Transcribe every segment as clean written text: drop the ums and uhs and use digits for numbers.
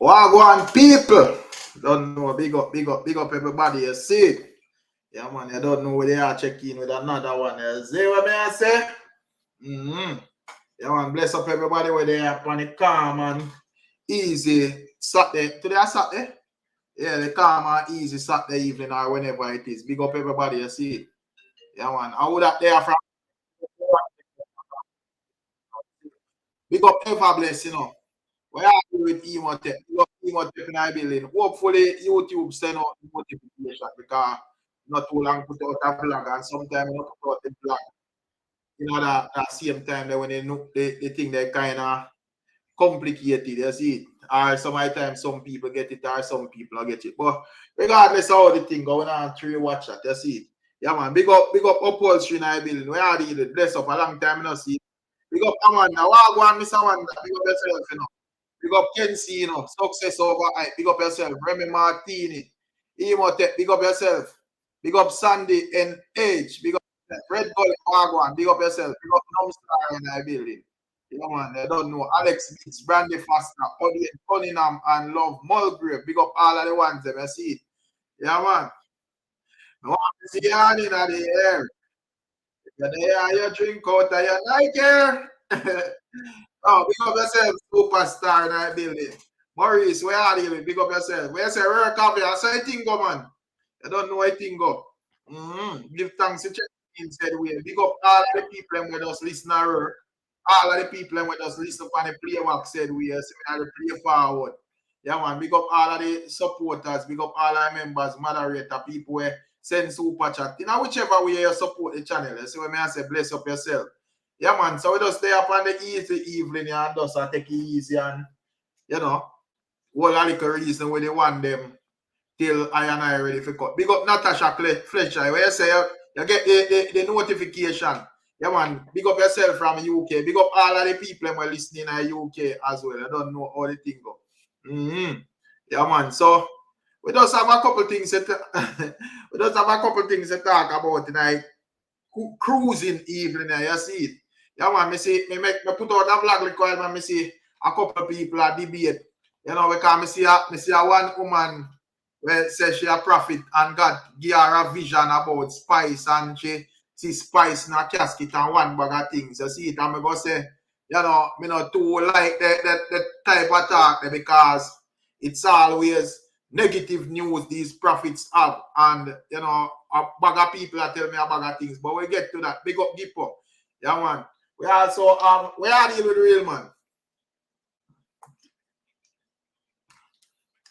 Wagwan people. Don't know, big up everybody, you see. Yeah, man, you don't know where they are checking with another one. You see what me I say? Yeah, man, bless up everybody where they are on the calm and easy Saturday. Today is Saturday? Yeah, the calm and easy Saturday evening or whenever it is. Big up everybody, you see. Yeah, man. I would up there from big up ever bless, you know. We are with Emotep. We got Emotep in our building. Hopefully, YouTube send out the notification because not too long put out a vlog and sometimes not put out the vlog. You know that same time that when they think they kind of complicated, you see. Or sometimes some people get it or some people don't get it. But regardless of how the thing going on, through watch that, you see. Yeah, man. Big up upholstery in our building. We are the bless up a long time, you know, see. Big up Amanda. What go on, Mr. Amanda? Big up yourself, you know. Big up Kenzie, you know. Success over hype. Big up yourself. Remy Martini. Emotep. Big up yourself. Big up Sandy and Age. Big up Red Bull Wagwan. Big up yourself. Big up Numstar in our building. Yeah, man. I don't know. Alex Beats, Brandy Foster, Odie Cunningham, and Love Mulgrave. Big up all of the ones them. You see it. Yeah, man. I want to see you on in the air. You're there, you drink out of your Nike. Oh, big up yourself, superstar in that building. Maurice, where are you? Big up yourself. Where you say, where copy? I say, thing go, man. You don't know anything go. Give thanks to check in said way. Big up all of the people who just listen to her. All of the people who just listen on the playback said we see me the play forward. Yeah, man. Big up all of the supporters. Big up all of the members, moderator, people who send super chat. You know, whichever way you support the channel. You see what I say, bless up yourself. Yeah, man. So we just stay up on the easy evening and just take it easy and, you know, all a little reason where they want them till I ready for cut. Big up Natasha Fletcher. Where you say you get the notification. Yeah, man. Big up yourself from UK. Big up all of the people who are listening in UK as well. I don't know how the thing go. Yeah, man. So we just have a couple things to talk about tonight. Cruising evening, you see it. Yeah, man, me put out a vlog record, man, me see a couple of people are debate. You know, because me see a one woman where says she a prophet and God give her a vision about spice and she see spice in a casket and one bag of things. You see it, and me go say, you know, me not too like that type of talk there because it's always negative news these prophets have, and you know, a bag of people that tell me a bag of things. But we get to that. Big up Gippo. Yeah, man. We also we are dealing with the real man.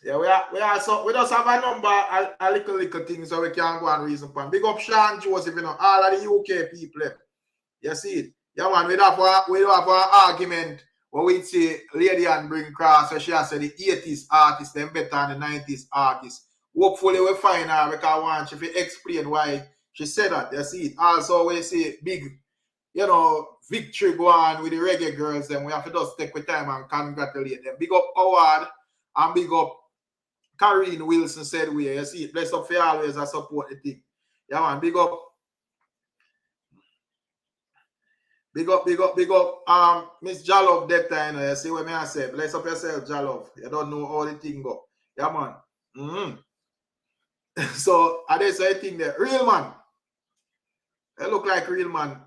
Yeah, we just have a number, a little thing so we can go and reason pan. Big up Sean Joseph, you know, all of the UK people. You see it? Yeah, man, we have an argument where we say Lady and bring cross, so she has said the 80s artists, them better than the 90s artists. Hopefully we find her because I want she to explain why she said that. You see it? Also, we see big, you know, victory go on with the reggae girls, then we have to just take the time and congratulate them. Big up Howard and big up Karine Wilson said we, you see it. Bless up for always I support the thing. Yeah, man, big up. Big up, Miss Jalov that time, you know, you see what me I say. Bless up yourself, Jalov. You don't know how the thing go. Yeah, man. So, I did say thing there. Real man. They look like real man.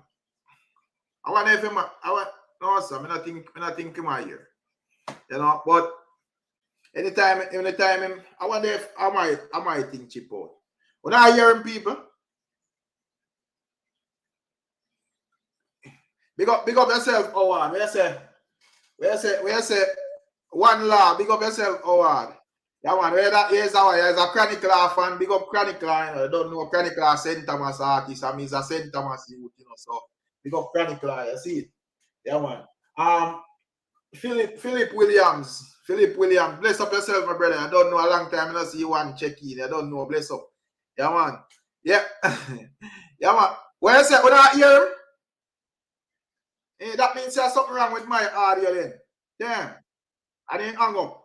I want if him, no, sir, I not think him out here. You know, but anytime him, I wonder if I might think chip out. When I hear him people, big up yourself, Howard. Where you say one law, big up yourself, Howard. Yeah, man, here's a Chronicle fan, big up Chronicle, you know, don't know Chronicle St. Thomas artist, I mean, it's a St. Thomas youth, you know, so big up Chronicle, you see it. Yeah, man. Philip Williams, bless up yourself, my brother. I don't know a long time, I don't see you one check in, I don't know, bless up. Yeah, man. Yeah. Yeah, man. Where you say, when I hear him? Hey, that means there's something wrong with my audio then. Damn. I didn't hang up.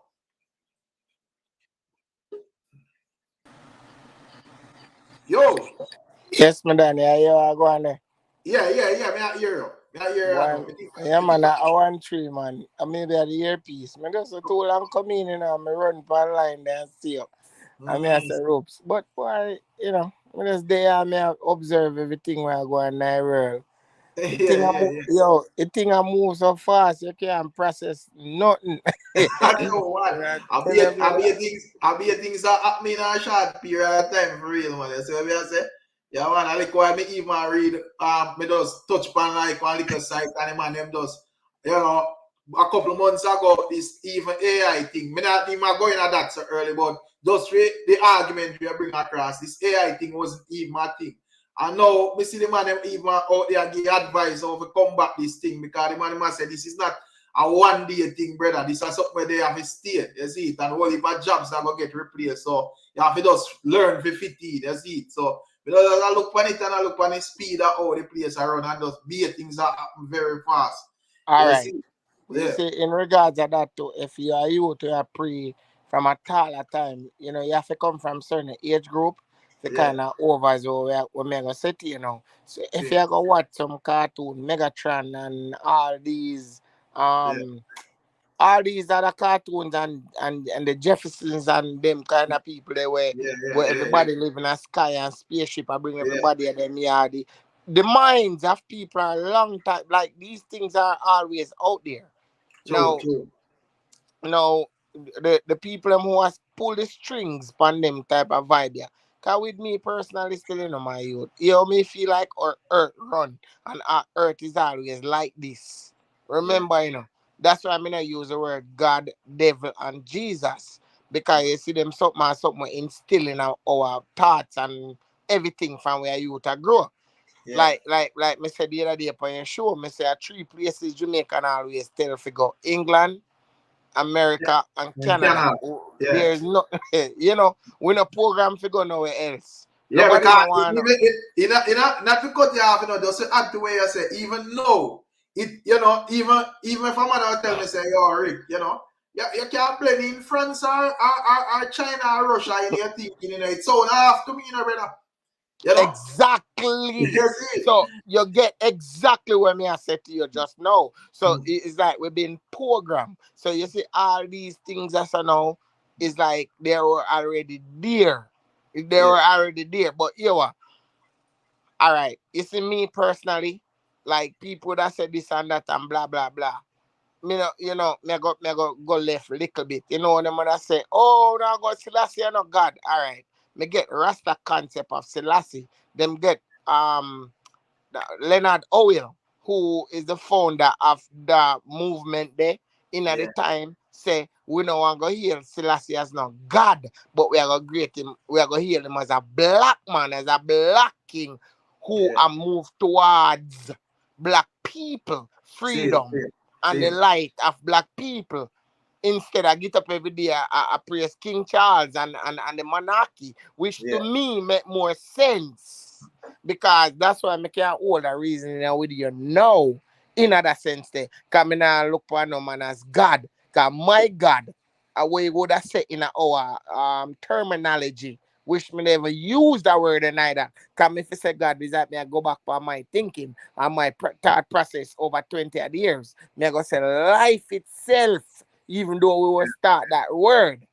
Yo. Yes, my Danny, I hear you go on there. Yeah, me I hear you. I hear you One, now. yeah, I think man, I want three, man. I maybe at the earpiece. Me just too long come in, you know, me run per line there and see up. I mean, I say ropes. But, boy, you know, me just there, I may observe everything when I go in the world. The thing yeah, yeah, yeah. the thing I move so fast, you can't process nothing. I know what. I I tell be you, a, I be brother. a things I be a things that happen in a short period of time for real, man. You see what I say? Yeah, man, I like why me even read me just touch upon like one little site and the man them does, you know, a couple of months ago this even AI thing. Me not even going at that so early, but just the argument we bring across, this AI thing wasn't even a thing. And now me see the man them even out there give advice how to combat this thing because the man said this is not a one day thing, brother. This is something where they have to stay, you see it, and all the jobs that go get replaced. So you have to just learn for 50, you see it. So because I look on it and I look on the speed of how the place around and just be things that happen very fast. All You right. see? You Yeah, see, in regards to that too, if you are you to a pre from a taller time, you know, you have to come from certain age group to yeah, kind of overs where we gonna set you know. So if yeah, you go watch some cartoon, Megatron and yeah, um all these other cartoons and the Jeffersons and them kind of people they yeah, yeah, where yeah, everybody live in a sky and spaceship and bring yeah. everybody at them yard. The minds of people are long time like these things are always out there. True, Now, true. now the people them who has pull the strings on them type of vibe yeah. Cause with me personally still in my youth, you know me feel like our earth run and our earth is always like this. Yeah, Remember, you know, that's why I'm gonna use the word God, devil, and Jesus. Because you see them something instill in our thoughts and everything from where you to grow. yeah. Like me said the other day upon your show, me say three places Jamaican always tell if you go England, America, and Yeah. In Canada. Canada. Yeah. There's no, you know, we no program to go nowhere else. Yeah, Nobody because no want no. not because you have, just to add to where you say, even though it, even if a man will tell me, say, yo, Rick, you can't blend in France or China or Russia in your thinking, it's so half to me, brother, you know? Exactly. You see it? So you get exactly what me I said to you just now. So Mm. it's like we've been programmed. So you see all these things as I know is like they were already there. They Yeah, were already there. But you know, all right. You see me personally, like people that say this and that and blah blah blah. Me no, me go left a little bit. You know, them that say, oh, now God Selassie, you know God. All right. Me get Rasta concept of Selassie. Them get Leonard Oil, who is the founder of the movement there in at the yeah, time, say we no want to heal Selassie as no God, but we are going to create him, we are going to heal him as a black man, as a black king who yeah. are moved towards black people, See it, see freedom, it, and see the it. light of black people. Instead, I get up every day, I praise King Charles and the monarchy, which to Yeah, me make more sense. Because that's why I can't hold a reason with you now. In that sense, because I now look for no man as God. Because my God, we would have said in our terminology, which me never use that word in either. Because if I say God, is that me I go back for my thinking and my thought process over 20 odd years. Me I go say life itself, even though we will start that word,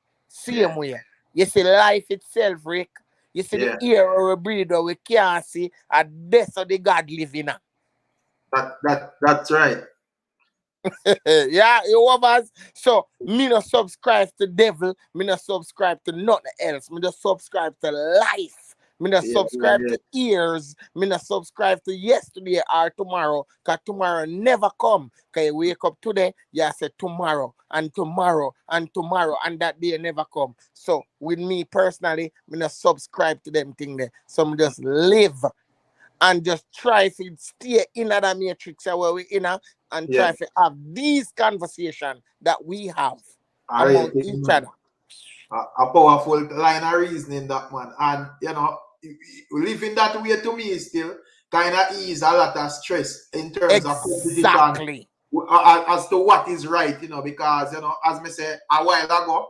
yeah, same way. You see life itself, Rick. You see the yeah. air we breathe that we can't see, and that's how the God live in. That's right. Yeah, you was so me not subscribe to devil, me not subscribe to nothing else. Me just subscribe to life. Me not Yeah, yeah, subscribe yeah. to ears. Me not subscribe to yesterday or tomorrow. Cause tomorrow never come. Cause you wake up today, you say tomorrow and tomorrow and tomorrow and that day never come. So with me personally, me not subscribe to them thing there. So me just live and just try to stay in that matrix where we in and Yeah. try to have these conversation that we have All right, among each other. a powerful line of reasoning that man, and living that way to me still kind of ease a lot of stress in terms of competition Exactly. as to what is right, because as me say a while ago,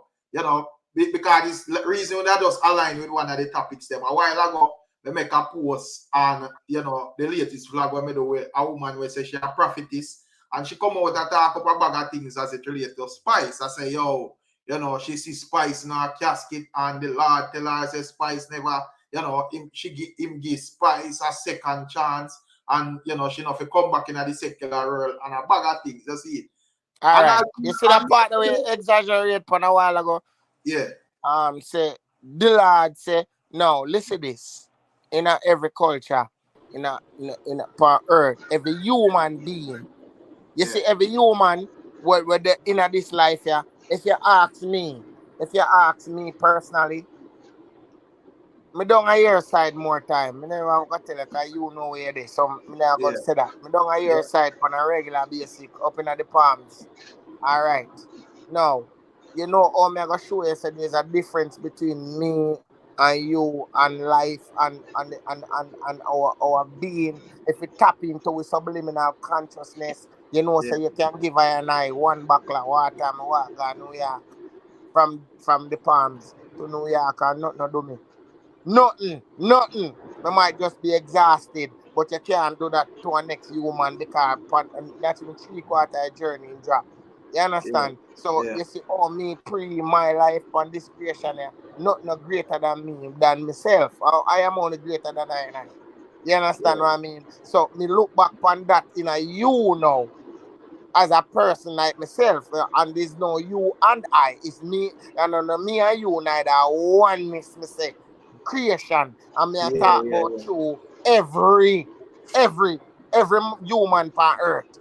because this reason that just align with one of the topics them a while ago. they make a post on, you know, the latest vlog where me do where a woman will say she a prophetess and she come out and talk up a bag of things as it relates to Spice. I say, yo, you know, she see Spice in her casket and the Lord tell her, say Spice never, you know, him give Spice a second chance and, you know, she not fi come back in the secular world and a bag of things, you see. All And right. You see that part that we exaggerate on a while ago? yeah. Say the Lord say, no, listen this. In every culture, in per earth, every human being. You see, every human what in this life here, if you ask me personally, me don't on your side more time. Me never going to tell you because you know where it is. So me never going to say that. Me don't on your side on a regular basis up in the palms. All right. Now, you know how me going to show you said there's a difference between me and you and life and our being. If we tap into with subliminal consciousness, you know, so you can give I and I one buckle of water and walk to New York from the palms to New York and nothing do me. Nothing. I might just be exhausted, but you can't do that to a next human because that's even 3/4 journey in drop. You understand? So you see, me pre my life on this creation here, nothing greater than me, than myself. I am only greater than I and I. You understand what I mean? So me look back on that in a you now. As a person like myself, and there's no you and I, it's me, and me and you neither one miss me say creation, and me I talk about through every human on earth.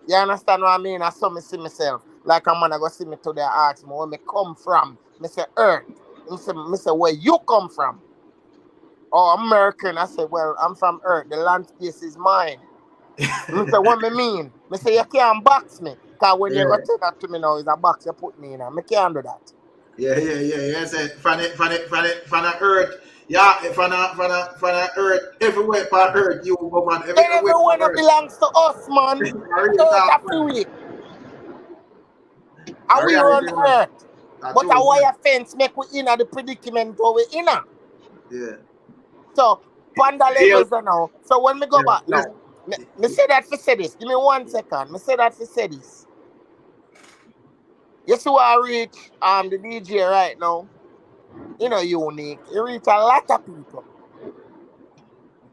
You understand what I mean? I saw me see myself. Like a man I go see me today ask me where me come from. Me say earth. Me say where you come from. Oh, American. I say, well, I'm from earth. The land space is mine. Me say, what me mean? Me say, you can't box me. Because when you go tell that to me now, it's a box you put me in. Me can't do that. Yeah. Say, from the earth. Yeah, from the earth. Everywhere on earth, you go, man. Everyone that belongs to us, man. Earth a free. And we run earth. But a wire fence make we in the predicament where we in. Yeah. So, panda levels now. So when me go back now, me say that for say this. Give me 1 second. Me say that for say this. You see what I reach the DJ right now? You know, unique. You reach a lot of people.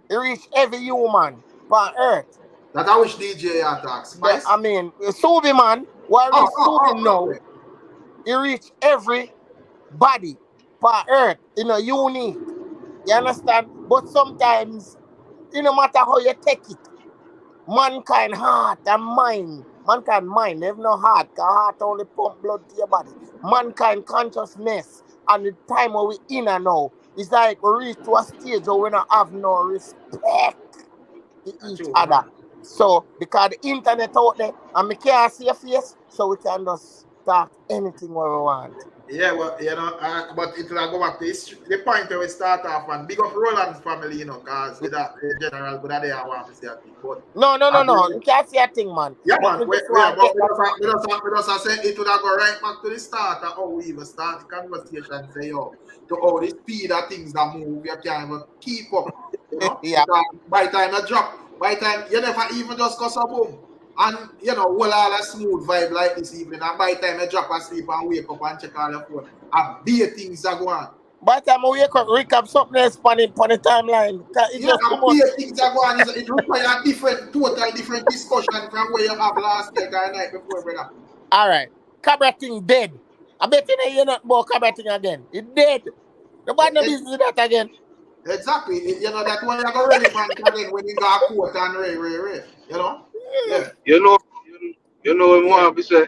You reach every human on earth. That I wish DJ attacks. I mean, Subi man, what reach Subi now? You reach every body on earth. You know, unique. You understand? But sometimes, no matter how you take it, mankind heart and mind. Mankind mind, they have no heart. Because heart only pump blood to your body. Mankind consciousness and the time where we in and now, it's like we reach to a stage where we don't have no respect to each other. So, because the internet out there, and we can't see your face, so we can just talk anything what we want. Yeah, well, but it will go back to the point where we start off and big up Roland's family, because with that in general, but they are want to say a thing. But no, you can't see a thing, man. Yeah, but we just say it would have go right back to the start of how we even start the conversation. Say, yo, to all the speed of things that move, you can't even keep up. Yeah. By the time you drop, by the time you never even just go so boom. And all a smooth vibe like this evening. And by the time you drop asleep and wake up and check all your phone, and big things are going on. By the time I wake up, recap something else on the timeline. Big things are going on. It requires a total different discussion from where you have last year or night before, brother. All right. Cabra thing dead. I bet you're not about Cabra thing again. It's dead. Nobody no business with that again. Exactly. That's why you're going relevant again when you got a quote and Ray. Yeah. You know what I want to say?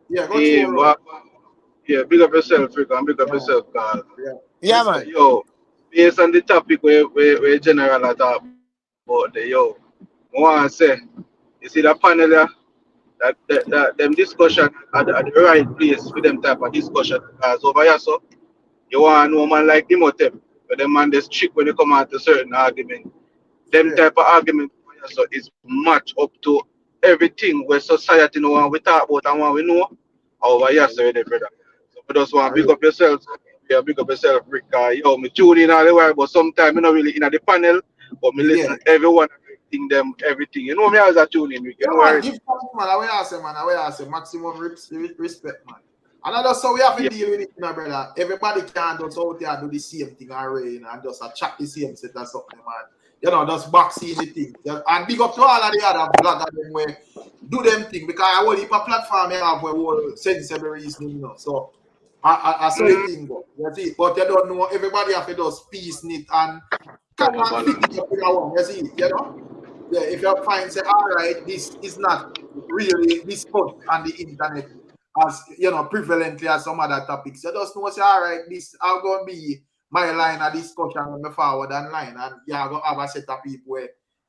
Yeah, go through. Yeah, big up yourself, Rick, and big up yourself, God. Yeah, man. Yo, based on the topic where general are talking about, I want to say, you see that panel there? That them discussion at the right place with them type of discussion. Because over here, so, you want to know man like Imhotep, but them man they strict when you come out to certain argument. Them type of argument so is match up to everything where society know what we talk about and what we know over here, so brother. So we just want to big up yourselves Yeah, big up yourself, Rick. Yo, me tune in all the while, but sometimes I not really in at the panel, but me Yeah. listen everyone everything them everything. You know me as a tune in, Rick. You Yeah, know man, already. give thanks, man. I will say maximum respect, man. And that's how we have to Yeah. deal with it, you know, brother. Everybody can just out there do the same thing already, you know, and just chat the same set or something, man. You know, just boxing the thing. And big up to all of the other bloggers them where do them thing because I will heap a platform you have where will sensible reasoning, you know. So I saw the thing go. You see, but you don't know everybody have to just piece it and Yeah, kind my of fit balance. it up in a one, you see, you know. Yeah, if you find say, all right, this is not really discussed on the internet as you know prevalently as some other topics. You just know say, all right, this are gonna be my line of discussion when me forward online, and you're gonna have a set of people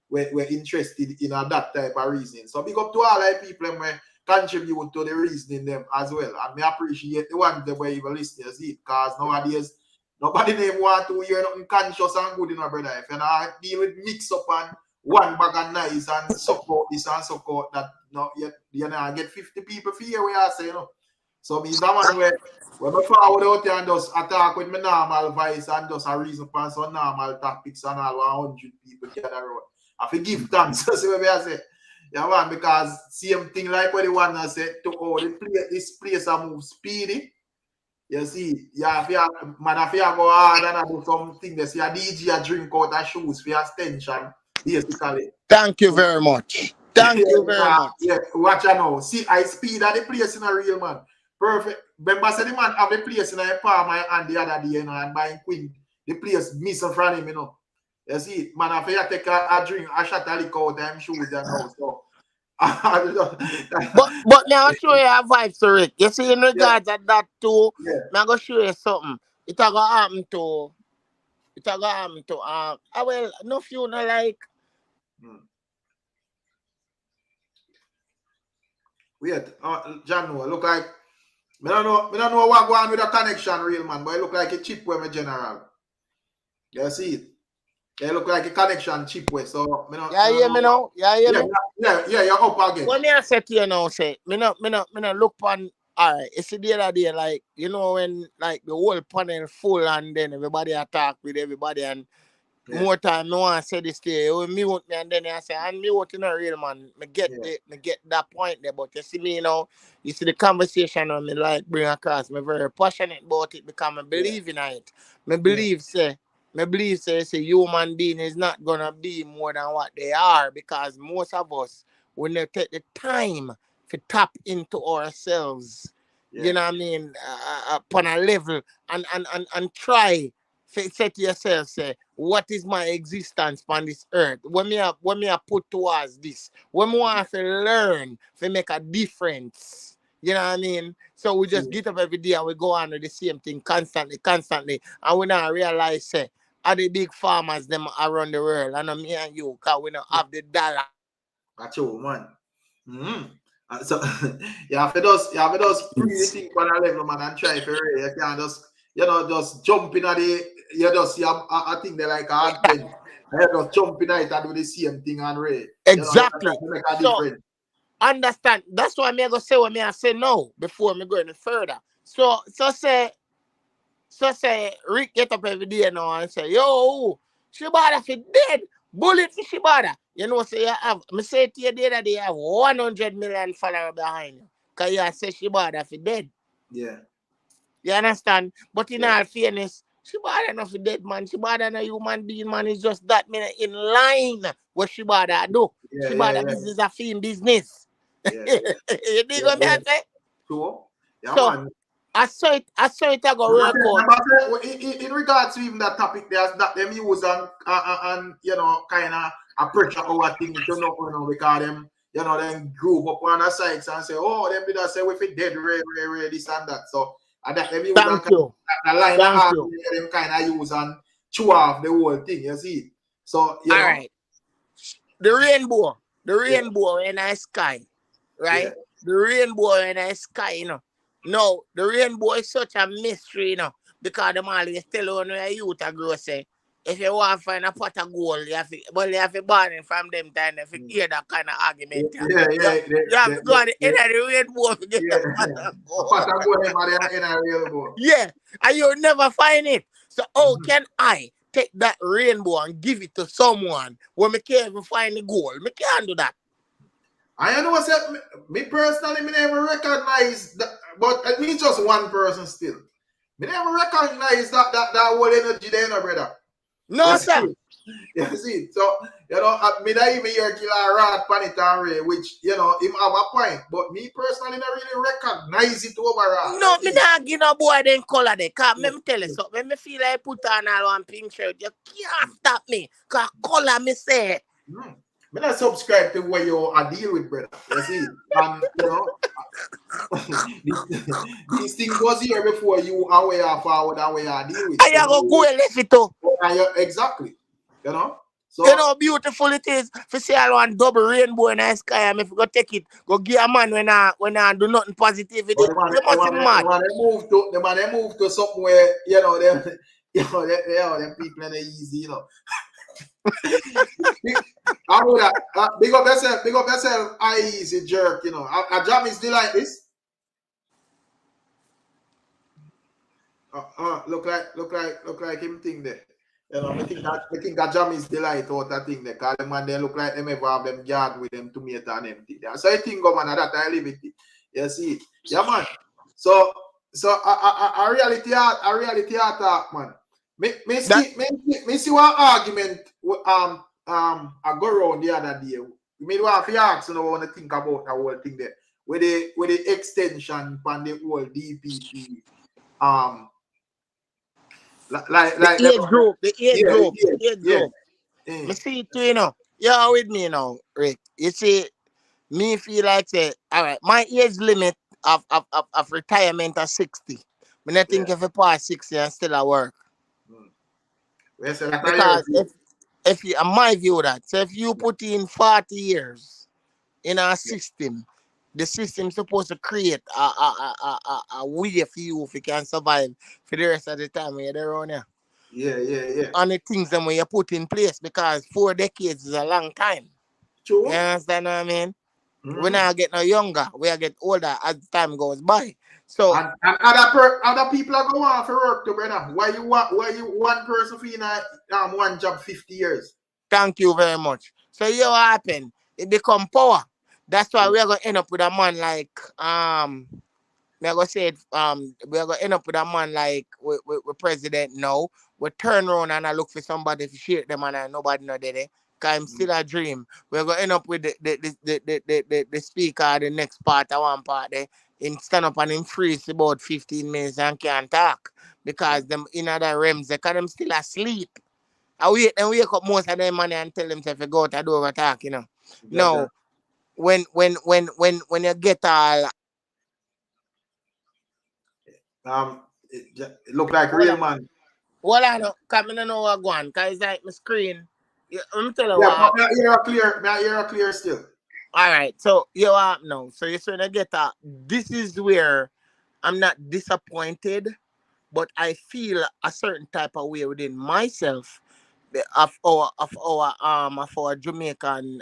where interested in that type of reasoning. So big up to all the people who contribute to the reasoning them as well. And me appreciate the ones that were even listening, see, because nowadays nobody name want to hear nothing conscious and good, you know, brother. If you not deal with mix up and one bag of nice and support this and support that, no, you know, get 50 people for here, we are saying, you know. So me is the man where when I forward out there and just attack with my normal voice and just a reason for some normal topics and all 100 people gather around. I forgive thanks. See what I say. Yeah, man, because same thing like what the one I said to all this place I move speedy. You see, yeah, if you man, if you go hard and I do something, they see a DJ a drink out of shoes for your extension, basically. Thank you very much. Thank you very much. Yeah, watch out now. See, I speed at the place in a real man. Perfect. Remember, say the man have the place in a palm and the other day, you know, and buying Queen. The place missing from him, you know. You see, man, if you take a drink, a shot of liquor out of him shoes and all, so. But now I'll show you a vibe to Rick. You see, in regards to that too, Yeah. I'm gonna show you something. It a gonna happen to well, no few no like Wait, John, no, look like I don't know what going on with the connection, real man, but it look like a chip way, my general. You see it? It look like a connection chip way. So, yeah, hear me now? Yeah, hear me? Yeah, you're up again. What me I say to you now, say, me not look on, alright, it's the other day, like, you know, when, like, the whole panel full and then everybody attack with everybody and more time, no one say this to you, you mute me and then I say, and mute in a real man, me get that point there, but you see me, you know, you see the conversation on me, like, bring across, me very passionate about it because I believe in it. Me believe, say, human being is not gonna be more than what they are because most of us will not take the time to tap into ourselves. You know what I mean? Upon a level and try to say to yourself, say, what is my existence on this earth? When me I put towards this, when we want to learn to make a difference. You know what I mean? So we just get up every day and we go on with the same thing constantly, and we now realize, say, are the big farmers them around the world, and me and you, because we don't have the dollar. That's all, man. So you have to just bring the thing on a level, man, and try for it. You can't just jump in at the you just see a thing they like a hard pen. You just jump in it and do the same thing and read. Exactly. You make a So difference. understand. That's why I'm gonna say what I say now before me go any further. So say Rick get up every day now and say, yo, Shibata fi dead. Bullet for Shibata. You know, say you have, me say to you the other day, you have 100 million followers behind you. Because you say Shibata fi dead. Yeah. You understand? But in all fairness, Shibata not fi dead, man. Shibata not human being, man. It's just that man in line what Shibata do. Shibata business is a film business. Yeah. You dig what me I say? So, yeah, So, man. I saw it I go work out. In regards to even that topic, there's that them use and you know kind of a pressure our thing to know because them then group up on the sites and say, oh, them did I say we fit dead, this and that. So and that them use and Thank you. the line of them kind of use and chew off the whole thing. You see, so you know. Right. The rainbow in the sky, right? Yeah. The rainbow in the sky, you know. No, the rainbow is such a mystery, you know, because them always tell you when youth a grow say, if you want to find a pot of gold, you have to burn it from them time if you hear that kind of argument. Yeah. You have to go on the end of the rainbow to get Yeah. a pot of A gold. pot of gold in a rainbow. Yeah, and you'll never find it. So how can I take that rainbow and give it to someone when me can't even find the gold? Me can't do that. I know what me personally, me never recognize that, but at least just one person still. Me never recognize that whole energy there, no, brother. No, You sir. see? You see? So, you know, me not even hear Killer Rat Panitan, which, you know, him have a point. But me personally, not really recognize it overall. No, me not give no boy them color there. Cause me tell you something. When me feel like put on all one pink shirt, you can't stop me. Cause color me say. Me not subscribe to what you deal with, brother. You see? And, you know, these things was here before you and where you forward and where you deal with. I go left it too. Exactly. You know? So, you know how beautiful it is to see all one double rainbow in the sky, and if you go take it, go give a man when I do nothing positive with it. You must be mad. The man they move to something where, you know, them people in the easy, you know. Big up yourself, I easy jerk, you know. A jam is still like this. Look like him thing there. You know, I think that jam is delight out that thing there. Cause them man they look like them ever have them yard with them tomato and empty there. So I think go man that I live it. You see, yeah man. So a reality attack, man. Me see one argument I go around the other day. Me want to ask, you know, want to think about the whole thing there. With the extension from the whole DPP. The age group. Me see it too, you know. You're with me now, Rick. You see, me feel like say, all right, my age limit of retirement is 60. Me not think if you pass 60 and still at work. Because if you, my view that, so if you put in 40 years in our system, the system supposed to create a way for you if you can survive for the rest of the time when you're there on here. Yeah. And the things that when you put in place, because 4 decades is a long time. True. You understand what I mean? We now get no younger, we get older as time goes by. So and other people are going on for work to brother. Why you one person for one job 50 years? Thank you very much. So you what happen? It become power. That's why we are gonna end up with a man like we are gonna say it, we are gonna end up with a man like with president now. We turn around and I look for somebody to shake them and nobody know that. Cause I'm still a dream. We're gonna end up with the speaker of the next part of one part there. In stand up and in freeze about 15 minutes and can't talk. Because them in other realms, because them still asleep. I wake up most of them money and tell them if you go out the door and talk, you know. No. When you get all it look like real man. Well, I know, because I don't know what going on, because it's like my screen. Let me tell you Yeah, what. but you're clear still. All right, so you are now. So you're trying to get that. This is where I'm not disappointed, but I feel a certain type of way within myself of our Jamaican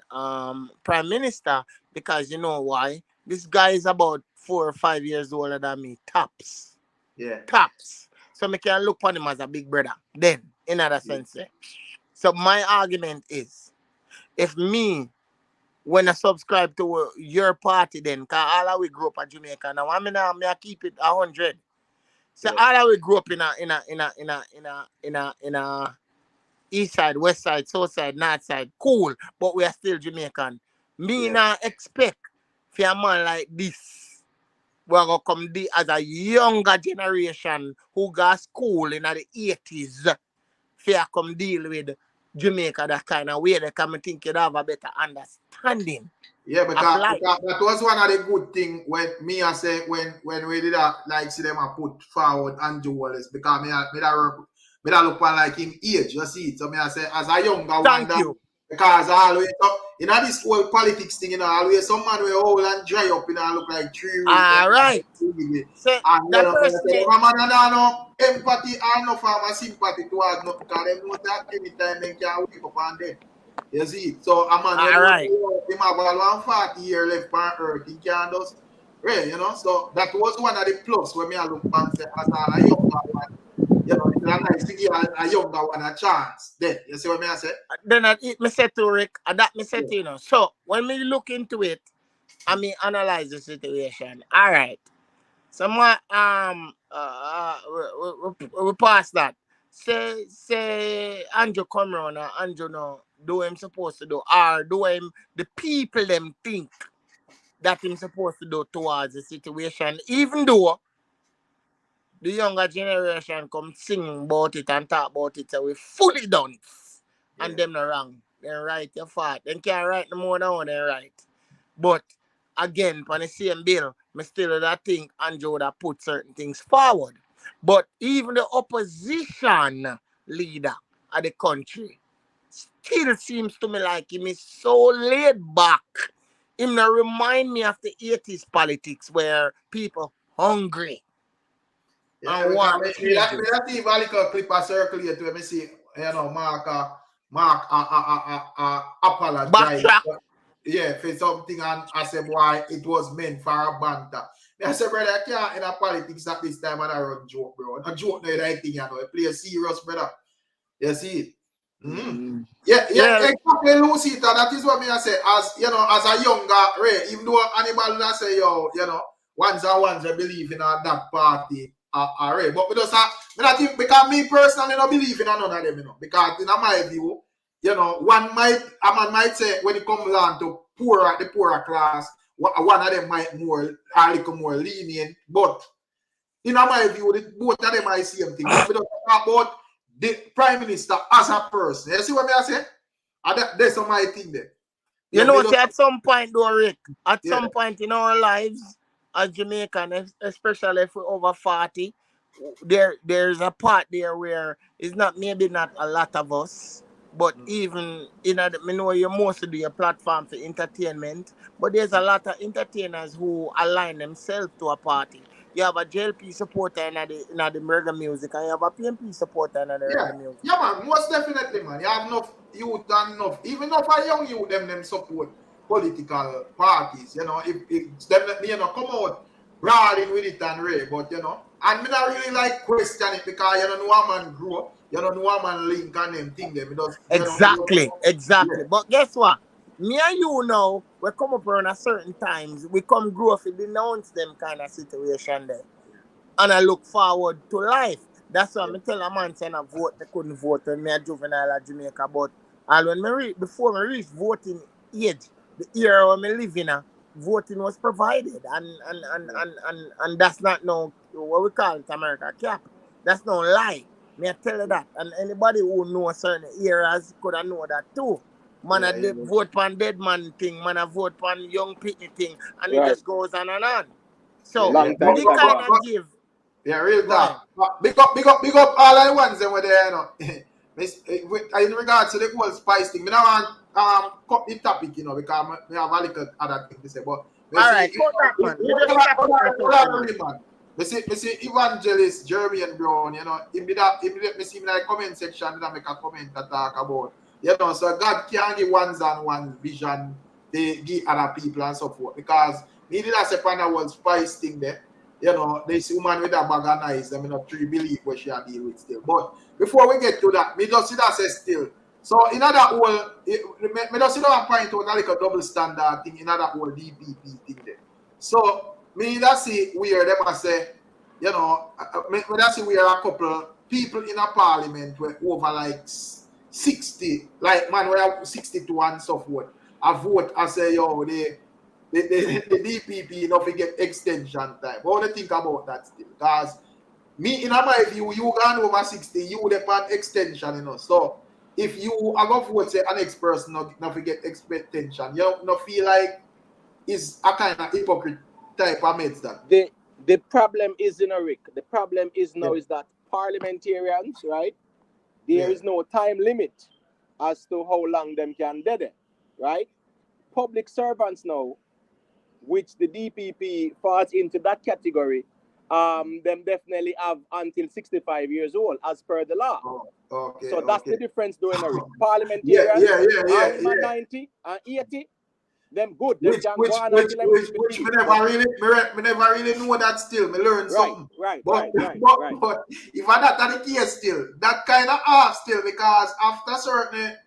prime minister, because you know why? This guy is about 4 or 5 years older than me, tops. Yeah. Tops. So I can look upon him as a big brother. Then, in other sense. So my argument is, if me, when I subscribe to your party, then, because all of we grew up in Jamaica, now I keep it 100. So all of we grew up in a east side, west side, south side, north side, cool, but we are still Jamaican. Me now expect for a man like this, we're going to come as a younger generation who got school in the 80s, for come deal with Jamaica that kind of way. They come and think you'd have a better understanding. Yeah, because that was one of the good things when me I say when we did that, like see them and put forward Andrew Wallace, because me that look like him age, you see it. So me I say as a younger one, Because always, you know, this whole politics thing, you know, always some man will hold and dry up, you know, look like 3 weeks. All right. So And that person, my man don't no empathy and no farmer sympathy towards nothing, because they know that anytime they can wake up and dead. You see? So a man, all right. him have 140 years left on earth, he can just, right, you know. So that was one of the plus when me I look and say, as a younger one, you know, it's nice to give a younger one a chance. Then, you see what me I say? Then me say to Rick, and that me say to you know. So when me look into it, I mean analyze the situation. All right. So my we pass that. Say Andrew come round and Andrew no do him supposed to do, or do him the people them think that him supposed to do towards the situation, even though the younger generation come sing about it and talk about it, so we fully done. And them not wrong. Then right your fault. Then can't write no more now than right. But again, on the same bill, me still would have think Andrew would have put certain things forward. But even the opposition leader of the country still seems to me like him is so laid back. Him not remind me of the 80s politics where people hungry Yeah, and because want me that changes. see if I little clip a circulate to me see, you know, Mark apologize. Backtrack. Yeah, for something, and I said why it was meant for a banter. Me I said, brother, I can't in a politics at this time and I run joke, bro. A joke no right thing, you know. I play a serious, brother. You see it? Mm. Yeah, Yeah. exactly, Lucita. That is what me I say. As you know, as a younger Ray, even though anybody not say yo, you know, once I believe in that party, Ray. But we just me not think, because me personally don't believe in none of them, you know. Because in my view, you know, a man might say when it comes down to the poorer class, one of them might more a little more lenient, but in my view, both of them are the same thing. But we don't talk about the prime minister as a person. You see what I say? And that's my thing there. You Yeah, know, me just, say at some point, though, Rick, at yeah, some point in our lives as Jamaican, especially if we're over 40, there's a part there where it's not maybe not a lot of us, but even me know you mostly do your platform for entertainment, but there's a lot of entertainers who align themselves to a party. You have a JLP supporter in the reggae music, and you have a PMP supporter in the yeah, reggae music. yeah, man. Most definitely, man. You have enough youth and enough, even enough a young youth, them support political parties. You know, if them, you know, come out brawling with it and Ray, but you know, and me not really like question it, because you don't know a man grow, you don't know a man link and them thing them. It does, you know, Exactly. yeah, But guess what? Me and you now, we come up around a certain times, we come grow up to denounce them kind of situation there. And I look forward to life. That's why yeah, I tell a man saying I vote, they couldn't vote when me a juvenile at Jamaica. But and when before me reach voting age, the era where me live in, voting was provided. And that's not no what we call it America cap. That's no lie. Me I tell you that. And anybody who know certain eras could have know that too. Man, I yeah, yeah. vote pan dead man thing, man, I vote pan young pitney thing, and it Right. just goes on and on. Yeah, So yeah. Long me time the coming. kind of give. Yeah, real Go ahead. talk. Big up all the ones that were there, you know. In regards to the whole spice thing, me now want cut the topic, you know, because me have a little other thing to say. But me All see, right, cut that man. Me just stop it for a second, man. man. Me see evangelist Jeremy and Brown, you know, me see in the comment section, and make a comment that talk about, you know, so God can give ones and one vision they give other people and so forth. Because me did not say pan the whole spice thing there. You know, this woman with a bag of knives, I mean, not truly believe what she are deal with still. But before we get to that, me just see that say still. So in other whole, me just see that point out like a double standard thing in other whole DPP thing there. So me that see where them I say, you know, me that see where a couple people in a parliament were over like 60, like man, we have 62 and so forth. I vote, I say, yo, the DPP not get extension time. What do you think about that still? Because me, in my view, you gone over 60, you would have extension, you know. So if you are going to vote, say, an next person not get extension, you don't feel like it's a kind of hypocrite type of meds that. The problem is, you know, Rick, the problem is Yeah, now is that parliamentarians, right? There yeah, is no time limit as to how long them can dead it, right? Public servants now, which the DPP falls into that category, them definitely have until 65 years old as per the law. Okay. So that's the difference doing it. Yeah, Parliamentarians, yeah. even 90 and 80, them good. Them Which can go on until them reach me never really know that still. Me learn something. Right. But if that the case still, that kind of off still, because after certain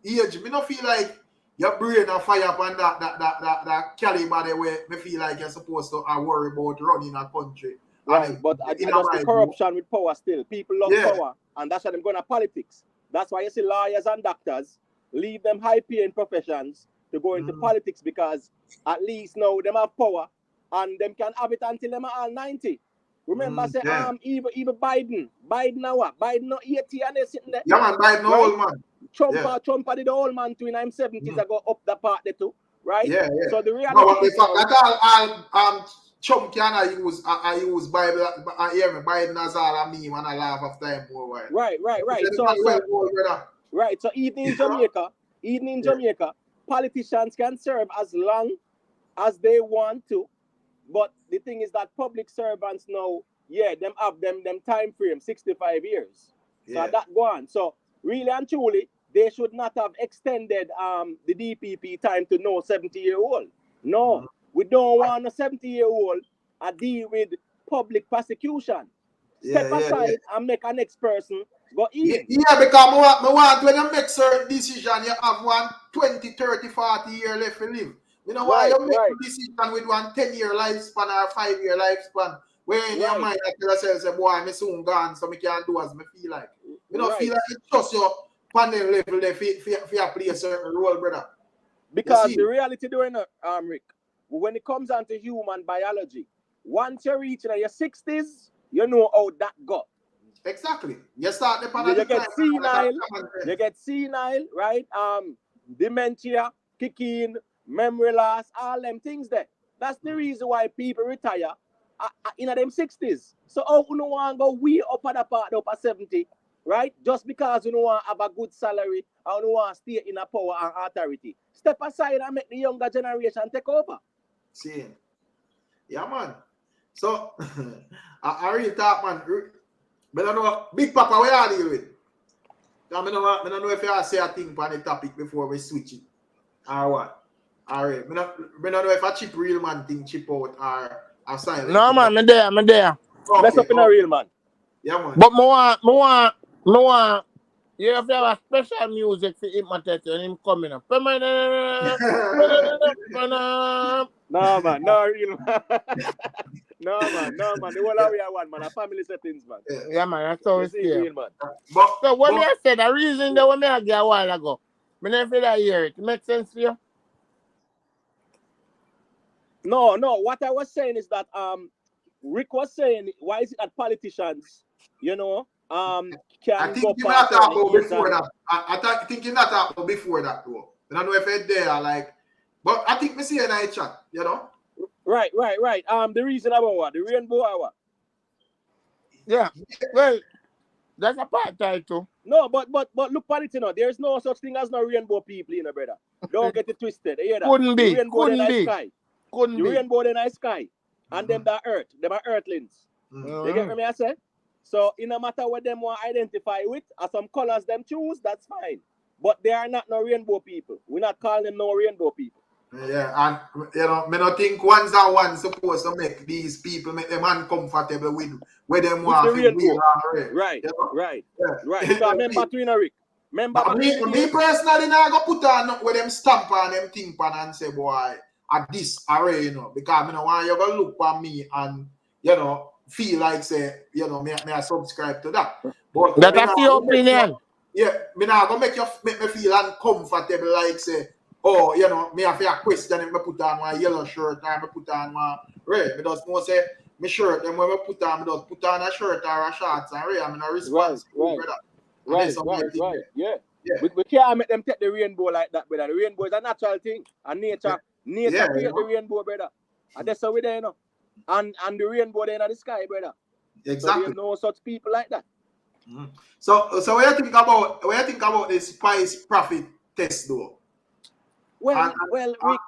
age, me not feel like your brain a fire up on that caliber the way me feel like you're supposed to worry about running a country. Right, but I just the corruption with power still. People love power, and that's why them going to politics. That's why you see lawyers and doctors leave them high-paying professions to go into politics, because at least now them have power and them can have it until them are all 90. Remember, say even Biden now what? Biden now 80 and they sitting there. Yeah, man, Biden no old man. Trump did the old man too in him 70s ago up the part there too, right? Yeah. So the reality is that all Trump can use Bible Biden as all a meme and a laugh after him more while. Right. So even in Jamaica, politicians can serve as long as they want to. But the thing is that public servants now, them have them time frame, 65 years. So that go on. So really and truly, they should not have extended the DPP time to no 70-year-old. No, we don't want a 70-year-old to deal with public prosecution. Step aside and make a next person go in. Yeah, because I want when you make certain decision, you have one 20, 30, 40 year left to live. You know why you make a decision with one 10-year lifespan or 5-year lifespan, where in your mind you tell yourself, say, boy, I'm soon gone, so I can't do as I feel like. You don't feel like it's just your panel level if you play a certain role, brother. Because the reality doing it, Rick, when it comes down to human biology, once you reach in your 60s, you know how that go. Exactly. You start the panel. You get senile, right? Dementia, kicking, memory loss, all them things there. That's the reason why people retire in them 60s. So how you don't want to go way up at the part up at 70, right? Just because you don't want to have a good salary or you don't want to stay in a power and authority. Step aside and make the younger generation take over. See. Yeah, man. So I really talk, man. But I know Big Papa, where are you with? I don't know if you say a thing on the topic before we switch it. Or what? Alright. I don't know if a chip real man thing chip out or silent. No man, I'm there. Let's up in a real man. Yeah, man. But I want you have to have a special music for him and him coming up. No man, no real man. No man. The whole area one man, a family settings man. Yeah man, that's how it's real man. So what I said, the reason that when I get a while ago, I never feel I hear it. It makes sense to you? No. What I was saying is that Rick was saying, why is it that politicians, can I think go you not talk about before that. I think you not talk about before that though. I don't know if it's there like, but I think me see in a chat, you know. Right. The reason about what? The rainbow hour. Yeah. Well, that's a part title. No, but look at it, there's no such thing as no rainbow people, brother. Don't get it twisted. You hear that? Couldn't be. The rainbow in the sky. Couldn't the be. rainbow in the sky. And them the earth. Them are earthlings. You get what I say? So, in no matter what them want to identify with, or some colors them choose, that's fine. But they are not no rainbow people. We're not calling them no rainbow people. Yeah, and I don't think ones and ones supposed to make these people make them uncomfortable with where them want to be. Right. So remember to Rick. Me personally now go put on where them stamp on them thing pan and say, boy, at this array, because I don't want you to look for me and feel like say, me I subscribe to that. But that's your opinion. Me now go make me feel uncomfortable, like say, me have a question if I put on my yellow shirt or I put on my red. Me just know say my shirt, and when I put on, me just put on a shirt or a shorts and red. I'm not responsible, brother. Right. Yeah. We can't make them take the rainbow like that, brother. The rainbow is a natural thing, and nature create the rainbow, brother. And that's how we there, And the rainbow there in the sky, brother. Exactly. So there's no such people like that. So what you think about the Spice Prophetess though? Well, And, Rick,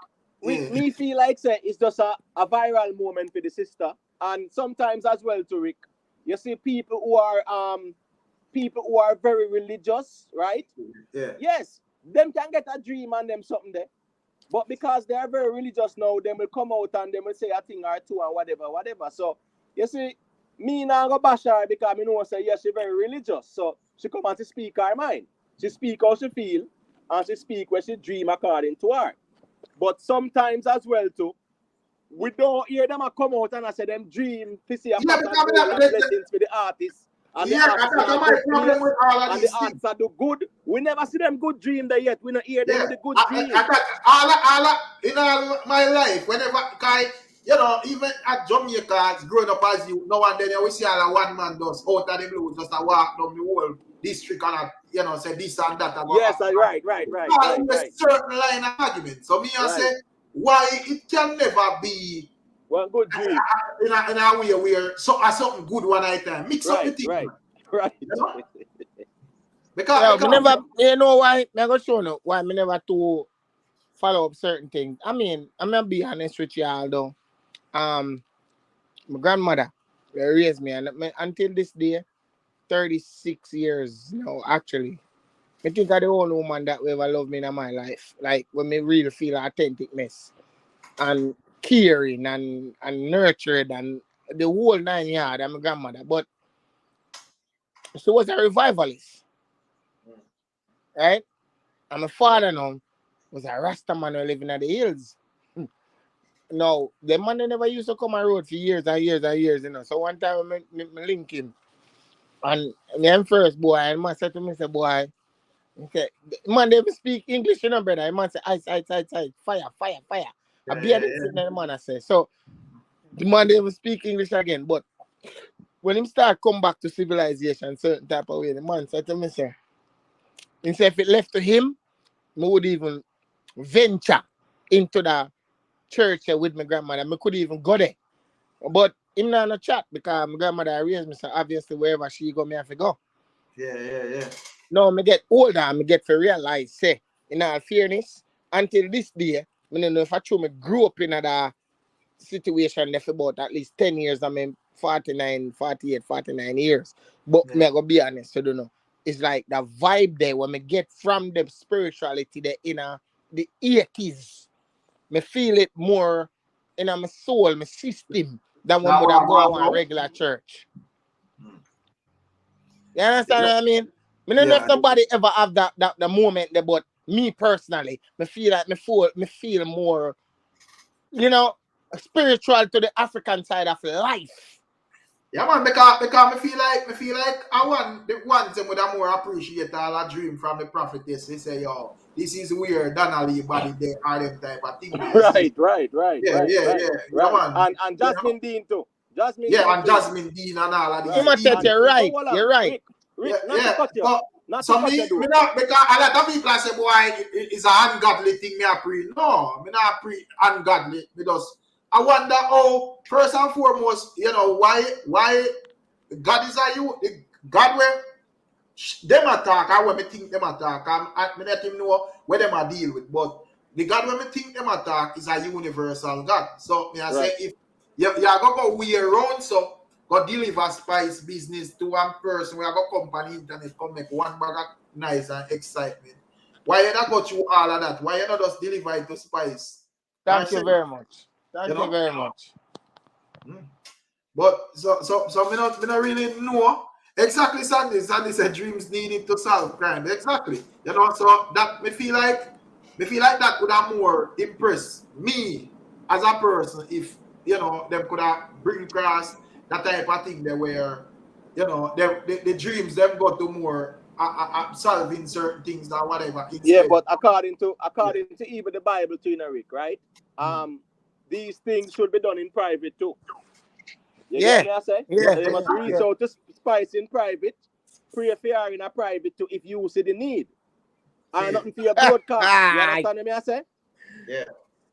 yeah. me feel like say it's just a viral moment for the sister, and sometimes as well to Rick. You see people who are very religious, right? Yeah. Yes, them can get a dream and them something there. But because they are very religious now, they will come out and they will say a thing or two and whatever. So you see, me now go bash her because me know say yes, she very religious. So she come and she speak her mind. She speak how she feel and she speak when she dream according to her. But sometimes as well too, we don't hear them a come out and I say them dream to see a Yeah, pot of because gold and blessings for the artists. And the yeah, artists that's are a my good problem place. with all of And the these things. artists are do good. We never see them good dream there yet. We don't hear them Yeah, with the good dream. in all my life, whenever even at Jamaica, growing up as you, now and then you will see all one man does out of the blue, just a walk down the whole district and say this and that. Yes, right. A certain line of argument. So me I say why it can never be One good dream. in a way where something good one night time. Mix up the thing. Right. You know? Yeah, me Because never, you know why? Me go show you why me never to follow up certain things. I mean, I'm gonna be honest with y'all though. My grandmother raised me, and until this day, 36 years now, actually. I think I'm the only woman that ever loved me in my life. Like, when me really feel authenticness and caring and nurtured and the whole 9 yards. I'm my grandmother. But she was a revivalist, right? And my father now was a Rasta man who living at the hills. No, the man they never used to come on road for years and years and years, So one time me link him. And me am first boy, and man said to me, say, boy, he said, man, they speak English, brother. The man say, ice, fire. I be at it sitting there, the man I say. So the man they speak English again, but when him start come back to civilization certain type of way, the man said to me, sir, he said if it left to him, me would even venture into the church with my grandmother. Me could even go there. But him not no chat because my grandmother raised me, so obviously wherever she go, me have to go. yeah. No, me get older and me get to realize, say, in all fairness, until this day, I don't know if I true me grew up in a situation there for about at least 10 years. I mean 49, 48, 49 years. But me I go be honest, I don't know. It's like the vibe there when me get from the spirituality there in the 80s. Me feel it more in my soul, my system, than when now would I go what to a about regular church. You understand what I mean? I don't know if yeah. nobody ever have that the moment there, but me personally, me feel like me feel more, spiritual to the African side of life. Yeah, man, because me feel like the one thing with a more appreciate all a dream from the prophetess. They say, yo, this is where Donnelly body there are them type of thing there, you see. Yeah, man. And Jasmine Dean too. And Jasmine Dean and all of You these Right. must say people. And you're right. hold on, You're right. Rick, not to Yeah. cut you. So, Not to so cut me you though. not because a lot of people say, boy, it's a ungodly thing me a pre. No, me not pre ungodly. Because I wonder how, first and foremost, why God is a you, God where them attack, I when me think them attack, I let him know where them are deal with. But the God when me think them attack is a universal God. So me I say if you go way around, so go deliver spice business to one person, we are go company internet come make one bag of nice and excitement. Why you not go through all of that? Why you not just deliver it to spice? Thank you very much. Thank you very much. But so me not really know exactly. Sandy said dreams needed to solve crime. Exactly. So that me feel like that would have more impress me as a person if them could have bring across that type of thing there where the dreams them got to more solving certain things or whatever Yeah, instead. but according to even the Bible too, Rick, right? These things should be done in private too. You get me? I say you must reach out to spice in private, pray for her in a private too if you see the need. And nothing for your broadcast. You understand me? I say? Yeah.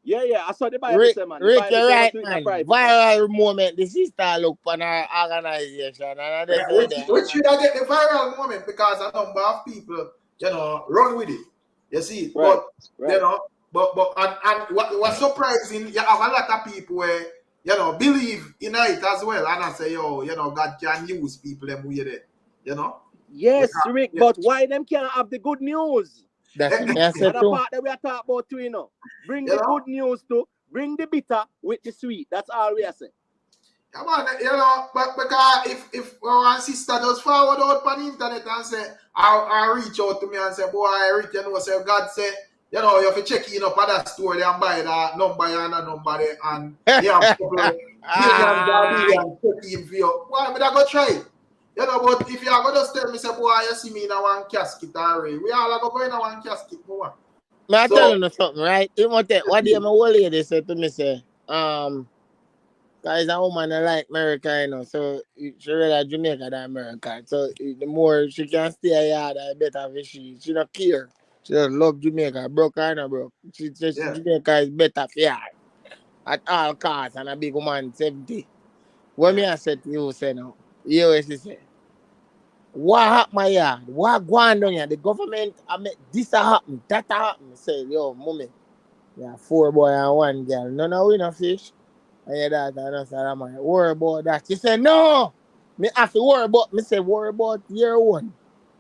Yeah. I saw the Bible Rick, say, man. The Rick, Bible you're say not right, to eat in a man. private. Viral moment. The sister look for our organization, and I just say that. Which should I get the viral moment because a number of people, run with it. You see, Right. but and what's surprising, you have a lot of people where believe in it as well, and I say, God can use people them with it, Yes, Because, Rick, but why them can't have the good news? That's what I And said the too. part that we are talking about too, Bring the good news to, bring the bitter with the sweet. That's all we are saying. Come on, but because if our sister just forward out on the internet and say, I reach out to me and say, boy, Rick, say God say, you have to check in up at that store and buy that number and that number there, and you have a couple of millions check in for you. Why would I go try it? But if you are going to tell me, say, boy, you see me in a one casket already, we all are going to one casket more. I tell you something, right? What day my old lady said to me, say, because a woman I like America, so she rather Jamaica than America. So the more she can stay here, the better for she. She don't care. She just love Jamaica. Broke or not broke. She says Jamaica is better for her at all costs, and a big woman 70. What me I said to you, say now, you what she say? What happened my yard? What going on here? The government, I mean, this happen, that happen. Say, yo, mommy, yeah, 4 boy and 1 girl. No, we no fish. And your daughter and I said, I'm like, worry about that. She said, no. Me have to worry about, worry about year 1.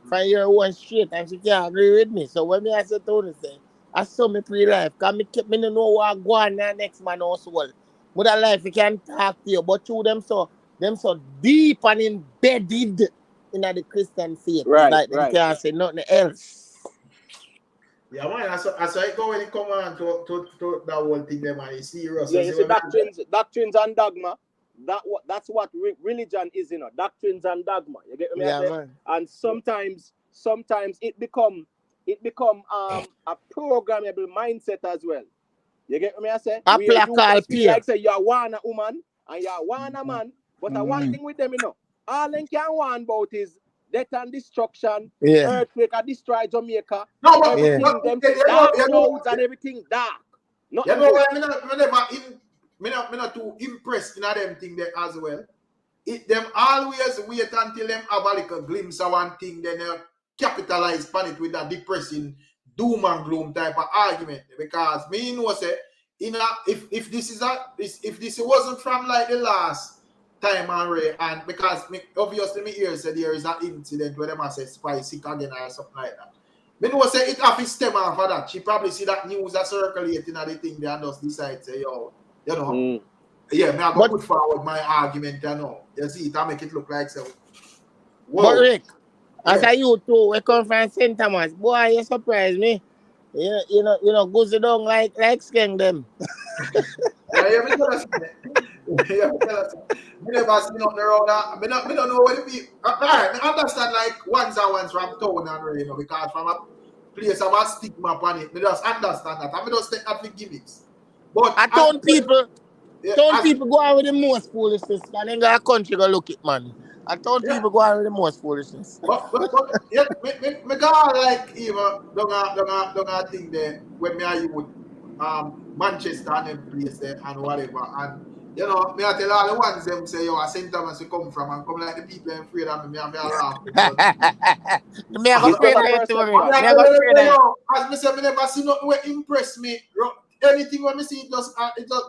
From year 1 straight. And she can't agree with me. So when I said to her, say, I saw me pre-life. Because me don't know what go on in the next man household. But that life, we can talk to you. But through them so deep and embedded in the Christian faith. Right, Like they can't say nothing else. Yeah, man, I saw it go when it come on to that whole thing there, man. It's serious. Yeah, you see doctrines and dogma. That's what religion is, doctrines and dogma. You get me? Yeah, man. And sometimes it become a programmable mindset as well. You get me? I say A where you just feel peer. like say you are one woman and you are one man, but one thing with them, all they can want about is death and destruction, earthquake and destroy Jamaica, everything, them dark clouds and everything dark. Nothing good. Me not too impressed in them thing there as well. Them always wait until them have a little glimpse of one thing, then they capitalize on it with that depressing doom and gloom type of argument. Because me know say, if this wasn't from like the last time and because obviously me hear say there is an incident where them say spy sick again or something like that. Me know say it have his stem off of that. She probably see that news that circulating and the thing they just decide say, yo, yeah, me I go put forward my argument, You see, it make it look like so. Whoa. But Rick, as a you too, we come from St. Thomas. Boy, you surprise me. You know, goes down like Skeng them. Yeah, me tell us. Me never seen nothing around that. Me don't know what it be. Alright, I understand like ones from town and because from a place of a stigma upon it. Me just understand that. I me just take that for gimmicks. But I told people go out with the most foolishness, and then go a country go look it, man. I told people go out with the most foolishness. But yeah, me go like even don't a thing there when me are you Manchester and them place there and whatever and me I tell all the ones them say yo, St. Thomas you come from and come like the people I'm afraid of me and me laugh. Me I go straight at you. As me say, me never see nothing that impress me. Anything when me see it just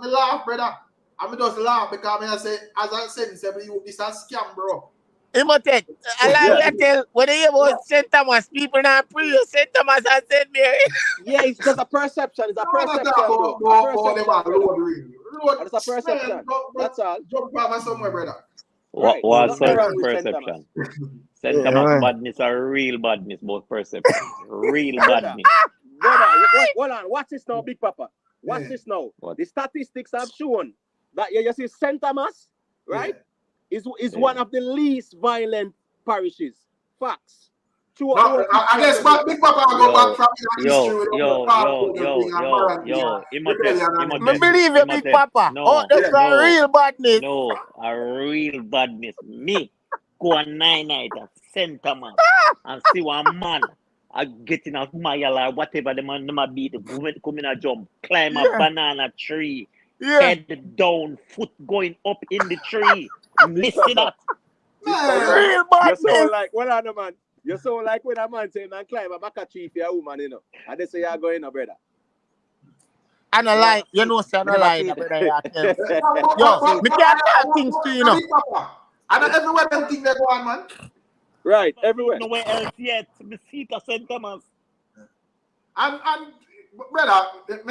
me laugh, brother. And me just laugh because me I say, as I said, this is a scam, bro. Imotech, I tell when they hear about St. Thomas, people now pray St. Thomas and St. Mary. Yeah, it's just a perception. It's a perception, It's a perception. That's all. Jump over somewhere, brother. What's perception? St. Thomas badness are real badness, both perception. Real badness. Brother, hold on. Watch this now, Big Papa. Watch this now. The statistics have shown that you see St. Thomas, right? Is one of the least violent parishes. Facts. I guess Big Papa go back from I believe you, Big Papa. That's a real badness. No, a real badness. Me go on 9 night at St. Thomas and see one man getting a mile or whatever them a beat. The woman come in a jump, climb a banana tree, head down, foot going up in the tree. Missing that. Real You badness. sound like, well, on, man. You sound like when a man say, man, climb a back a tree for a woman, you know. And they say, you're going, brother. I don't like, you know, say I don't like that, brother. Yo, me can't talk things to you, know. And everywhere them thing they go on, man. Right, everywhere. Nowhere else yet. Me see it at St. Thomas. And brother, the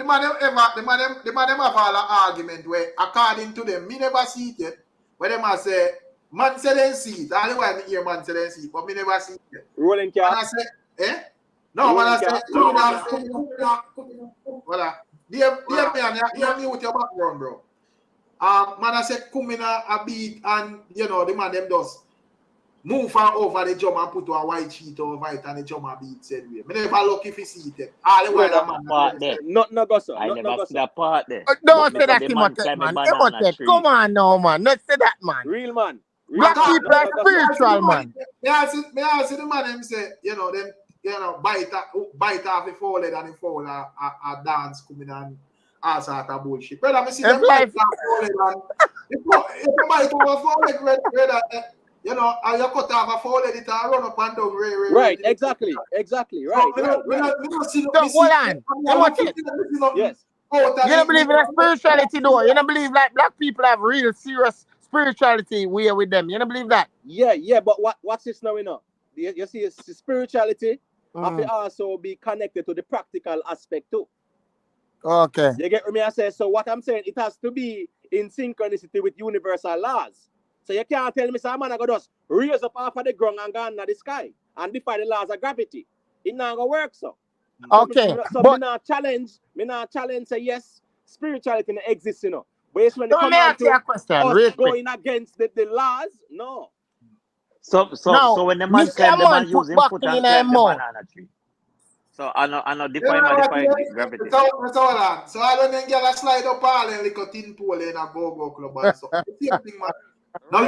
man them have all an argument where according to them, me never see it yet. Where them a say, man say they see it. Only why me hear man say they see it, but me never see it yet. Rolling cap. And I say, eh? No, man I say, voilà. Dear man, you're mute your background, bro. Man I say, come in a beat and, you know, the man them does move from over the drum and put a white sheet over it and the drum and beat said way. Me never lucky if you see it. All the while man part there. Not go sir. I never see that part there. Don't say that, Timothy, man. Timothy, come on now, man. Don't say that, man. Real man. Black people are spiritual, man. Me I see the man them say, you know, them, you know, bite off the forehead and the forehead a dance coming and all sort of bullshit. Brother, me see them bite off forehead and if you bite off a forehead, brother, you know, and you cut off a forehead, it will run up and down. Right, exactly, right. Hold on. Yes. You don't believe in spirituality, though. You don't believe like black people have real serious spirituality way with them. You don't believe that? Yeah, but what's this now, you know? You see, spirituality have to also be connected to the practical aspect too. Okay. You get what me I say? So what I'm saying, it has to be in synchronicity with universal laws. So you can't tell me, some man I go just raise up off of the ground and go into the sky and defy the laws of gravity. It not gonna work so. Okay. So me not challenge, say yes, spirituality exists, you know. But it's when it comes to us going against the laws, no. So when the man climb the man using foot and climb the banana tree. So I know define gravity. So I don't think you slide up all and like a tin pole in a go club and so. Same thing, man. I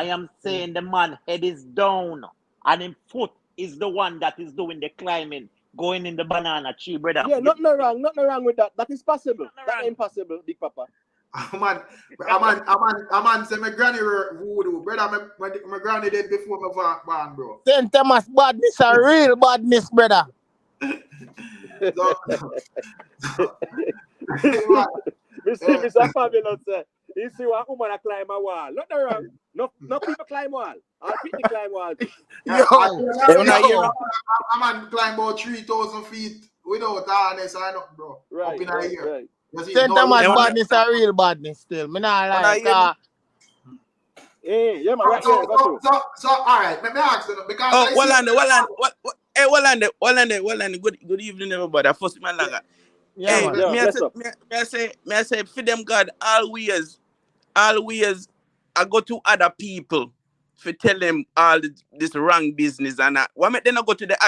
am saying the man head is down and his foot is the one that is doing the climbing, going in the banana tree, brother. Yeah, nothing wrong with that. That is possible. That's impossible, Big Papa. A man say my granny voodoo. Brother, my granny did before my born, bro. St. Thomas badness a real badness, brother. Mr. Fabulous, you see what woman climb a wall. Nothing wrong. No people climb wall. I'll people climb wall. A man climb about 3,000 feet without harness or nothing, bro. Right, up in a year. Right. St. Thomas badness a real badness still. Me not like yeah, man, right here, go through. So all right, let me ask you because Good evening, everybody. First, my lager. Yeah, Hey, man. may I say, for them God always, I go to other people for tell them all this wrong business and that. Why make them not go to them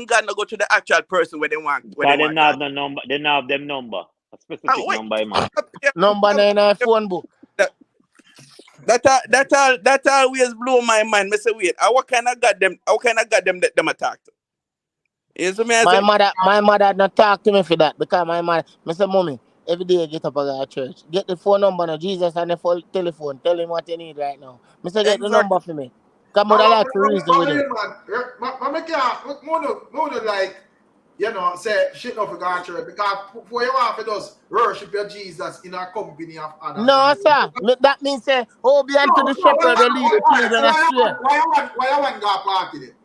God not go to the actual person where they want? They don't have the number. They don't have them number. A specific number, man. Number in a phone book. That always blow my mind. I say, wait, what kind of God them that them attacked? My mother not talk to me for that because my mother, I say, mommy, every day I get up and go to church. Get the phone number of Jesus and the phone telephone. Tell him what you need right now. I say, get the number for me. Come on, I like to reason with him. I like, you know, say shit off the church because for you want to just worship your Jesus in a company of others. No, sir. That means say, obedient to the shepherd, they lead the children astray. Why you want to go party there?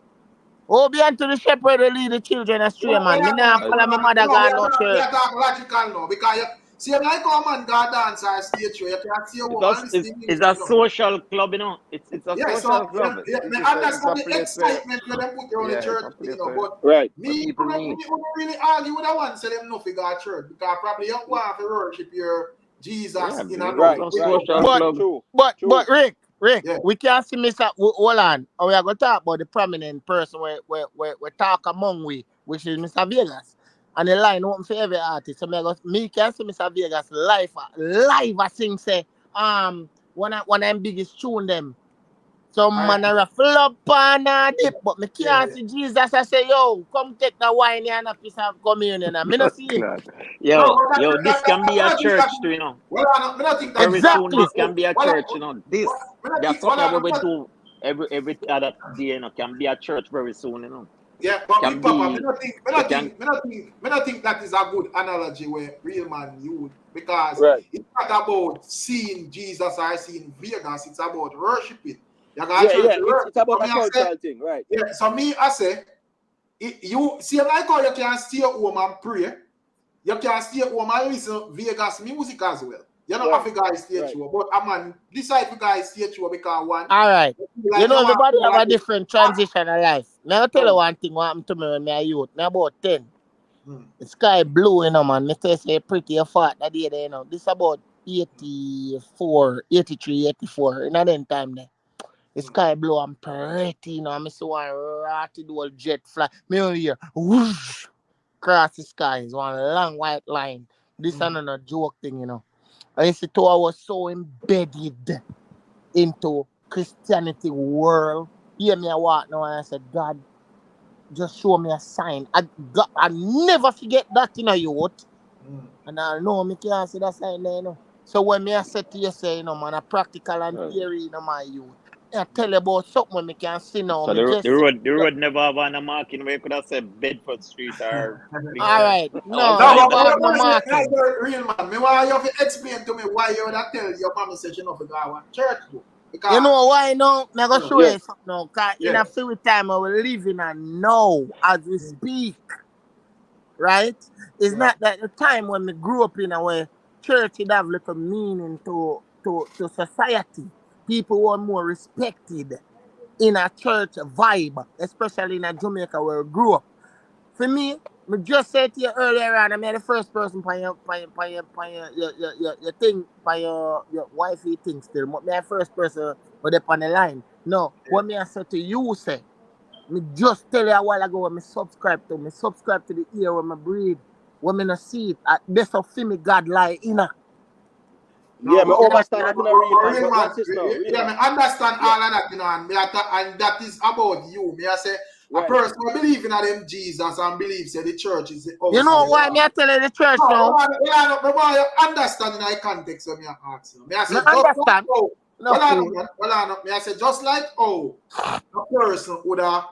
Obedient to the shepherd, they lead the children astray, man. Me nah follow my mother go no church. You talk logical now because you see, like a man go dance or stage show, you can't see a woman. It's a social club, you know. It's a social club. I understand the excitement when they put you on the church, you know, but right. Me really argue with that one, say them no figure at church because probably you want to worship your Jesus in a But Rick, we can't see Mr. Hold on. We are going to talk about the prominent person we talk among we, which is Mr. Vegas. And the line open for every artist. So me can see Mr. Vegas live I sing say one of them biggest tune them. Some man are a flop on a dip, but me can't see Jesus. I say, yo, come take the wine here and a piece of communion. And me not see it. Yo, this can be a church too, you know. Well, I don't think that Very soon Exactly. this can be a church, you know. This that's something we will do every other day, you know, can be a church very soon, you know. yeah, but Can me, Papa, be me not think that is a good analogy where real man use because Right. it's not about seeing Jesus or seeing Vegas. It's about worshiping. You got Yeah, church yeah. to worship. It's about So a me, I say, cultural thing, right? yeah. So me, I say, you see, like how you can stay home and pray. You can stay home and listen Vegas music as well. You know, Right. Africa is stage show, but a man decide to guys stage show because one. All right. Like You know, you want everybody to have a like different transition of life. Now, I'll tell you one thing what happened to me when I was youth. Now, about 10. The sky blue, you know, man. Me say pretty fat that day, you know. This about 84, 83, 84. In that time there. The sky blue and pretty, you know. I see one rotted old jet fly. Me only hear whoosh across the sky. It's one long white line. This is another joke thing, you know. I see two, I was so embedded into Christianity world. Hear me I walk now and I said, God, just show me a sign. I never forget that in a youth. And I know me can't see that sign there, you know. So when me I said to you, say, you know, man, a practical and theory, you know, my youth. I tell you about something when me can see now. so Me the just road never have a marking where you could have said Bedford Street or all right. No, outside No, never but have no that's marking. a real man. Me want you to explain to me why you would tell your mama say she not to go to church though. Because You know why now? I'm going to show Yeah. you something now. Because in a few time, I will live in a now as we speak. Right? It's not that the time when we grew up in a way, church would have little meaning to society. People were more respected in a church vibe, especially in a Jamaica where we grew up. For me, I just said to you earlier on, I'm the first person for your thing, for your wifey thing still. But me the first person for the on the line. No, what me I said to you say, me just tell you a while ago when me subscribe to the ear when me breathe, when me not see it. That's how feel me God lie in her. Yeah, me understand that in a real man. real But man. watch this now, real Yeah, man. me understand all of that, you know, and that is about you. Me I say a Right. person who believe in them Jesus and believes that the church is the house. You know of why God. me I tell you the church now? You understand in the context when me ask you. Me I say Me just understand. like how, No fool. me I say just like how a person would have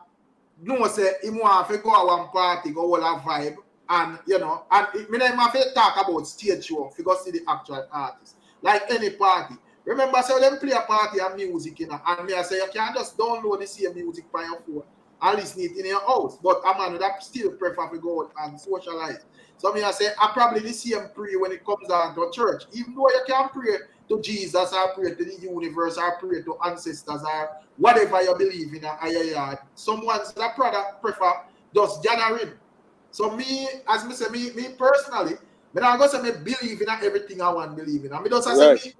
no say him want to go to one party, go all a vibe, and you know, and me not even have to talk about stage show, if you go see the actual artist. Like any party. Remember, so them play a party and music, you know, and me I say you can just download the same music by your phone and listen it in your house. But a man would still prefer to go out and socialize. So me I say I probably the same pray when it comes down to church. Even though you can pray to Jesus or pray to the universe or pray to ancestors or whatever you believe in a higher yard. Someone's that product prefer just gathering. So me, as me say, me personally, me not go say me believe in everything I want to believe in. I mean just say me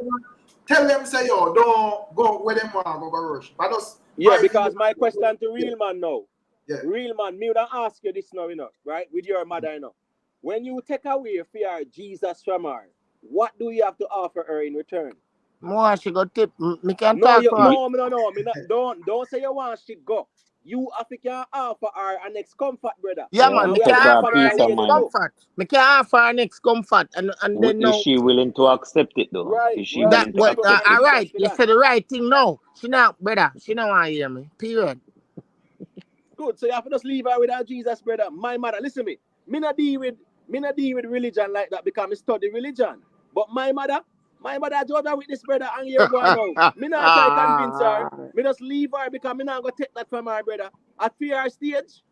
tell them say yo, don't go where them want to go rush. But just Yeah, because my question to real man now. Yeah. Real man, me would ask you this now, you know, right? With your mother, you know. When you take away fear Jesus from her, what do you have to offer her in return? More she go tip. Me can No, talk you, to her. no, me not, don't say you want shit go. You have to offer her an next comfort, brother. Yeah, Yeah, man, And me we can have to offer offer her her peace an of ways next mind. too. comfort. Me can offer her next comfort. And then Is now she willing to accept it though? Right, Is she right. that willing to what People put accept it? all resistance right. to You that. said the right thing now. She not, brother. She not want to hear me. Period. Good. So you have to just leave her with her Jesus, brother. My mother, listen me. Me not deal with religion like that because I study religion. But my mother told her with this brother and here go now. Me not try to convince her. Me just leave her because me not gonna take that from her, brother. At fear stage,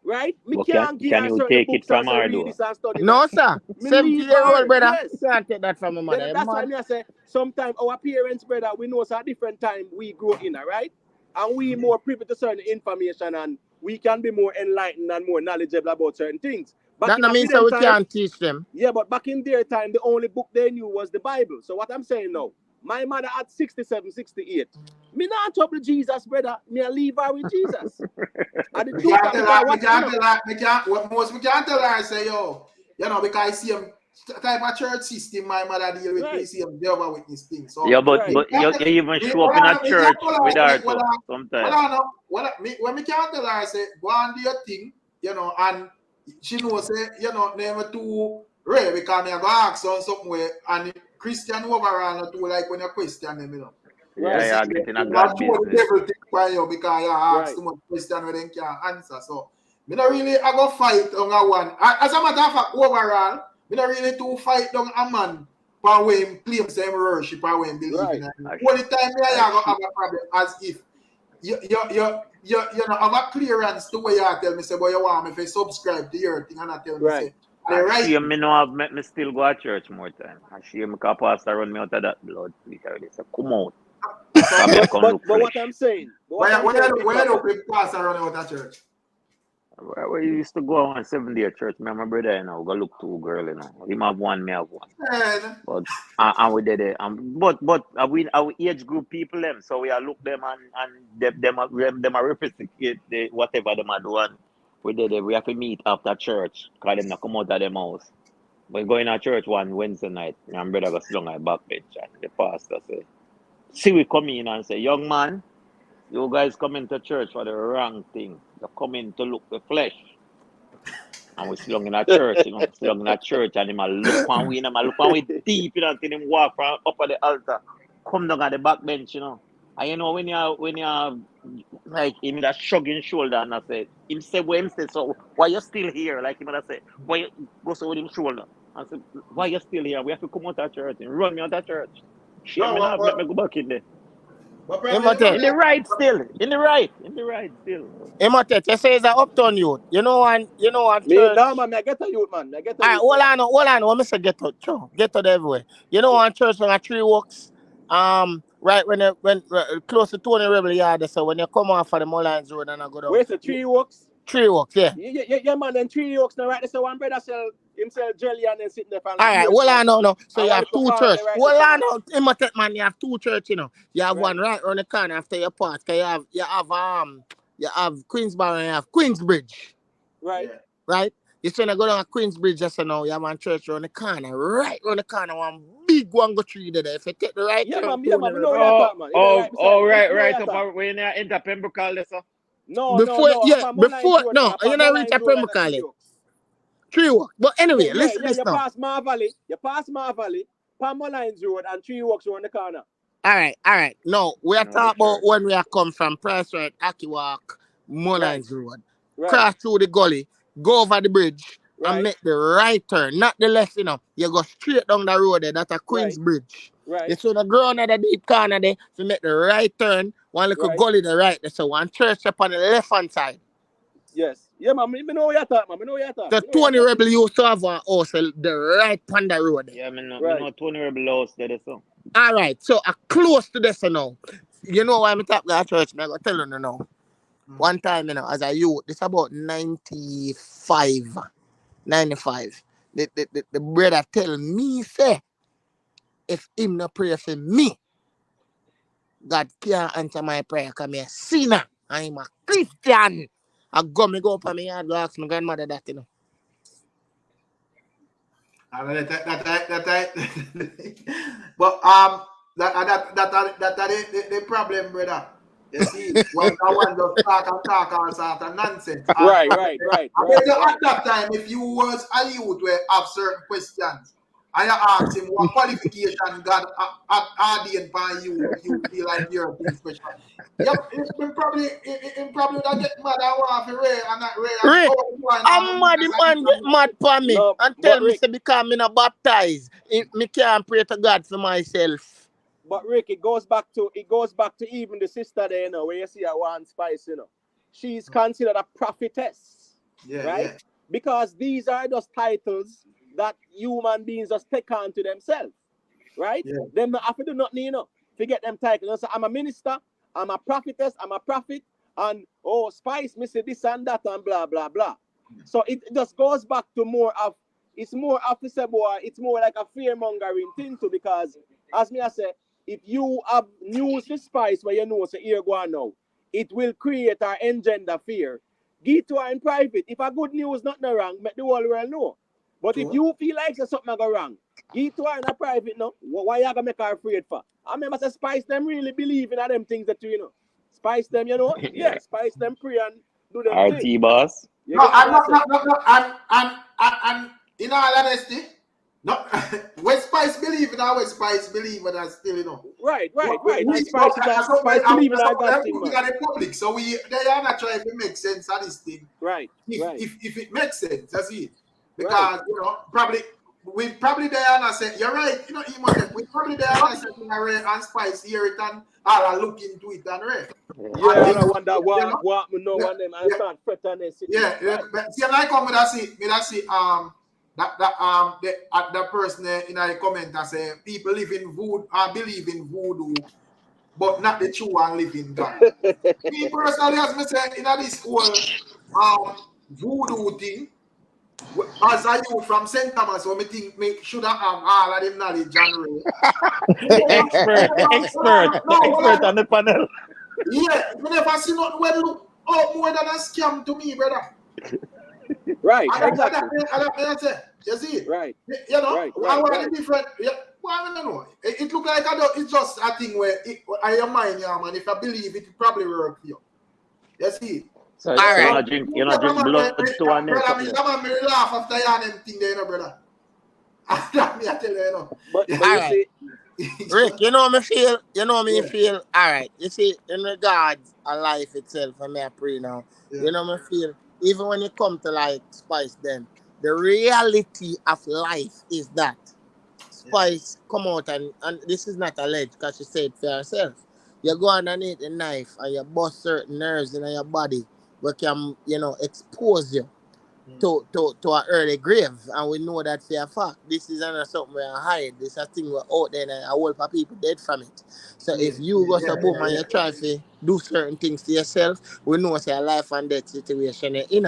right? Me But can't give can her you certain take it books and from say her read though? this and study that. No, sir. Me leave 70-year-old her. brother. Yes. You can't take that from my mother. That's why I say sometimes our parents, brother, we know it's a different time we grow in, right? And we more privy to certain information and we can be more enlightened and more knowledgeable about certain things. That no means that we can't teach them. Yeah, but back in their time, the only book they knew was the Bible. So what I'm saying now, my mother at 67, 68. Me not trouble Jesus, brother. Me leave her with Jesus. And the what most we can't tell her say yo, you know, because I see him type of church system my mother deal with, we see Jehovah Witness thing. So Yeah, but you even show up in a church with her too sometimes. When me can't tell her, say, go and do your thing, you know, and she knows, say, you know, never too rare because me go ask her somewhere, and Christian overall not too like when you question them, you know. Yeah, getting a God business. Because you ask too much question where they can't answer. So, me not really, I go fight on a one. As a matter of fact, overall, me not really to fight down a man for when him claim same worship or when believe in it. Only time me I go have a problem as if you know have a clearance to where you tell me say, boy, you want me to subscribe to your thing and I tell me say, I see me know have met me still go to church more time. I see me because pastor run me out of that blood. Literally, say, come out. But what I'm saying, where you pastor run out of church? We used to go on 7-day church. Me and my brother, you know, go look two girls, you know. Him have one, me have one. But and we did it. But we our age group people them, so we are look them and them are represent the whatever them are doing. We did it. We have to meet after church because them not come out of them house. We go in our church one Wednesday night. Me and brother go slung at back bench and the pastor say, see we come in and say, young man, you guys come into church for the wrong thing. You come in to look the flesh. And we slung in a church, you know, slung in a church, and him a look on we, and him a look on we deep, you know, until him walk from up at the altar, come down at the back bench, you know. And you know, when you like him that shrugging shoulder, and I say, him say, well, him say, so why you still here? Like him and I say, why you go so with him shoulder? I said, why you still here? We have to come out of church and run me out of church. Shame me not let me go back in there. In the right still. Emotet, you say it's an uptown youth. You know, and me now, man, I get a youth, man. I get a youth. Hold on. What me say get out everywhere. You know, on church on a tree walks. Right when close to Tony Rebel Yard, so when you come off for the Mullines Road and I go down. Where's the tree walks? Tree walks, yeah. Yeah, man, then tree walks now, right? So one brother sell himself jelly and then sitting there. All right, hold on, no. So you have two churches. Hold on, no. Emotet, man, you have two churches, you know. You have one right around the corner after your part. You have Queensborough and you have Queensbridge. Right. Right? You say you go down to Queensbridge just now, you have one church around the corner. Right around the corner, one big one go tree there. If you take the right turn. We know where you're talking, man. Right up when you enter Pembroke College, sir. No. Before you not reach a Pembroke College. Tree walk. But anyway, listen this now. You pass Ma Valley, Palmer-Lines Road and Tree Walks around the corner. All right. No, we are talking about when we are come from Price Right, Aki Walk, Mullines Road. Cross through the gully, go over the bridge, and make the right turn. Not the left, you know. You go straight down the road there, that's a Queensbridge. Right. You see the ground at the deep corner there, to make the right turn, one little gully the right there. So one church up on the left hand side. Yes. Yeah, man, I know what you're talking, The Tony Rebel used to have a house, the right on the road. Yeah, I know Tony Rebel house there, so. All right, so close to this now. You know why I'm talking about church, I'm going to tell you now. One time, you know, as a youth, this about 95. The brother tell me, say, if him not pray for me, God can't answer my prayer because I'm a sinner. I'm a Christian. I go up on me yard, go ask my grandmother that, you know. But that's the problem, brother. You see, when someone just talk all sort of nonsense. Right. At that time, if you was a youth where have certain questions, and you ask him what qualification God ordained by you feel like you're a special. Yep, it probably would get mad and want to Ray and not Ray. Rick, I'm mad, the man get mad for me and tell me say because I'm not baptized, me can't pray to God for myself. But Rick, it goes back to even the sister there, you know, where you see a one Spice, you know. She's considered a prophetess. Right? Yeah. Because these are just titles that human beings just take on to themselves. Right? Yeah. Them not have to do nothing, you know. Forget them titles. So I'm a minister, I'm a prophetess, I'm a prophet, and Spice, me say this and that and blah blah blah. So it just goes back to it's more like a fear mongering thing too, because as me I say, if you have news for Spice where you know so here go on now, it will create or engender fear. Give to her in private. If a good news not no wrong, make the whole world know. But if you feel like there's something go wrong, give to her in a private, no. Why you gonna make her afraid for? I remember say Spice them really believe in them things that you know. Spice them, you know. Yeah, Spice them pray and do them thing. RT boss. No, and in all honesty, no, West Spice believe in our West Spice believe in us still, you know. Right. And Spice believe in our God thing, man. The public, so they are not trying to make sense of this thing. Right. If it makes sense, that's it. Because you know, we probably there and say you're right, you know, we probably there and say and Spice hear it and I'll look into it and right. Yeah, I wonder what me know one them and start fret and then sit. Yeah. But see, I come with that see that person in a comment that say people live in voodoo believe in voodoo, but not the true and living God. Me personally, as me say, in this whole voodoo thing, as I youth from St. Thomas, so me think me should have all of them knowledge and expert on the panel. Yeah, me never see nothing well look more than a scam to me, brother. Right, exactly. You see it? Right. You know, right. Different. Yeah, well, I don't know. It look like it's just a thing where I am mine, yeah, man. If I believe it probably work for you. You see it? So you're not drink blood to one name. Brother, me laugh after you them thing there, you know, brother. Me I tell you, you know. But you see, Rick, you know me feel. All right. You see, in regards of life itself, I may pray now. Yeah. You know me feel. Even when you come to like Spice, then the reality of life is that Spice come out and this is not alleged because she said for herself. You go underneath the knife and you bust certain nerves in your body which can, you know, expose you to an early grave. And we know that for a fact. This is not something we hide. This is a thing we're out there and a whole lot of people dead from it. So if you go to boom and you try to do certain things to yourself, we know it's a life and death situation you're in.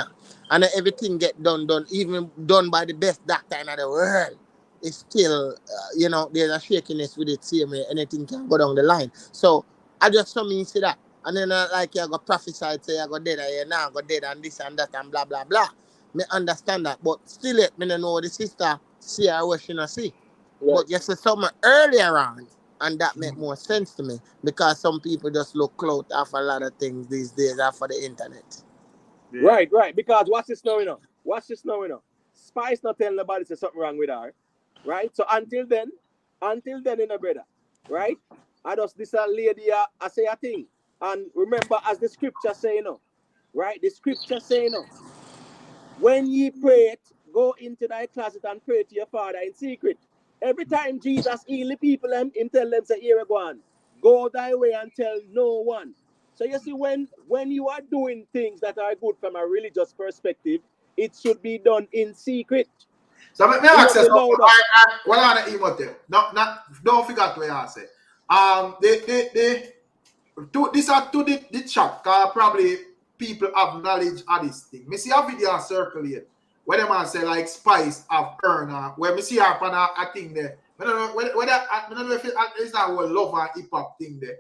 And everything get done, even done by the best doctor in the world. It's still, you know, there's a shakiness with it. See me, anything can go down the line. So I just saw me see that. And then like you got prophesied, say you got dead and you now got dead and this and that and blah, blah, blah. Me understand that. But still it, me don't know the sister see her what she not see. Right. But you see something earlier on, and that make more sense to me. Because some people just look clout off a lot of things these days after the internet. Yeah. Right. Because watch this now, you know. Spice not telling nobody there's something wrong with her. Right? So until then, you know, brother. Right? I just this a lady I say a thing. And remember, as the scripture say, you know, right? The scripture say, you know, when ye pray, go into thy closet and pray to your Father in secret. Every time Jesus heal the people, him tell them, say, here we go on. Go thy way and tell no one. So you see, when you are doing things that are good from a religious perspective, it should be done in secret. So let me ask you, what are the emotive? Don't forget what I say. This are to the chat, because probably people have knowledge of this thing. Me see a video circulate where them man say like Spice have earned where me see her on a thing there. I don't know if it's that whole love and hip hop thing there.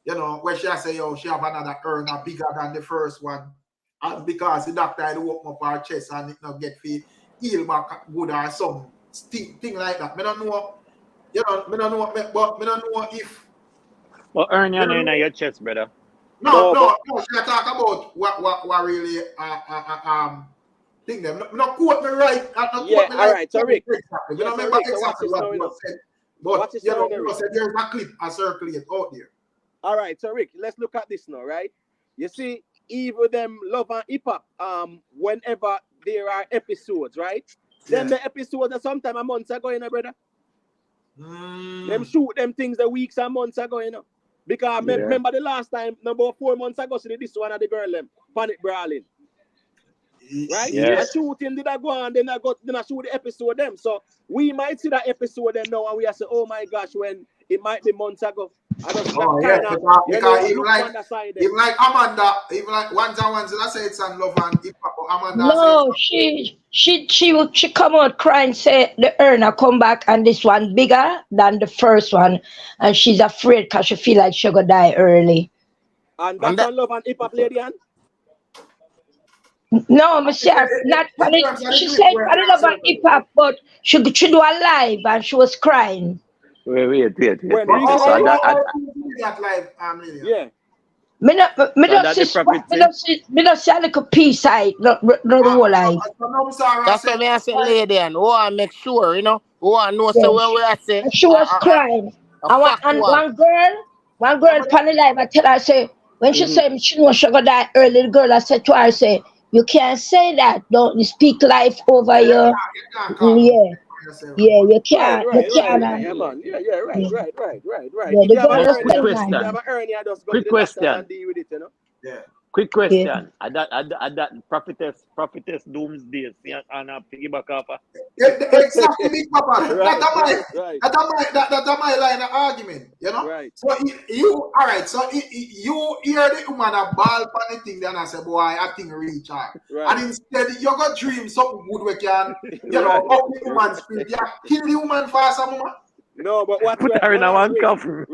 You know, where she say, yo, she have another earner bigger than the first one. And because the doctor had to open up her chest and it not get feel heal back good or some thing like that. I don't know, you know, I don't know if. Well, earn your name in your chest, brother. No. She talk about what really thing them. No quote me right. All right. So Rick, you don't remember exactly what you said, but you know, you said there's a clip a circulate out there. All right. So Rick, let's look at this now, right? You see, even them love and hip hop, whenever there are episodes, right? Then the episodes are sometime a month ago, you know, brother. Them shoot them things the weeks and months ago, you know. Because remember the last time, about 4 months ago, she did this one of the girl them, panic brawling. Right? Yes. A shooting did I go on, then I shoot the episode them. So we might see that episode then now and we are say, oh my gosh, when it might be months ago. I just because even like Amanda, even like once I say it's on love and hip hop, Amanda. No, she come out crying, say the earner come back and this one bigger than the first one, and she's afraid because she feel like she gonna die early. And that's on love and hip hop, lady, and No, Michelle, not In funny. terms of the She clip said where funny I about said, hip hop, but she do a live and she was crying. Wait. When but Rico So said that, how do you do that live, Amelia? yeah. Me so not that see the prophet say. me not see a little piece side, not the whole live. No, Sarah That's said, what me I say, lady, and we want to make sure, you know, we want to know so Yes. when we are say And she was crying. a And fact one. one girl pan the live, I tell her, say, when she said she know she gonna die early, the girl I said to her, say, you can't say that. Don't you speak life over you your can't come yeah. yourself. Yeah, Right, you can't yeah, man. Yeah, right. yeah, If the you have a girl was Quick hernia, telling if you her. have question. a hernia, just go to Quick the doctors question. and deal with it, you know. Yeah. Quick Yeah. question. At that prophetess doomsday. See, and piggyback off. Exactly, Big Papa. Right. That's my line of argument, you know. Right. So you all right? So you hear the woman a ball on the thing, then I say, boy, I think reach her. Right. And instead, you got dream something good we can, you know, Right. up the woman's spirit. You kill the woman for some woman. No, but what's Put right? her in Hold a on, one Rick. coffin.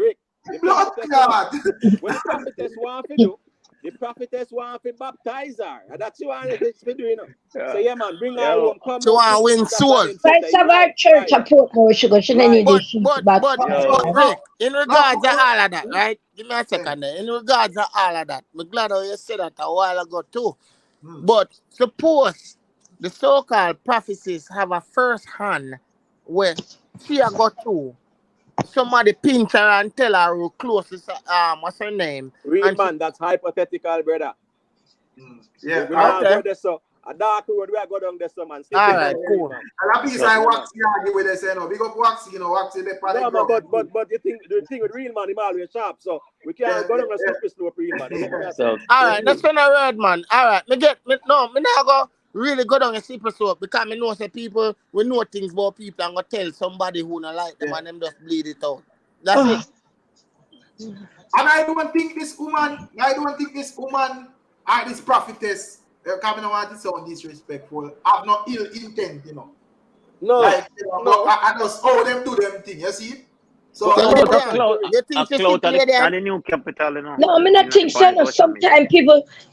The Blood prophetess clot. what the prophetess want to do, the prophetess want to baptize her. And that's what it's to do, you know. So yeah, man, bring her home, come To out, want put to the win sister and soul. then set First her. of our church Right. support more sugar. She don't need But this shit back. Rick, in regards to No. all of that, right? Give me a second there. In regards to all of that, I'm glad how you said that a while ago too. But suppose the so-called prophecies have a first hand where she a go to somebody pinch her and tell her who close is what's her name? Real And she, man, that's hypothetical, brother. Yeah. We not okay. go there, so a dark road, we are go down there, so man. All right, cool. And that piece I Waxy argue with us, you know. Big up Waxy, you know, Waxy the No, man, but the thing with real man, him always sharp, so we can't go down a slippery slope, real man. You know what I'm saying? All right, that's when I read, man. All right, me not go really go down a slippery slope because me know say people we know things about people and go tell somebody who not like them and them just bleed it out. That's it. And I don't think this woman or this prophetess, coming on want to sound disrespectful, have no ill intent, you know. No, Like, you know, no. but I just how them do them thing, you see? So So you think she Clout sick, at lady? the new capital, you know. No, I mean I think so. No, sometimes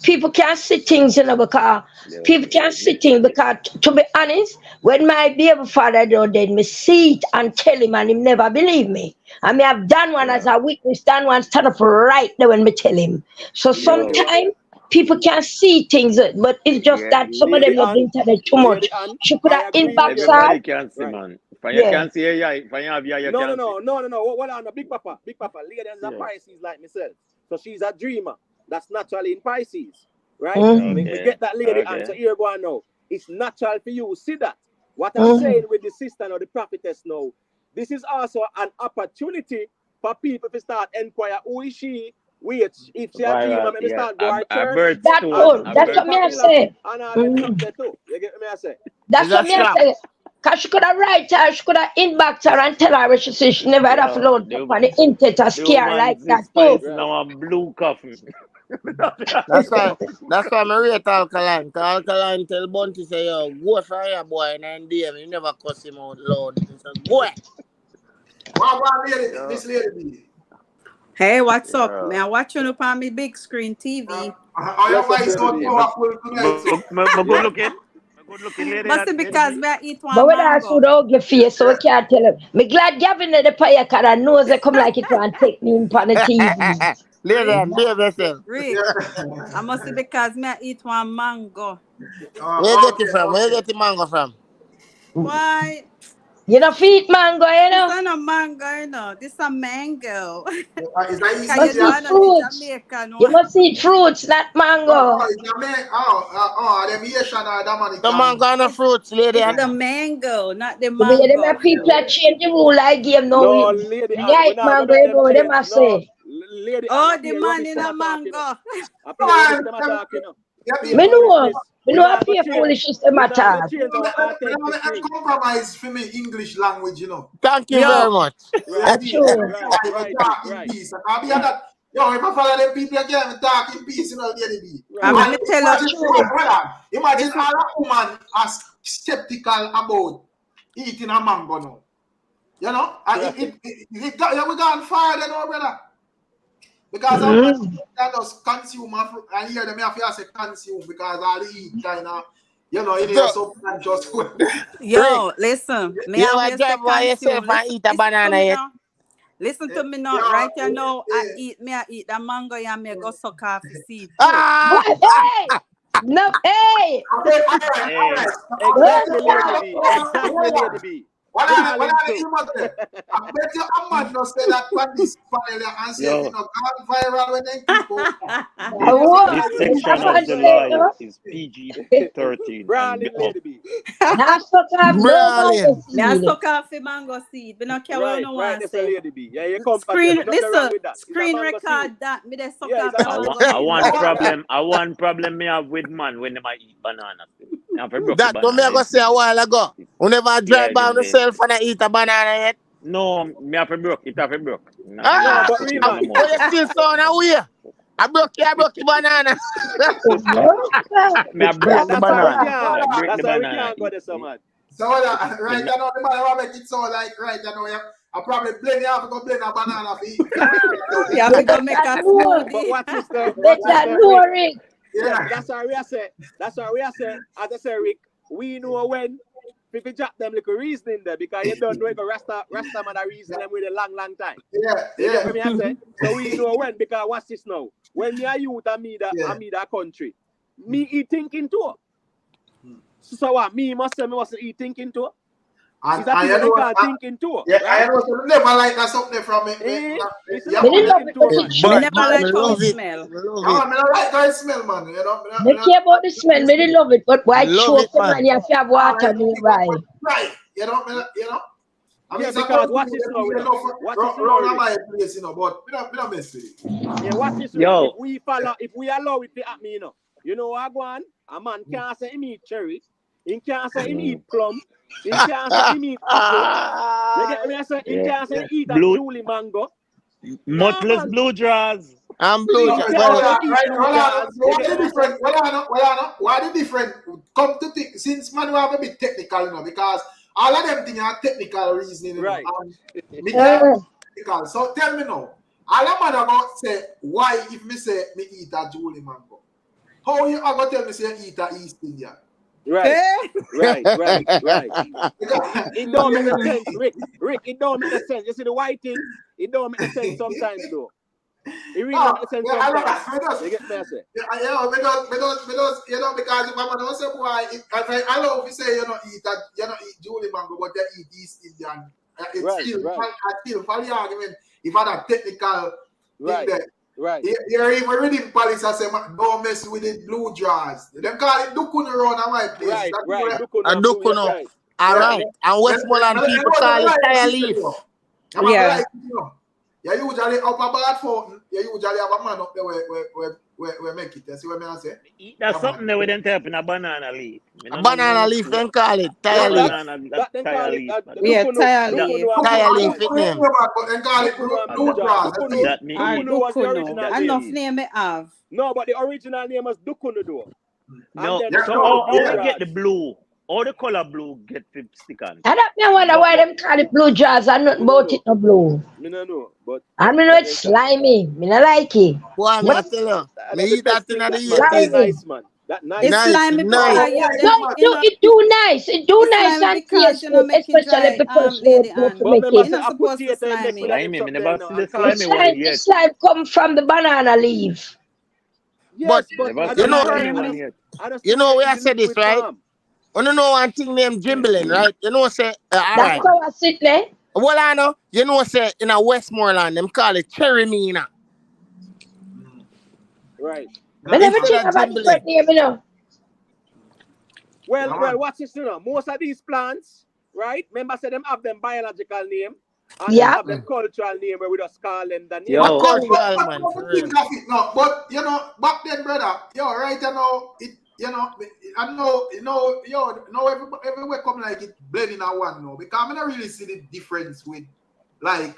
people can't see things, you know, because people can't see things because to be honest, when my baby father died, me see it and tell him and him never believe me. I mean I've done one as a witness, done one stand up right there when me tell him. So sometimes people can't see things, but it's just that some of them love the internet too much. She could have inbox her. Everybody can see, man. If you Yeah. can see, if you have you No. can see. What on Big Papa, lady is a Pisces like myself, so she's a dreamer. That's naturally in Pisces, right? We get that lady, and so here go on now. It's natural for you. See that? What I'm saying with the sister or the prophetess now, this is also an opportunity for people to start inquire who is she. Wait, if she a dreamer, maybe start go to church. That's good. That's what me I say. And all them stuff there too. You get me I say? That's what me I say. Cause she could have write her, she could have inbox her and tell her what she says. She never had a load up on the internet to scare her like that too. Now a blue coffin. That's why I rate Alkaline. Cause Alkaline tell Bunty say, yo, go for your boy and then DM. You never cuss him out loud. He said, boy. This lady. Hey, what's up? Man, I watch you on my big screen TV. Your voice so powerful tonight. Good looking. Good looking lady. Must be because I eat one but when I mango. should all your face, so we can't tell him. Me glad Gavin the fire cause I knows they come like it and take me in on the TV. Lady, behave yourself. Rick, I must be because I eat one mango. Where you get it from? Where you get the mango from? Why? You know feet mango, you know? This is not mango, you know. This is a mango. Is Can that you know fruits. Jamaican You one? must eat fruits, not mango. Them Asian or that The mango and the fruits, lady. It's the mango, not the You mean them mango. people that change the rule I give now. No, lady, Yeah, mango, you know what them I say. Lady, Oh, the man in a mango. Me know I feel foolishness them at all. Compromise for me English language, you know. Thank you very much. That's true. Right. Yo, if I follow them people again, talk in peace, you know, I'm tell you. Imagine all a woman are skeptical about eating a mango now. You know? We gone far then, brother. Because I just consume and hear them have to say consume because all they eat kind of, you know, in here subconscious. Yo, listen. Me You always ever say drive by yourself consume. and eat a banana yet? Listen to me now. Right you know, I eat the mango and me go suck off the seed too. Hey! No, hey! Okay, all right. Exactly, Lady B. Exactly, Lady B. What I bet you a man not say that on this panel and say if you know gone viral when they people. This section of the law is PG-13. Brawling, Lady B. Now suck off no mango Me I seed. suck off the mango seed. We don't care what no one Right, say. Lady B. Yeah, you come Screen, nothing wrong listen, with that. screen record that. Me they suck off it's the a mango I seed. want problem me have with man when they might eat banana. That don't me go say a while ago. You never drive by yourself and eat a banana yet? No, me have to broke. It have to broke. No, but real man. But you still sound away. I broke your banana. Me break the banana. That's how we can't go there so much. So right you know the man will make it so like right you know I probably blame you have to go blame a banana for eat. You have to go make a smoothie. But watch this though. Let that know, Rick. Yeah. That's how we are say. That's how we are say. As I say, Rick, we know when if you drop them little reasoning there because you don't know if a Rasta man a reason them with a long time. Yeah. You get what I say? So we know when because watch this now. When me a youth and me that country, me eat thinking too. So what? Me must say me must eat thinking too. Is that what they call thinking too? Yeah, I was never like that something from it. Me never like how it smell. I like how it smell, man. You know, me care about the smell. Me didn't love it, but why choke it, man? You have to have water nearby. Right. You know. I mean, because watch this now. Round my place, you know, but we don't mess with it. Yeah, watch this. If we allow it to happen, you know what, go on? A man can't say him eat cherry. He can't say him eat plum. He can't say him eat apple. You get me? I say he can't say he eat a Julie mango. Mutless blue draws. I'm blue draws. Why the different? Come to think, since man we have a bit technical, you know, because all of them things are technical reasoning, right? Technical. So tell me now, all of man are going to say why if me say me eat a Julie mango, how you are going to tell me say eat a East Indian? Right. It don't make sense, Rick. It don't make sense. You see the white thing, it don't make sense sometimes though. It really don't make sense sometimes. You get me? Yeah, because you know, because if I'm not say why, if I love you say you know eat Julie mango, but you eat East Indian. It's still for the argument. If I have technical thing there. Right. You're even reading police and say, don't mess with the blue draws. Them call it Dukuno around my place. Right. Dukuno. All right. And Westmoreland people call it tire leaf. Yeah. You usually up a bad fountain. You usually have a man up there where make it. You see what I say? That's something that we didn't have in a banana leaf. A banana leaf, then call it tire leaf. Tire leaf. Yeah, tire leaf. Tire leaf, it name. Then call it blue draws. Dukuno. Enough name it have. No, but the original name is Dukuno though. No, so how we get the blue? All the color blue get 50 stick on. I don't wonder why them call it blue draws and not about it no blue. Me no know, but I mean it's slimy. Me not like it. Boy, me tell you, me eat that thing at the year. Nice, man. That nice. It's slimy. Nice. It do nice. It do nice and tasteful, especially if the person to make it. You're not supposed to slimy. The slime come from the banana leaf. But you know where I said this, right? You know one thing named Jimbling, right? You know say that's right. How I sit there. Well, I know. You know say in a Westmoreland, them call it cherry mina. Right. I never think about different name, you know. Well, watch this, you know. Most of these plants, right? Remember, say them have them biological name. And yeah. have them cultural name where we just call them the name. Yo, no, but you know, back then, brother, right, you know, it. You know, I know, everywhere come like it blending at one now because I don't really see the difference with like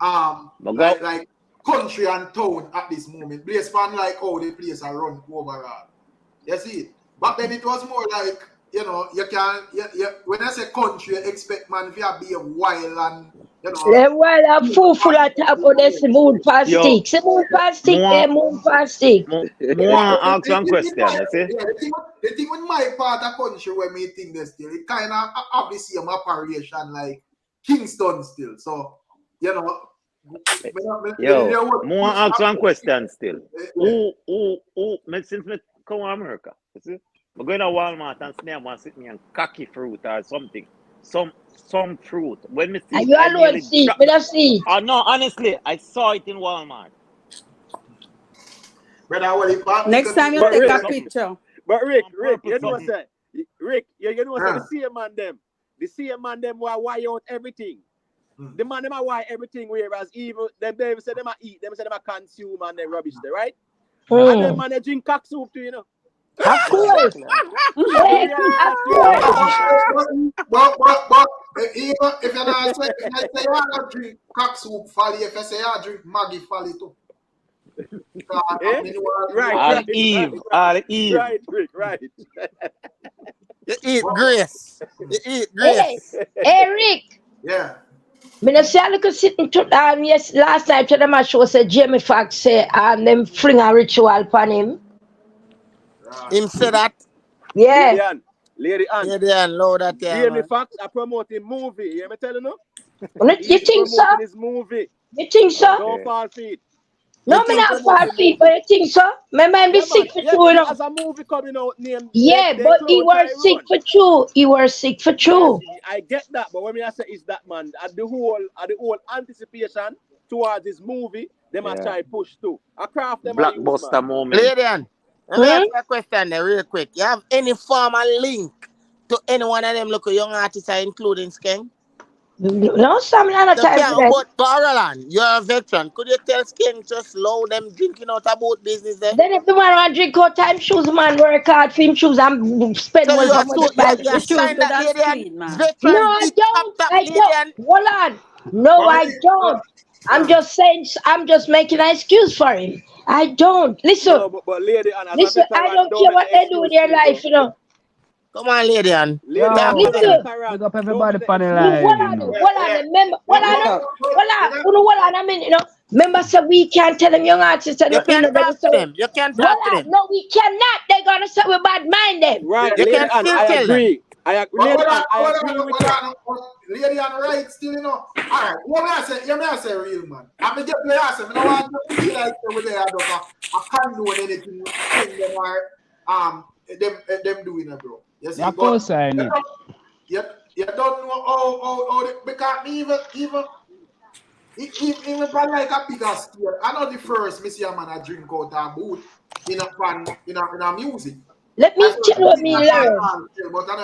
country and town at this moment. Place fan like how the place are run overall. You see it? But then it was more like you know, you can, when I say country, you expect man to be a wild and, you know. Well, I'm full of top of this moon past Yo, stick. The moon past stick, more, moon past stick. more Yeah, ask one question, you see? the thing with my part of country where me think this still, it kind of have the same operation like Kingston still. So, you know, Yo, more ask one question still. Who, since me come to America, you see? I'm going to Walmart and see them sit me and cocky fruit or something. Some fruit. When me see And it, you I alone nearly see it, drop. but I see it. Oh no, honestly, I saw it in Walmart. Brother, well, Next time you But take Rick, a picture. but Rick, On you purpose know what something. say? Rick, you know what say? The same man them why out everything. The man them why everything, whereas even them say them eat, them say them consume and they rubbish there, right? And them man they drink cock soup too, you know. Of course. The reality But even if you're not say, if I say you don't drink cock soup folly, if I say you drink Maggie folly too. Right. All Eve. Right, Rick, right. You eat grace. You eat Hey, grace. Rick. Yeah. Me no see a little sitting to yes, last night to them show say Jamie Foxx say them fling a ritual upon him. Him say that. Yeah. Lady Ann. Lady Ann, load that there, Jamie man. Foxx are promoting movie. You hear me telling you? You think so? Promoting his movie. You think so? Don't fall feet. No, me not fall feet, but you think so? My man be sick for true, you know. As a movie coming out named Yeah, they but he close was I sick run. for true. He was sick for true. Yes, I get that, but when I say is that man at the whole anticipation towards this movie, them a try push too. A craft them a use, Blockbuster man. moment. Lady Ann, let me ask you a question there real quick. You have any formal link to any one of them local young artists, including Skeng? No, some other So time for that. but Roland, you're a veteran. Could you tell Skeng just slow them drinking out about business there? Then if the man want drink out time shoes, man work hard for him shoes and spend So more you time with the bike. you sign that Lady Ann? No, Veteran I big don't. top I Lady don't. Ann. Hold on. No, I don't. I'm just saying. I'm just making an excuse for him. I don't. Listen. No, but Lady Ann, as Listen. a I veteran, don't care what they do with their life, you know. Come on, Lady Ann. Lady Ann, Listen. Big up everybody on the live, Hold you on. know. Hold on. Remember. Hold on a minute, you know. Remember, so we can't tell them young artists that You don't can't know them. talk to them. You can't Hold talk to on. them. No, we cannot. They're gonna say we bad mind them. Right, You Lady can Ann, still I tell them. agree. Lady Ann, I agree with you. Lady Ann right still, you know. Alright, you may say real man. I mean just play us, I don't want to feel like over there I can't do anything them are them doing it, bro. You see, Of course I need. You don't know how because even for like a bigger scale, I know the first Missy man I drink out a boot in a music. Let me tell you what me learn.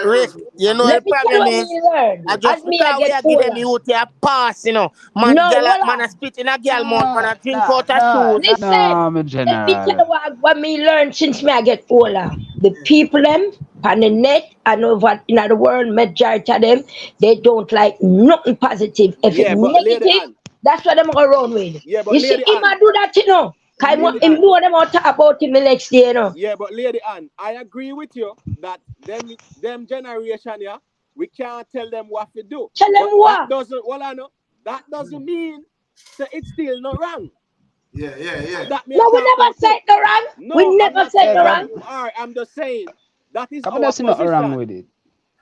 Rick, you know Let the me tell you problem what is, me learn. I just As me, I because we get are give them older. youth a pass, you know. Man, No, man a spit in a girl mouth, man a drink out a shoes. Listen, No, my let me tell general. you what me learn since me I get older. The people them on the net and over in the world, majority of them, they don't like nothing positive. If it's But Lady negative, Ann. that's what them go around with. Yeah, but You see, Lady him Ann. a do that, you know. Cause him know them all talk about him the next day, you know. Yeah, but Lady Ann, I agree with you that them generation, yeah, we can't tell them what to do. Tell them what? That doesn't mean that it's still not wrong. Yeah. That No, we never said no wrong. No, we never said no wrong. Alright, I'm just saying that is Come our on, there's nothing wrong position. with it.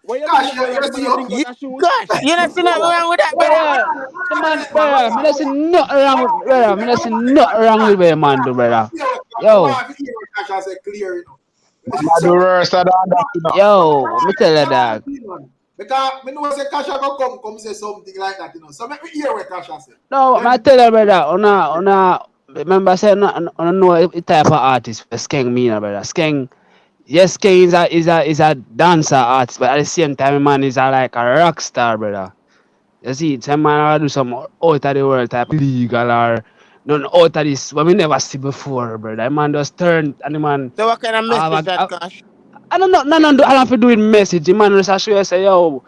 What you Gosh, think about Gosh, you not see nothing wrong with that, brother. The man, brother, I don't see nothing wrong with brother. I don't see nothing wrong with what man do, brother. Yo. The worst of that. Yo, let me tell you that. Because I know say Kasha go come say something like that, you know. So make me hear what Kasha say. No, I tell you, brother, remember say I know the type of artist Skeng mean, brother. Skeng, yes, Skeng is a dancer artist, but at the same time, man is like a rock star, brother. You see, some man do some out of the world type legal or none out of this what we never see before, brother. Man just turn and the man. So what kind of message that Cash? I don't know, I don't have to do with message. The man just show you say, yo,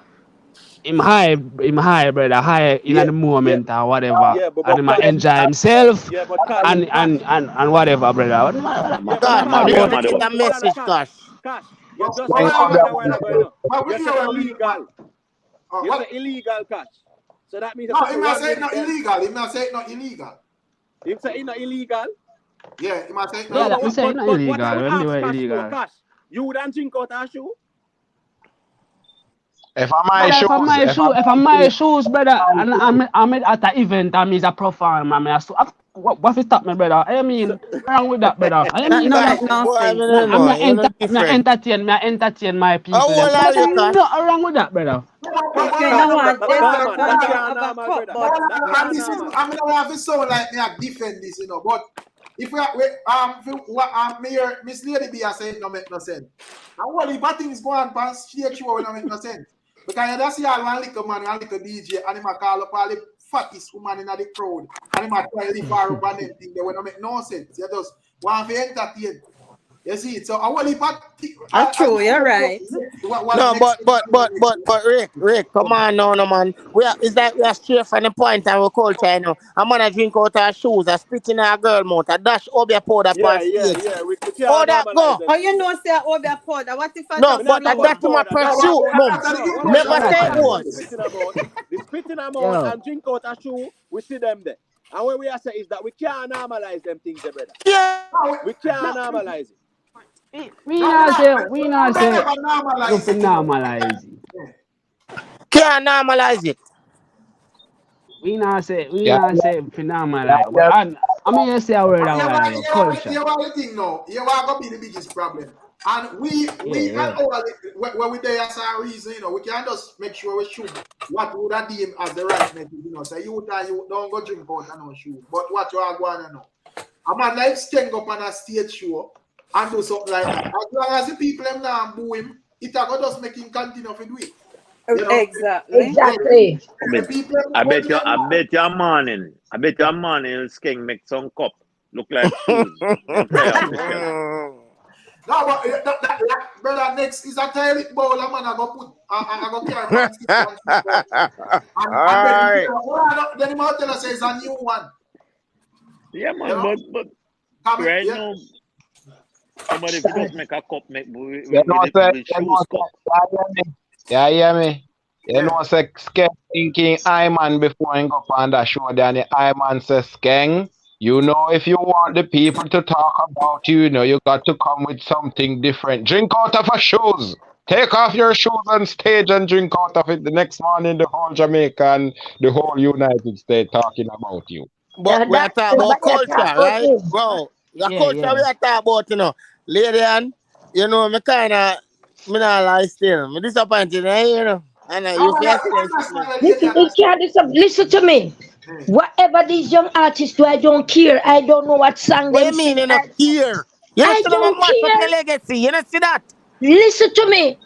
him high, brother, high in the moment or whatever. And he might enjoy himself and whatever, brother. God, you want to get a message, Cash. Cash, You just Well, said well, something a while ago, you know. well, we You hear said what we- illegal. You what? said illegal cash. So that means No, something he might wrong say with it's not it. illegal. He might say it's not illegal. He say it's not illegal. Yeah, he might say it's not No, Yeah, that we illegal. say it's not but what illegal. I would When they ask were Cash though, illegal. Cash, you wouldn't drink out a shoe? If I'm my Brother, shoes, if I'm my shoes, brother, and I'm at an event and me's a performer, I so what if stop me, brother? I mean, wrong with that, brother? I That mean, no brother. make no Boy, I sense. don't know. You know different. entertain my How people. old Them. are Brother, you, Cash? nothing wrong with that, brother. Okay, now what? There's No, a man, gun that to can't have a normal, cup, brother. but That And can't this is, normal. I mean, I have to sound like me, I defend this, you know, but if we me hear Miss Lady B, I say it don't make no sense. And what if bad things go on past stage show, it don't make no sense. Because you just see all one little man, one little DJ, and he might call up all the fattest woman in the crowd, and he might try to lift her up and them thing, they will not make no sense. You just want to entertain. You see, so I want that's true, you're right. No, but Rick, come on now, no man. It's like we are straight from the point and we culture, you know. A man a drink out our shoes, a spit in our girl mouth, a dash up your powder Yeah, on stage. We How can't that normalize go? them Oh, you things. know, say over powder. What if I No, just Me not but talk blow that's about up? my powder. That pursuit, mum. no, hold on, Never hold say on. it That's what was. we're spitting about. The spitting amount Yo. and drink out a shoe, we see them there. And what we are saying is that we can't normalize them things, there, brother. Yeah. We can't normalize it. We not say we you never normalize can it, you know. normalize it. Can't normalize it. We not say yeah, for normalize it. But yeah, I mean you say a word a You while ago, culture. want the thing now. You want to be the biggest problem. And we Yeah. and all when we there as a reason, you know, we can just make sure we shoot what would have deem as the right message, you know. So you don't go drink out and no shoe. But what you are going to know. A man like Skeng up on a stage show and do something like that. As long as the people them now boo him, it will just make him continue to do it. You know? Exactly. Exactly. The people I but bet you morning. Skeng make some cup look like shoes. Them try out to sell. no, but that brother, next is a toilet bowl. A man I go put, I go carry one stick, and then he might tell us it's a new one. Yeah, man, You know? but Come right yeah. now, somebody if you just make a cup make with you know, say, shoes cup. yeah, hear me. You Yeah. know, say Skeng thinking I man before he go on that show, then I man says Skeng. You know, if you want the people to talk about you, you know, you got to come with something different. Drink out of your shoes. Take off your shoes on stage and drink out of it. The next morning, the whole Jamaica and the whole United States talking about you. But we are talking about Everybody culture, talk about right? it. Bro, the Yeah, culture yeah. we are talking about, you know. Lady and, you know, me kind of, me not lie still. Me disappointed, you know. And you feel Listen to me. Whatever these young artists do, I don't care. I don't know what song what them you mean sing. you not care? You don't I see them a don't mash up your care. legacy. You don't see that? Listen to me.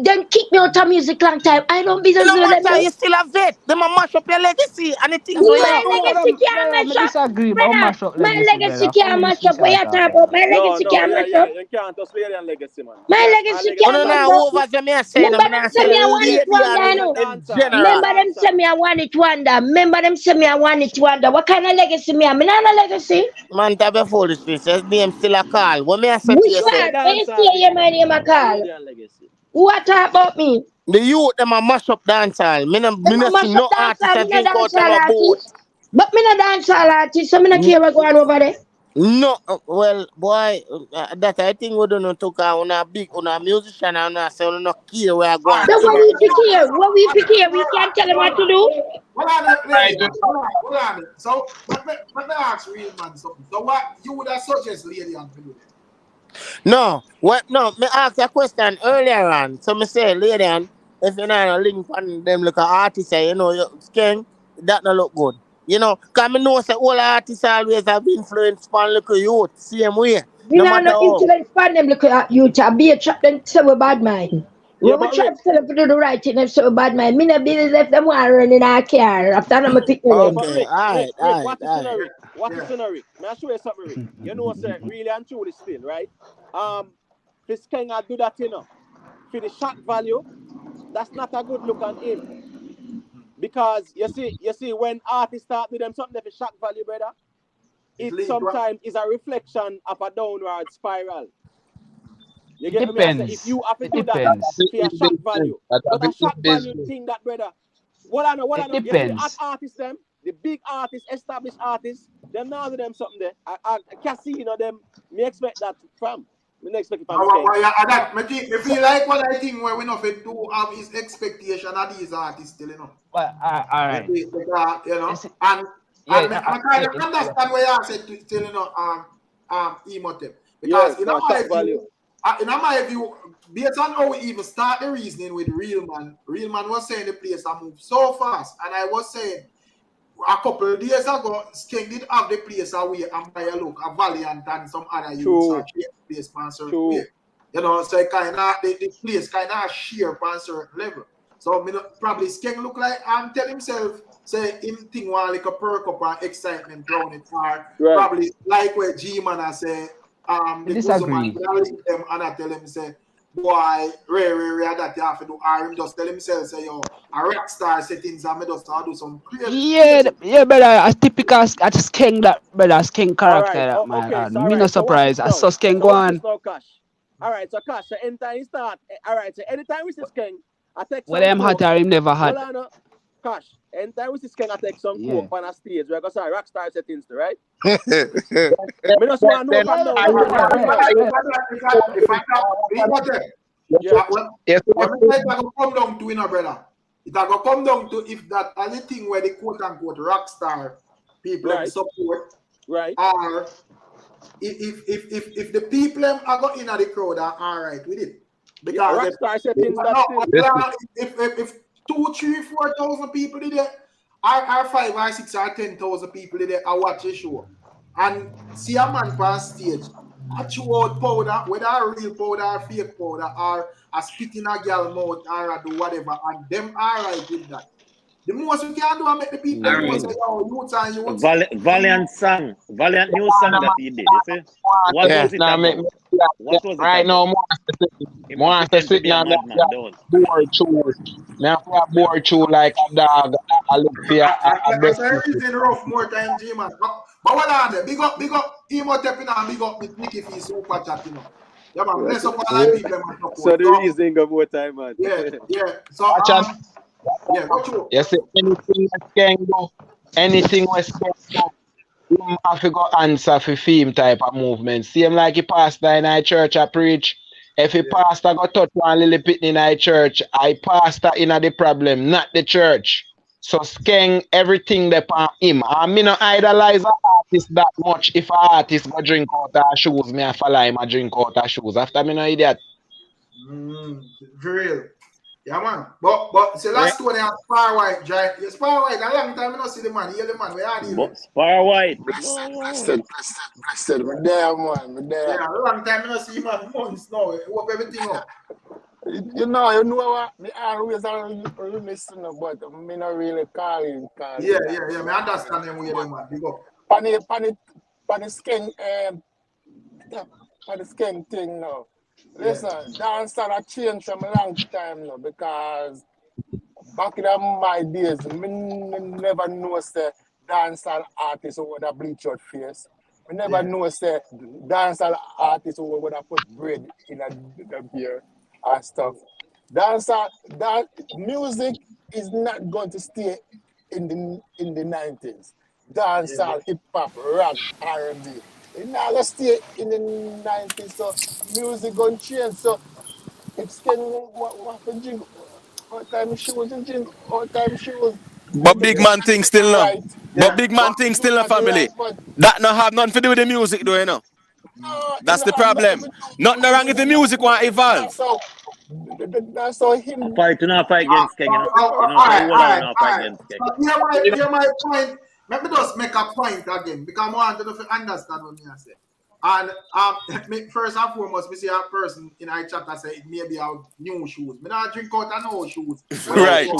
Them kick me out of music long time. I don't It business no with them. matter, you still a vet. Them a mash up your legacy and the things where Brother, you My do. legacy can't brother, me mash up, disagree about brother. mash up My legacy, legacy brother. can't mash up. What you talking about? My No, legacy can't mash yeah. up. You can't just lay on legacy, man. My Our legacy Oh, legacy no, can't not mash no, there. up. over to me, I say, no, Remember me them not say say me I want it lady wonder, and I In a know. in dancehall. general. Remember them say me I want it wonder. Remember them say me I want it wonder. What kind of legacy me? I'm not a legacy. Man, to be foolish, this his name still a call. What me I say to Which you, Just say? say one? When you dancehall, say your my name a call? lady and legacy. What talk about me? The youth, them a mash up dancehall. Me Them no a see mash up no artist dancehall. a Me no drink out of dancehall no boat. artist. But me no dancehall artist, so me no N- care what go on over there. No, well, boy, that I think we don't know to call on a big, on a musician and on a say on no care where I go and Then sing what and we fi do. care? What we fi care? We can't tell them what to do. Hold on, Right, lady, man. Hold on. So, let me ask real man something. So, what you would have suggest lady and to do that? No, what? No, me ask a question earlier on. So me say, lady, and if you know link on them like a artist, say, you know, you Skeng, that no look good. You know, cause me know say all artists always have influence on little youth, same way. We No not matter no how. influence for them look at you to be a trap them say we bad mind. Yeah, When we but try Rick, to tell them to do the right thing, them say we bad mind. Me no business if them want run in our car. After them I pick yeah, them. but Okay, alright, Rick, alright, what is in a alright. Rick? What Yeah. is in a Rick? May I show you something, Rick? You know, say really and truly still, right? This Skeng do that, you know. For the shock value, that's not a good look on him. Because you see, when artists start do them something for shock value, brother, it lead to sometimes is a reflection of a downward spiral. You get me? I say, if you have to do that for a shock value, but a shock value thing that, brother, what I know, you see the art artists, them, the big artists, established artists, them now do them something there. I Casino them, me expect that from. Me expect it from Skeng. If you like what I think where we not fit to have his expectation of these artists still, you know. Well, all right. You know, and I kind of understand where you said still, you know, Emotep. Because in my view, based on how we even start the reasoning with Real Man was saying the place I moved so fast, and I was saying a couple of days ago, Skeng did have the place away and buy a look, a Valiant and some other youths are place sponsor. You know, so kind of the place kind of share on a certain level. So probably Skeng look like tell himself say him thing want like a perk up and excitement around it, or probably like where G-Man I say the disagree. Them and I tell him say, boy, rare that you have to do, or him just tell himself say, yo, a rock star settings and me just do some crazy. Yeah, brother, a typical at Skeng that brother, Skeng character that man. Okay, me no surprise. I saw Skeng go on. Alright, so Cash, so anytime he start, alright, so anytime we see Skeng, I take some well, him hot or him never had. Cash, anytime we see Skeng, I take some coke on a stage where I go say rock star settings, right? Me just want to know from now. It will come down to, you know, brother. It will come down to if that only thing where the quote unquote rock star people support, right? Or if the people are going in the crowd are all right with it. Because rock star settings if 2, 3, 4,000 people did it, or 5 or 6 or 10,000 people did it, I watch a show and see a man on stage, a chew out powder, whether a real powder or fake powder, or a spit in a girl mouth or a do whatever, and them all right with that. The most we can do is make the people say, oh, youths and youths. Valiant new song that he did, you see? What was it about? What was it right now, more specific now, board shoes. Now, for a board shoe like a dog, I look for a best. That's a reason rough more time, G-Man. But what are they? Big up, Emotep and big up with Nicky for super chat, you know. Yeah, man, bless up all the people, man. So the reason go more time, man. Yeah. So, go through. Yes, anything that can go, anything was go. I forgot answer for theme type of movement. Same like a pastor in our church I preach. If a pastor got touch one little bit in our church, I pastor in the problem, not the church. So Skeng everything depend him. I mean no idolize an artist that much. If an artist go drink out her shoes, me I follow him I drink out her shoes. After me no idiot. For real. Yeah, man. But see, last one is Spar White, Giant. Yeah, Spar White, a long time I don't see the man. Hear the man, where are you? Spar White. Blessed. Me there, man. Me there. Yeah, a long time I don't see man. Months now. Hope everything up. You know what? Me always listen, but me not really calling. Yeah. Me understand them way, man. Big up. Pan the Skeng thing now. Listen, dancehall a changed from a long time now because back in my days, me never know say dancehall artists who would have bleach out face. Me never know say dancehall artists who would have put bread in the beer and stuff. Dancehall, that music is not going to stay in the 90s. Dancehall, hip hop, rock, R&B. It's not going to stay in the 90s, so music going to change. So it's getting what for drink, all time shoes and drink, all time shoes. But big man thing still no. Right. But big man thing still no family. Right, that no have nothing to do with the music though, you know. No, that's the problem. Nothing wrong if the music want to evolve. That's how him. Fight against Skeng, you know. Hear my point. Let me just make a point again because I want to understand what I say. And first and foremost, we see a person in our chat that say it may be our new shoes. I not drink out of no shoes. Right.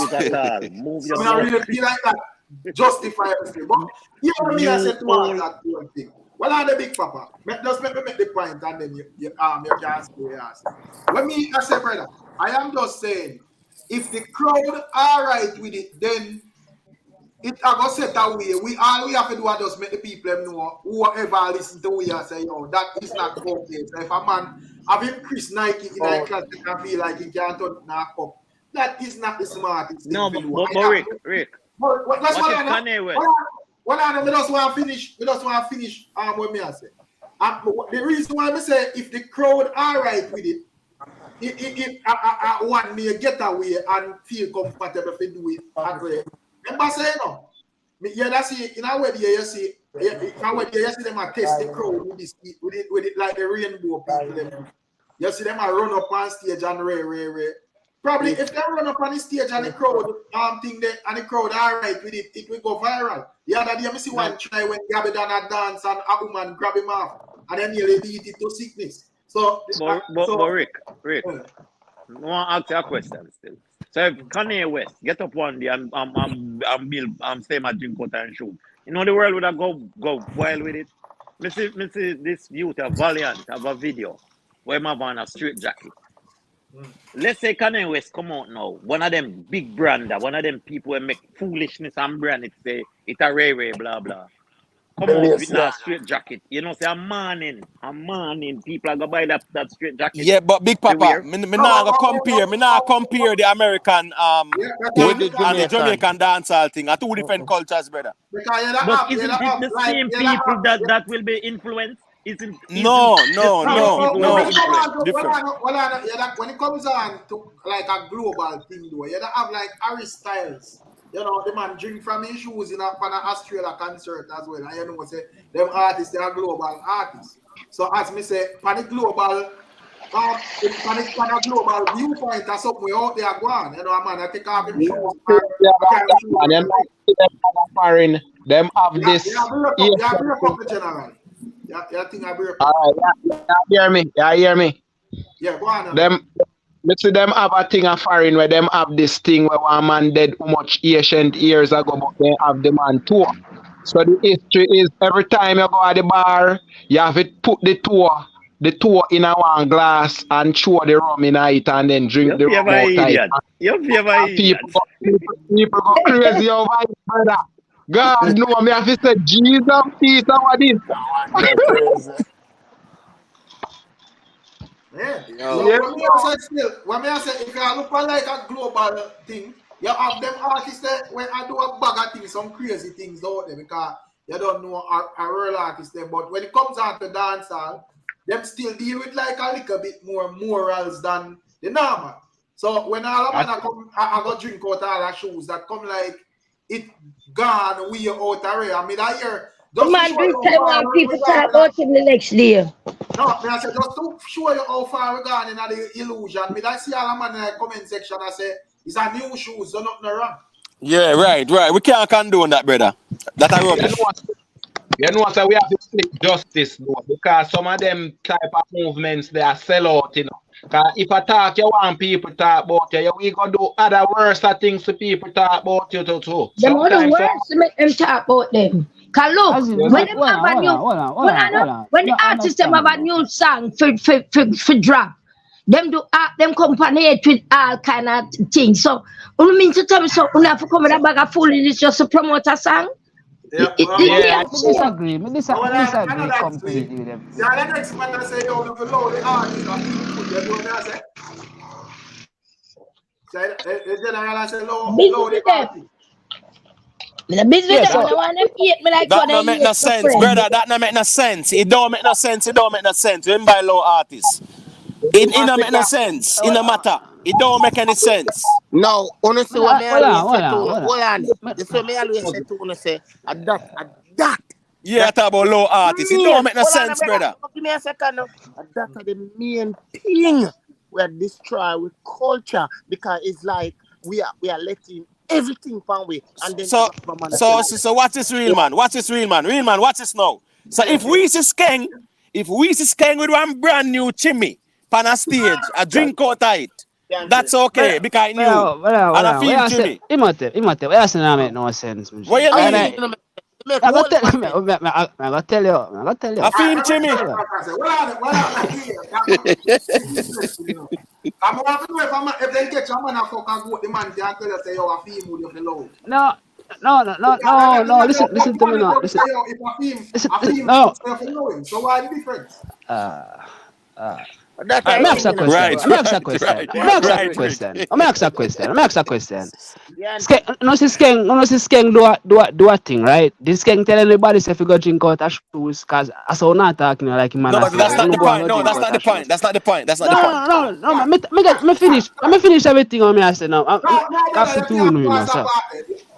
Move your I really feel like that. Justify everything. But even me, I said to that one thing. What are the big papa? Just make me make the point and then you can ask what you ask. When me, I say, brother, I am just saying, if the crowd are right with it, then it I go set away. All we have to do is just make the people know whoever listen to we and say, yo, that is not okay. So if a man having Chris Nike in a class and feel like he can't turn a cup. That is not the smartest thing. No, to do. but Rick, That's what what if I know. Kanye West? We just want to finish. What me I say. The reason why I say if the crowd are right with it, if I want me to get away and feel comfortable to do it, remember say no. Yeah, that's it. In a way, you see, you see them a test the crowd with it like the rainbow people. Them. You see them a run up on stage and ray. Probably if they run up on the stage and the crowd think that and the crowd all right with it, it will go viral. The other day, I see one try when Gabby done a dance and a woman grab him off and then nearly beat it to sickness. So, Rick, I want to ask you a question still. So if Kanye West get up one day and stay my drink out and shoot, you know the world would have go wild with it. Me see this youth a Valiant have a video where my man a straight jacket. Let's say Kanye West come out now, one of them big brander, one of them people who make foolishness and brand it say it a ray blah blah. Come out with that straight jacket. You know, say I'm morning. People are gonna buy that straight jacket. Yeah, but Big Papa, me not compare the American with the Jamaican dancehall thing. Are two different cultures, brother. But isn't it the same people that will be influenced? No. Different. When it comes on to like a global thing, though, you have like Harry Styles. You know, the man drink from his shoes in an Australia concert as well. And you know, say them artists, they are global artists. So as me say, panic global, panic global viewpoint or something we out there going. You know, man, I take off him shoes. Them have this. General. Yeah, think I break. Hear me. Yeah, go on. Them. Let's see them have a thing of foreign where them have this thing where one man dead how much ancient years ago, but they have the man tour. So the history is every time you go at the bar, you have to put the tour in a one glass and throw the rum in it and then drink the rum outside. People go crazy over it, brother. God no, me have to say Jesus peace over this. Yeah. When I say if you look like a global thing, you have them artists that when I do a bag of things, some crazy things out there because you don't know a real artist there. But when it comes out to dancehall, them still deal with like a little bit more morals than the normal. So when all of them come, I go drink out all the shoes that come like it gone we out there. I mean I hear. Man, this time when people talk about him the next day. No, I said just to show you how far we gone in the illusion. I see all the man in the comment section I say it's a new shoes, so nothing wrong. Yeah, right. We can't condone that, brother. That I rubbish. You know what? We have to seek justice though, because some of them type of movements they are sell out, you know. Because if I talk, you want people talk about you, we gonna do other worse things to people talk about you too. Them other worse to make them talk about them. Cause look, when them have a new, when the artists them have a new song for drop, them do them accompany it with all kind of things. So, you mean to tell me so? You have to come with a bag of foolishness just to promote a song? I disagree completely with them. Yeah, the next man I say, yo, look at the artist. You know what I say? The general I say, low the artist. The business I want them eat me like that don't make no sense, brother. That don't make no sense. It don't make no sense. You don't buy low artists. It don't make no sense. It no matter. It don't make any sense. No, honestly, what me always say to hold on. This is what me always say to say that. Yeah, I talk about low artists. It don't make no sense, brother. Give me a second now. That are the main thing we are destroy with culture because it's like we are letting everything from we and then so what's this real man? What's this real man? Real man, what's this now? So if we see Skeng with one brand new chimney on a stage, a drink out of it, that's okay because new and a feel chimney. Imate, what else not make no sense? What you mean? I gotta tell you. I feel chimney. I'm going to know if they get your man a fuck and go, the man can't tell you say you are female with the low. No. Listen to me now. Listen. No. So why the difference? That All right, I let me ask a mean. question. Right, Let me ask a right, question. right, Let me ask a right, Rick. question. Let me ask a question. Let me ask a question. Yeah, No see Skeng do a thing, right? This Skeng tell anybody if you go drink out of shoes, cause I saw not talking like him No, and say, that's you not no the go and point. go No, drink that's out not the of shoes. point. That's not the point. That's not No, the point. no. Me finish everything on me I say now. No, Have brother, to you tune can't you know, pass sir. apart.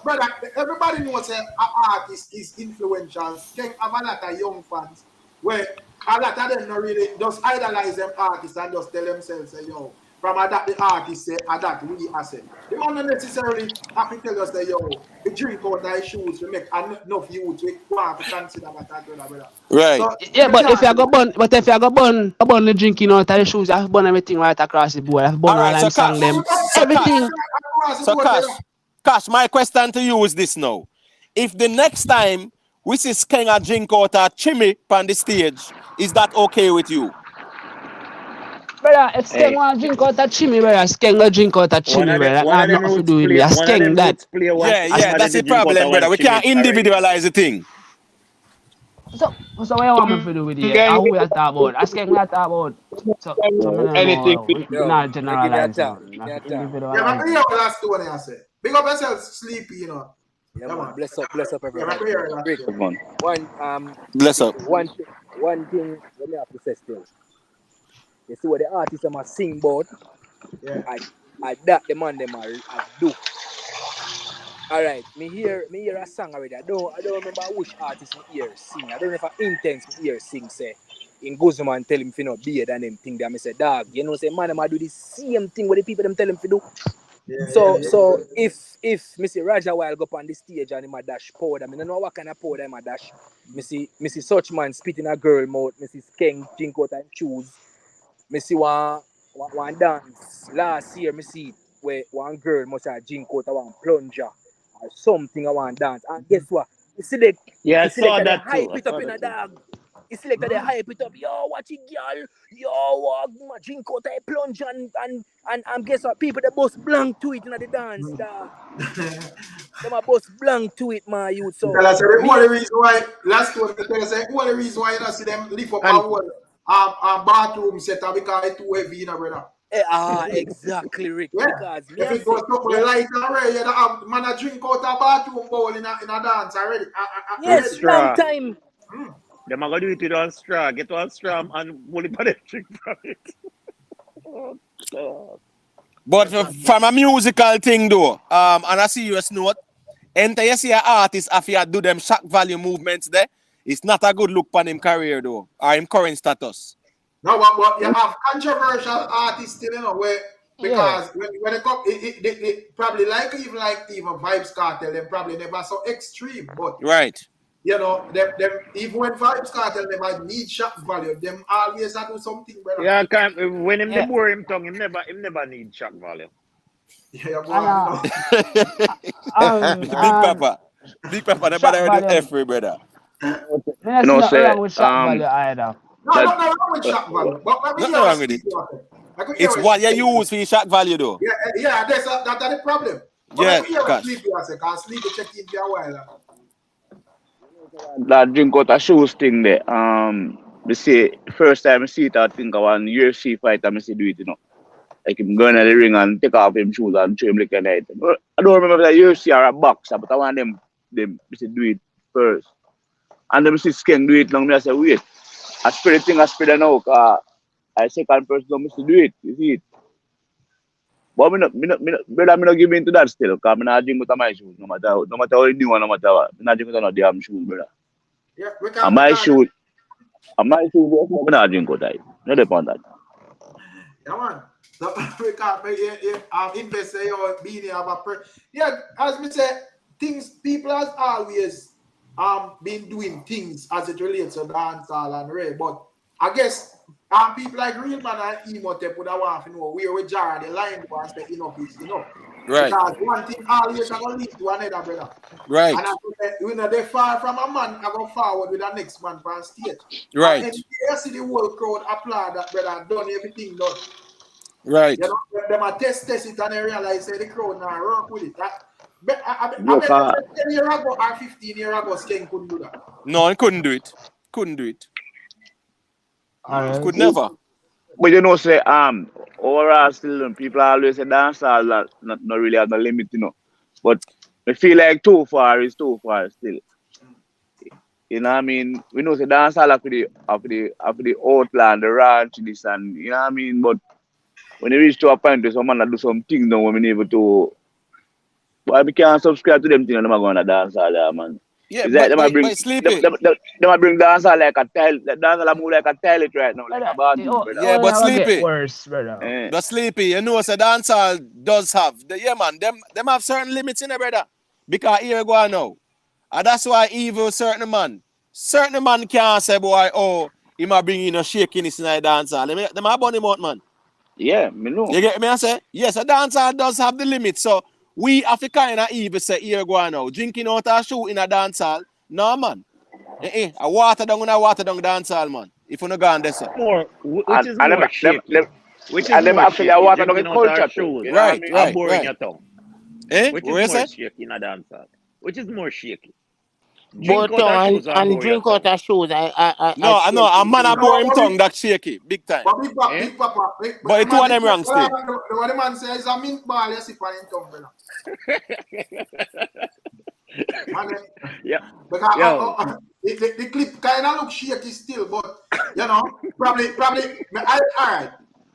Brother, everybody knows an artist is influential. Can have a lot of young fans where a lot of them not really just idolize them artists and just tell themselves, say, yo, from that the artist say, that we are say. They might not necessarily have to tell us that, yo, we drink out their shoes, we make enough youth, we want to consider that, brother. Right. So, Yeah, you but if can't you do go burn the drinking out of the shoes, I have burn everything right across the board. I have burn All all right. So them song Cash. them. that. So Cash. Everything. So Cash. My question to you is this now: if the next time we see Skeng a drink out a chimney on the stage, is that okay with you? Brother, if Skeng Hey, want to drink out a chimney, brother, Skeng go drink out a chimney, brother. That one have of them nothing to roots do with me. play. A One of Skeng them that. roots play. Yeah, I, yeah. One of That's them the drink out problem, of one brother. We chimney can't already. individualize the thing. so what you want me to do with it? Skeng, Who we are talking about? A Skeng we are talking about. So me don't anything. know. We Yo, not they give me a generalize talk. now. Give me Not a talk. Yeah, but individualize hear it. what last one I say. Big up yourself, sleepy, you know. Yeah, Come man. on. Bless up Yeah, but everybody, hear man. last Rick, one. Come on. Bless up. one thing let me have to say still. You see what the artists them a sing about, Yeah. I that the man them I do. Alright, me hear a song already. I don't remember which artist me hear sing. I don't know if I intense me hear sing say in Guzman tell him fi no beard and them thing that me say dog. You know say man them a do the same thing what the people them tell him to do. So if Missy Raja while go up on the stage and him a dash powder, I don't know what kind of powder him a dash. Missy such man spit in a girl mouth, Missy Skeng drink out and choose. Missy one dance last year, Missy where one girl must have drink out of one plunger or something I want dance. And guess what? You select Yeah, I you saw selected the that too. hype I it up saw in that a too. dog. He selected the hype it up. Yo, watch it, girl. Yo, drink out a plunge and guess what? People that bust blank to it in the dance, dog. Them a bust blank to it, my youth. So Tell us the me only reason why last one tell us the only reason why you don't see them lift up a and whole bathroom setup because it's too heavy, you know, brother. exactly, Rick. Yeah. Because me If I it was say, up with light already, you have man a drink out a bathroom bowl in a dance already. With yes, Already. long straw. time. Them are gonna do it with one straw. Get one straw and pull it on the drink from it. Oh, God. But from a musical thing though, on a serious note, enter you see an artist after do them shock value movements there, it's not a good look for him career though, or him current status. No, but you have controversial artists still, you know, where Yeah. because when they come, they probably even Vibes Cartel, them probably never so extreme, but Right. you know, them even when Vibes Cartel they might need shock value, them always have to do something, brother. Yeah, when him the Yeah. bore him tongue, him never need shock value. Yeah, boy, And you know. Big Papa. Big Papa, the shock brother with value. him F brother. Me not You see know, nothing say wrong with shock value either. No, that nothing wrong with shock value, but let me Nothing hear what wrong with it. Sleepy was saying. I could hear It's what what you Sleepy was use for your shock value though. saying. Yeah, that's the problem. But I Yeah, could hear what gosh. Sleepy was saying, because Sleepy checked in for a while. that drink out of shoes thing there. Me see first time I see it, I think of one UFC fighter. Me see do it, you know. Like him going in the ring and take off him shoes and show him like a night. I don't remember if it's a UFC or a boxer, but I want them me see do it first. And then me see Skeng do it long. Me I say wait, I spread the thing, I spread it now. Cause I second person don't me see do it. You see it. But brother, me not give in to that still. Cause me not drink with my shoes, no matter how you do and no matter what. Me not drink with no damn shoes, brother. Yeah, And my shoes, I'm not drink with that. No depend on that. yeah, man. So we can't invest in your being have a yeah, as me say, people has always been doing things as it relates to dancehall and rap, but I guess people like Real Man and Emotep would have want to know where we jar the line was say enough is enough. Right. Because one thing always gonna lead to another, brother. Right. And we know they far from a man, I go forward with the next man on stage. Right. And you see the whole crowd applaud that brother done everything done. Right. You know, them a test it and they realize say the crowd now work with it. I Look, bet 10 years ago or 15 years ago, Skeng couldn't do that. No, he couldn't do it. Couldn't do it. All He right. could never. But you know, say overall still people always say dancehall not really have no limit, you know. But I feel like too far is too far still. You know what I mean? We know say dancehall after the outland, the ranch, this and you know what I mean. But when you reach to a point where someone that do some things now when we able to, but we can't subscribe to them things and them are going to dancehall, yeah, man. Yeah, It's like them might bring but sleepy. them might bring dancehall like a tile. Dancehall move like a toilet right now, like a bathroom, Oh, brother. Yeah, oh, but that will get sleepy. worse, brother. Eh. But sleepy, you know, so dancehall does have yeah, man. Them have certain limits in it, brother. Because here you go now. And that's why even certain man can't say, boy, oh, he might bring in a shakiness in the dancehall. Them are bunny mouth, man. Yeah, me know. You get me? I say, yes, a dancehall does have the limit. So we have to kind of even say, here you go now. Drinking out a shoe in a dancehall, no, man. I water down dancehall, man. If you no go on there, sir. And Which is them more shaky? Which is and them more actually shaky? water down the Drinking out our culture too. shoes You know what I Right, mean? or right, boring right. your tongue? Which What you is more say? shaky in a dancehall? Which is more shaky? Both Drink out our tongue shoes or and bore your drink out tongue? our shoes. I No, I know. A man a No, bore him but tongue that shaky, big time. but big papa, Eh? big papa. But it two of them wrong still. What the man says is a mint ball, you sip on him tongue, brother. Man, Yeah. because Yo. the clip kind of look shaky still, but you know, probably. Alright.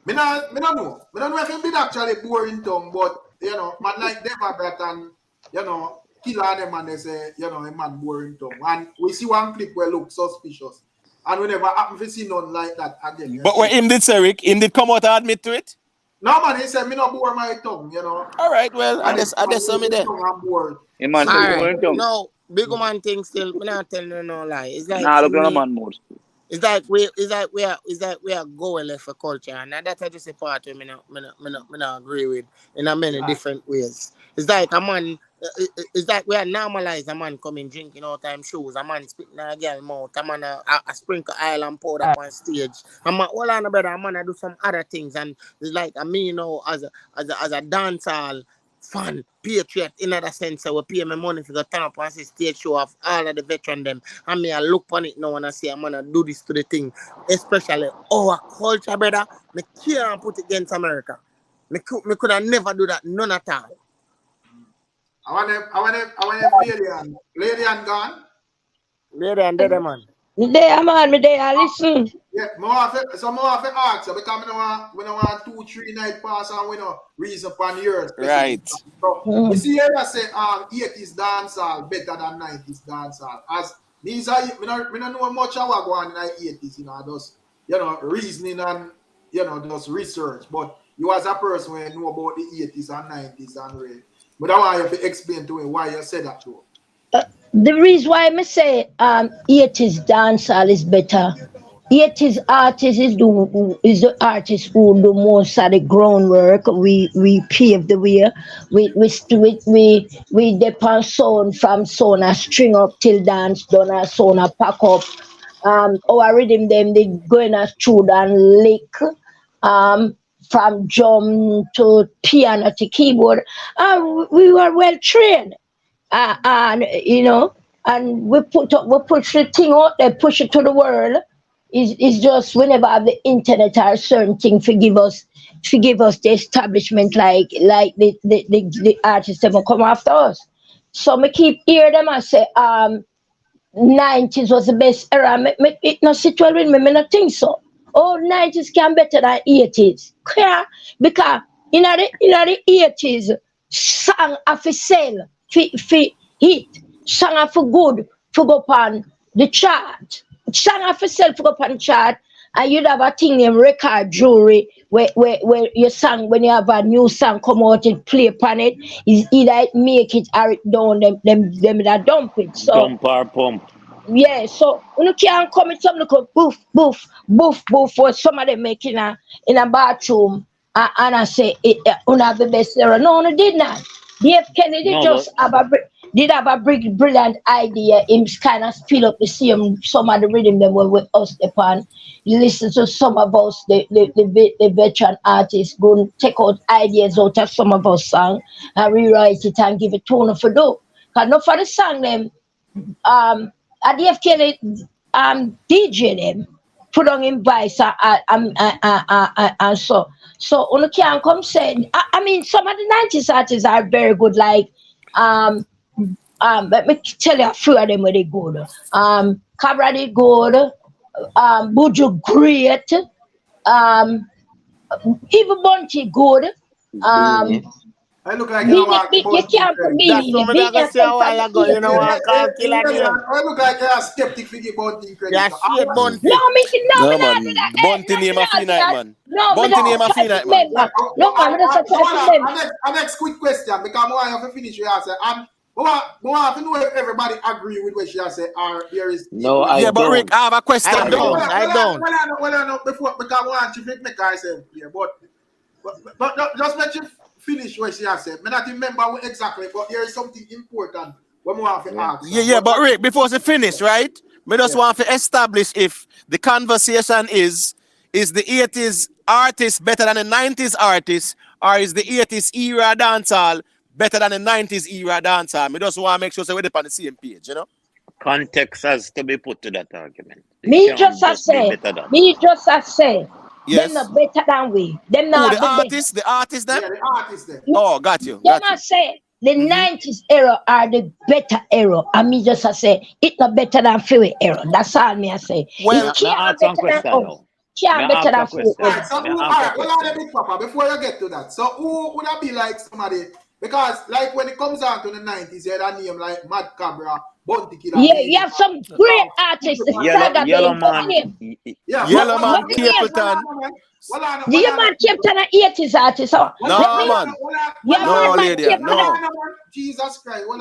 Me not know. Me don't know if it be actually boring tongue, but you know, man like Deborah and you know, Killer them and they say, you know, a man boring tongue. And we see one clip where look suspicious. And we never happen to see none like that again. But when him did say Rick, him did come out and admit to it. No man, he said me not bore my tongue, you know. All right, well, I just saw me there. I'm bored. Yeah, man, So, say All right. boring tongue. No, big man thing still. Me not telling you no lie. It's like Nah, for look on a me. man mode. It's like we are going left for culture, and that's just a part of me not agree with in a many different ways. It's like a man. It's like we are normalize a man coming drinking all time shoes, a man spitting a girl mouth, a man a sprinkle oil and powder up on stage. A man all on brother, a man a do some other things, and it's like me, you know, as a dancehall fan, patriot in that sense, I will pay my money to go turn up and see stage show of all of the veteran them. And me I look on it now and I say I'm gonna do this to the thing. Especially our culture, brother. Me can't put it against America. Me could have never do that, none at all. I want Lady and gone. Lady and dead man. Me there, man, me there, listen. Yeah, more of it ask you because we don't want 2-3 night pass and we don't reason upon yours. Right. So we see here that say 80s dancehall better than 90s dancehall. As these are me don't know much of what go on in the 80s, you know, just reasoning and just research. But you as a person when you know about the 80s and 90s and real. But I want you to explain to him why you said that to him. The reason why I say 80s dancehall is better. 80s artist is the artist who do most of the groundwork. We pave the way. We depend sound from sound a string up till dance done a sound a pack up. Our rhythm them they going as through and lick. From drum to piano to keyboard. We were well trained. And you know, and we push the thing out there, push it to the world. Is just whenever have the internet or certain thing forgive us the establishment like the artists that will come after us. So me keep hear them and say 90s was the best era. It not sit well with me not think so. Oh, 90s can better than 80s. Yeah, because in the 80s, song of a sale, for hit, song of a good, for go on the chart. Song of a sale for go on the chart, and you'd have a thing named record jewelry where your song, when you have a new song come out and play upon it, is either it make it or it down them that dump it. So Dump or pump. yeah, so you can't come in some look boof for some of them making in a bathroom and I say one of the best era. No, did not. DF Kennedy No, just have a brilliant idea. Him kind of speed up the same some of the rhythm that were with us upon. You listen to some of us, the veteran artists, go and take out ideas out of some of us song and rewrite it and give it tone for do. Cause not for the song them at the FK DJ them. put on him vice and so you can come say I mean some of the 90s artists are very good like let me tell you a few of them where they good. Cabra they good, Buju great, even Bunty good. I look like you want You can't put That's Beanie. what I got say a while ago. You know what? Call killer name. I look like you're a skeptic for the Bunty credit. Yeah, shit, Bunty. No, me No, not man. do that. Bunty name a free night, man. No, me Bunty name not a free try night, to man. remember. No, man, me just try to remember. Our next quick question, because I want you to finish your answer. I want to know if everybody agree with what she has said, or there is... No, I Yeah, but don't. Rick, I have a question. I don't. Well, before, because I want you to make myself clear, but just let you finish what she has said. I not remember exactly, but there is something important when we want to ask. Yeah, but Rick, before she finish, right? Me just want to establish if the conversation is the 80s artist better than the 90s artist, or is the 80s era dancehall better than the 90s era dancehall? Me just want to make sure we're on the same page, you know? Context has to be put to that argument. Me just say, yes. them not better than we. Them not the artist, the artist then? Yeah, the artist then. Oh, got you. Them I say the 90s era are the better era. And me just say it not better than Fury era. That's all me I say. Well, it can't better than us. Can't better than Fury era. So big papa, before you get to that, so who would that be like somebody? Because like when it comes down to the 90s, you had a name like Mad Cabra, Bunty Killer. Yeah, you have some great artists. Yellow Man. Yellow Man, Capleton. You man Capleton an 80s artist. No, man. No, lady. No. Jesus Christ. What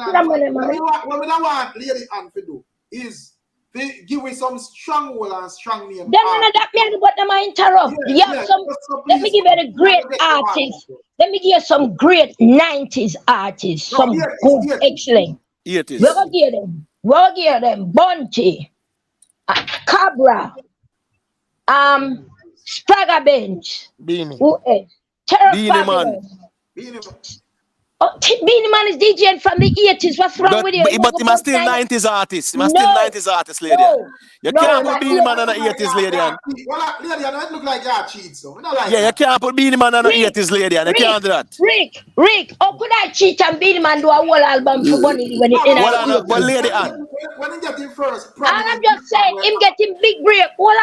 we don't want Lady Ann to do is give me some strong word and strong name. Then that means but them interrupt. Let me give you the great artists. Let me give you some great 90s artists. Some good, excellent. 80s. We'll give them Bunty, Cabra, Spragga Bench, Beanie. who else? Terror Beanie Man. Beanie Man is DJing from the 80s. What's wrong with you? But he must still 90s artist. He must still 90s artist, lady. You can't put Beanie Man on the 80s, lady. Lady, I don't look like you cheat, so. Yeah, you can't put Beanie Man on the 80s, lady. You can't do that. Rick, how could I cheat and Beanie Man do a whole album for money when it in a But lady Ann. When he get him first, and I'm just saying, him getting big break. Hold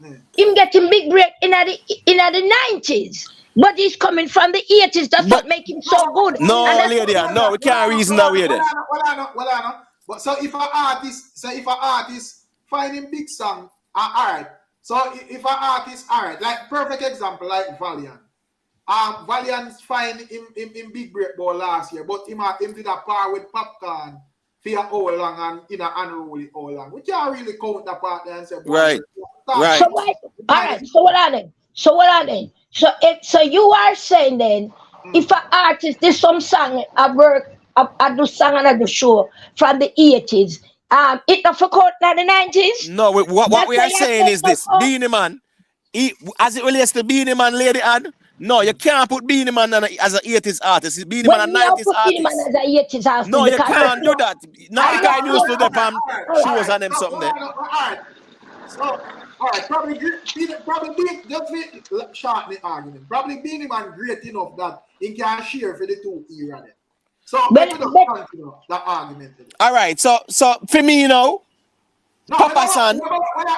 on, him getting big break in the 90s. But he's coming from the 80s. That's what make him so good. No, lady, no, we can't reason that way then. Well, but so if an artist finding big song, all right. So if an artist, all right, like perfect example, like Valiant. Valiant's fine in big break ball last year, but him did a par with Popcorn for all long and in an unruly all long. We can't really count that part there and say, right. So why, all right. So what are they? So you are saying then, if an artist did some song, I do song and I do show from the 80s, it not for court in the 90s? No, what we are saying is this: Beanie Man, as it relates to Beanie Man, lady Ann, no, you can't put Beanie Man as an 80s artist. Beanie Man a 90s artist. Beanie Man as an 80s artist. No, you can't do that. Now you can't use to the shows and them something there. All right. So, all right, probably just short the argument. Probably Beanie Man great enough that he can share for the two era then. So let me just continue that argument. All right, so for me, you know, Papa San.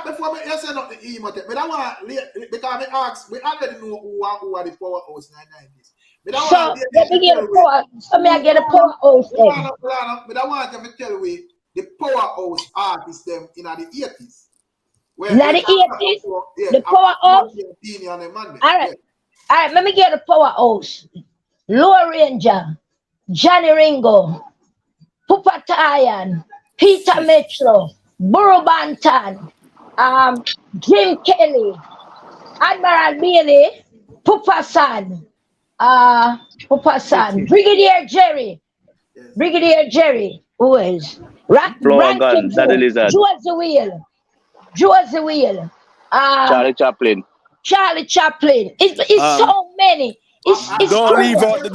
Before you say nothing, but I want because we already know who are the powerhouse in the 90s. So let me get a power. So may I get a powerhouse then? But I want you to tell me the powerhouse artists them in the 80s. Not the 80s, the powerhouse. All right, let me get a powerhouse. Low Ranger, Johnny Ringo, Pupa Tayan, Peter Metro, Burro Banton, Jim Kelly, Admiral Bailey, Pupa San, Brigadier Jerry, who is? Gun, Daddy Lizard. Josie Wheel. Charlie Chaplin. It's so many. It's don't leave out the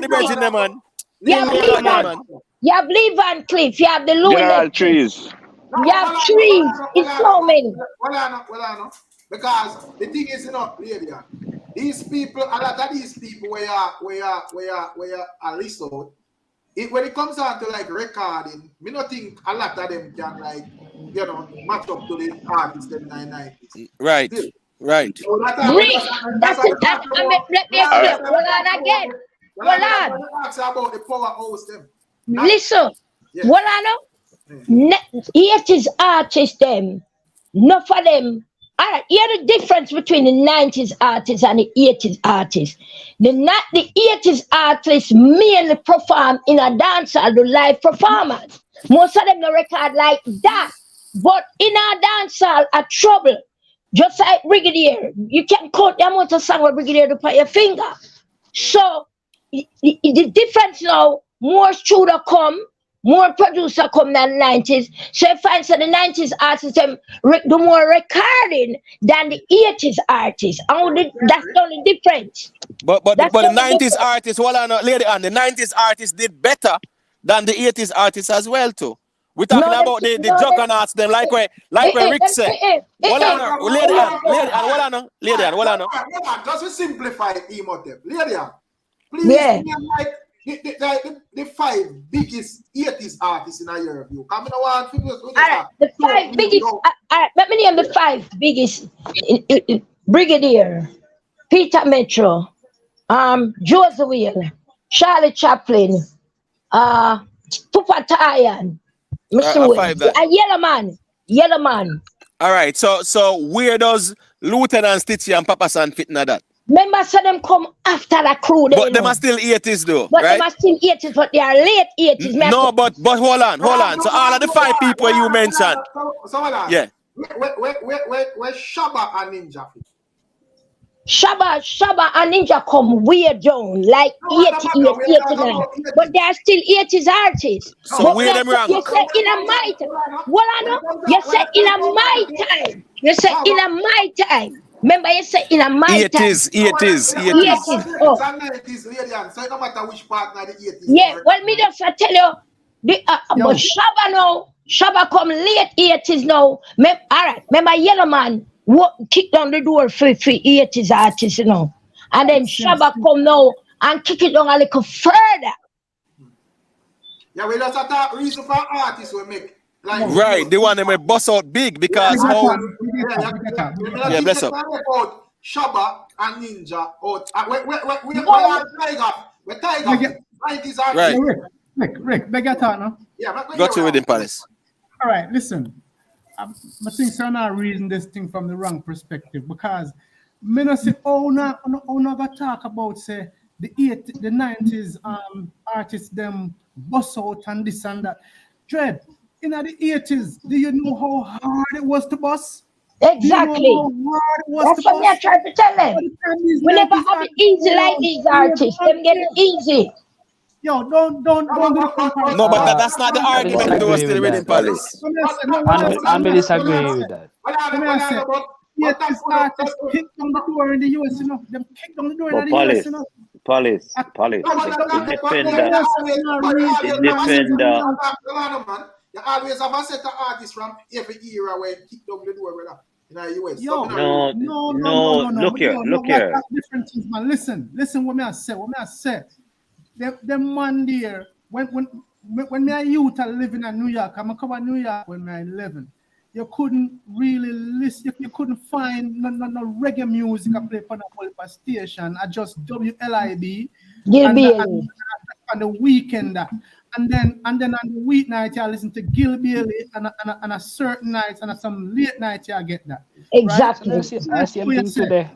Virgin man. You have Lee Van Cleef, you have the Louis General Trees. You have trees. It's so many. Well, because the thing is, lady, these people, a lot of these people where you are list out, when it comes down to like recording, me not think a lot of them can match up to the artists in the 90s. Right. Still. Right. So Rick, that's it. Let me explain. Hold on again. Hold on. About the powerhouse them. Listen. What I know? 80s artists, them. Not for them. All right, here's the difference between the 90s artists and the 80s artists. The 80s artists mainly perform in a dancehall, the live performance. Most of them don't record like that. But in a dancehall, a trouble. Just like Brigadier, you can count the amount of song with Brigadier to put your finger. So the difference now, more studio come, more producer come than the 90s. So if I say the 90s artists them do more recording than the 80s artists. That's the only difference. But the 90s artists, lady, and the 90s artists did better than the 80s artists as well too. We're talking about the juggernauts, them like where Rick said. Lady, just to simplify Imhotep. Lady, please the 5 biggest 80s artists in your view. Come on, the 5 biggest. Let me name the 5 biggest. Brigadier, Peter Metro, Joseph Will, Charlie Chaplin, Tupac Iron, Mr. Will, and Yellow Man. All right, so where does Lieutenant Stitchy and Papa San fit in that? Remember, so them come after the crew. But them are still 80s though, but right? Them are still 80s, but they are late 80s. No, but hold on. So all of the 5 people you mentioned. Yeah. Where Shabba and Ninja? Shabba and Ninja come way down, like 88, 89. But they are still 80s artists. So but where them wrong? You said in a my time. Well, I know. You said in a my time. You said in a my time. Remember, you said in a my time. 80s. Oh. So no matter which partner the 80s. Yeah, well, me just tell you, but Shabba now, Shabba come late 80s now. All right, remember Yellow Man kick down the door for 80s artists, and then Shabba come now and kick it down a little further. Yeah, we just have a reason for artists we make. Like, right, they want them to bust out big because how. Yeah, bless up. Shabba and Ninja. We're Tiger. Right. Rick, beg your thought now. Yeah, got you with him, Palace. All right, listen. I think so not reading this thing from the wrong perspective because me not say not gonna talk about say the 90s artists them bust out and this and that. Dread, in the 80s, do you know how hard it was to bust? Exactly. That's what I trying to tell them. We never have it easy like these artists. Them get it easy. Yo, don't. No, but that's not the argument. They were still reading Palace. I'm disagree with that. These artists kick down the door in the US, Them kick down the door in the US, Police. You always have a set of artists from every era where kick down the door, brother. In the US. No. Look here. Different things, man. Listen what me I say. Them man there, when me a youth are living in New York, I'm come to New York when I 11. You couldn't really listen. You couldn't find no reggae music I play on a station. I just WLIB. And on the weekend, and then on the weeknight you listen to Gil Bailey, and a certain nights and some late night you get that. Exactly. Right? I see him today.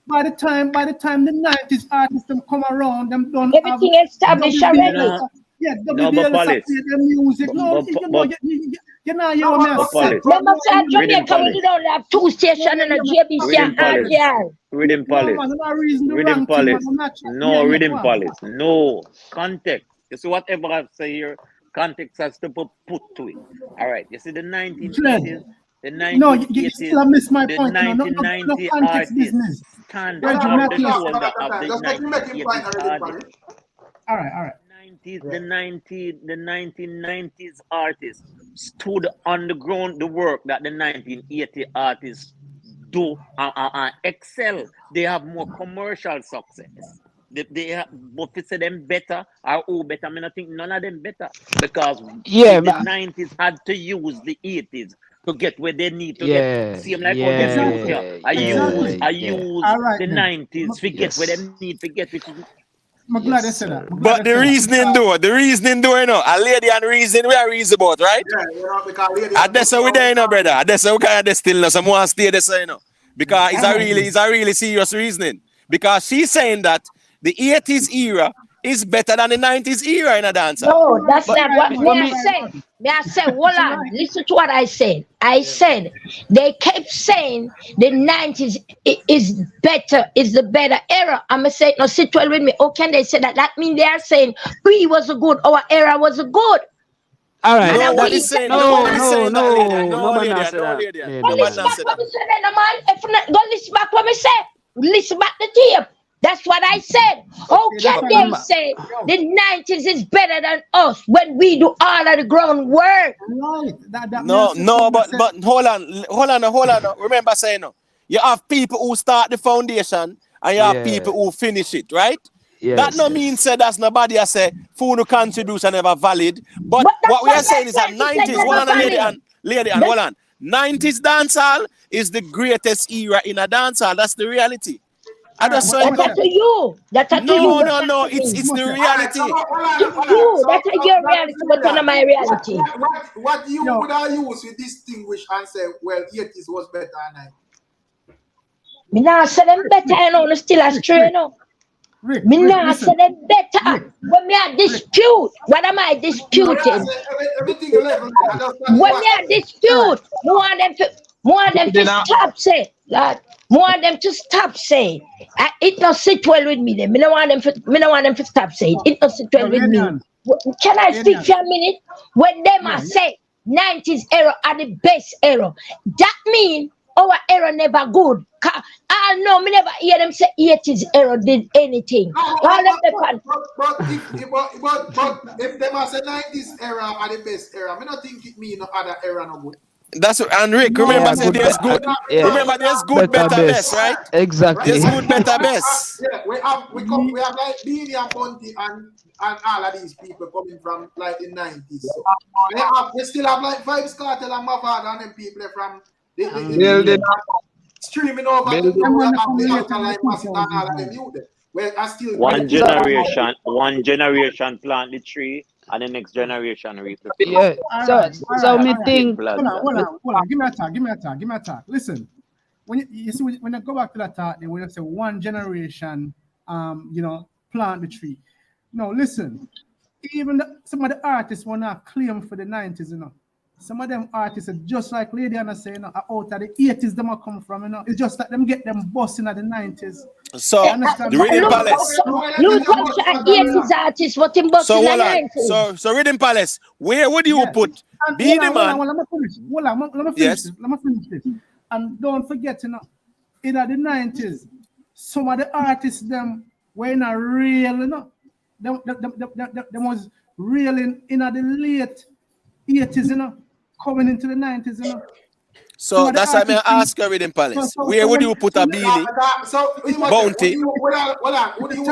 By the time the 90s artists them come around, them done everything established already. Yeah, WBL the music. You know what I'm saying. Remember, Jamaica, we don't have 2 stations and a JBC and RTR. Reading Palace. No, reading Palace. No context. You see, whatever I say here, context has to be put to it. All right. You see, the 1980s. No, you still miss my point. The 1990 artists stand on the shoulder of the 1980s artists. All right. The 1990s artists stood on the ground the work that the 1980 artists do and excel. They have more commercial success. They have, but if say them better or who better, I mean, I think none of them better because the 90s had to use the 80s to get where they need to get to. Same like how the youth here. I use the 90s to get where they need to get, which is I'm glad I said that. But the reasoning though, you know, a lady and reason we are reason about, right? Yeah, you know, because lady. And that's how we there, you know, brother. And that's how we can still know someone stay there, you know. Because it's a really serious reasoning. Because she's saying that the 80s era is better than the 90s era in a dancer. No, that's not what me I said. Me I said, hold on, listen to what I said. I said they kept saying the 90s is better, is the better era. I'ma say, no, sit well with me. How can they say that? That means they are saying we was a good, our era was a good. All right. Nobody saying that. Nobody said that. Go listen back what me say then, man. If not, go listen back what me say. Listen back the tape. That's what I said. How can they say the 90s is better than us when we do all of the groundwork? No, but hold on. Remember saying no. You have people who start the foundation and you have people who finish it, right? Yes, that no means say that's nobody I say food contribution never valid. But what we are saying is that 90s, hold on, lady, hold on. 90s dancehall is the greatest era in a dancehall. That's the reality. I just say that's to you. That's to you. No. It's the reality. You. That's your reality, but not my reality. What you would have used to distinguish and say, well, 80s was better than 90s? Me nah say them better, I know, still a stray, no. Me nah say them better. When me a dispute, what am I disputing? When me a dispute, more them to stop say that. More them to stop saying. It not sit well with me. Then me don't want them to stop saying. It not sit well with me. Can I speak for a minute? When them say 90s era are the best era, that mean our era never good. I know me never hear them say 80s era did anything. But if them say 90s era are the best era, I don't think it mean no other era no good. That's and Rick, remember there's good. Remember there's good, better, best, right? Exactly. There's good, better, best. Yeah, we have like Beanie and Bunty and all of these people coming from like the 90s. So we still have like Vibes Cartel and Mavada and them people from the streaming over to the Alkaline Massive and all of them youth. Well, I still one generation plant the tree. And the next generation reap the yeah. So me think. Hold on. Give me a talk. Listen, when you see when I go back to that talk, they will say one generation, plant the tree. No, listen. Even some of the artists want to claim for the 90s, Some of them artists are just like Lady Anna saying, out of the 80s them are come from, It's just that them get them busting at the 90s. So the Rhythm Palace. Look what 80s artists, what him busting at the 90s. So Rhythm Palace, where would you put Be the man? Let me finish this. And don't forget, in the 90s, some of the artists them were in a real, them was real in the late 80s, coming into the 90s, So that's why I ask you, Rhythm Palace. Where would you put a Beanie? Bounty. Would you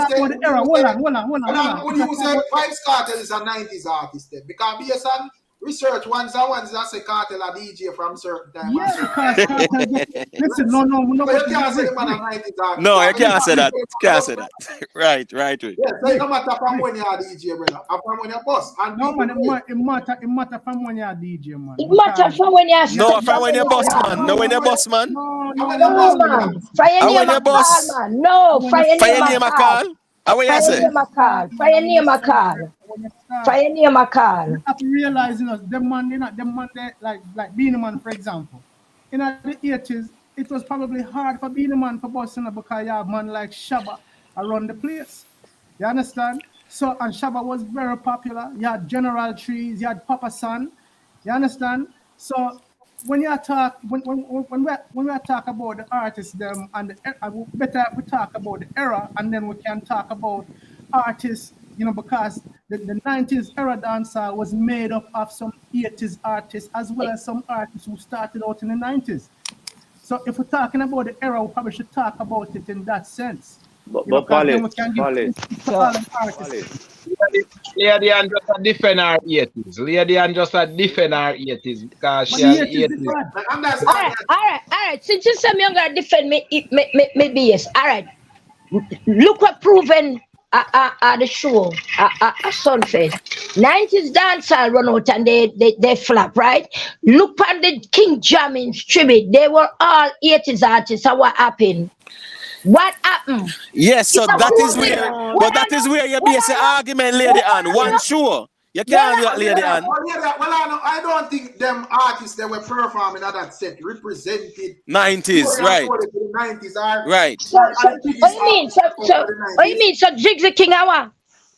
say Vybz Kartel is a 90s artist then? Because based on research, once I say Cartel a DJ from certain time. Listen, no. You can't say man a 90s artist. No, you can't say that. Can't say that. Right. Yeah, so it no matter from when you are DJ, brother. Or from when you boss. No, man, it matter from when you are DJ, man. It matter from when you are. No, from when you boss, man. No, when you boss, man. No, man. Fire name a call, man. No, fire name a call. How you say? Fire name a call. You have to realize, them man, they like Beenie Man, for example. In the 80s, it was probably hard for Beenie Man for Boston because you have man like Shabba around the place. You understand? So, and Shabba was very popular. You had General Trees, you had Papa San. You understand? So, when you talk, when we talk about the artists, them and better we talk about the era, and then we can talk about artists. Because the 90s era dancer was made up of some 80s artists as well as some artists who started out in the 90s. So if we're talking about the era, we probably should talk about it in that sense. But Then we can give Lady and just a defend her 80s. Lady and just a defend her 80s because she has 80s. All right. Since you say me, I'm gonna defend me BS. All right. Look what proven the show Sunfest. 90s dancehall run out and they flap, right? Look at the King Jammins tribute. They were all 80s artists. So what happened? What happened? Yes, so that is where, but that is where you base your argument, Lady Ann. One sure. You can't do that, Lady Ann. Well, I don't think them artists that were performing at that set represented 90s, right? 90s are right. What do you mean? What do you mean? So Jigsaw King Hour?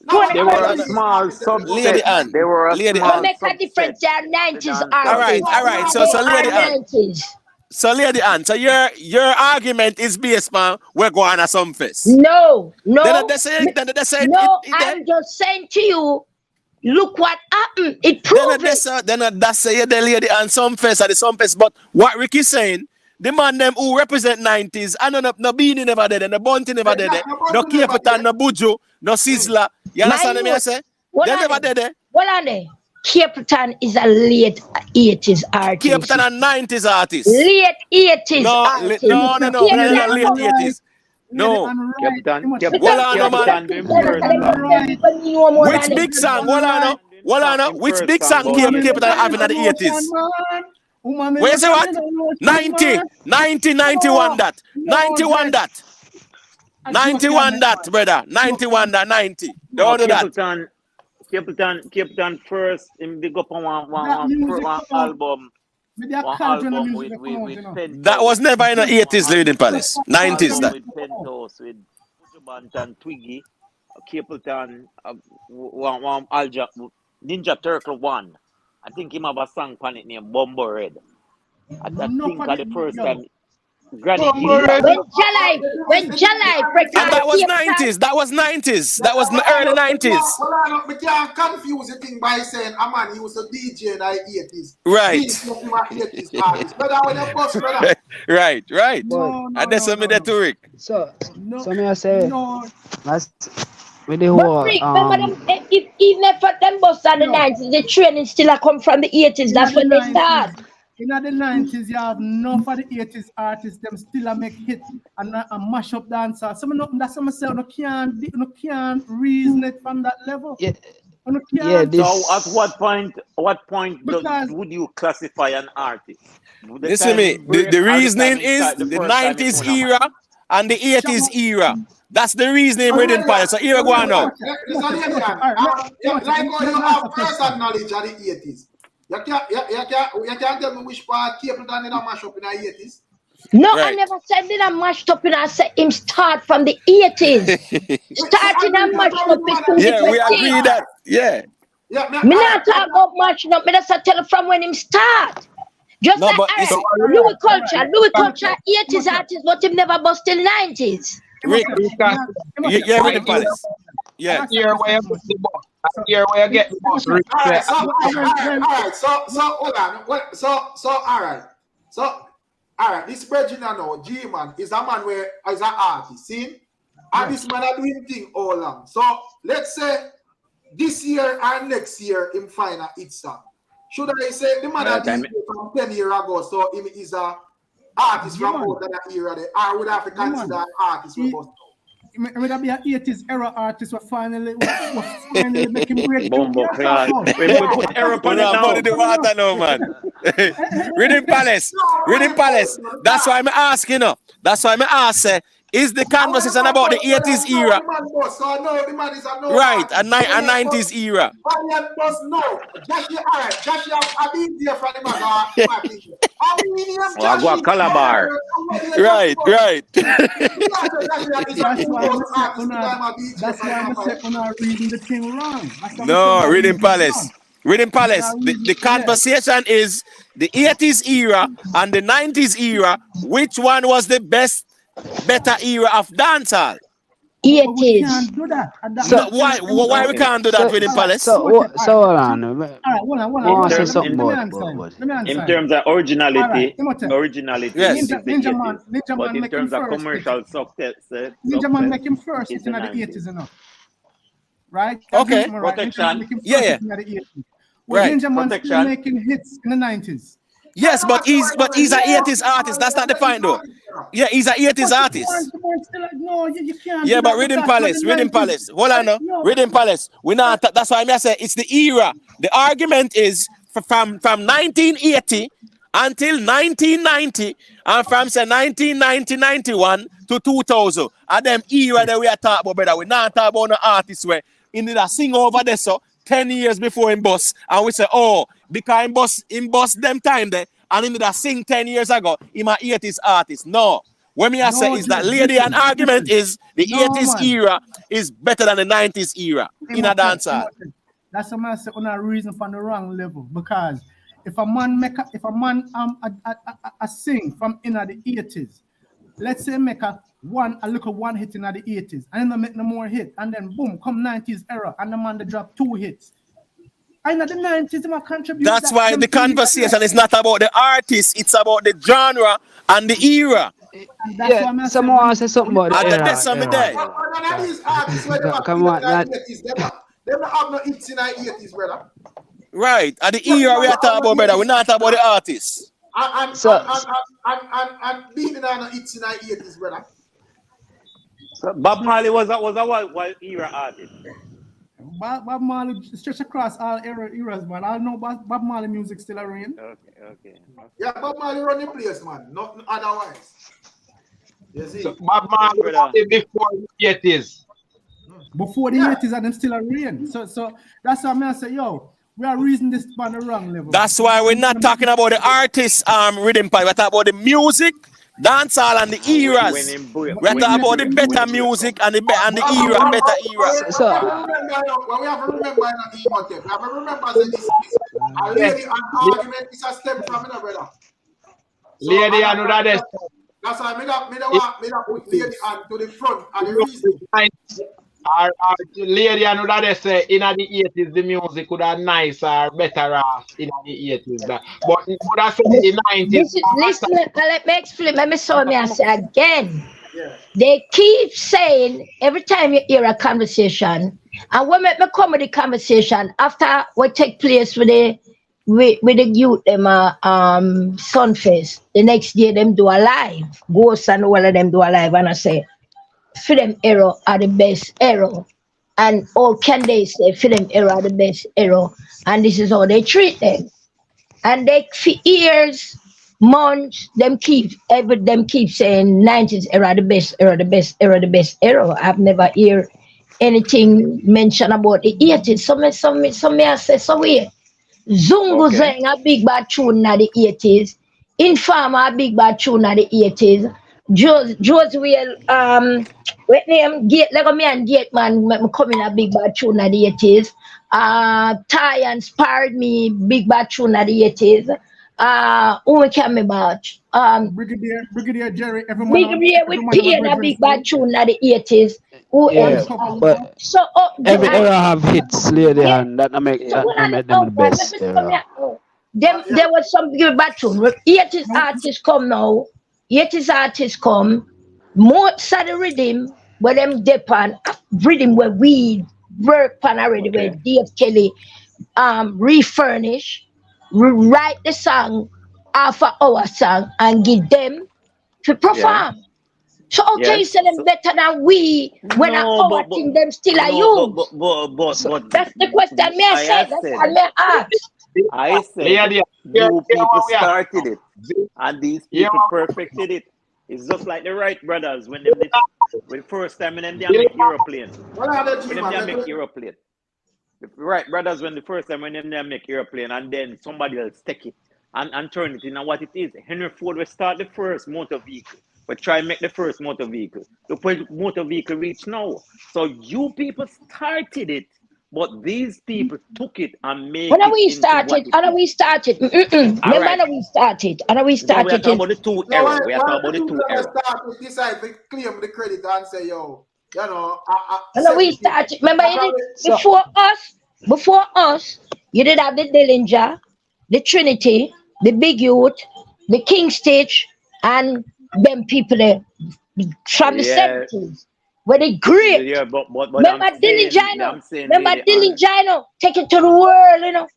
They were a small subset. Lady Ann. They were a Lady small Ann. Make a difference. They are 90s artists. All right. So Lady Ann. So Lady Ann, so your argument is based on we're going to some fest. No. Then they say, I'm just saying to you, look what happened. It proved Then that's say the Lady Ann some fest at the some fest. But what Ricky's saying, the man them who represent 90s, and no Beanie never did, and the Bunty never did it, no Capitan, no Bujo, no Sizzler. You understand what I say? They never did it. What are they? Capitan is a late 80s artist. Capitan a 90s artist. Late 80s artist. No, late 80s. No. Captain Which big song? Which big song Capitan having at the 80s? Where is it what? 91 that. 91 that. 91 that, brother. 91 that, 90. Don't do that. Captain first in big up on one album. With That was never in the 80s, Living Palace. 90s that. With Pentos, with and Twiggy, Capleton, one Alja, Ninja Turtle 1. I think him have a song on it named Bombo Red. I think at the first time. Granny when Jalai, and that was 90s. That was 90s. That was the early 90s. We can't confuse the thing by saying a man used to DJ in the 80s. Right. Right. And that's me that to Rick. So me I say that's with the whole if even if them bust in the 90s, the training still come from the 80s. That's when they start. In the 90s, you have enough of the 80s artists, them still make hit and mash up dancer. Some that's what I say, you can't reason it from that level. Yeah. So at what point would you classify an artist? Listen to me. The reasoning is the 90s era and the 80s era. That's the reasoning we're in Paris. So here we go on now. Like how you have personal knowledge of the 80s. You can't tell me which part Capleton did a mash up in the 80s. No, right. I never said did a mashed up in. I said him start from the 80s. Starting a mashed up in 2015. Yeah, we agree that. Yeah. Me not talk about mashing up. Me just tell you from when him start. Just like Louis Culture, 80s artist, but him never bust till 90s. Rick, yeah, Rick Palace. Yeah. Here where you get the boss. Alright, so hold on. So all right, this Bridget now, G-Man is a man where is an artist, see? And this man are doing thing all along. So let's say this year and next year him find a hit song. Should I say the man that did from 10 years ago, so him is a artist from out that era there, I would have to consider an artist from both. It would be an 80s era artist who finally make him break. Bombo class. We put error on it now. The water now, man. Rhythm Palace. That's why I'm asking you. That's why I'm asking. Is the conversation about the 80s era? Right, a 90s era. I got Calabar. Right. That's why I'm saying reading the thing wrong. No, Rhythm Palace. The conversation is the 80s era and the 90s era. Which one was the better era of dancehall? It But we is. can't do that. And that, No, that why we can't do that So, with him, Palace? so, All right, hold all on. right, hold on. I want to say term, something Let me about, answer him. but Let me answer in him. terms of All right, originality, Imhotep. Yes. is the Ninja 80s. Man But in make him terms of first. commercial success, Ninja Man make him first is hit the in the 80s, 90s. you know. Right? Okay. Right. Ninja Man Protection. make him Yeah, first yeah. hit in the 80s. Well, Right. Ninja Man still Protection. making hits in the 90s. Yes, but he's a 80s artist. That's not the point, though. Yeah, he's a 80s artist. No, you can't Yeah, do but that Rhythm because Palace, Rhythm 90s. Palace. Hold on, no. No. Rhythm Palace. We not. That's why I say it's the era. The argument is from 1980 until 1990, and from say 1990, 91 to 2000. And them era that we are talking about, brother. We not talking about no artists where in the sing over there, so 10 years before him bus, and we say, oh, because him bus them time there, and in the sing 10 years ago, him a 80s artist. No. What me I say is that lady an argument is the 80s era is better than the 90s era in a dancehall. That's a say on a reason for the wrong level, because if a man sing from in the 80s, let's say make a little one hit in the 80s, and then make no more hit, and then boom, come 90s era, and the man they drop 2 hits. And at the 90s, they contribute. That's why the conversation is not about the artist, it's about the genre and the era. And that's yeah, someone say something about the And era. that's something there. These artists where they Come on, have they don't have no hits in the 80s, brother. Right. And the era we are talking about, brother. We're not talking about the artists. And beating on the hits in the 80s, brother. So Bob Marley was a what era artist? Bob Marley stretch across all eras, man. I know Bob Marley music still around. Okay. Yeah, Bob Marley run the place, man. Not otherwise. You see? So Bob Marley before the 80s. Before the 80s, and them still around. So that's why I say, yo, we are reasoning this on the wrong level. That's why we're not talking about the artist rhythm part. We're talking about the music, dancehall, and the eras. We're talking about the better music and the era, better era. When we have to remember, we have to remember this a lady and argument is a step from it, brother. Lady and that. That's why me put lady and to the front and the reason. Our lady and that say in the 80s the music could have nicer, better off in the 80s. But could have said in the 90s. Listen, let me explain. Let me say again. Yeah. They keep saying every time you hear a conversation, and when me come with the conversation after what take place with the youth them Sunface, the next day them do a live, Ghost and all of them do a live, and I say for them era are the best era, and all can they say for them era are the best era, and this is how they treat them, and they for years, months, them keep saying 90s era the best era, the best era, the best era. I've never hear anything mentioned about the 80s. Some may I say so weird. Zungu Zeng a big bad tune in the 80s. Informer a big bad tune in the 80s. Josie what name Gate Lego me and Gate Man come in a big bad tune in the 80s. Ty inspired me big bad tune in the 80s. Who can me about? Brigadier Jerry, Brigadier with P and a big bad tune in the 80s. Yeah, but so every era have hits, lady, and that make them the best era. There was some good bad tune. 80s artists come now. 80s artists come. Most of the rhythm where them depend rhythm where we work on already where Dave Kelly refurnish, rewrite the song off of our song and give them to perform. So you say them better than we when our thing them still are you. But that's the question me I said. That's what me ask. I said you people started it and these people perfected it. It's just like the Wright brothers when they the first time when they make aeroplane. When they make aeroplane. The Wright brothers when the first time when they make aeroplane and then somebody else take it and turn it into what it is. Henry Ford will start the first motor vehicle. But try and make the first motor vehicle. The motor vehicle reach now. So you people started it, but these people took it and made it. When we started, Remember we started. We are talking about the two era. We are talking about the two era. Decide to claim the credit and say, yo, You know, And then we started. Remember, before us, you did have the Dillinger, the Trinity, the Big Youth, the King Stitch, and them people there from the 70s. Were they great? Yeah, but remember I'm saying Remember Dillinger, take it to the world, you know.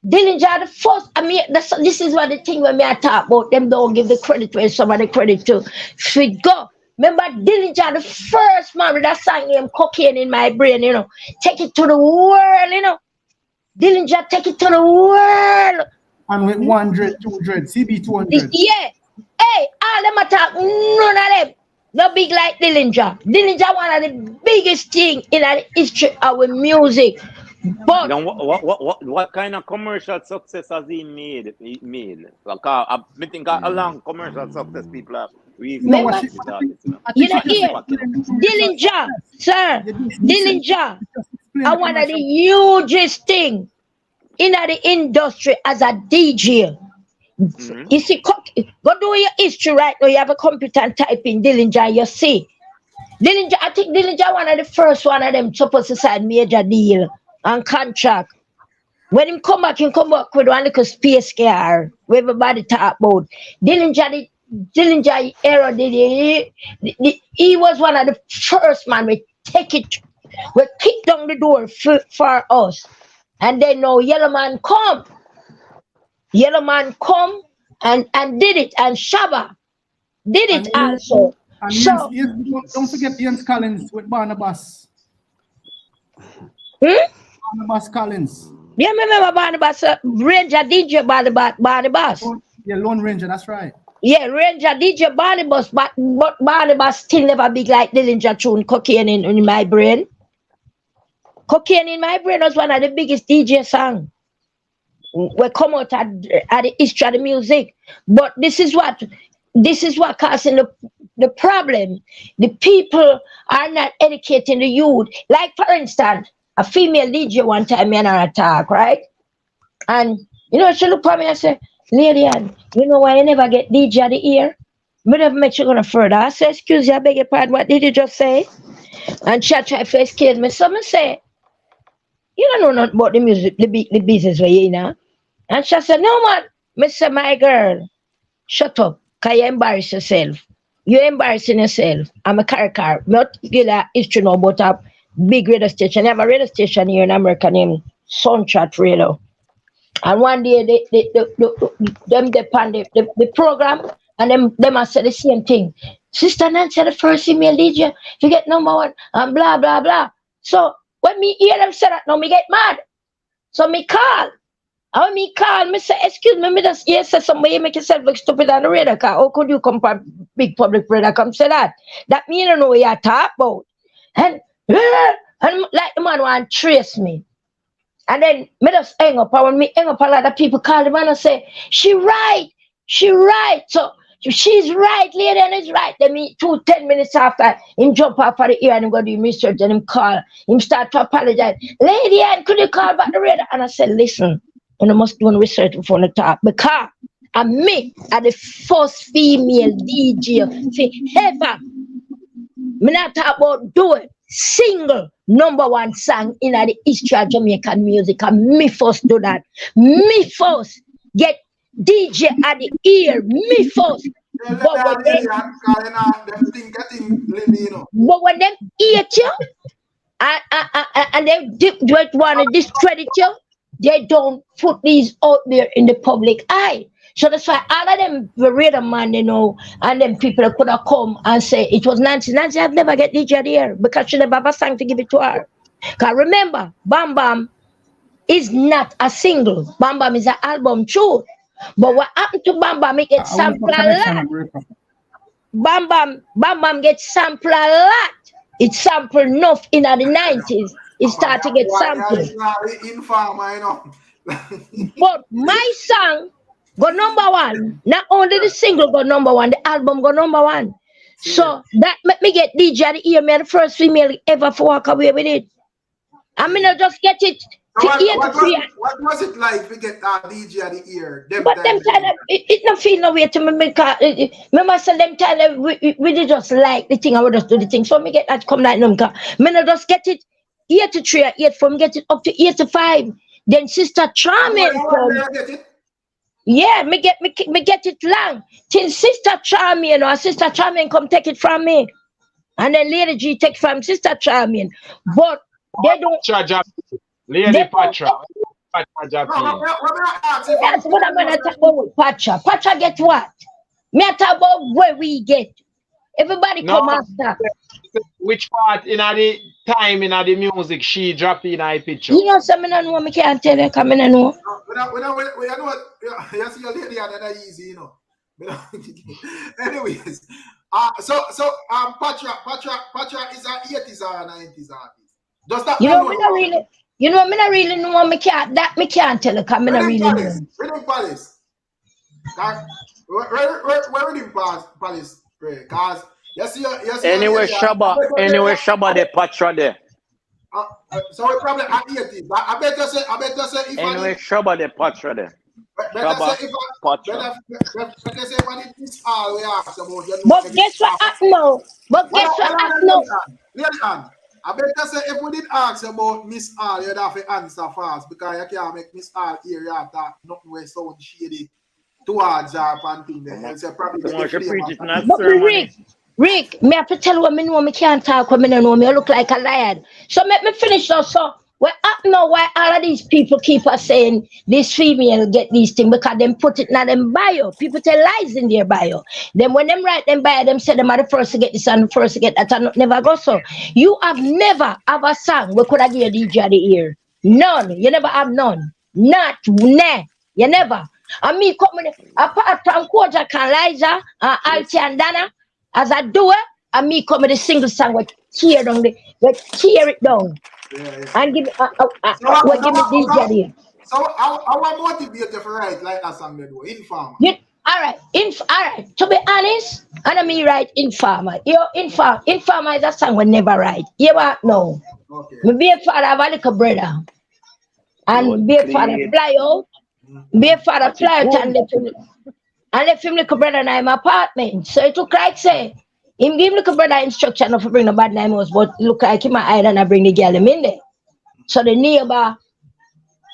Dillinger the first. I mean, this is what the thing when I talk about them don't give the credit where some of the credit to. Sweet go. Remember Dillinger the first man with that song named Cocaine in My Brain, you know. Take it to the world, you know. Dillinger take it to the world. And with 100, 200, CB 200. Yeah. Hey, all them attack, none of them. No big like Dillinger. Dillinger one of the biggest thing in the history of our music. But then what kind of commercial success has he made? Like, I think a long commercial success people have. Remember, you know here, Dillinger, sir, Dillinger, are one of the hugest thing in the industry as a DJ. You see, go do your history right now. You have a computer and type in Dillinger, you see. Dillinger, I think Dillinger one of the first one of them supposed to sign major deal and contract. When him come back with one little space car, where everybody talk about. Dillinger era, he was one of the first man we kick down the door for us. And then now Yellow Man come and did it, and Shabba did it also. And so don't forget Jens Collins with Barnabas. Barnabas Collins. Yeah, remember Barnabas, Ranger DJ Barnabas. Yeah, Lone Ranger, that's right. Yeah, Ranger DJ Barnabas, but Barnabas still never big like Dillinger tune Cocaine in My Brain. Cocaine in My Brain was one of the biggest DJ songs. We come out at the history of the music. But this is what causing the problem. The people are not educating the youth. Like for instance, a female DJ one time in an attack, right? And you know, she looked at me and said, Lady Ann, you know why you never get DJ at the ear? Me never make you gonna further. I said, excuse you, I beg your pardon, what did you just say? And she tried to excuse me. Someone say, you don't know nothing about the music, the business where you know. And she said, no man, Mr. My girl, shut up, because you embarrass yourself. You're embarrassing yourself. I'm a car. Not give a history now about a big radio station. I have a radio station here in America named Sunchat Radio. And one day they depend the program and them I said the same thing. Sister Nancy the first female DJ, you get #1 and blah blah blah. So when me hear them say that now me get mad. So me call. And when me call, me say, excuse me, just hear say somebody make yourself look stupid on the radar car. How could you come from big public radar come say that? That me don't know what you talk about. And like the man want to trace me. And then me just hang up. And when me hang up, a lot of people call the man and say, she right. So she's right, lady, and it's right. Then me 10 minutes after him jump off of the ear and him go do research and him call. Him start to apologize. Lady, and could you call back the radar? And I said, listen, you must do research before the talk. Because I'm the first female DJ ever. Me not talk about doing single #1 song in the history of Jamaican music. And me first do that. Me first get DJ at the ear. Me first. But when them eat you and they want to discredit you, they don't put these out there in the public eye. So that's why all of them the radar man, you know, and then people could have come and say it was Nancy. Nancy have never get DJ here because she never have a song to give it to her. Because remember, Bam Bam is not a single. Bam Bam is an album tune. But what happened to Bam Bam, it gets sampled a lot. Bam Bam gets sampled a lot. It's sampled enough in the 90s. It started to get sampled. But my song go #1. Not only the single go #1, the album go #1. So that make me get DJ at the ear. Me the first female ever to walk away with it. I mean, I just get it So what was it like to get DJ at the ear? But them time it not feel no way to me because remember say them time we did just like the thing, I would just do the thing. So me get that come like them me not just get it 83 or 8 from get it up to 85. Then Sister Charming come. Yeah, me get it long. Till Sister Charming or Sister Charming come take it from me. And then Lady G take from Sister Charming. But they don't Lady Patra. That's what I'm gonna talk about with Patra. Patra get what? Me I talk about where we get. Everybody come after. Which part in the time in the music she drop in a picture? You know something I know, me can't tell you, come in and know. We know you see your lady and that easy, you know. Anyways, so Patra is an 80s or 90s artist. Does that me not really know, me can't tell you, come in and really know. Reading Palace. Where Reading Palace pray? Because anyway, Shabba the Patra there. So we probably at 80s. I better say if anyway, Shabba the Patra there. Better say if I did this all we ask about. But guess what happened now? I better say if we did ask about Miss All, you'd have to answer fast because you can't make Miss All area after nothing where sound shady towards her and things. Then say probably Rick, me have to tell you what me know, me can't talk what me don't know, me look like a lion. So let me finish now. So what happened now why all of these people keep us saying this female get these things because them put it in them bio. People tell lies in their bio. Then when them write them bio, them say them are the first to get this and the first to get that and never go so. You have never have a song we could have give a DJ at the ear. None. You never have none. Not nah. You never. And me coming apart from Koja Liza and Alti and Dana. As I do it, and me come with a single song with tear down tear it down. And give me DJ. So I want motivate you for write like a song they do, Informer. Alright. To be honest, and I mean write Informer. Informer is a song we never write. You what? No. Okay. Me be a father of a little brother. And be a father fly out. Be a father fly out and left him little brother in my apartment. So it look like say him give little brother instruction of bring the bad name house, but look like him and I bring the girl him in there. So the neighbor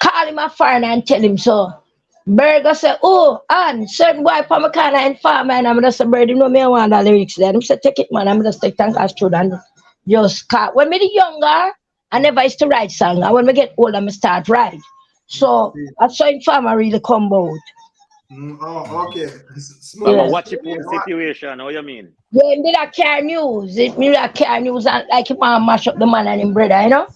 call him a foreigner and tell him so. Burger say, oh, and certain boy from my corner and farmer and I'm just a bird, you know me I want the lyrics there. Him say take it man, I'm just take thank us through and just call. When me the younger, I never used to write song. And when me get older, I start write. So that's how Informer really come out. Okay. Watch your situation. How you mean? Yeah, me that care news. Me that care news and like him and mash up the man and him brother, you know.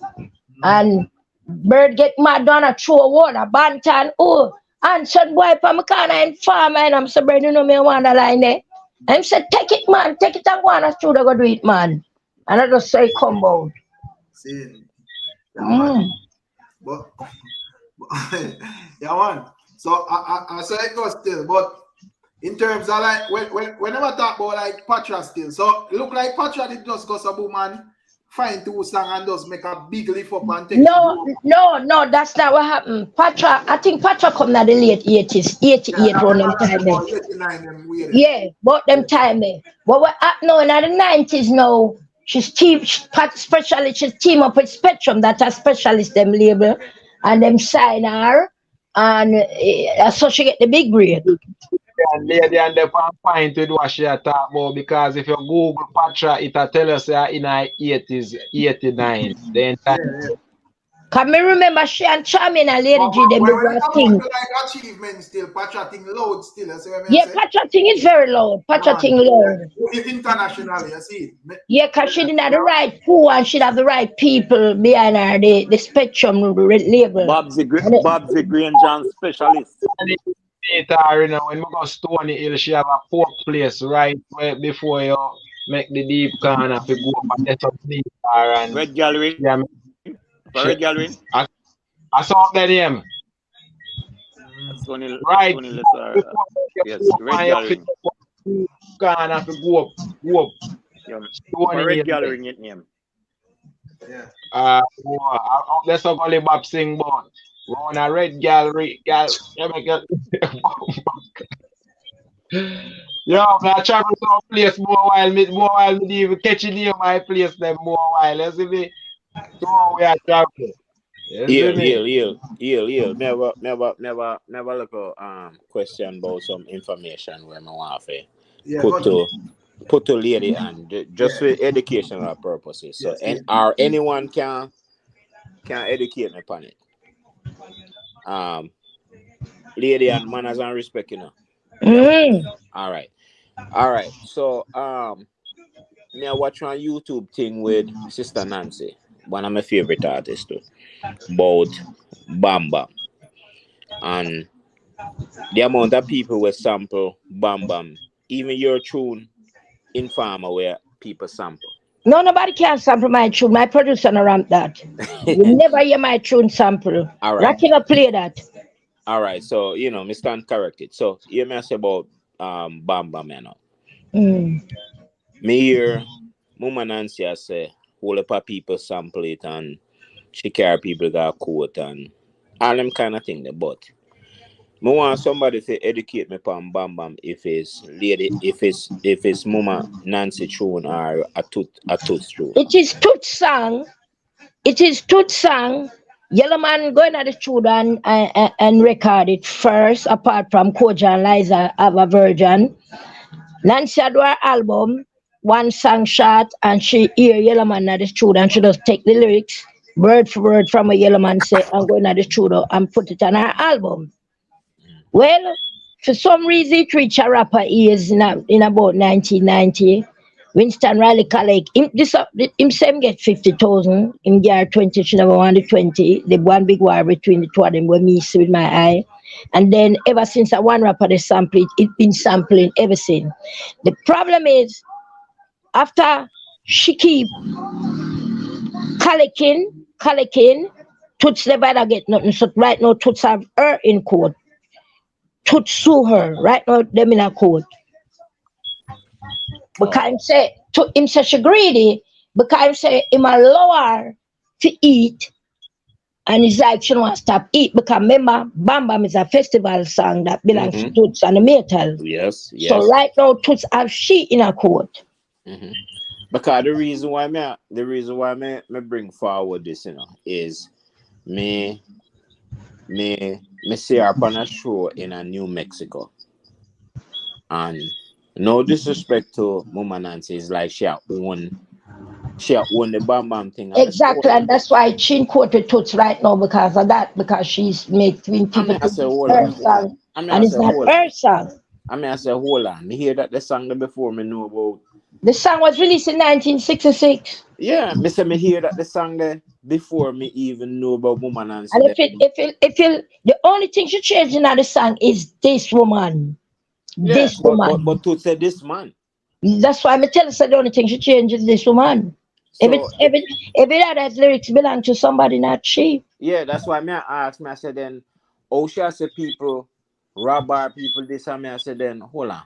And bird get mad down a throw water, bantan. Oh, and son boy from my corner and farmer and I'm so bird, you know me want the line there. And said, take it, man, take it and go on a through the go do it, man. And I just say come out. See. But yeah, man. So I say it goes still, but in terms of like whenever I talk about like Patra still, so look like Patra did just go some man find two songs and just make a big lift up and take No, that's not what happened. Patra, I think Patra come in the late 80s, 88 around them time there. Yeah, but them time there. But what happened now in the 90s now, she's team up with Spectrum, that a specialist them label, and them sign her. And so she get the big break. And lady and the point with what she talk about because if you Google Patra, it'll tell us in the 80s, 89. The entire Can me remember she and Charming and Lady G them do that thing. Like achievement still, Patra thing loud still. Yeah, Patra thing is very loud. Patra thing loud. Internationally, you see. Yeah, because she didn't have the right crew and she'd have the right people behind her, the Spectrum label. Bob's the Green John specialist. You know, when we go Stony Hill, she have a pork place right where before you make the deep corner to go up and get some deep and Red Gallery. Yeah, Red Gallery. I saw that name. Stony, right. Stony, yes, Red Gallery. Corner to go up. Yeah. Red Gallery name. Yeah. Let's talk only Bob sing about. We want a red gallery, yeah, make it. Yo, I travel to a place more while me even catch it near my place them more while. You see me? So we are traveling. You see me? Yield. Never look a question about some information where I want to Yeah, put to lady and just for educational purposes. So anyone can educate me upon it. Lady and manners and respect, you know. All right. So me I watch on YouTube thing with Sister Nancy, one of my favorite artists too, about Bam Bam. And the amount of people will sample Bam Bam, even your tune in Farmer where people sample. No, nobody can sample my tune. My producer no ramp that. You never hear my tune sample. All right. Rocking up play that. All right. So me stand corrected. So you may say about Bam Bam, you know. Me hear Mama Nancy I say whole heap of people sample it and she carry people got quote and all them kind of thing there, but I want somebody to educate me on Bam Bam if it's Mama Nancy tune or a tooth tune. It is Toots song. Yellow Man going at the studio and record it first, apart from Koja and Liza have a version. Nancy had her album, one song shot, and she hear Yellow Man at the studio and she just take the lyrics word for word from a Yellow Man say, I'm going at the studio and put it on her album. Well, for some reason, it reached a rapper ears in about 1990. Winston Riley collect him same get 50,000 in year 20. She never wanted 20. The one big war between the two of them were me see with my eye. And then ever since I one rapper they sample it been sampling ever since. The problem is after she keep collecting, Toots never get nothing. So right now Toots have her in court. Toots sue her. Right now them in a court. Because him say she greedy, because him say him allow her to eat, and it's like she don't want to stop eat because remember Bam Bam is a festival song that belongs to Toots and the Metal. Yes. So right now Toots have she in a court. Because the reason why me bring forward this, is me see her on a show in a New Mexico. And no disrespect to Mama Nancy, is like she own the Bam Bam thing. Exactly, and that's why she in court with Toots right now because of that, because she's making people think it's her song, and it's not her song. I say, hold on, me hear that the song before me know about. The song was released in 1966. Yeah, me hear that the song there before me even know about Mama Nancy. And if the only thing she changed in the song is this woman. This woman. But Toots said this man. That's why I tell you the only thing she changed is this woman. So, every other lyrics belong to somebody, not she. Yeah, that's why I said then, she said people rob our people this and I said then hold on.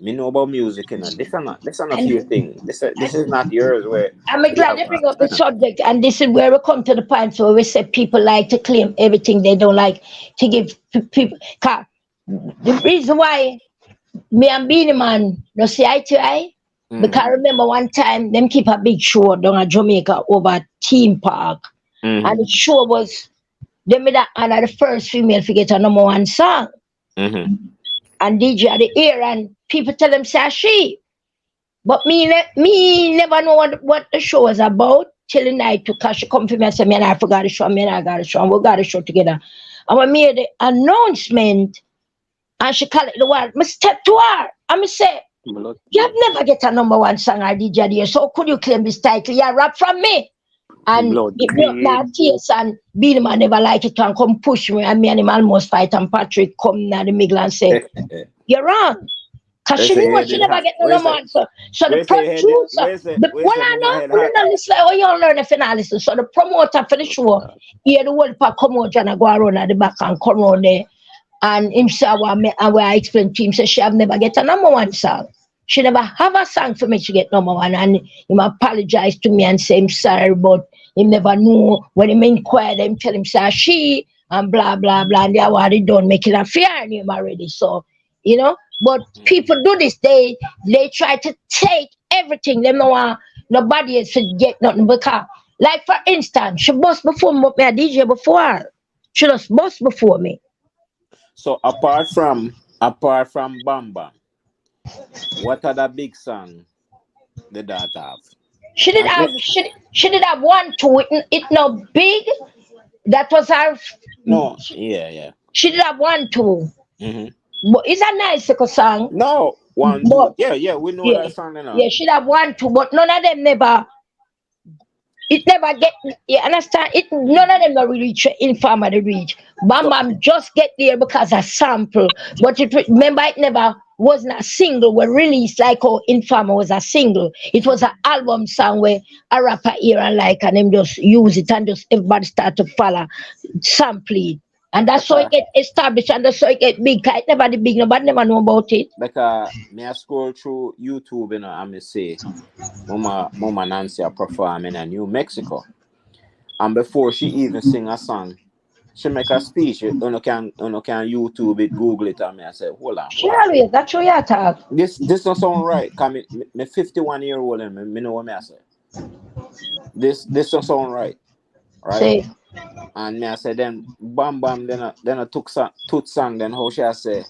Me know about music and this is not your thing. This is not yours. Where I'm glad you bring up the subject, and this is where we come to the point where we say people like to claim everything they don't like to give people. The reason why me and Beanie Man no see eye to eye, because I remember one time them keep a big show down at Jamaica over Theme Park, and the show was them that Anna the first female to get a #1 song. And DJ at the ear, and people tell them say she. But me never know what the show was about till the night, because she come to me and say, man, I forgot the show, man, I got the show, and we got the show together. And when me made the announcement, and she called it the word, I step to her, and I say, you have never get a #1 song or DJ at the ear, so could you claim this title? You rap from me. And if not tears and Beanie Man never like it and come push me, and me and him almost fight, and Patrick come down the middle and say, you're wrong. Because she knew she never get the #1. So the producer, when I know, listen, oh, you don't learn if you not listen. So the promoter for the show, he had the whole pack come out and go around at the back and come around there. And him say, and where I explained to him, say she have never get a #1 song. She never have a song for me to get number one, and him apologize to me and say I'm sorry, but he never knew when him inquire them tell him say she and blah blah blah, and they already done making a fear on him already. So you know, but people do this. They try to take everything. They don't want nobody else to get nothing because, like for instance, she bust before me, but me a DJ before her. She just bust before me. So apart from Bam Bam, what other big song did that have? She did have she did have one too. It no big. That was her. No, yeah. She did have one too. Mm-hmm. But it's a nice little song. No, one, But, two. Yeah, we know that song now. Yeah, she did have one too, but none of them never. It never get. You understand? It none of them never reach Informer the reach. Bam Bam just get there because a sample. But remember, it never wasn't a single. Were released like how Informer was a single. It was an album song where a rapper here and like and them just use it and just everybody start to follow sample it. And that's how it get established and that's how it get big. It never the big, nobody never know about it. Because me I scroll through YouTube, you know, and me say Mama Nancy are performing in New Mexico. And before she even sing a song, she make a speech. You can YouTube it, Google it, and me I say, hold on. She always, that's what you talk. This don't sound right. Cause me 51-year-old and me know what me I say. This don't sound right. Right? Say. And me I say then Bam Bam then I took song then how she I say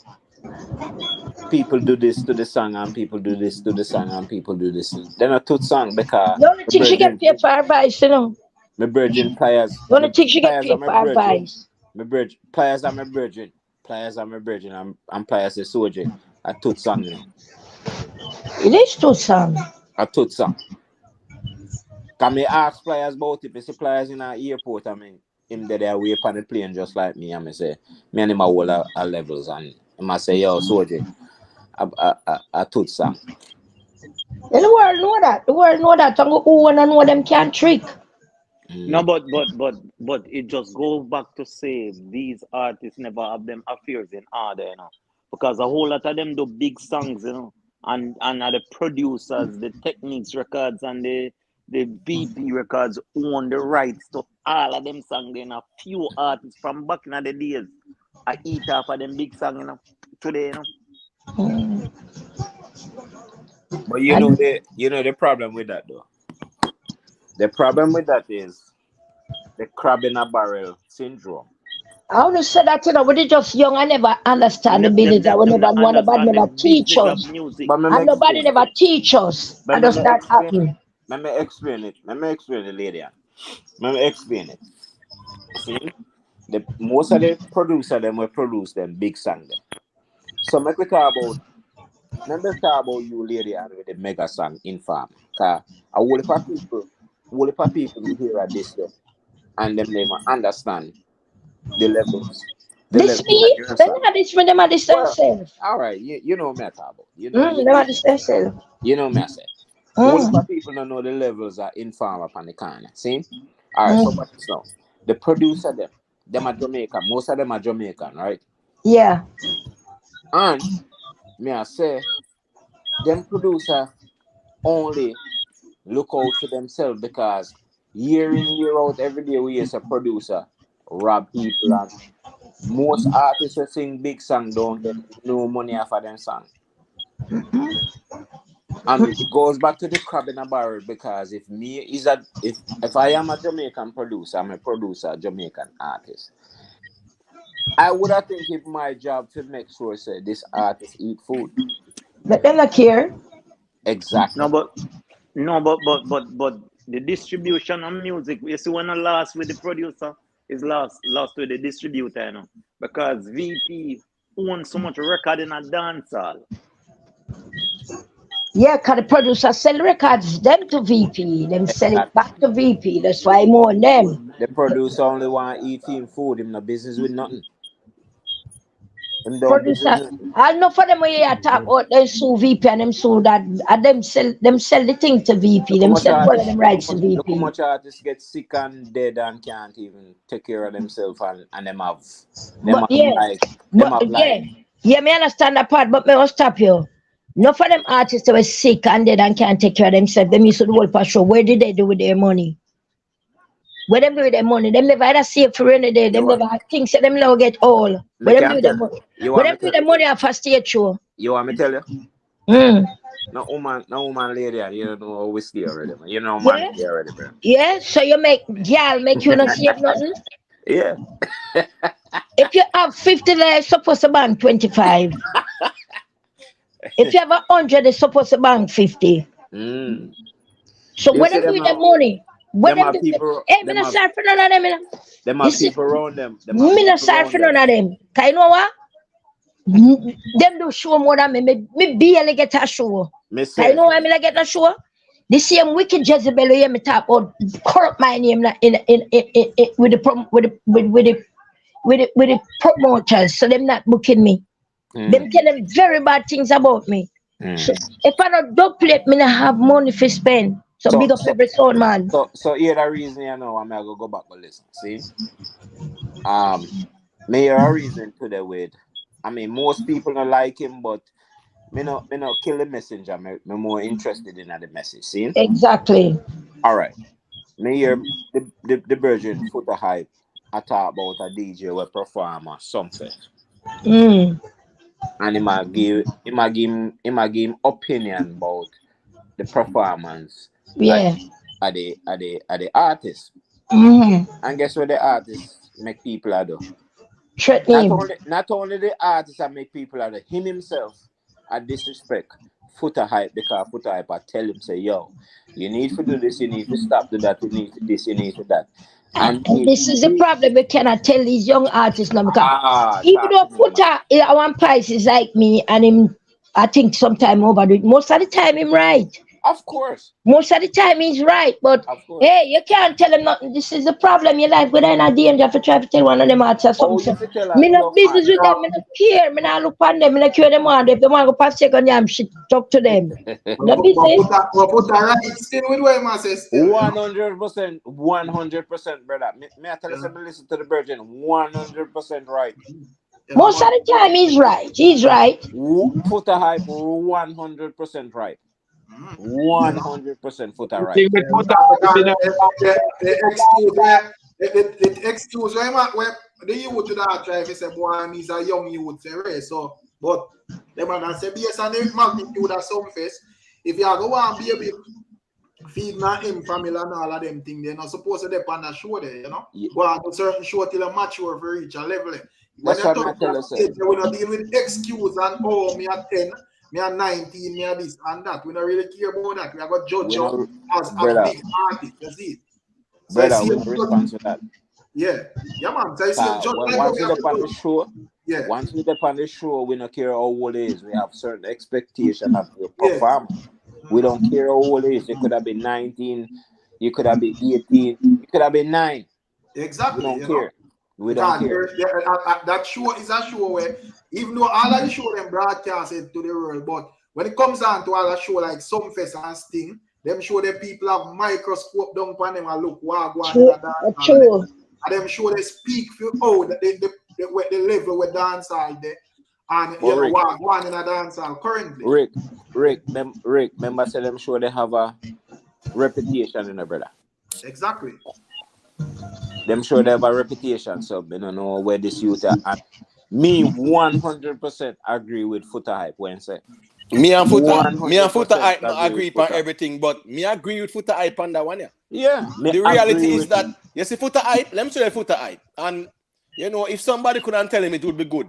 people do this to the song and people do this to the song and people do this. Then I took song because the only thing she get paid for advice, you know. My virgin players. The only thing she get paid for advice. My virgin players are my virgin. Players are my virgin. I'm players a soldier. I took song now. It is two song. I took song. Can me ask players about it? I see players in an airport, I mean, him there away upon the plane just like me. And I say, me and him are all our levels. And I say, yo, soldier, I took song. The world know that. The world know that. And who wanna know them can't trick. No, but it just goes back to say these artists never have them affairs in order, you know. Because a whole lot of them do big songs, you know. And are the producers, the Techniques records and the VP records own the rights to all of them songs. Then a few artists from back in the days I eat off of them big songs, you know, today, you know. But you know the problem with that though. The problem with that is the crab in a barrel syndrome. I want to say that, you know, when they just young, I never understand the business. I will never want nobody never teach us. And nobody never teach us. I just that happen. Let me explain it, lady. Let me explain it. See, most of the producers them will produce them big song them. So let me talk about you, lady, and with the mega song Inform. Cause a whole heap of people who hear at this them, and them never understand the levels. This me? Then I this when them this themselves. All right, you know me talk about. You know them this themselves. You know me I say. Most of the people don't know the levels are Inform upon the corner. See? All right, so watch this now. The producer them are Jamaican. Most of them are Jamaican, right? Yeah. And me I say, them producer only look out for themselves because year in, year out, every day we as a producer rob people and most artists who sing big song don't get no money off of them song. And it goes back to the crab in a barrel because if I am a Jamaican producer, I'm a producer, Jamaican artist. I would have think it's my job to make sure say this artist eat food. But they not care. Exactly. But the distribution of music, you see when I lost with the producer is lost with the distributor, you know. Because VP owns so much record in a dancehall. Yeah, because the producer sell records them to VP, them sell it back to VP. That's why I'm on them. The producer only want to eat him food, him no business with nothing. Producer, I know for them when you talk about them sue VP and them sue that them sell the thing to VP, them sell all of them rights to VP. Look how much artists get sick and dead and can't even take care of themselves and them have Yeah, me understand that part, but me will stop you. No for them artists that were sick and dead and can't take care of themselves. Them used to do whole for show. Where did they do with their money? Where them do with their money? Them never had a save for any day. Them never had things that them now get all. Where them do with their money? Where them do with their money off a stage show? You want me to tell you? Mm. No woman lady, you don't know how we stay already, man. You know man stay already, bro. Yeah, so you make you not save nothing? Yeah. If you have 50, they're supposed to bank 25. If you have 100, they're supposed to bank 50. Mm. So when them do the money, when them do people, hey, me not sorry for none of them. Them have people around them. Me not sorry for none of them. Cause you know what? Them do show more than me. Me barely get a show. Cause you know why me not get a show? The same wicked Jezebel hear me talk about corrupt my name with the promoters, so them not booking me. Them tell them very bad things about me. So if I don't dub plate, me not have money for spend. So big up every sound man. So here the reason you know I'm gonna go back and listen. See? Me hear a reason to the way. I mean most people don't like him, but me not kill the messenger. Me more interested in the message. See? Exactly. Alright. Me hear the Virgin Foot of Hype. I talk about a DJ will perform or something. And he might give him opinion about the performance. Yeah. At the artist. And guess what the artists make people do? Not only the artists that make people do, him himself I disrespect Foot of Hype because Foot of Hype I tell him say, yo, you need to do this, you need to stop do that, you need to this, you need to that. And this is the problem we cannot tell these young artists now because even though Foota at one price is like me and him I think sometime overdo it. Most of the time him right. Of course. Most of the time he's right, but hey, you can't tell him nothing. This is the problem. Your life within a danger for try to tell one of them artists or something. Me not business with them, me not care, me not look on them, me not care them on. If they want to go past second damn shit, talk to them. No business. 100%, brother. Me I tell you something, listen to the Virgin, 100% right. Most of the time he's right. He's right. Foot of Hype 100% right. 100% Foot of right. The excuse where the youth to that drive is a boy he's a young youth say so but the man say based on the magnitude of some face if you are go and baby feed my him family and all of them things they're not supposed to depend on the show there, you know. Go on to certain show till a mature for reach a level. When you talk about stage, we not deal with excuse and oh me at 10, me at 19, me at this and that. We don't really care about that. We are going to judge you as a big artist. You see? So brother, we respond to that. Yeah, man. So you see, once we depend on the show, once we depend on the show, we don't care how old it is. We have certain expectation of your performance. We don't care how old it is. You could have been 19, you could have been 18, you could have been 9. Exactly. We don't care. We don't care. That show is a show where, even though all of the show them broadcast it to the world, but when it comes down to all the show like Sumfest and Sting, them show the people have microscope down upon them and look what and them show they speak for the level with dancehall there and you know what one in a dancehall currently. Rick, remember say them show they have a reputation in the brother. Exactly. Them sure they have a reputation, so I don't know where this youth are. And me 100% agree with Foot of Hype when say. Me and Foot of Hype not agree on everything, but me agree with Foot of Hype on that one. Yeah. The reality is that you see Foot of Hype, let me show you Foot of Hype. And you know, if somebody couldn't tell him it would be good.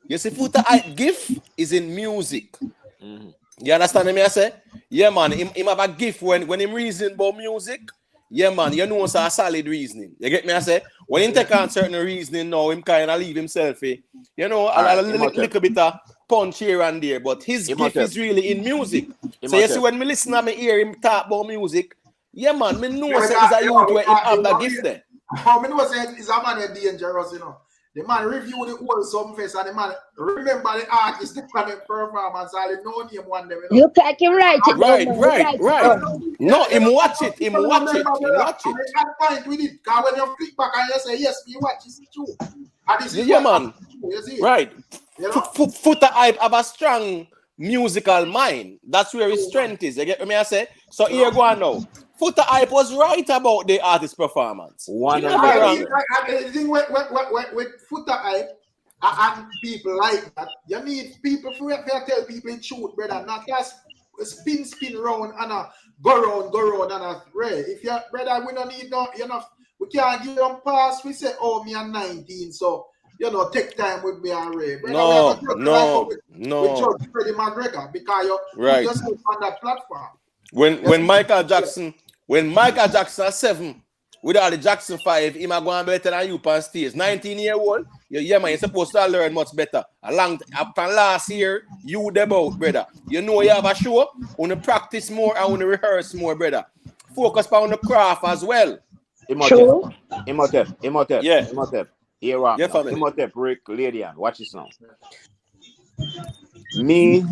You see, Foot of Hype gift is in music. You understand me? I say? Yeah, man, him have a gift when him reason about music. Yeah, man, you know it's a solid reasoning. You get me? I say, when he take on certain reasoning now, him kind of leave himself, you know, a little bit of punch here and there, but his gift is really in music. So you see, when me listen and me hear him talk about music, yeah, man, me know it's a youth where he have that gift there. How me know say is a man dangerous, you know. The man review the whole Sumfest and the man remember the artist the performance and the no name one them. You like him right. Right. No, him watch it. I can't find with it. Because when you click back and you say yes, me watch this is true. And this is man. Right. Foot of Hype have a strong musical mind. That's where his strength is. You get me? I say. So here go on now. Foota Hype was right about the artist performance. I mean, the thing with Foota Hype and people like that, you need people to tell people the truth, brother. Not just spin round and go round and Ray. If you brother, we don't need no, we can't give them pass. We say, oh, me I'm 19, so take time with me and Ray. Brother, no. We judge Freddie McGregor because you just on that platform. When Michael Jackson at 7, with all the Jackson 5, he might go on better than you on stage. 19-year-old, man, you're supposed to learn much better. After last year, you debut, brother. You know you have a show, want to practice more and want to rehearse more, brother. Focus on the craft as well. Imhotep. Yeah. Imhotep. Here up. Imhotep, Rick, Ladian. Watch this now. Me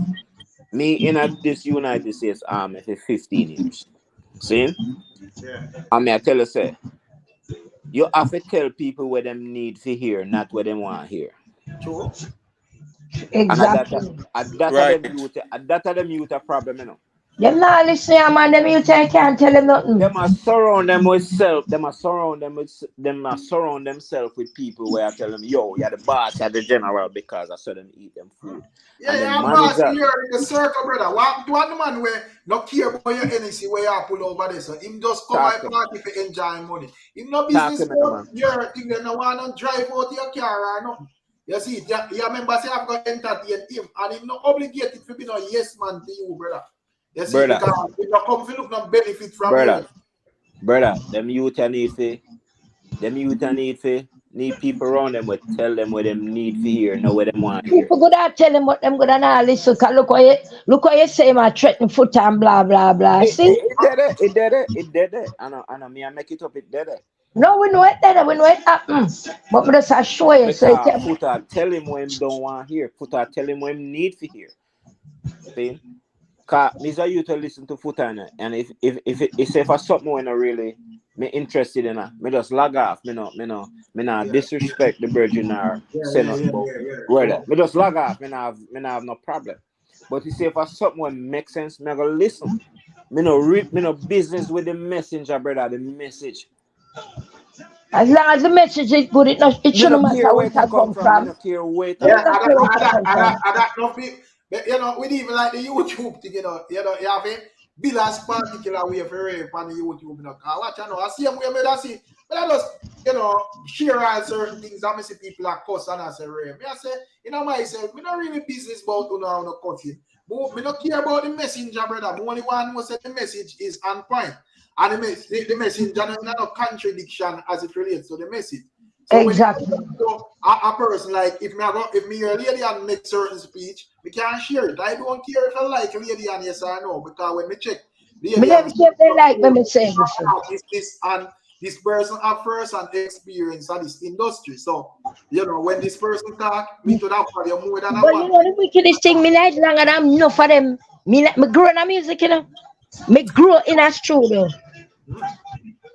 in this United States Army for 15 years. See? Yeah. I mean, I tell you, say, you have to tell people what them need to hear, not what them want to hear. True. Exactly. That them youth a problem, you know. Them not listening, man. Them you can't tell them nothing. Them are surround them with self. Them are surround themselves with people where I tell them, yo, you're the boss, you're the general, because I saw them eat them food. Yeah, boss, you're in the circle, brother. One man where not care about your energy where you pull over there. So him just come and party for enjoy money. Him no business about your thing. They no want to drive out your car or nothing. You see, you remember say I've got to entertain him, and him not obligated to be no yes man to you, brother. You see, because if you come to look no benefit from brother, them youth need people around them would tell them what them need to hear, know what them want to hear. People go to tell them what them gonna not listen. Cause look what you say, my threatening foot and blah blah blah. See? It did it. I me I make it up. It did it. No, we know it did. We know it happens. But we just show you. So Foota tell him what him don't want to hear. Foota tell him what him need to hear. See? Cause Mr. you to listen to Foota, and if I something when I really me interested in me just log off. Me no disrespect the virgin or say nothing about me just log off. Me no have no problem. But you say if I something when make sense, me go listen. Me no business with the messenger, brother. The message. As long as the message is good, it shouldn't matter where it come from. I don't care where it come from. But we even like the YouTube thing, you have a Billas particular way for rape on the YouTube. Watch, I see them way I see, but I just, share all certain things. I see people are cuss and I say rape. I say, myself, me not really business about no cutting. But me not care about the messenger, brother. The only one who said the message is on point. And the messenger is not a contradiction as it relates to the message. So exactly. So a person like if me hear a lady and make certain speech, we can't share it. I don't care if I like a lady and yes or no, because when me check, me never check they like when me say this and this person have first-hand experience in this industry. So when this person talk, me to that for you more than but you know the wickedest thing, me like long and I'm enough for them. Me grow in a music, Me grow in a studio.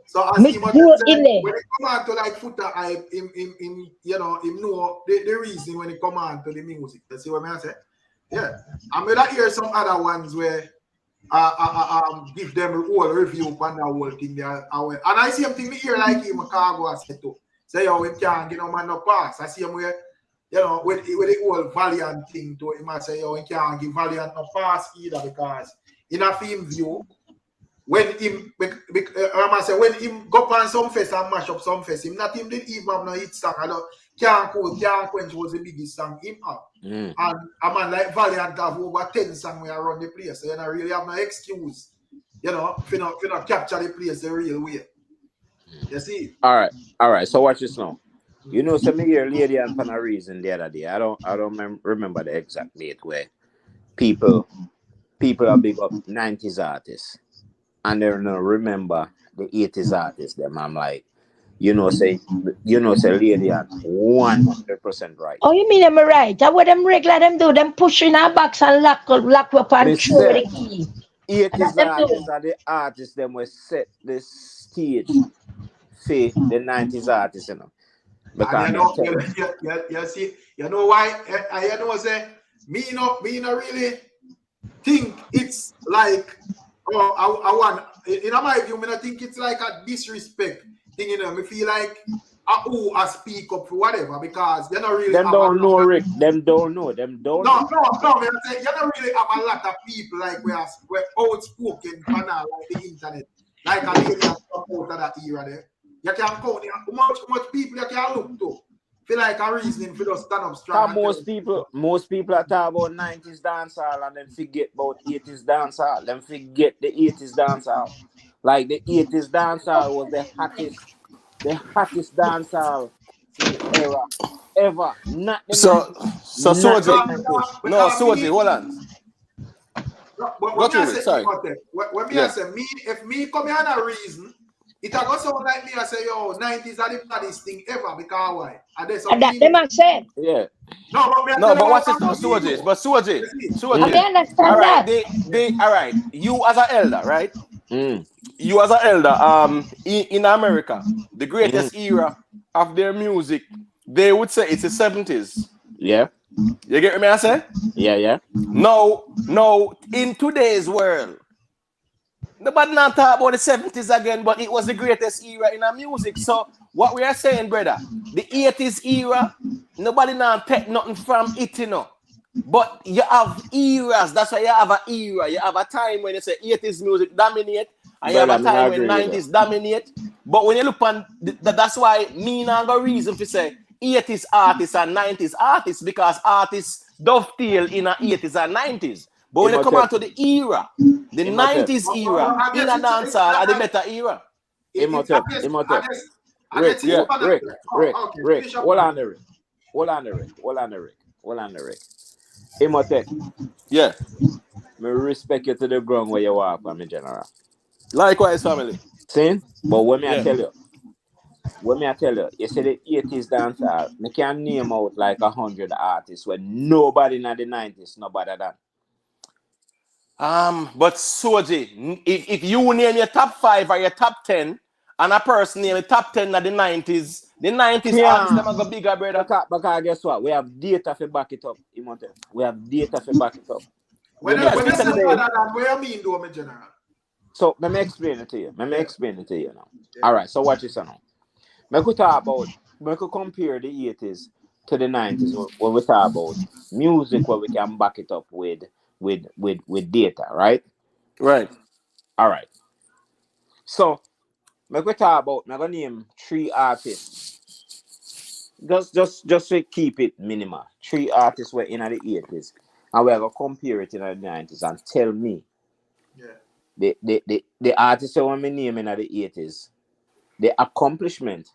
So as he when it come on to like Foota Hype, him know the reason when it come on to the music. You see what I say? Yeah. I'm gonna hear some other ones where give them a whole review on that whole thing there. And I see him think me hear like him Cargo has said too. Say we can't get no man no pass. I see him where with the whole Valiant thing to him, I say we can't give Valiant no pass either because in a film view. When him go on some fest and mash up some fest, him not him didn't even have no hit song. Can't Quench was the biggest song him have. And a man like Valiant have over 10 songs where around the place. So you don't really have no excuse, if you not capture the place the real way. You see? All right. So watch this now. Some here lady and for a reason the other day. I don't remember the exact date where people are big up 90s artists. And they don't remember the 80s artists. Them I'm like, say lady at 100% right. Oh, you mean I'm right? That's what them regular them do. Them push in our box and lock up and throw the key. 80s artists are the artists them will set the stage for the 90s artists, Because you see, why? Say me no really think it's like, oh, I want, in my view, I think it's like a disrespect thing, you know. I feel like I speak up for whatever because they don't really Them have don't know, Rick. Them don't know. Them don't know. No, man, I say, you don't really have a lot of people like we're outspoken for now, like the internet. Like a lady that come out of that era there. You can count how much people you can look to. Feel like a reason for just stand up strong. Most people are talking about 90s dancehall and then forget about 80s dancehall. Then forget the 80s dancehall. Like the 80s dancehall was the hottest dancehall in the era ever. Not the 90s. So Soji. No, because Soji, hold on. But Go through it, sorry. When me I say if me come here on a reason, it a go sound like me I say, yo, 90s are the baddest thing ever because why? And there's And that them I said. Yeah. No, but watch this now, Soji. But Soji. I understand all right, that. All right. You as an elder, right? You as an elder, in America, the greatest era of their music, they would say it's the 70s. Yeah. You get me? I say? Yeah. No, in today's world, nobody not talk about the 70s again, but it was the greatest era in our music. So what we are saying, brother, the 80s era, nobody not take nothing from it, you know. But you have eras. That's why you have an era. You have a time when you say 80s music dominate, and you have a time when 90s dominate. But when you look on, that's why me not got reason to say 80s artists and 90s artists, because artists dovetail in the 80s and 90s. But when you come out to the era, the 90s era, in a dancehall are the better era. Rick, hold on the Rick. Imhotep. Yeah. Me respect you to the ground where you walk on me, general. Likewise, family. See? But when I tell you, you say the 80s dancehall, me can name out like 100 artists when nobody in the 90s, nobody that. But Soji, if you name your top 5 or your top 10, and a person name the top 10 of the 90s artists them are go bigger, brother. Because guess what? We have data to back it up, Imhotep. We have data to back it up. What you mean, though, my general? So let me explain it to you. Now. Yeah. All right. So watch this now. We could compare the 80s to the 90s when we talk about music, where we can back it up with data, right? Right. All right. So we could talk about. I'm gonna name 3 artists. Just to keep it minimal. 3 artists were in the 80s, and we're gonna compare it in the 90s and tell me. Yeah. The artists that want me name in the 80s, the accomplishment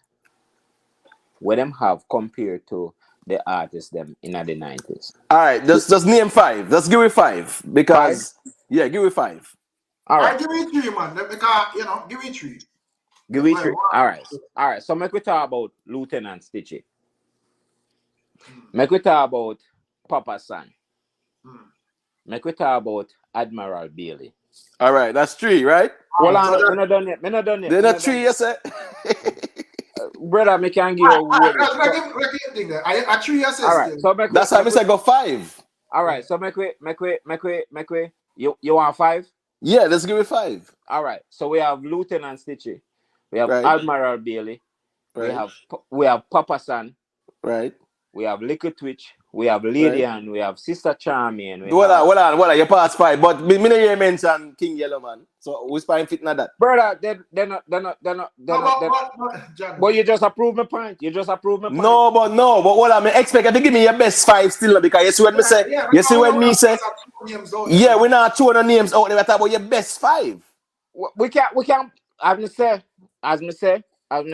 where them have compared to the artists them in the 90s. All right, just name 5. Just give me 5 because 5? Yeah, give me 5. All right, give me 3, man. Because give me 3. Give me 3. All right. So make we talk about Lieutenant Stitchy. Make we talk about Papa San. Make we talk about Admiral Bailey. All right, that's 3, right? Hold on, I'm not done yet. They're not 3, you say? Brother, me can give you a word. I 3, you say. All right, so that's how I say go 5. All right, so make we. You want 5? Yeah, let's give it 5. All right, so we have Lieutenant Stitchy, we have Admiral Bailey, we have Papa San, right? We have Liquor Twitch, we have Lady Ann, we have Sister Charmian. Hold on, you pass 5, but me no hear mention King Yellow Man. So who's fine fit that? Brother, they're not. But you just approve my point. No, but what I expect you to give me your best 5 still, because you see when me say, we're not throwing no names out there. Talk about your best 5. We can't. As me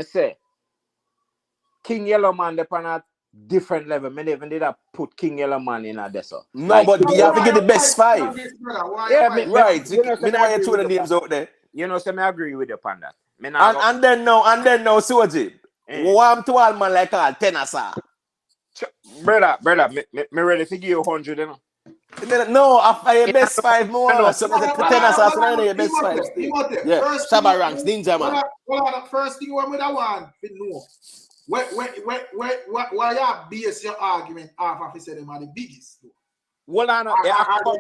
say, King Yellow Man depend on different level. Me even did I put King Yellow Man in there, so. No, like, but you have to get the best 5. Yeah, right. You know, you throw the names out there. You know, so I agree with you on that. And then now, Soji, warm to all man like all 10 sir. Brother, me ready to give you 100, you know. No, after your best 5 more. So 10 assassins, so your best 5. Yeah, Shabba ranks, Ninja Man. Well, first thing what I want to know, why you base your argument off of say them are the biggest? Hold on. Are they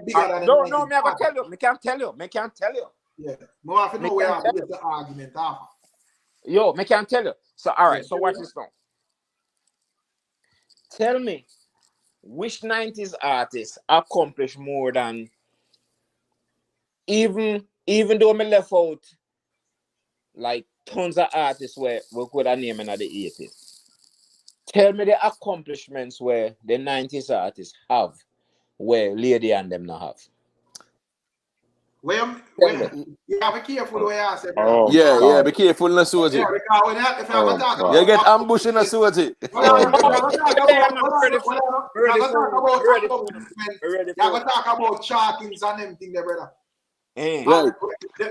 bigger than the No, 90s me I go artists? tell you. Me can't tell you. Me can't tell you. Yeah. More have to Me know where can't I tell base the argument off. Yo, me can't tell you. So all right. Yeah. So watch this now. Tell me, which 90s artists accomplished more than even though me left out like tons of artists where we could have named in the 80s. Tell me the accomplishments where the 90s artists have where Lady and them not have. Well, you have to be careful where you say, Oh, Yeah, be careful in the Soji. Yeah, because when if you have to talk about You get ambushed in the Soji. if you have to talk about chartings and them thing there, brother. Right.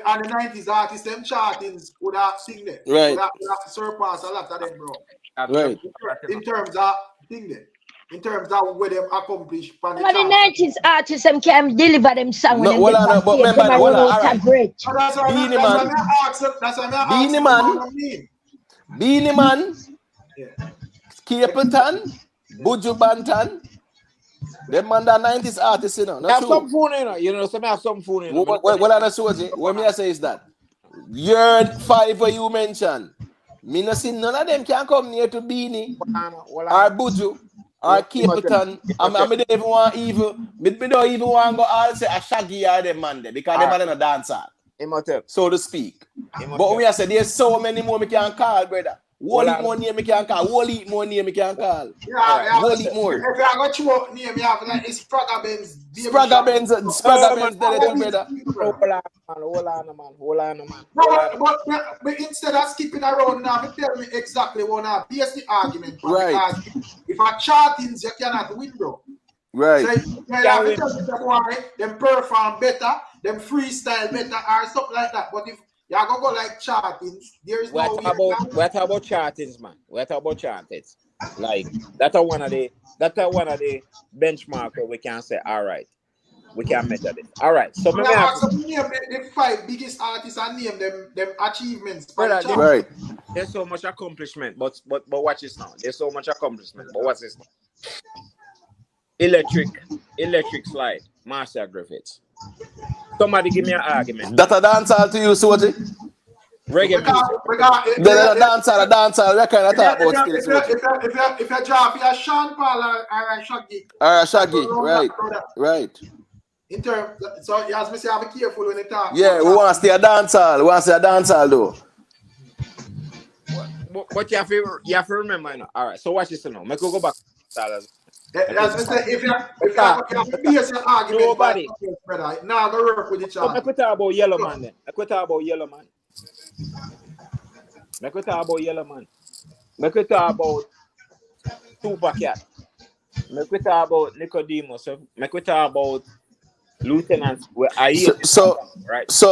And the 90s artists, them chartings would have sing there. Right. Would have surpassed a lot of them, bro. Right. In terms of thing there. In terms of where them accomplish. But the 90s artists them can deliver them song No, when them but remember, Beanie Man, Capleton, Buju Banton, them man that 90s artists, you know. Not have some phone, you know. Some have some phone, you know. What I say, what me I say is that year 5 where you mentioned, me no see none of them can come near to Beanie or Buju or Capleton. I don't even want me don't even want to go all say a Shaggy or them man there because them man in a dancer, so to speak. But we I say there's so many more me can call, brother. Whole heap more name me can call. Whole heap more name me can call. Whole heap more. If you are going to name, you have like Sprague Benz. Sprague Benz, brother. Hold on, man. But instead of skipping around now, tell me exactly what now. Here's the argument. Right. Because if a chartings, you cannot win, bro. Right. So you have to tell them why them perform better, them freestyle better, or something like that. But if you're going to go like chartings, there is no way. What about chartings, man? What about chartings? Like, that's one of the benchmark where we can say, all right, we can measure this. All right. So name the 5 biggest artists and name them achievements. Right. There's so much accomplishment, but watch this now. There's so much accomplishment, but what's this now? Electric Slide, Master Griffiths. Somebody give me an argument. That a dancehall to you, Soji? Reggae music. That a dancehall. We kind of talk about skills. If you drop your Sean Paul or Shaggy. Right. In terms, so you ask me, say, be careful when you talk. Yeah, we want to stay a dancehall. Though. But you have to remember, you know. All right. So watch this now. Make go back. As I say, if you base your argument, nobody. Now go work with each other. So make we talk about Yellow Man then. Make we talk about Yellow Man. Make we talk about Tupac Cat. Make we talk about Nicodemus. Make we talk about Lieutenants. So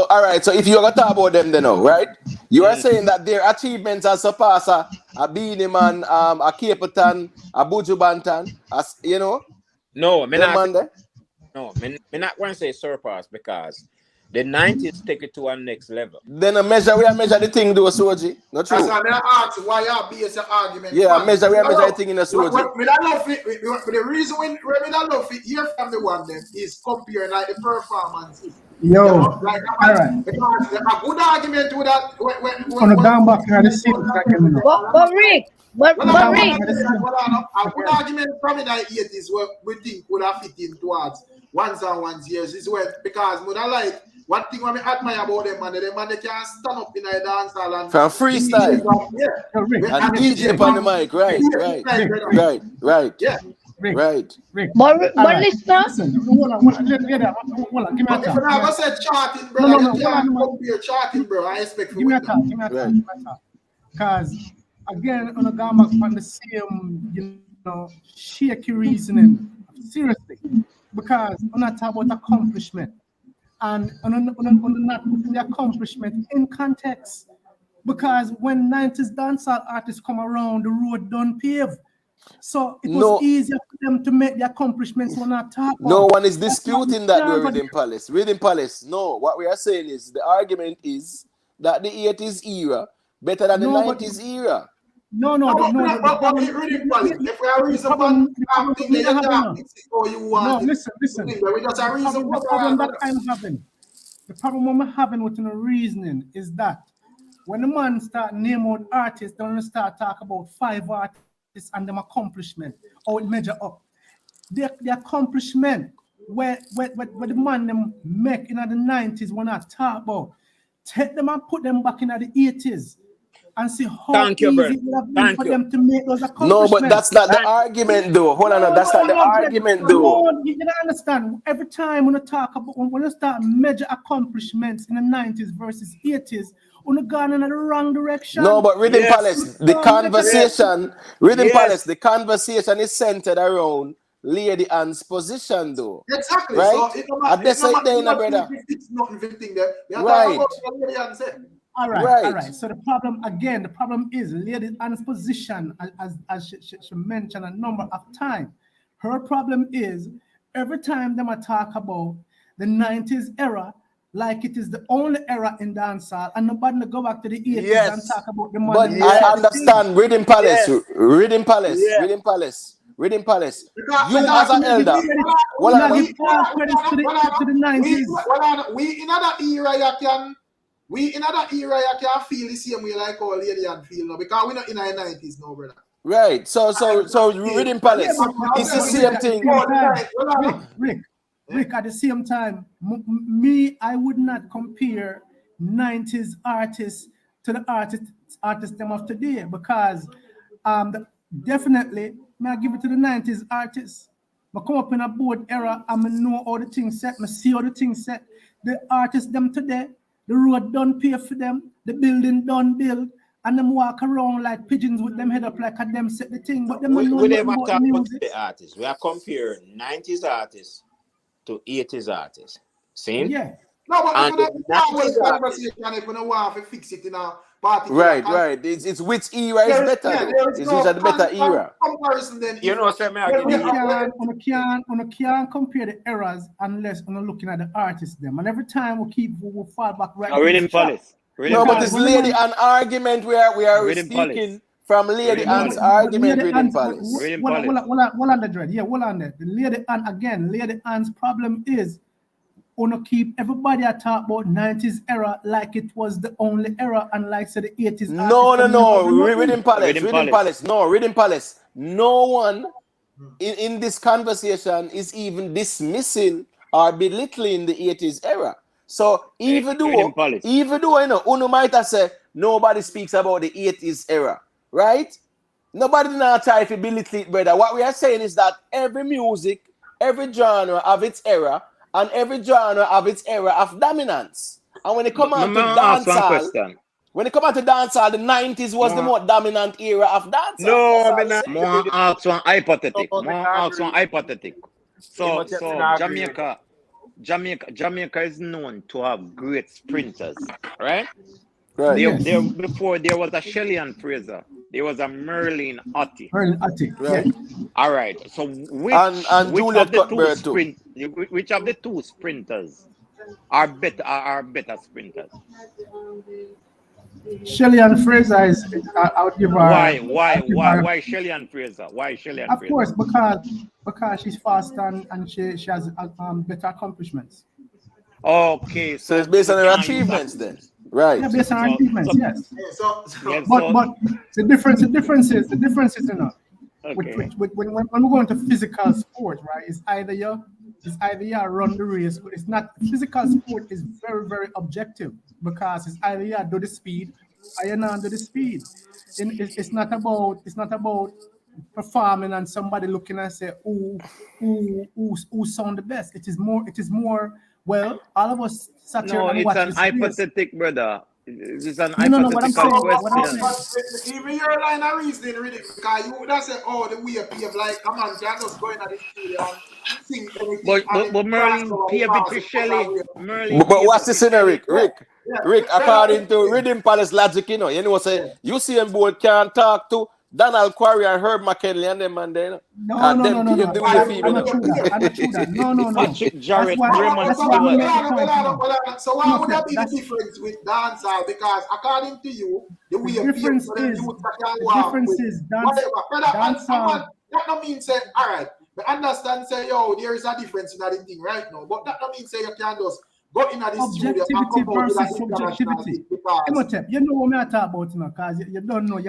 all right. So if you're gonna talk about them, then now, right? You are saying that their achievements are surpass a Beanie Man, a Capleton, a Buju Banton, as you know. No, me not going to say surpass because the 90s take it to a next level. Then we measure the thing, though, Soji. Not true. That's why I ask why you base your argument. Yeah, measure the thing in the Soji. The reason when we don't love it here from the one them is comparing like the performances. Yo, you know, like, all right. Because a good argument with that. On the down back here, the same second. But Rick, a good argument from the 80s where we think would have fit in towards ones and ones years is where because more like one thing when I admire about them man, they can stand up in a dance hall and from freestyle. And DJ on the mic, right. Yeah. Right. But listen. Hold on, give me a if I ever said charting, bro, you can't compare charting, bro. I expect give me a talk. Because again, on a go back on the same, shaky reasoning. Seriously. Because I'm not talking about accomplishment. And I'm not putting the accomplishment in context. Because when 90s dancehall artists come around, the road don't pave. So it was easier for them to make the accomplishments when I talk. No one is disputing that we're Rhythm Palace. Rhythm Palace. No, what we are saying is the argument is that the 80s era better than the 90s era. No, No, the but problem. really, if we are The reason problem one thing that you having. can't fix it or you No, want it. listen. We just a reason The what problem that I'm having, the problem I'm having with the reasoning is that when the man start name out artists, they want to start talk about 5 artists and them accomplishment, how it measure up. The accomplishment where the man them make in the 90s when I talk about, take them and put them back in the 80s and see how Thank you, easy brother. it would have been Thank for you. them to make those No, accomplishments. but that's not the argument, though. Hold on, that's not the argument, though. No, you gotta understand. Every time when you talk about when you start measure accomplishments in the 90s versus 80s, when you gone in the wrong direction. No, but Rhythm Yes. Palace, the conversation, Rhythm Palace, the conversation is centered around Lady Anne's position, though. Exactly. Right? So At this side, there, brother. It's not everything there. We are Right. talking about what Lady Anne said. All Right. right. So the problem is Lady Anne's position, as she mentioned a number of times. Her problem is every time them talk about the 90s era, like it is the only era in dancehall, and nobody go back to the 80s and talk about the But money. I understand Rhythm Palace, Yes. Rhythm Palace, Yes. Rhythm Palace, Rhythm Palace. Because You as an elder, we in another era you can feel the same way like how Lady Anne feel now because we're not in our 90s now, brother. Right. So Rhythm Palace, it's the same thing. Rick, at the same time, I would not compare 90s artists to the artists them of today because definitely may I give it to the 90s artists. I come up in a board era and I know all the things set, I see all the things set. The artists them today, the road done pay for them, the building done build, and them walk around like pigeons with them head up like a them set the thing, but them We know never nothing talk about about music. the artists. We are comparing 90s artists to 80s artists. See? Yeah. No, but And if the we don't 90s conversation, if we don't want to fix it in a party. Right. It's which era is better, though. It's which is the better era. Comparison then. You know, sir, We can't compare the eras unless we're looking at the artists them. And every time we fall back right. Rhythm Palace. No, but it's Lady Anne argument where we are speaking from Lady Anne's argument, Rhythm Palace. Well on the dread. Yeah, well on there. The Lady Anne again. Lady Anne's problem is wanna keep everybody I talk about 90s era like it was the only era, and like say the 80s. No. Rhythm Palace. No one in this conversation is even dismissing or belittling the 80s era. So even though you know, Uno might have said nobody speaks about the 80s era, right? Nobody now try to belittle it, brother. What we are saying is that every music, every genre of its era, and every genre of its era of dominance. And when it come out to dancehall, the 90s was the more dominant era of dancehall. No, more ask one hypothetical. So Jamaica is known to have great sprinters, right? Before there was a Shelley Fraser, there was a Merlin Otti. Right. All right. So which of the two sprinters are better sprinters? Shelley and Fraser is out give her. Why Shelley and Fraser? Of course, because she's faster and she has better accomplishments. Okay, so it's based on her achievements then. Right. Yeah, based on achievements, yes. But the differences, you know. Okay. When we go into physical sport, right? It's either you run the race, but it's not. Physical sport is very, very objective because it's either you do the speed or you not do the speed. It's not about performing and somebody looking and say who sound the best. It is more. Well, all of us sat here and watched it's an hypothetical, brother. It's an hypothetical question. Even your line of reasoning, really, because you would have said, the way of like, come on, you're just going at the studio and sing everything. But Merlin paved it to Shelley. But what's the scenario, Rick? According to Rhythm Palace logic, you know, say you see them both can't talk to Donald Quarry and Herb McKinley and them and then. No. And I'm them not paved the way for I'm not true that. I'm not true that. No. Patrick That's Jarrett, why Raymond that's why we Stewart. make the point. So why would that be the difference with dancehall? Because according to you, the way The difference for them is youth that can the walk difference with is whatever. Brother, dancehall. that don't mean say, all right, but understand say, yo, there is a difference in that thing right now. But that don't mean say you can just go in at the studio and Objectivity come out with versus an international subjectivity. thing because Imhotep, you know what I'm talking about, you know, because you don't know.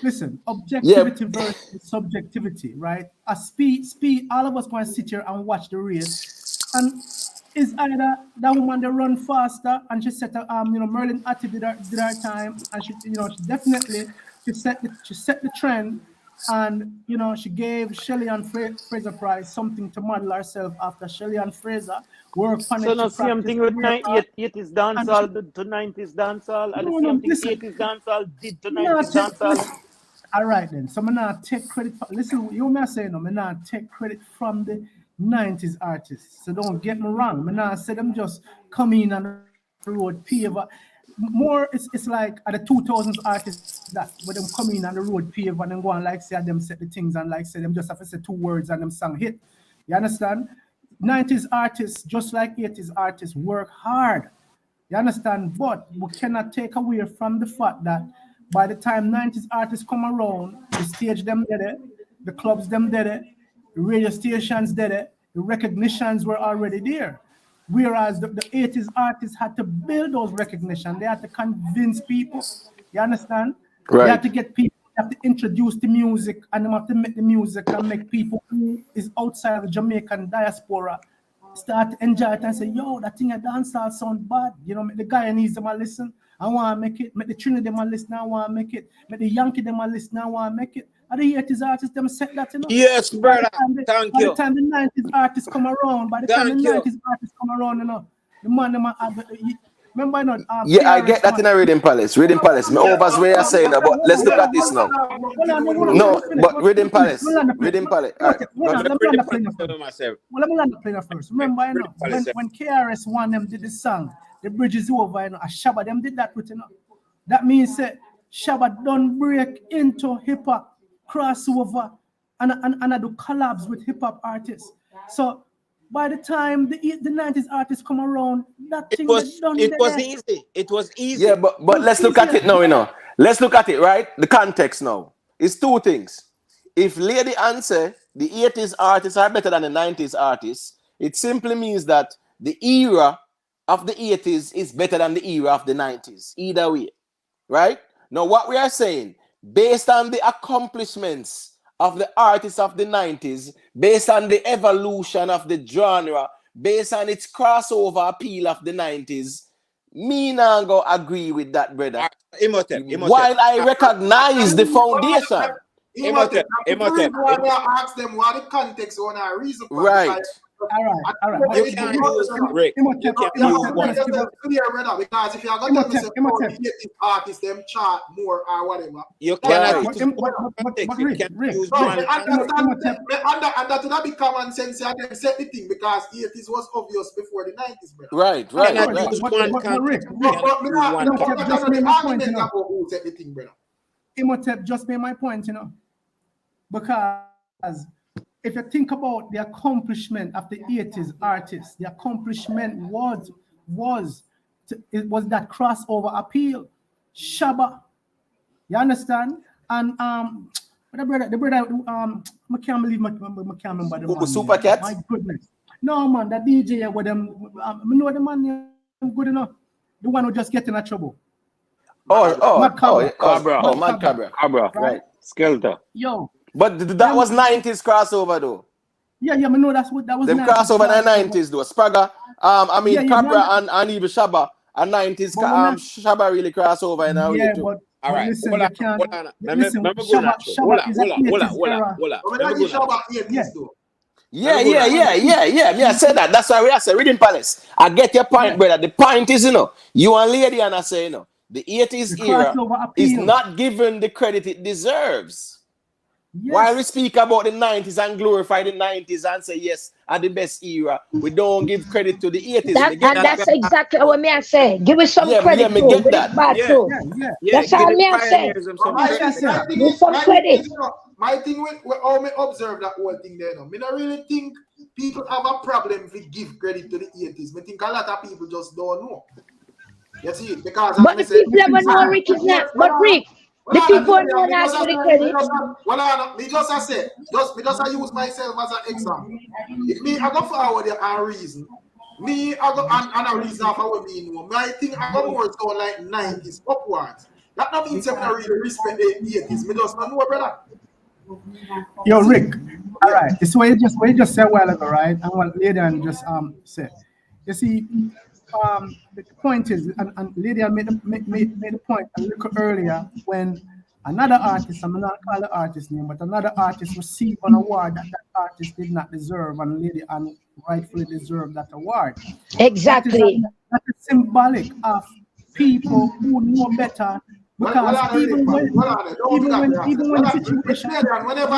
Listen, objectivity versus subjectivity, right? A speed. All of us going to sit here and watch the race, and it's either that woman that run faster and she set Merlin Atty did her time, and she definitely set the trend, and she gave Shelley and Fraser Price something to model herself after. Shelley and Fraser work on it. So no same thing with 80s dancehall to 90s dancehall, and the same thing 80s dancehall did to 90s dancehall. All right then. So I'm not take credit for, listen, you may say no, I'm not take credit from the 90s artists. So don't get me wrong. I'm not say them just come in on the road pave. More it's like at the 2000s artists that where them come in on the road pave and then go and like say them set the things and like say them just have to say 2 words and them song hit. You understand? 90s artists, just like 80s artists, work hard. You understand? But we cannot take away from the fact that by the time 90s artists come around, the stage them did it, the clubs them did it, the radio stations did it, the recognitions were already there. Whereas the 80s artists had to build those recognition. They had to convince people. You understand? Right. They had to get people, they have to introduce the music, and they have to make the music and make people who is outside the Jamaican diaspora start to enjoy it and say, yo, that thing a dancehall sound bad. Make the Guyanese them a listen. I want to make it. Make the Trinidad them a listen. I want to make it. Make the Yankee them a listen. I want to make it. And the 80s artists them set that, Yes, brother. Thank you. By the time the 90s artists come around, the man them remember not. I get that in a Reading Palace. Reading Palace. Me overs where you're saying that, but let's look at this now. No, but Reading Palace. Reading Palace. All right. Let me land the plane first. Remember, when KRS One them did the song, The Bridge Is Over, Shabba them did that with That means Shabba don't break into hip hop crossover and I do collabs with hip hop artists. So by the time the 90s artists come around, it was easy. Yeah, but let's look at it now, Let's look at it, right? The context now. It's 2 things. If Lady answer the 80s artists are better than the 90s artists, it simply means that the era of the 80s is better than the era of the 90s. Either way, right? Now, what we are saying, based on the accomplishments of the artists of the 90s, based on the evolution of the genre, based on its crossover appeal of the 90s, me now go agree with that, brother. While I recognize the foundation. Imhotep. Ask them what the context on a reason. Right. All right. You can't use Rick. You can't use one. Because if you're going to say the artists, them chart more or whatever. You cannot use one. And that would be common sense and then set the thing because 80s was obvious before the 90s, brother. Right. Imhotep just made my point, because if you think about the accomplishment of the 80s artists, the accomplishment was that crossover appeal. Shabba, you understand? And the brother, I can't believe I can't remember the man. Super Cat? My goodness. No man, that DJ with them, I know the man good enough. The one who just get in trouble. Mad Cabra. Right. Skelter. Yo. But that was 90s crossover though. Yeah, I know that was. Them crossover in the 90s though. Spraga, Cabra and even Shabba, and 90s Shabba really crossover in a way too. All right, listen, hold on. Yeah. Me I said that. That's why we say Reading Palace. I get your point, brother. The point is, you and Lady and I say, the 80s era is not given the credit it deserves. Yes. While we speak about the 90s and glorify the 90s and say yes are the best era, we don't give credit to the 80s. That's exactly what me I say. Give us some Yeah, credit me too. get With that. this bad too. That's give all the me I say. pioneers them some credit. Give some credit. My thing with how me observe that whole thing there now. Me not really think people have a problem if we give credit to the 80s. Me think a lot of people just don't know. You see, because but the people never know Rick is not. But Rick, the people don't ask for the credit. Me just use myself as an example. If me I go forward a reason, me I go and a reason for what me know. My thing I go more so like 90s upwards. That not means I don't really respect the 80s. Me just not know, brother. Yo, Rick. All right. It's what you just said a while ago, right? And what Lydian just said. You see, the point is, and Lydian made the point a little earlier when another artist, I'm not call the artist name, but another artist received an award that artist did not deserve, and Lydian rightfully deserved that award. Exactly. That is symbolic of people who know better. Because even when the situation, whenever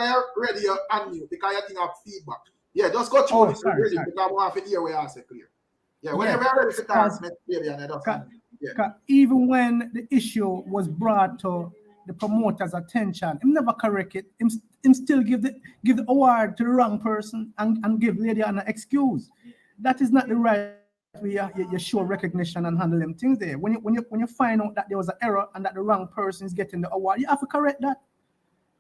you're ready, you're unmute because you think of feedback. Yeah, just go through this really because I want to hear where I say clear. Yeah, whenever you're ready to talk, even when the issue was brought to the promoter's attention, him never correct it. Him still give the award to the wrong person and give Lady an excuse. That is not the right way you show recognition and handle them things there. When you find out that there was an error and that the wrong person is getting the award, you have to correct that.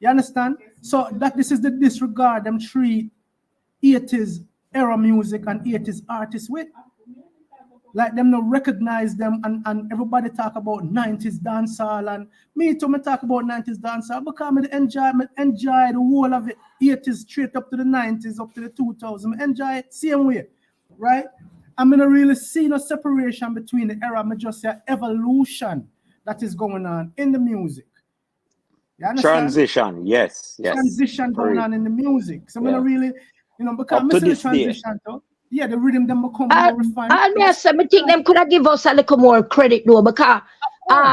You understand? So that this is the disregard them treat 80s era music and 80s artists with. Like them not recognize them and everybody talk about 90s dancehall and me too, me talk about 90s dancehall because I enjoy the whole of it. 80s straight up to the 90s, up to the 2000s. I enjoy it same way, right? I'm gonna really see no separation between the era. I just say evolution that is going on in the music. You understand? Transition, yes. Transition going on in the music. So I'm gonna really, because I'm missing the transition too. Yeah, the rhythm them become more refined. I think them could have give us a little more credit though, because and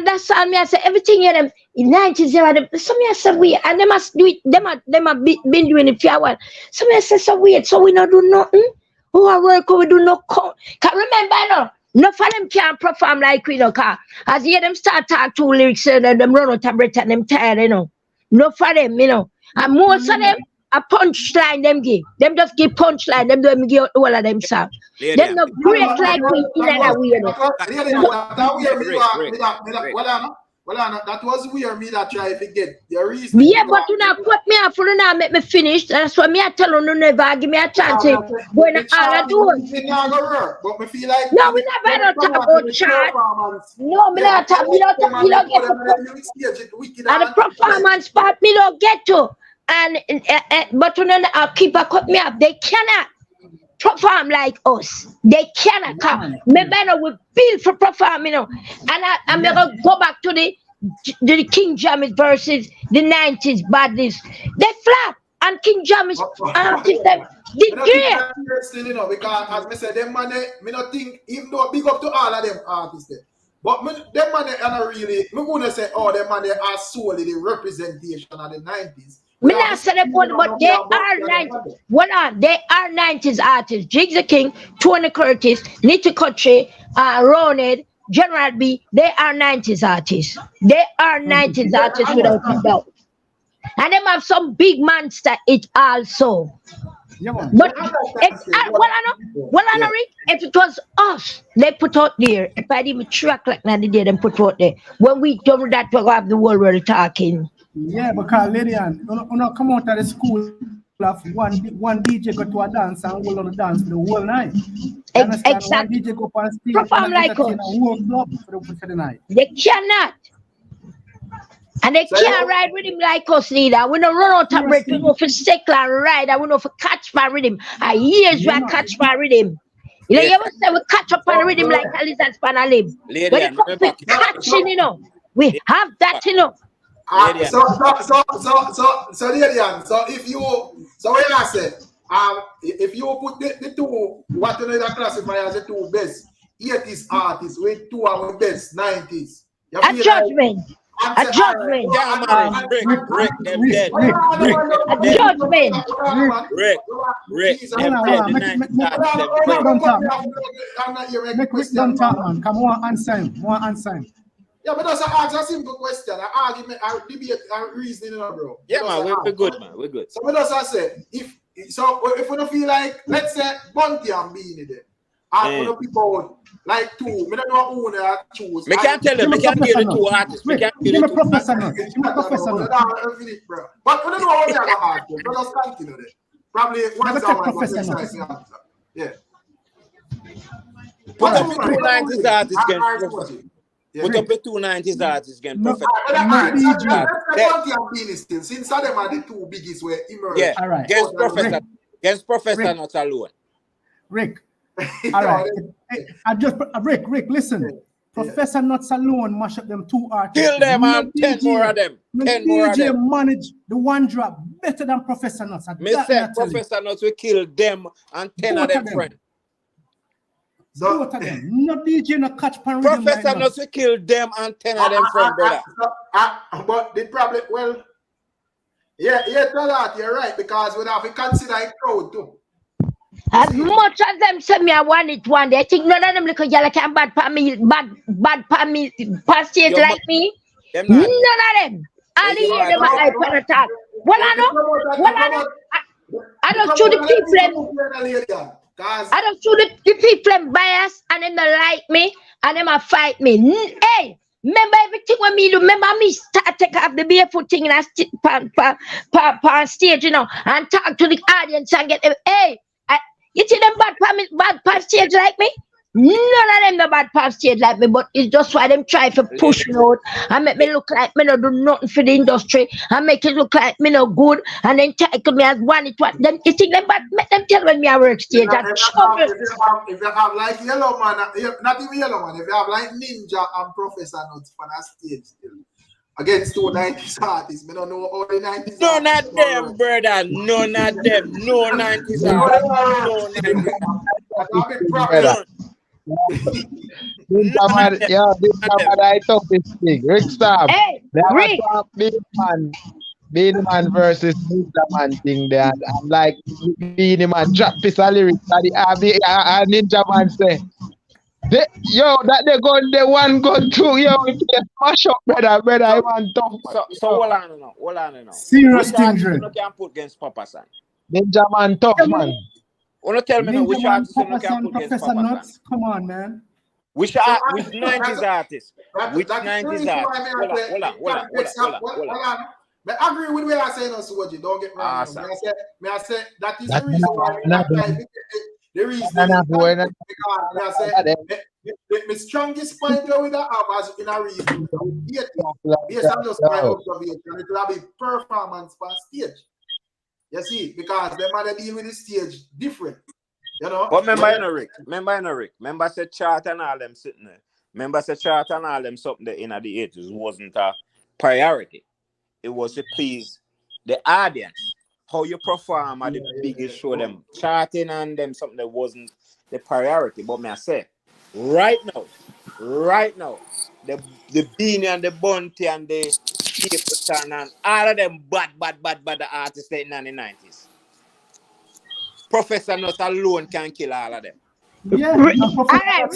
that's all me I say everything in them in 90s era. Some me I say weird, and they must do it. Them have been doing it for a while. Some me I say so weird, so we not do nothing. Who are work, we do no count. Can remember no for them can't perform like we know. As you hear them start talk two lyrics and them run out of breath and them tired, No for them, and most of them. A punchline them give. Them just give punchline. Them don't give all of them songs. Them not great like we in that weird. That was weird me that try to get the reason. Yeah, but you not cut me off, you not make me finish. That's why me I tell you never give me a chance. When all I do. But me feel like no, we never talk about chart. No, me not talk. We don't get to. And the performance part me don't get to. And but when our keeper cut me up, they cannot perform like us. They cannot come. Maybe we build for performing, And I'm gonna go back to the King Jammys versus the 90s badness. They flop, and King Jammys artists them did great. Because as I said, them man, me not think even though big up to all of them artists there. But them man are not really. Me gonna say, them man are solely the representation of the 90s. Me not say them, but they are 90s. Hold on, they are 90s artists. Jigs the King, Tony Curtis, Nitty Country, Roned, General B. They are 90s artists. They are 90s artists without a doubt. And them have some big monster it also. But if it was us, they put out there. If I didn't track like that, they them put out there. When we do that, we have the whole world talking. Yeah, because Lydian, come out of the school of one DJ go to a dance and hold on the dance for the whole night. Exactly. One DJ go on stage perform like us. For the night. They cannot. And they can't ride with him like us neither. We don't run out of breath. We know for stickler and ride. And we know for catch my rhythm. And years we catch my rhythm. You ever say we catch up on the rhythm like a lizard span a limb? When it comes to catching, we have that, So Lilian, so if you when I said if you put the two what you classify as the two best 80s artists with two of the best 90s. You A feel judgment. like, A judgment. Yeah, man, Rick, them dead. A judgment. Rick, them Hold dead. on, The 90s artists, them dead. don't talk. Make Rick don't talk, man. Come on, answer him. One answer him. Yeah, but that's a simple question. An argument, a debate, a reasoning, bro. Yeah, man, we're good, man. We're good. So what does I say? If we don't feel like, let's say Bunty and Beanie there, and we people like two, we don't know who they choose. Me can't tell them, me can't give the two artists. Me can't give the two Professor artists. But we don't know what they are going to do. Let us continue there. Probably one Professor. Yeah. Put up the 290s artists against Put up the 290s artists against Prophetess. Since them are the two biggest were emerged. Yeah, all right. Against Professor not alone. Rick. All right. Rick, listen. Professor Nuts alone mash up them two artists. Kill them and 10 more of them. 10 more of them. Manage the one drop better than Professor Nuts. Me say Professor Nuts will kill them and 10 of them friends. Both of them. No DJ no catch pan Professor Nuts will kill them and 10 of them friends, brother. But the problem, well, yeah, tell that you're right, because we have to consider a crowd too. As much as them say me I want it one day, I think none of them little girl can bad for me, bad for me, past stage like me. None of them. All the year them I can attack. Well, I know. I don't shoot the people. I don't shoot the people them bias and them don't like me and them fight me. Hey, remember everything when me do. Remember me start take off the barefoot thing and I stage, you know, and talk to the audience and get them. Hey. You see them bad past stage like me? None of them no bad past stage like me, but it's just why them try to push me out and make me look like me no do nothing for the industry and make it look like me no good and then title me as one it was them. You think them bad? Make them tell when me I work stage and if you have like Yellow Man, not even Yellow Man, if you have like Ninja and Professor Nuts for that stage still. Against 290s artists, I don't know all the 90s. None of them, brother. None of them. No 90s artists. No 90s. I talk this thing. Rick Stab. Hey, Rick. Beanie Man versus Ninja Man thing there. I'm like, Beanie Man drop his lyrics. And Ninja Man say, that they gun, the one gun too. Yo, if they smash up, brother, I want tough. So hold on now. Serious thing, Dre. You can put against Papa San. Ninja Man tough, man. Wanna tell me now which artist you can put against Professor Papa Nuts? San? Come on, man. Which 90s artists? Which 90s artists? Hold on. But I agree with what I say, no, Soji. Don't get me wrong. Awesome. May I say that is the reason why the reason my strongest point with that was in a reason. Based on just my observation, it will be performance on stage. You see, because they might deal with the stage different. You know? But remember, Rick. Remember, say chart and all them sitting there. Remember, say chart and all them something there in the 80s wasn't a priority. It was to please the audience. How you perform at the biggest show, them charting and them something that wasn't the priority. But may I say, right now, the Beanie and the Bunty and the Stapleton and all of them bad artists in the 90s. Professor Nuts alone can kill all of them. Yeah. All right,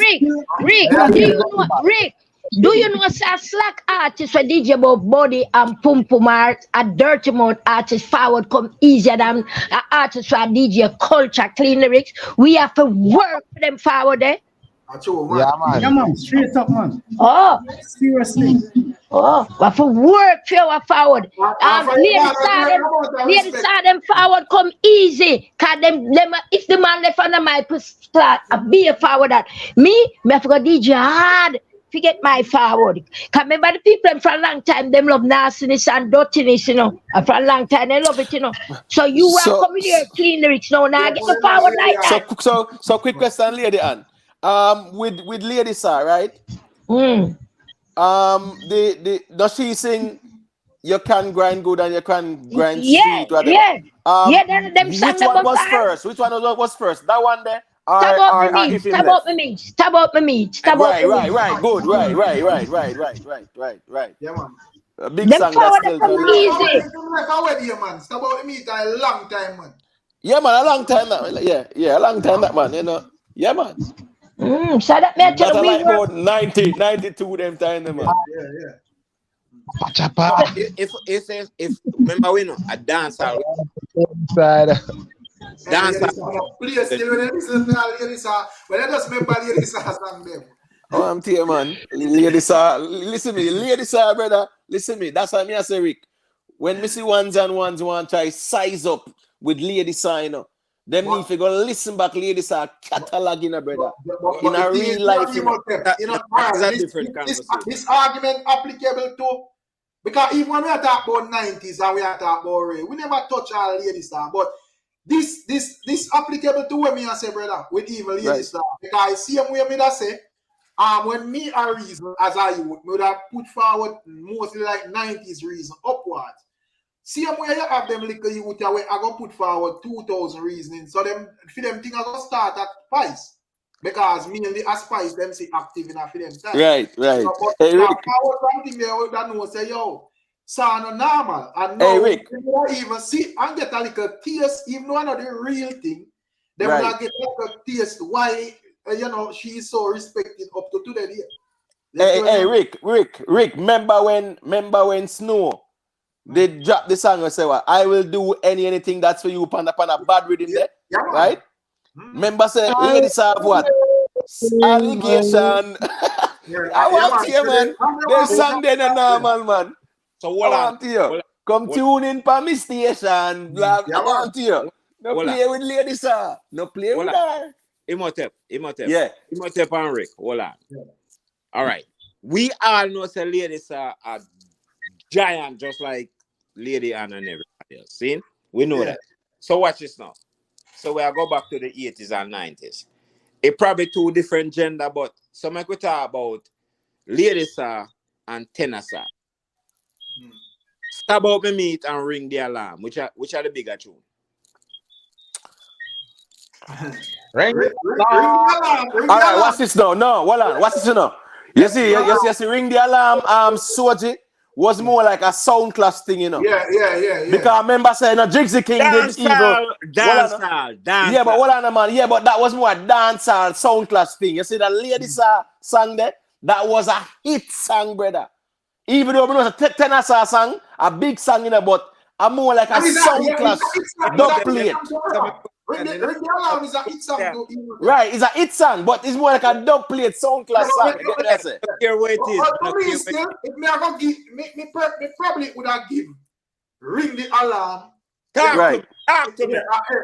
Rick. Do you know a slack artist for DJ Bob Body and Pum Pum art, a dirty mouth artist forward come easier than an artist for DJ Culture Clean Lyrics? We have to work for them forward there. Yeah, man. Straight up, man. Oh, seriously. Oh, we have to work for our forward. Ladies saw them forward come easy. Cause them if the man left on the mic start a be a forward that me have to go DJ hard. Forget my forward. Cause remember the people for a long time, them love nastiness and dirtiness, you know. And for a long time they love it, you know. So you are coming here clean lyrics now. Now get the forward like that. So quick question, Lady Ann. With Lady Sir, right? Does she sing you can grind good and you can grind sweet? Whatever. Yeah. Them which one was first? Which one was first? That one there Stop up or the meat. if him Stop left. up the meat. Stop up the meat. Stop up the meat. Right. Good. Right. Yeah, man. A big Them song power that's that still come trying. easy. Man. Stop about the meat a long time, man. Yeah, man, a long time that. Yeah, a long time that, man. You know. Yeah, man. So that me tell That you, I we like work. about 90, 92 them time, man. Yeah. Chapa. If remember we know a dancehall Please still when you listen to ladies, when I just remember ladies song them. Oh, I'm telling you, man. Ladies listen me, ladies brother. Listen me. That's why me I say, Rick. When me see ones and ones want try size up with ladies, you know, them need to go listen back. Ladies are cataloging, brother. In a real life, you know. That's a different conversation. This argument applicable to, because even when we are talking about 90s and we are talking about Ray, we never touch our ladies star, but this applicable to when me I say, brother, with even ladies star, because I see them where me that say, when me a reason as I would have put forward mostly like 90s reason upwards. See where you have them little youth where I go put forward 2,000 reasoning. So them for them thing I go start at Spice. Because mainly as Spice them say active in a for them time. Right. So, but Hey, now Rick. forward something there that know say yo, sound normal. And Hey, now Rick. you don't even see and get a little taste, even though not the real thing. They will not get a little taste why you know she is so respected up to today. Hey, Rick. Remember when Snow they drop the song and say, "Well, I will do anything that's for you." Upon a bad rhythm there, right? Remember, say, ladies have what? Allegation. I want you, man. They sang then a normal, man. So I want you. Come tune in for me station. I want you. No play with ladies, sir. No play with her. Imhotep. Yeah. Imhotep and Rick. Hold on. All right. We all know say ladies are giant, just like Lady Anna and everybody else. See? We know that. So watch this now. So we'll go back to the 80s and 90s. It probably two different gender, but some could talk about ladies and tenors. Stab out my meat and ring the alarm. Which are the bigger tune? Ring the alarm. All right, watch this now. No, hold on. Watch this now. You see, ring the alarm. Soji was more like a sound class thing, you know. Yeah. Because remember saying a Jigsy King did evil. Dancehall. Yeah, but hold on, man. Yeah, but that was more a dancehall sound class thing. You see, the ladies sang there. That was a hit song, brother. Even though it was a tenor song, a big song, you know, but a more like a sound class dub plate. Ring the alarm is a hit song too. Right, it's a hit song, but it's more like a dub plate sound class song. You get what I say? Here where it is. If me ever give, me probably would have give ring the alarm. Right. Talk to me.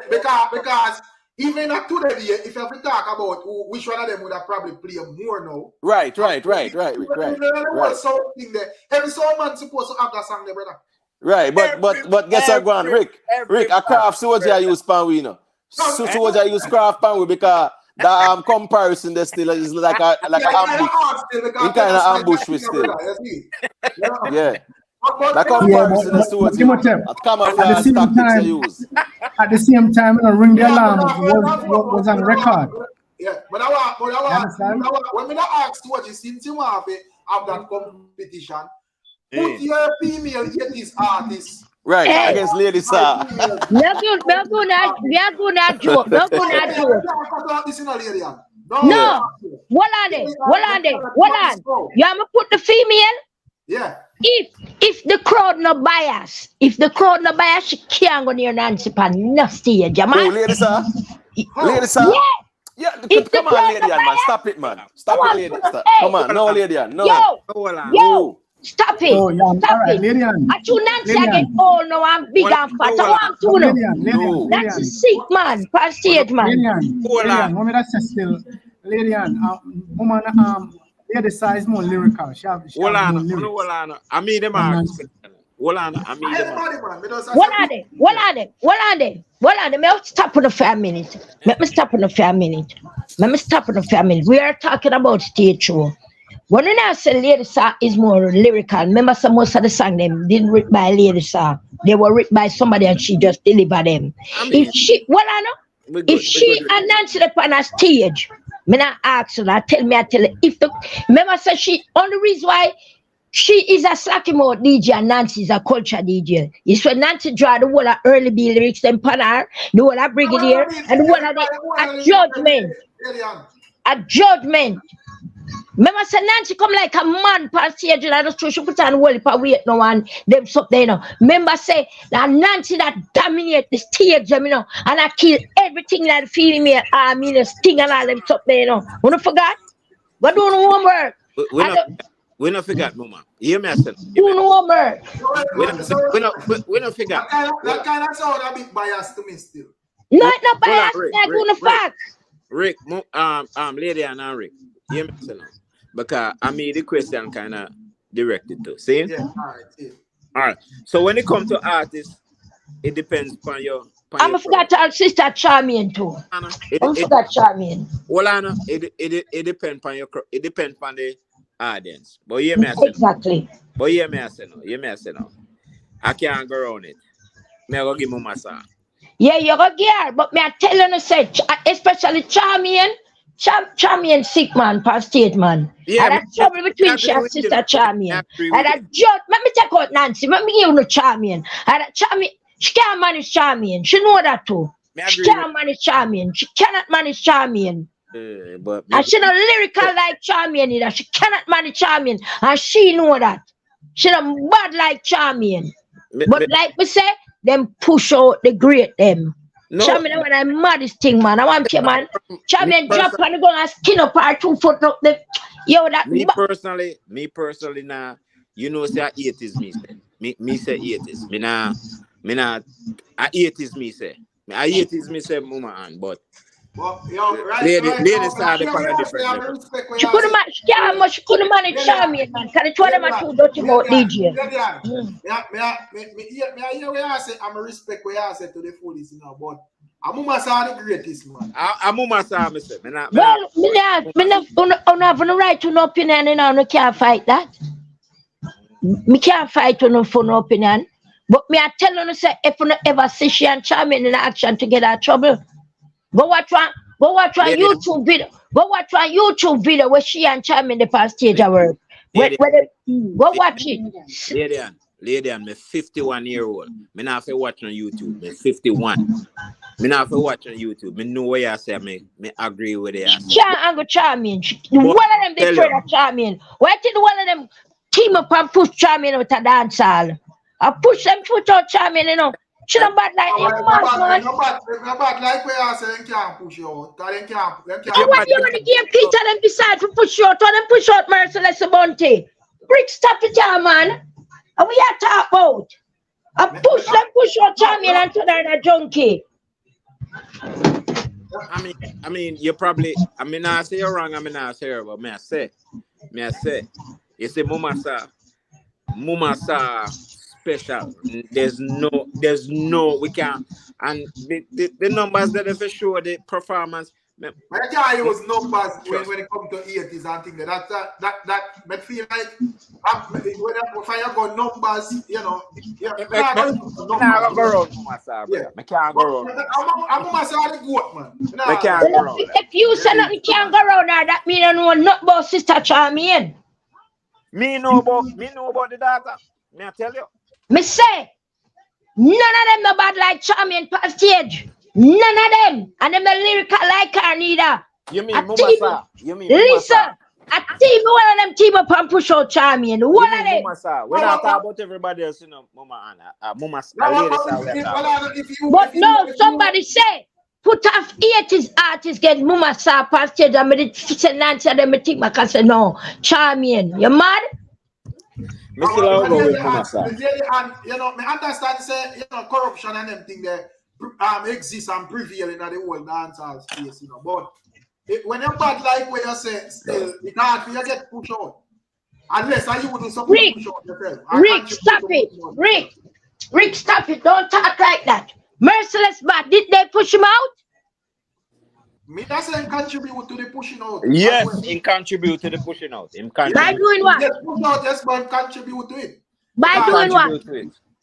Because even today, if you have to talk about which one of them would have probably played more now. Right. So thing there. Every song man supposed to have that song there, brother. Right, but guess what, go on, Rick, a craft soldier use pan we, you know. Soldier use craft pan we because the comparison there still is like a ambush. In kind of ambush we still. Yeah. The comparison is towards you. Camouflage tactics you use. At the same time, ring the alarm was on record. Yeah, but I want when I ask what you since you have that competition, put your female 80s artists. Right, against ladies. We are gonna joke. No, what are they? You have to put the female. Yeah. If the crowd no bias, she can't go near Nancy Pan no stage, man. Oh, ladies, Yeah, come on, lady, man. Stop it, man. Stop it, lady. Stop. Come on, no, lady, no. Yo, stop it. Oh, yeah, stop right, it. Lady, I tune Nancy again. Oh no, I'm big and fat. I want to know. That's a sick man, per stage, man. Lady, woman that's still, lady, woman, lady size more lyrical. She have hold on. I mean them are. Hold on. What are they? Let me stop on for a minute. We are talking about stage show. When we now say Lady Sir is more lyrical, remember some most of the song them didn't written by Lady Sir. They were written by somebody and she just delivered them. If she, If she and Nancy up on a stage, me not ask her, I tell her. If the remember say she only reason why she is a slacky mouth DJ and Nancy is a culture DJ. It's when Nancy draw the whole of early B lyrics, then pan her, the whole of Brigadier, and the whole of a judgment. A judgment. Remember, say Nancy come like a man past stage and I just she put on wall if I wait no one them stuff there, you know. Remember, say that Nancy that dominate the stage, you know, and I kill everything that female army, the sting and all them stuff there, you know. Wanna forget? But do no homework. We not forget, Mama. Hear me, son. Do no homework. We not forget. That kind of sound a bit biased to me still. No, it's not biased. I'm gonna fact. Rick, Lady and Rick. Hear me, son. Because I made the question kind of directed to. See? Yeah, all right. So when it comes to artists, it depends upon your. I forgot to ask Sister Charmian too. I forgot Charmian. Well, Anna, it depends upon your. It depends upon the audience. But hear me, exactly. But hear me, no. I can't go around it. Me I go give Mama song. Yeah, you go get, but me I tell you, say, especially Charmian. Charmian sick man, past state man. Yeah, and that's trouble between she and Sister Charmian. And that judge, let me take out Nancy, let me give you no Charmian. And that Charmian, she can't manage Charmian. She know that too. She can't manage Charmian. She cannot manage Charmian. And she not lyrical like Charmian either. She cannot manage Charmian. And she know that. She not bad like Charmian. But like we say, them push out the great them. No. Charmian, when I maddest thing, man. I want you, man. Charmian drop and go and skin up her 2 foot up the yo that me personally now, you know say I 80s me say 80s. Me nah I 80s me say. I 80s me say Mama and but lady started for different. She couldn't manage Charmian, man. Can it tell them too dirty about DJ? I'm a respect where I say to the foolies, you know, but Mama saw the greatest, man. Mama saw me say. Well, me have no right to no opinion, you know, I can't fight that. Me can't fight on no for no opinion. But me I tell you, say, if you ever see she and Charmian in action to get out trouble, go watch one YouTube video. Go watch one YouTube video where she and Charmian the past stage of work. Go watch it. Lady, I'm 51-year-old. Me not have watch on YouTube. Me 51. Me not have watch on YouTube. Me know what you say. Me agree with it. Can't angle Charmian. One of them they afraid of Charmian. Why did one of them team up and push Charmian out of dancehall? I push them foot out Charmian, you know. She not bad like you, man. No bad like where I say they can't push you out. They can't. I want you to give Peter them decide to push you out. And them push out Merciless Bounty. Rick, stop it, man. And we are talk about. I push out Charmian and turn her a junkie. I mean, you probably. I mean, I say you're wrong. I mean, I say you're but me I say. You say, Mama sa special. There's no. We can't. And the numbers that for sure the performance. I can't use numbers when it comes to 80s and things like that me feel like when I go numbers, you know. Yeah, I can't go around I can't go around. I'm the goat, man. I can't go around. If you say nothing can't go around there, that means I know not about Sister Charmian. Me know about the data. Me I tell you. Me say none of them no bad like Charmian past stage. None of them. And them the lyrical like her neither. You mean Mama? You mean Lisa? A team, one of them team up and push out Charmian. One of them. We're not talking about everybody else, you know, Mama and Mama. But no, somebody say put off 80s artists get Mama Sa past stage and me say Nancy and them think I say no. Charmian, you mad? Mr. Logo with Mama Sa. And you know, me understand say you know corruption and them thing there exist and prevail in the whole dancehall space, you know. But when you're bad like where you say still, it hard for you get pushed out. Unless you would do something to push out yourself. Rick, stop it. Rick, stop it. Don't talk like that. Merciless bad. Did they push him out? Me that's saying contribute to the pushing out. Yes, he contribute to the pushing out. By doing what? Yes, push out, yes, but contribute to it. By doing what?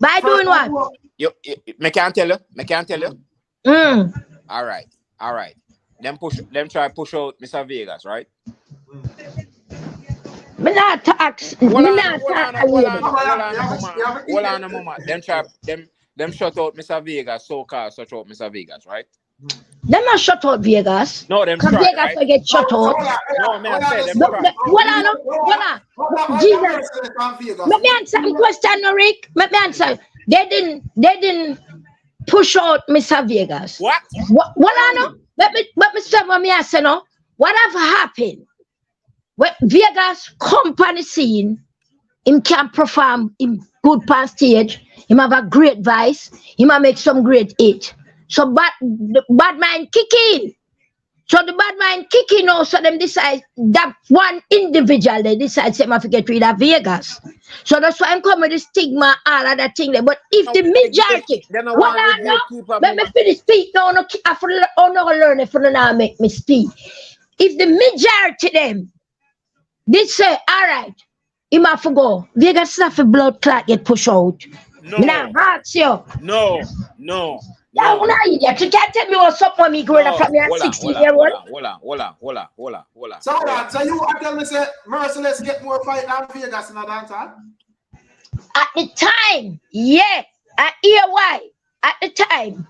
By doing what? Me can't tell you. Mm. All right. All right. Them try push out Mr. Vegas, right? Me not talk. Hold Me on, not hold talk. on, hold on, hold on a moment. Hold on a moment. Them shut out Mr. Vegas, so-called shut out Mr. Vegas, right? Them not shut out Vegas. No, them Cause try, Vegas right? will get shut out. No, man, I say them Hold try. on. Jesus. Let me answer the question, Rick. Let me answer. They didn't push out Mr. Vegas. What? What on? Let me say what me answer no. What have happened? When Vegas come on the scene, him can perform him good past stage, him have a great voice, him a make some great hit. So the bad mind kick in. So the bad mind kick in now, so them decide that one individual they decide say have to get rid of Vegas. So that's why I'm coming with the stigma, all of that thing there. But if the majority, let me finish speak now, I no learn if you not make me speak. If the majority them did say, all right, him have to go. Vegas have a blood clot get pushed out. No. Now ask you. No. Yeah, you can't tell me what's up when me growing up from me at 16-year-old. Hold on. So you are telling me say Merciless get more fight than Vegas in a dancehall? At the time, yeah. I hear why. At the time.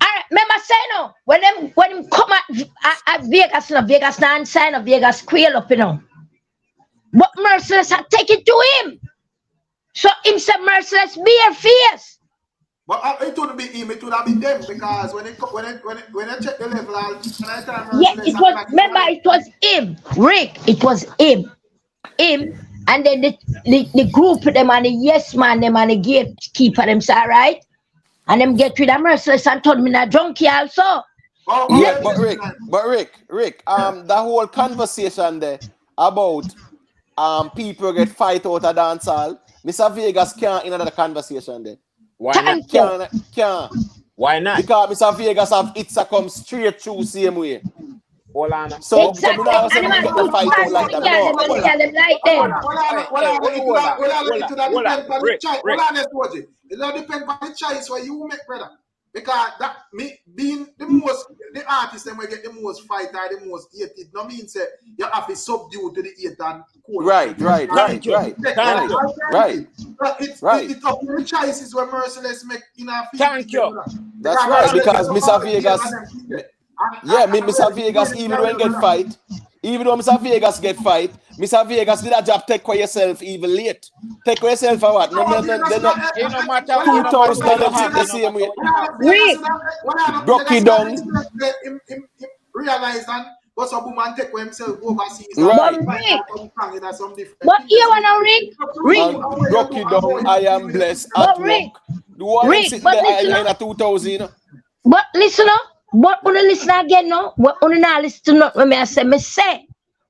I remember saying no. When them come at Vegas, no Vegas not sign of Vegas squeal up, you know. But Merciless had take it to him. So him said Merciless be your face. But it wouldn't be him, it would have been them because when I check the level, yeah, it was. Remember, it was him, Rick. It was him, and then the group of them and the yes man them and the gatekeeper them say right, and them get rid of Merciless and told me not junkie also. Yeah, but Rick, the whole conversation there about people get fight out of dancehall, Mr. Vegas can't in another conversation there. Why not? Can't. Why not? Because Mr. Vegas have it come straight through same way. Hold on. So exactly. now say get the fight out like that. No. It all depends on the choice where you make, brother. Because that me being the artist and we get the most fight or the most hated, no means say you have to subdue to the hate and cool. Right. It's up to the choices where Merciless make in our feet. Thank you. That's right, because Mr. Vegas, Mr. Vegas, even when get fight, even though Mr. Vegas get fight, Mr. Vegas did a job take for yourself even late. Take for yourself for what? No, it no matter 2,000 the same way. Broke it down. Realize and but some woman take himself overseas. Right. But you wanna Rick? Broke it down. I am blessed at work. The one sitting there in 2000. But listen up. But when you listen again, no, what when you not listen to when I say,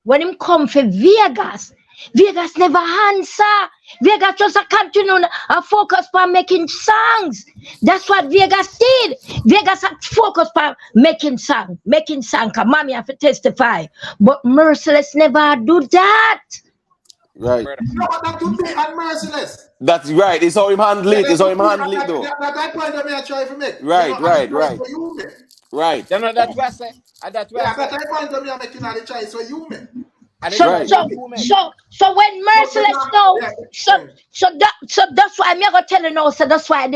when him come for Vegas never answer. Vegas just a continue and focus on making songs. That's what Vegas did. Vegas had focused on making song. Cause mommy have to testify. But Merciless never do that. Right. You know what that would be Merciless? That's right. It's how him handle it. It's how him handle it though. That point that I try to make. Right. Right. You know that's what I say. That's what I say. That point that I making the choice for you, man. So when Merciless know, so that's why I'm gonna tell you now. So that's why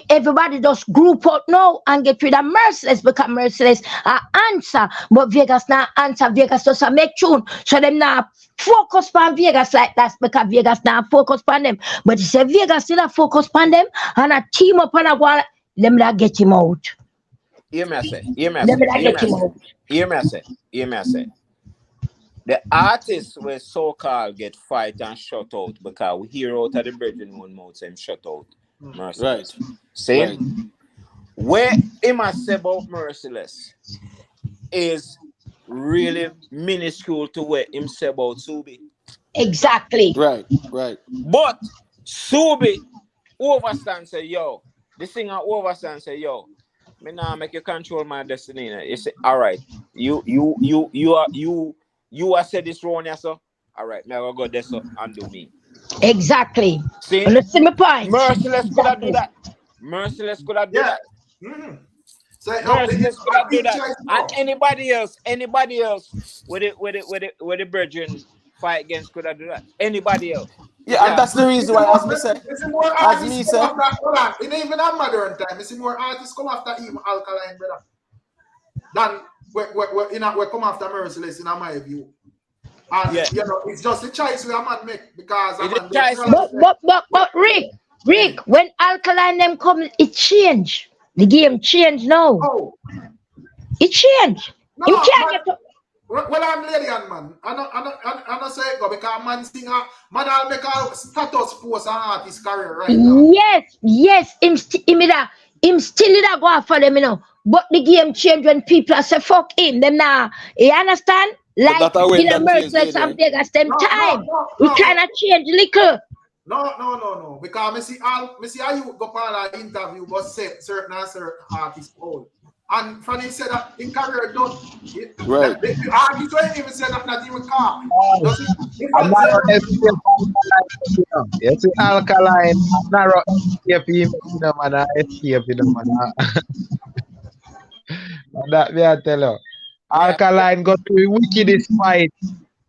everybody just group up now and get rid of Merciless because Merciless answer, but Vegas not answer. Vegas just make tune, so them not focus on Vegas like that because Vegas not focus on them. But if Vegas still a focus on them and a team up and a wall, them not get him out. Hear me say. The artists were so-called get fight and shut out because we hear out of the brethren one mouth and shut out Merciless. Right. See? Right. Where him a say about Merciless is really minuscule to where him say about Subi. Exactly. Right. But Subi overstand say, yo, the singer overstand say, yo, me now make you control my destiny. You say, all right, you are said this wrong, yeah, so all right, now I go there so undo me. Exactly. See, let's see my point. Merciless could have do that. Merciless could have do that. Mm-hmm. Merciless could have do that. And anybody else with the brethren fight against could have do that. Anybody else. Yeah, and that's the reason why, as me say, it's more artists come after, hold on, it ain't even a modern time. It's more artists come after even Alkaline, brother. Than we come after Merciless, in my view. And you know, it's just a choice we a man make because but Rick, when Alkaline them come, it change. The game change now. Oh. It change. No, you can't get well, I'm Lillian, man. I don't say it go because man singer, man, I'll make a status post on artist career right now. Yes, him still in go for them, you know. But the game change when people say fuck him. Them now, you understand? Like in a Merciless and Vegas, them time. We kind of change little. No. Because I see how you go on an interview, but say certain artists old. And Franny said that in career done. Right. The artist don't even say that not even car. I'm not escape. You see, Alkaline, I'm not escape him, man. I escape him, man. That me I tell you. Alkaline got to the wickedest fight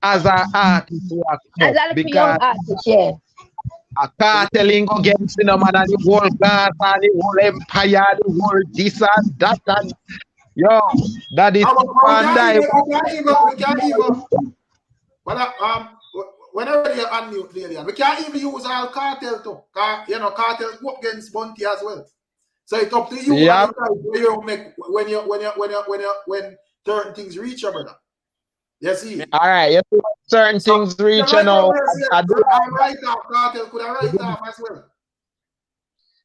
as an artist because a cartelling against man and the whole class and the whole empire, the whole this and that and yo, that is we can't even whenever you unmute Lillian, we can't even use all cartel too. You know, cartel go against Bunty as well. So it's up to you you make when certain things reach your brother. You see? All right, you see certain things reach you know. I write off cartel, could I write off as well?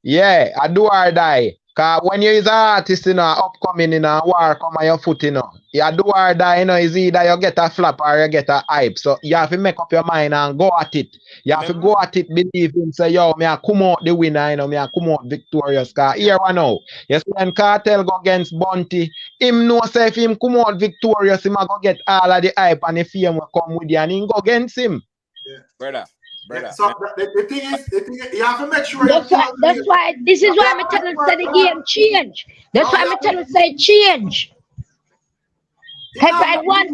Yeah, I do or die. Cause when you is an artist, you know, upcoming in a war come on your foot, you know. You do or die, you know, is either you get a flap or you get a hype. So you have to make up your mind and go at it. You have to go at it, believe him, say, yo, me I come out the winner, you know, me I come out victorious. Cause here I know. Yes, when Cartel go against Bunty, him know say if him come out victorious, him a go get all of the hype and the fame will come with you and him go against him. Yeah. Brother. So the thing is, you have to make sure. That's why. This is why I'm telling you say the game change. That's why I'm telling you say change. If I had one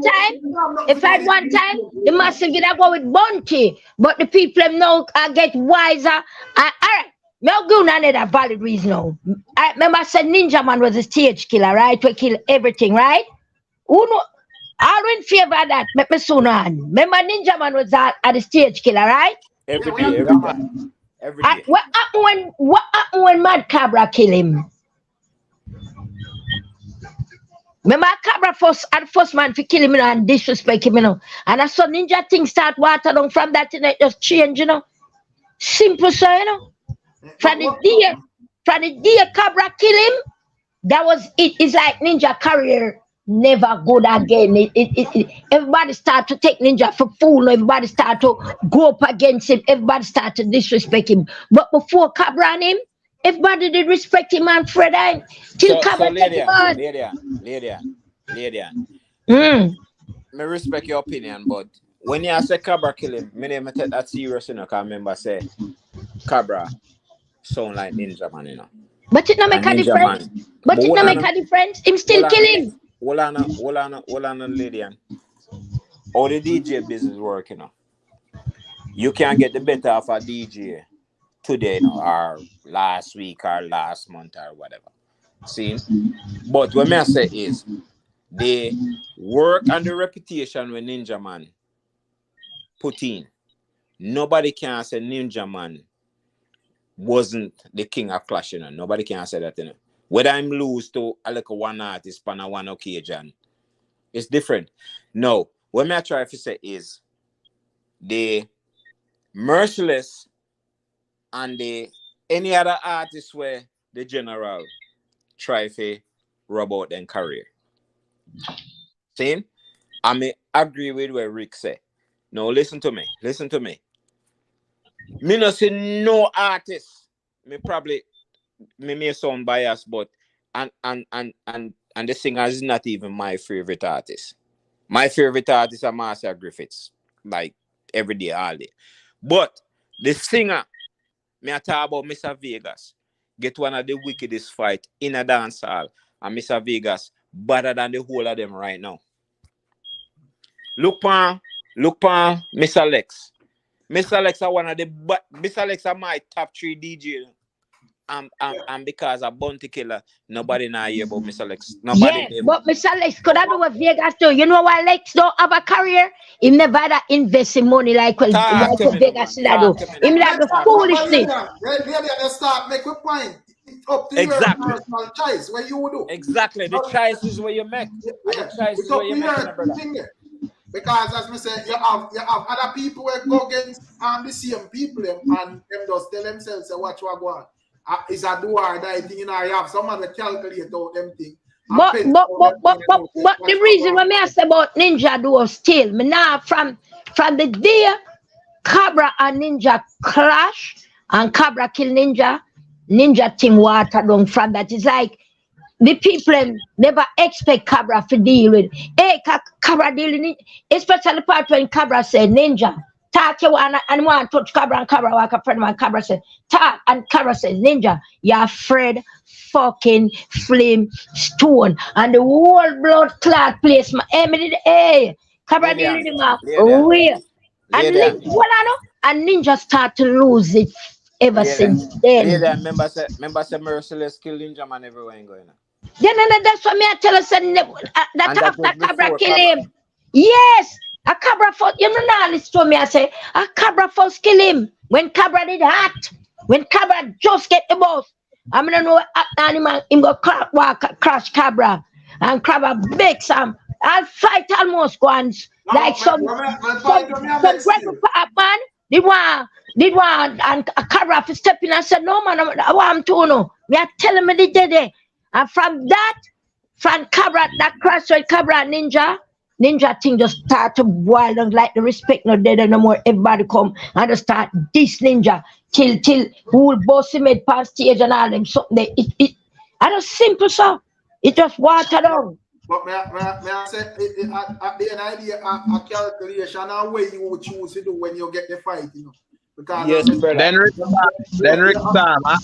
time, the massive gonna go with Bunty, but the people them now get wiser. All right, no good another valid reason now. I remember I said Ninja Man was a stage killer, right? We kill everything, right? Who know? I don't favor that. Make me soon on. Remember Ninja Man was at the stage killer, right? Every day. What happened when Mad Cabra kill him? Remember Cabra first man to kill him, you know, and disrespect him, you know. And I saw Ninja things start water down from that and it just change, you know. Simple so, you know. From the day Cabra kill him, that was it. It's like Ninja career never good again. Everybody start to take Ninja for fool. Everybody start to go up against him. Everybody start to disrespect him. But before Cabra and him, everybody did respect him and Fred and till Cabra take him on. Lydian. Me respect your opinion, but when you say Cabra kill him, me never take that serious, you know, because I remember say Cabra sound like Ninja Man, you know. But it not make a difference. But it not make a difference. Him still kill him. Hold on, Lydian. How the DJ business work, you know? You can't get the better of a DJ today, you know, or last week or last month or whatever. See? But what I say is, the work and the reputation when Ninja Man put in, nobody can say Ninja Man wasn't the king of clash, you know. Nobody can say that, you know. Whether I'm lose to a like one artist on a one occasion, it's different. No, what I try to say is the Merciless and the any other artist where the general try to rub out their career. See? I may agree with what Rick said. No, listen to me. Me not say no artist. Me may sound biased, but and the singer is not even my favorite artist. My favorite artist are Marcia Griffiths, like every day, all day. But the singer, me I talk about Mr. Vegas, get one of the wickedest fight in a dance hall. and Mr. Vegas better than the whole of them right now. Look pan Mr. Lex. Mr. Lex are one of the Mr. Lex are my top 3 DJ. And because of Bounty Killer, nobody now hear about Mr. Lex. Nobody. Yeah, but Mr. Lex could I do with Vegas too? You know why Lex don't have a career? He never had invest in money like what Vegas should do. He like the foolishness. They start make a point. It's up to Exactly. your personal choice. What you do. Exactly. The choice is where you make. Yeah. The choice is where you make. Because as me say, you have other people who go against the same people and them just tell themselves, say, watch what go on. Is a do or die thing, you know, you have someone to calculate out them thing. But the reason why I say about Ninja do still, me now from the day Cabra and Ninja clash and Cabra kill Ninja team water down from that. It's like the people never expect Cabra to deal with. Hey, Cabra dealing, especially the part when Cabra said Ninja. Talk you want and want to touch Cabra and Cabra walk a friend and Cabra said, talk and Cabra said, Ninja, you're afraid fucking flame stone and the whole blood clot place. Cabra dealing with him real. And Ninja start to lose it ever since then. Remember say Merciless kill Ninja man everywhere going on. Then that's what me I tell us that after Cabra kill him. Yes. A Cabra first, you know, now listen to me. I say, a Cabra first kill him. When Cabra did hot, when Cabra just get the boss, I'm gonna know animal him go crash Cabra and Cabra big some. I'll fight almost once like some great man. Did one and a Cabra for stepping and said, no man, I want to know. Me I tell him the day. And from Cabra that crash with Cabra Ninja thing just start to boil down like the respect no dead no more. Everybody come and just start this Ninja till who bossy made past stage and all them something. It I just simple so. It just water down. But may I say at the end idea a calculation and way you would choose to do when you get the fight, you know. Because yes, then Rick Sam, an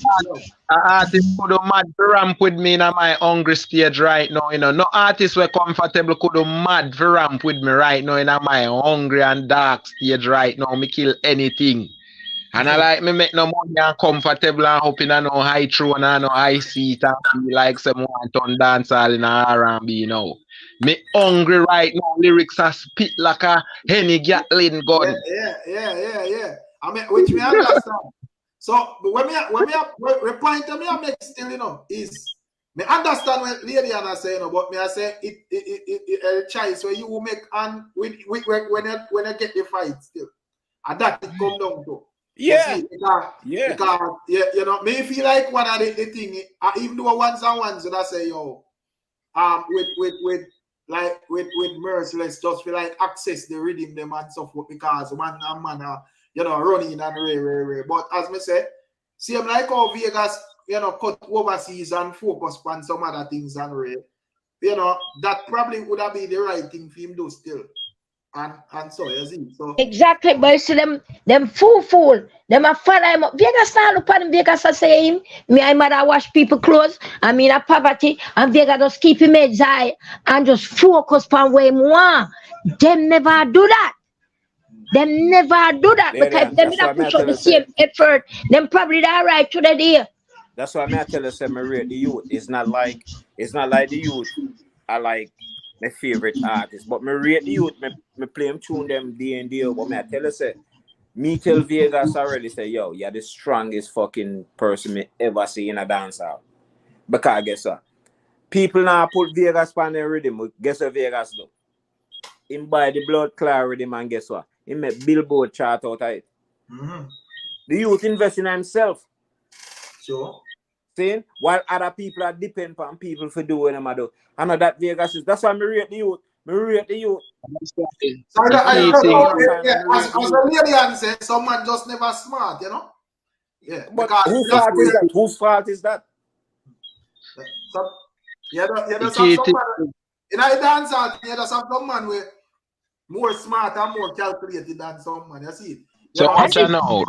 artist could do mad for ramp with me in my hungry stage right now, you know. No artist were comfortable could do mad for ramp with me right now in my hungry and dark stage right now. Me kill anything. And I like me make no money and comfortable and hoping I know high throne and no high seat and feel like someone on dancehall in R&B, you know. Me hungry right now, lyrics are spit like a Henny Gatling gun. Yeah. I mean, which me understand. So when the point me I make still, you know, is me understand what Lady Anna say, you know, but me I say it a choice where you will make and when you get the fight still, and that it come down to. Yeah. Because you know, me feel like one of the thing, even though ones that I say yo, with Merciless just feel like access the rhythm them and stuff because man you know, running and rare. But as me say, same like how Vegas, you know, cut overseas and focus on some other things and rare. You know, that probably would have been the right thing for him to do still. And so you see. So exactly, but you see them fool. Them a follow him up. Vegas now look at him, Vegas a say him. Me I mother wash people clothes. I mean a poverty and Vegas just keep him head high and just focus on where he want. Them never do that. Them never do that because them not push up the same effort. Them probably that right to the day. That's why I tell you, me rate the youth. It's not like the youth I like my favorite artist, but me rate the youth. Me play them tune them day and day. But me I tell you, say me tell Vegas already say, yo, you're the strongest fucking person me ever see in a dancehall. Because guess what? People now put Vegas on their rhythm. Guess what Vegas do? Him buy the blood clot rhythm and guess what? He make Billboard chart out of it. Mm-hmm. The youth invest in himself. Sure. See? While other people are dependent on people for doing them. I know that Vegas is. That's why I rate the youth. Me rate the youth. As a lady said, someone just never smart, you know? Yeah. But whose fault is that? Whose fault is that? So, you know someone in a dance art, you know someone with more smart and more calculated than someone. You see? So what you know,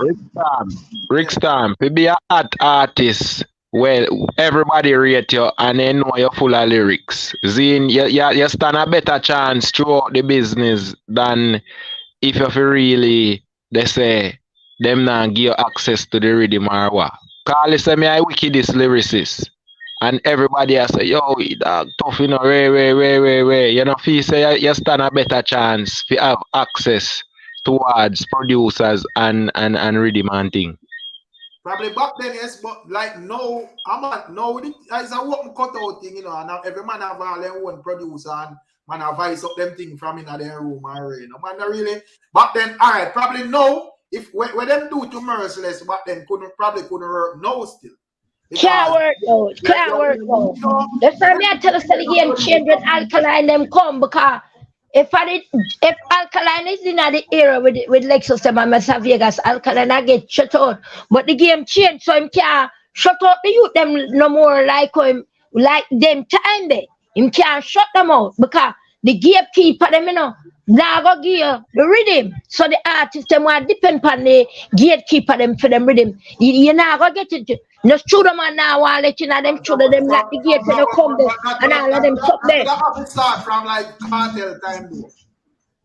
Rick Stamp, to be an art artist, well, everybody rate you and they know you're full of lyrics. Zine, you stand a better chance throughout the business than if you feel really, they say, them not give you access to the rhythm or what. Call say me I wickedest lyricist. And everybody has say, yo, dog, tough, you know, way. You know, feel say you stand a better chance to have access towards producers and rhythm and thing. Probably back then, yes, but like no, no, it's a open cutout thing, you know, and now every man have all their own producer and man have vice up them thing from in their room already. You know, man, not really. Back then, all right, probably no. If when them do to Merciless, back then couldn't work no still. Can't work though. Can't work though. That's why me I tell us that the game change when Alkaline them come because if Alkaline is in the era with Lexus them and Mesa Vegas, Alkaline I get shut out. But the game change, so him can't shut out the youth them no more like him like them time there. Him can't shut them out because the gatekeeper them, you know, now go give the rhythm. So the artists them want depend on the gatekeeper them for them rhythm. You now go get it. No student man now want let you know them children them like the gate when you come there and all of them stop there. That start from like cartel time though.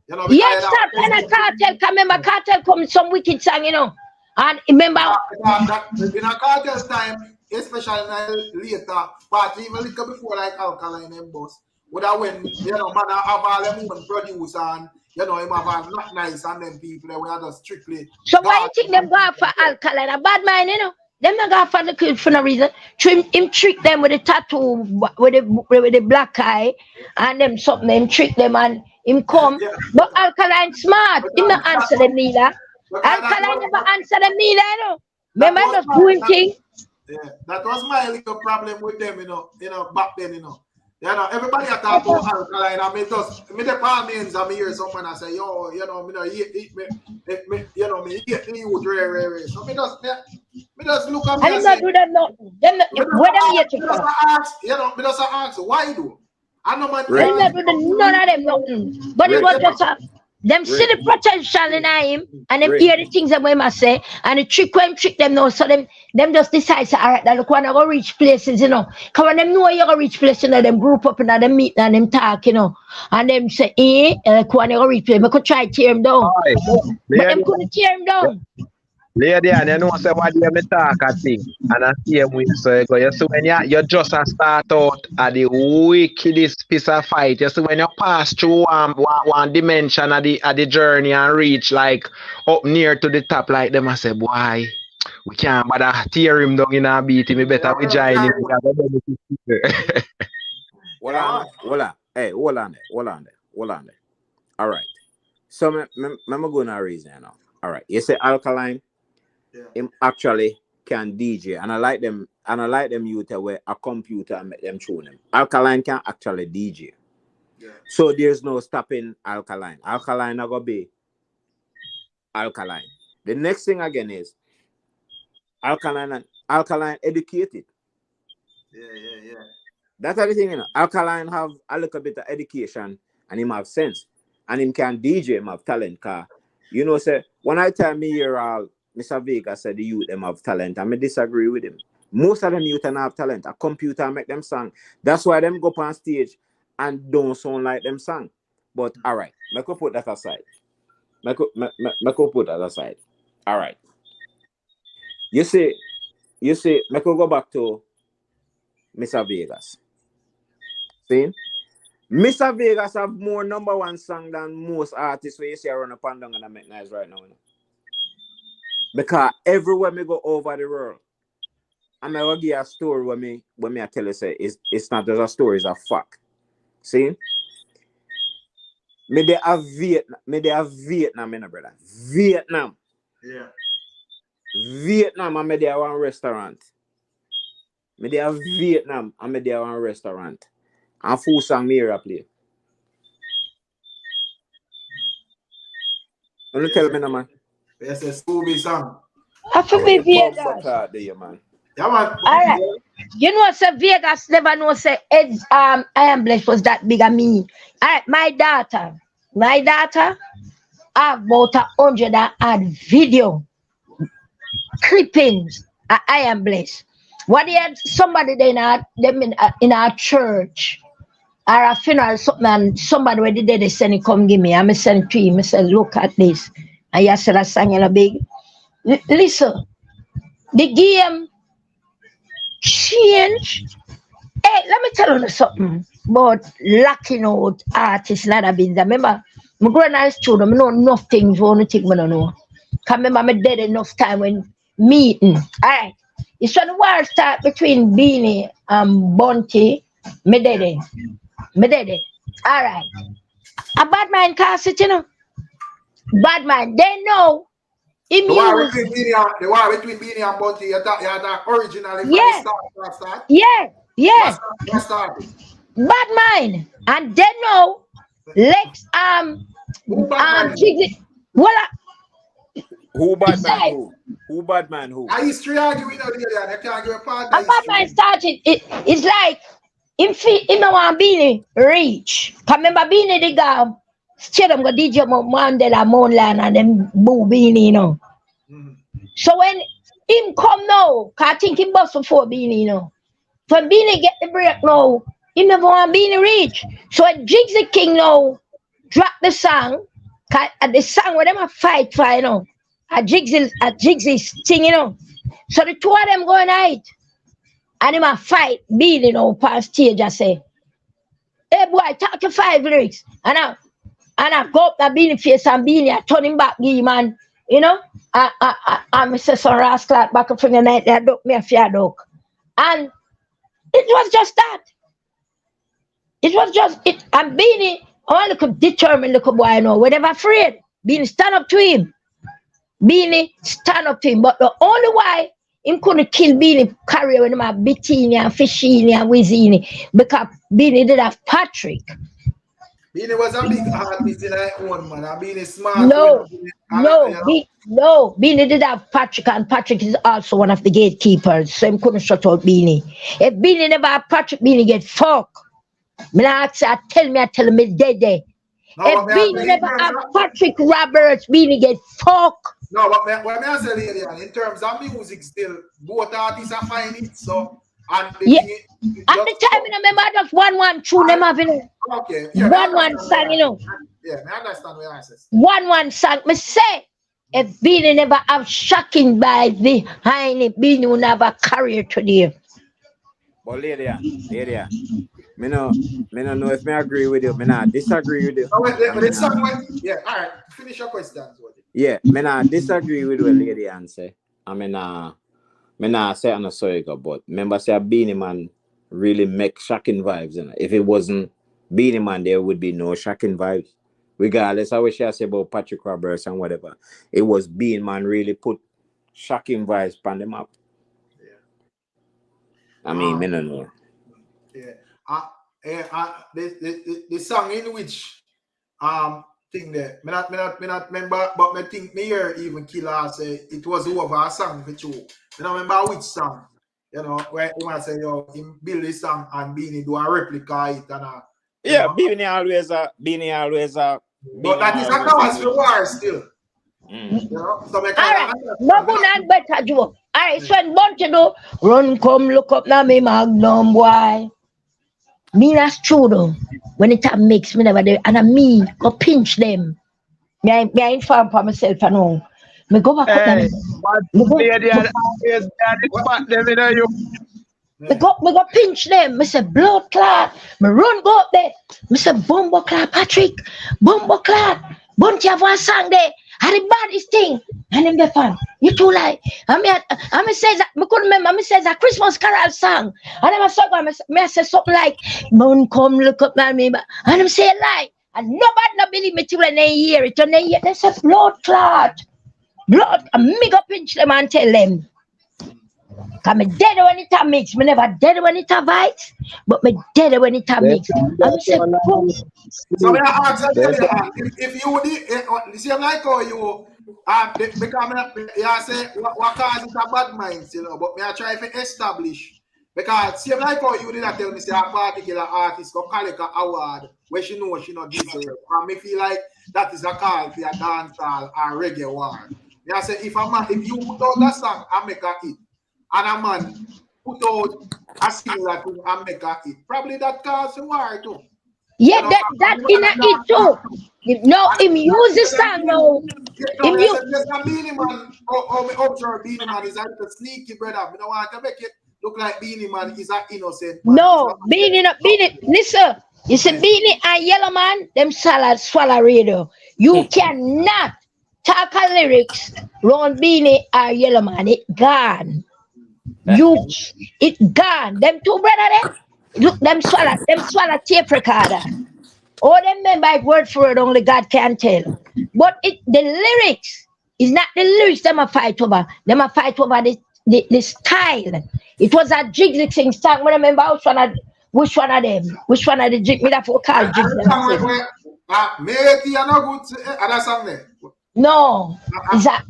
You know, yeah, start from a cartel. Come remember cartel come some wicked song, you know. And remember in a cartel time, especially later, but even a little before like Alkaline and boss. Would have when you know man have all them women produce and you know him have not nice and them people they were just strictly. So why you think them go for Alkaline? A bad mind, you know? Them not go for the kid for no reason. Him trick them with the tattoo with the black eye and them something. Him trick them and him come. Yeah. But Alkaline smart. He not answer them neither. Alkaline never answer them neither, you know. Remember just doing things. Yeah, that was my little problem with them, you know, back then, you know. You know, everybody talk about Alkaline. I mean, the palm names. I hear someone I say, yo, you know, me no eat me, you know, me eat the youth rare. So me just look at me and say, do that nothing. Where them here to come? You know, me just ask why do? I know man. They not do none of them nothing. But it was just them see the potential in him and them hear the things that we must say and the trick them now. So them just decide say, all right, that look when I go reach places, you know. Cause when them know you go reach places, you know, them group up and them meet and them talk, you know. And them say, like when I go reach places, I could try to tear him down. But them couldn't tear him down. Lady, and you know say what you talk at thing, and I see him with so you see when you just a start out at the wickedest piece of fight. You see when you pass through one dimension at the journey and reach like up near to the top, like them I say, boy, we can't bother tear him down in a beat him. We better we join him. Hold on. Hey, hold on there. All right. So I'm going to reason now. All right. You say Alkaline. Yeah. Him actually can DJ, and I like them youth where a computer and make them tune them. Alkaline can actually DJ. Yeah. So there's no stopping Alkaline. Alkaline not gonna be Alkaline. The next thing again is Alkaline educated. Yeah. That's everything, you know. Alkaline have a little bit of education and him have sense. And him can DJ, him have talent. Car, you know, say when I tell me you're all Mr. Vegas said the youth them have talent. I disagree with him. Most of them youth don't have talent. A computer make them sing. That's why them go up on stage and don't sound like them sing. But all right, I could put that aside. I could put that aside. All right. You see, I could go back to Mr. Vegas. See? Mr. Vegas have more number one song than most artists where you see around the pandang and I make nice right now. You know? Because everywhere me go over the world, I'm gonna give a story when I tell you say it's not just a story, it's a fact. See? Me they have Vietnam, you know, brother. Vietnam. Yeah. Vietnam, I'm there one restaurant. Me they have Vietnam, I'm there one restaurant. And full song me here play. Don't tell me no man. Yes, a Scooby song. I feel me Vegas. Yeah, man. All right. You know, say Vegas never know say I am blessed was that big of me. All right, my daughter have about 100 video clippings. I am blessed. What they had somebody there in our church or a funeral something, and somebody when they send it come give me. I'm send it to him. I said, look at this. And he said, I sang in a big. Listen, the game changed. Hey, let me tell you something about locking out artists not a business. Remember, my grandma told them, I know enough things for anything I don't know. Because remember, I dead enough time when meeting. Alright. It's when the war start between Beanie and Bunty. Me dead it. Alright. A bad man can't sit, you know. Bad man, they know. The war between Beanie and Bunty, you thought originally from the start. Yeah. What started? Bad mind. And they know Lex Jiggy. Who bad man who? Who bad man who? A history arguing out there, they can't give a part of bad mind started. It's like if no want Beanie reach. Remember Beanie the guy still them go DJ Mandela Moonland and then boo Beanie, you know. So when him come now, cause I think him bust before Beanie, you know. When Beanie get the break now, he never want Beanie reach. So when Jigsy King now drop the song, cause the song where them a fight for, you know. A Jigsy's thing, you know. So the two of them going out. And him a fight Beanie, you know, past stage. I say, hey boy, talk to 5 lyrics. And I go up the Beanie face and Beanie, I turn him back, give him, and you know, I say some rascal back up from the night, they duck me a fear duck. And it was just that. It was just it. And Beanie, I look determined, look boy, I know, whatever afraid. Beanie stand up to him. Beanie stand up to him. But the only why him couldn't kill Beanie carrier when him have Bettini and Fishini and Wizzini, because Beanie did have Patrick. Beanie was a big artist in her own, man. And Beanie smart. No, Beanie did have Patrick, and Patrick is also one of the gatekeepers, so him couldn't shut out Beanie. If Beanie never have Patrick, Beanie get fucked. I tell him dead. If Beanie never have Patrick Roberts, Beanie get fucked. No, but when I say lady, in terms of music, still both artists are fine it. So and at the time, I remember just one tune them having. Okay. One song, you know. Yeah, I understand what you say. One song. Me say, if Beanie never have shocking by behind it, Beanie will never carry it today. But lady, me no know if I agree with you. Me not disagree with you. Oh, wait, yeah, all right. Finish your questions. Yeah, me not disagree with what lady answer. I mean, me not say on a sorry go, but remember say a Beanie Man really make shocking vibes. You know? If it wasn't Beanie Man, there would be no shocking vibes. Regardless of what she say about Patrick Roberts and whatever, it was Beanie Man really put shocking vibes on them up. Yeah. I mean, me no know. Yeah. The song in which thing there, me not remember, but me think me hear even Killer say it was over a song for you. I don't remember which song, you know, where he want to say, yo, him build this song and Beanie do a replica it and yeah, Beanie always but that is a cause for war still. You know? So alright, no better joke. Alright, so when Bunty do run come look up now me magnum boy. Me that's true though. When it mix me never do, and me go pinch them. Me I inform for myself I know. Me go back up them. Me go pinch them. Me say blood clot. Me run go up there. Me say bumbo clot Patrick. Bumbo clot. Bunty have one song there. And the baddest thing. And them the fan. You too like. I says that me couldn't remember. I says a Christmas carol song. And I say something like, "Moon come look up at me." And I say lie. And nobody not believe me till when they hear it. And they say blood clot. Blood. And me go pinch them and tell them. Cause me dead when it a mix. Me never dead when it a bites, but me dead when it a mix. I say, so me ask if you did, see like how you because you say what causes a bad minds, you know, but me I try to establish because see like how you did not tell me say a particular artist go collect an award where she know she not deserve, and me feel like that is a call for a dancehall or reggae award. Me I say if you put out that song and make a hit. And a man put out a similar thing and make a hit. Probably that caused the war too. Yeah, that in it too. No, him use the song now. No, there's a Beanie Man. Me observe Beanie Man is a sneaky brother. I don't want to make it look like Beanie Man is an innocent man. No, Beanie. Listen, you see Beanie and Yellow Man, them swallow radio. You cannot talk a lyrics round Beanie or Yellow Man. It gone. It gone. Them two brother there. Look, them swallow tape recorder. All them member it word for word, only God can tell. But the lyrics is not the lyrics them a fight over. Them a fight over the style. It was a Jigsy sing song. I remember which one of them? Which one of the Jig? Me that for call Jigsy. Maybe you're not good other song there. No, is that?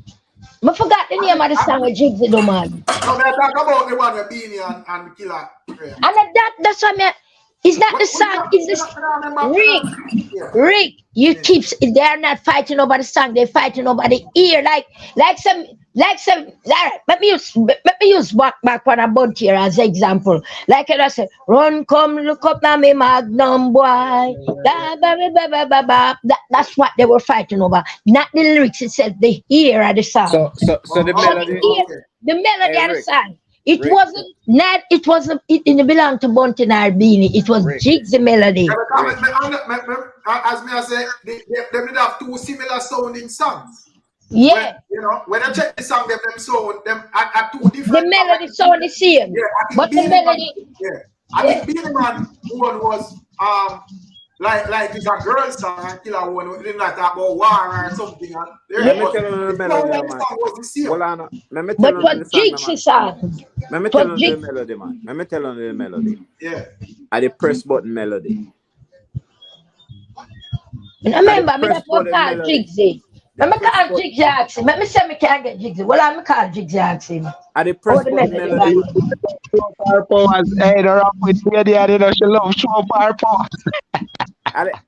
I forgot the name of the song with Jigsy do man. No, they talk about the one with Beanie and Killer. And that's what me. It's not the song, it's this Rick. You keep they are not fighting over the song, they're fighting over the ear. Like some let me use back when I bunt here as example. Like I said, run, come, look up now, me magnum boy. That's what they were fighting over. Not the lyrics itself, the ear of the song. So the melody. The melody of the song. It didn't belong to Bunting or Beanie. It was Jigsy melody. As me I say, they did have two similar sounding songs. Yeah. When I check the song, them sound them are two different. The melody sound the same. Yeah, but the melody. I think Beanie Man one was like it's a girl song and Killer one. We didn't like talk about war or something. Let me tell you the melody, man. But what Jigsy song? Let me tell you the melody, man. Let me tell you the melody. Yeah. At the press button melody. I remember me that one call Jigsy. Let me call Jigsy Axie. Let me say me can't get Jigsy. Well, I'm call Jigsy Axie. At the press button melody. Hey, they're up with me. They she love show power powers.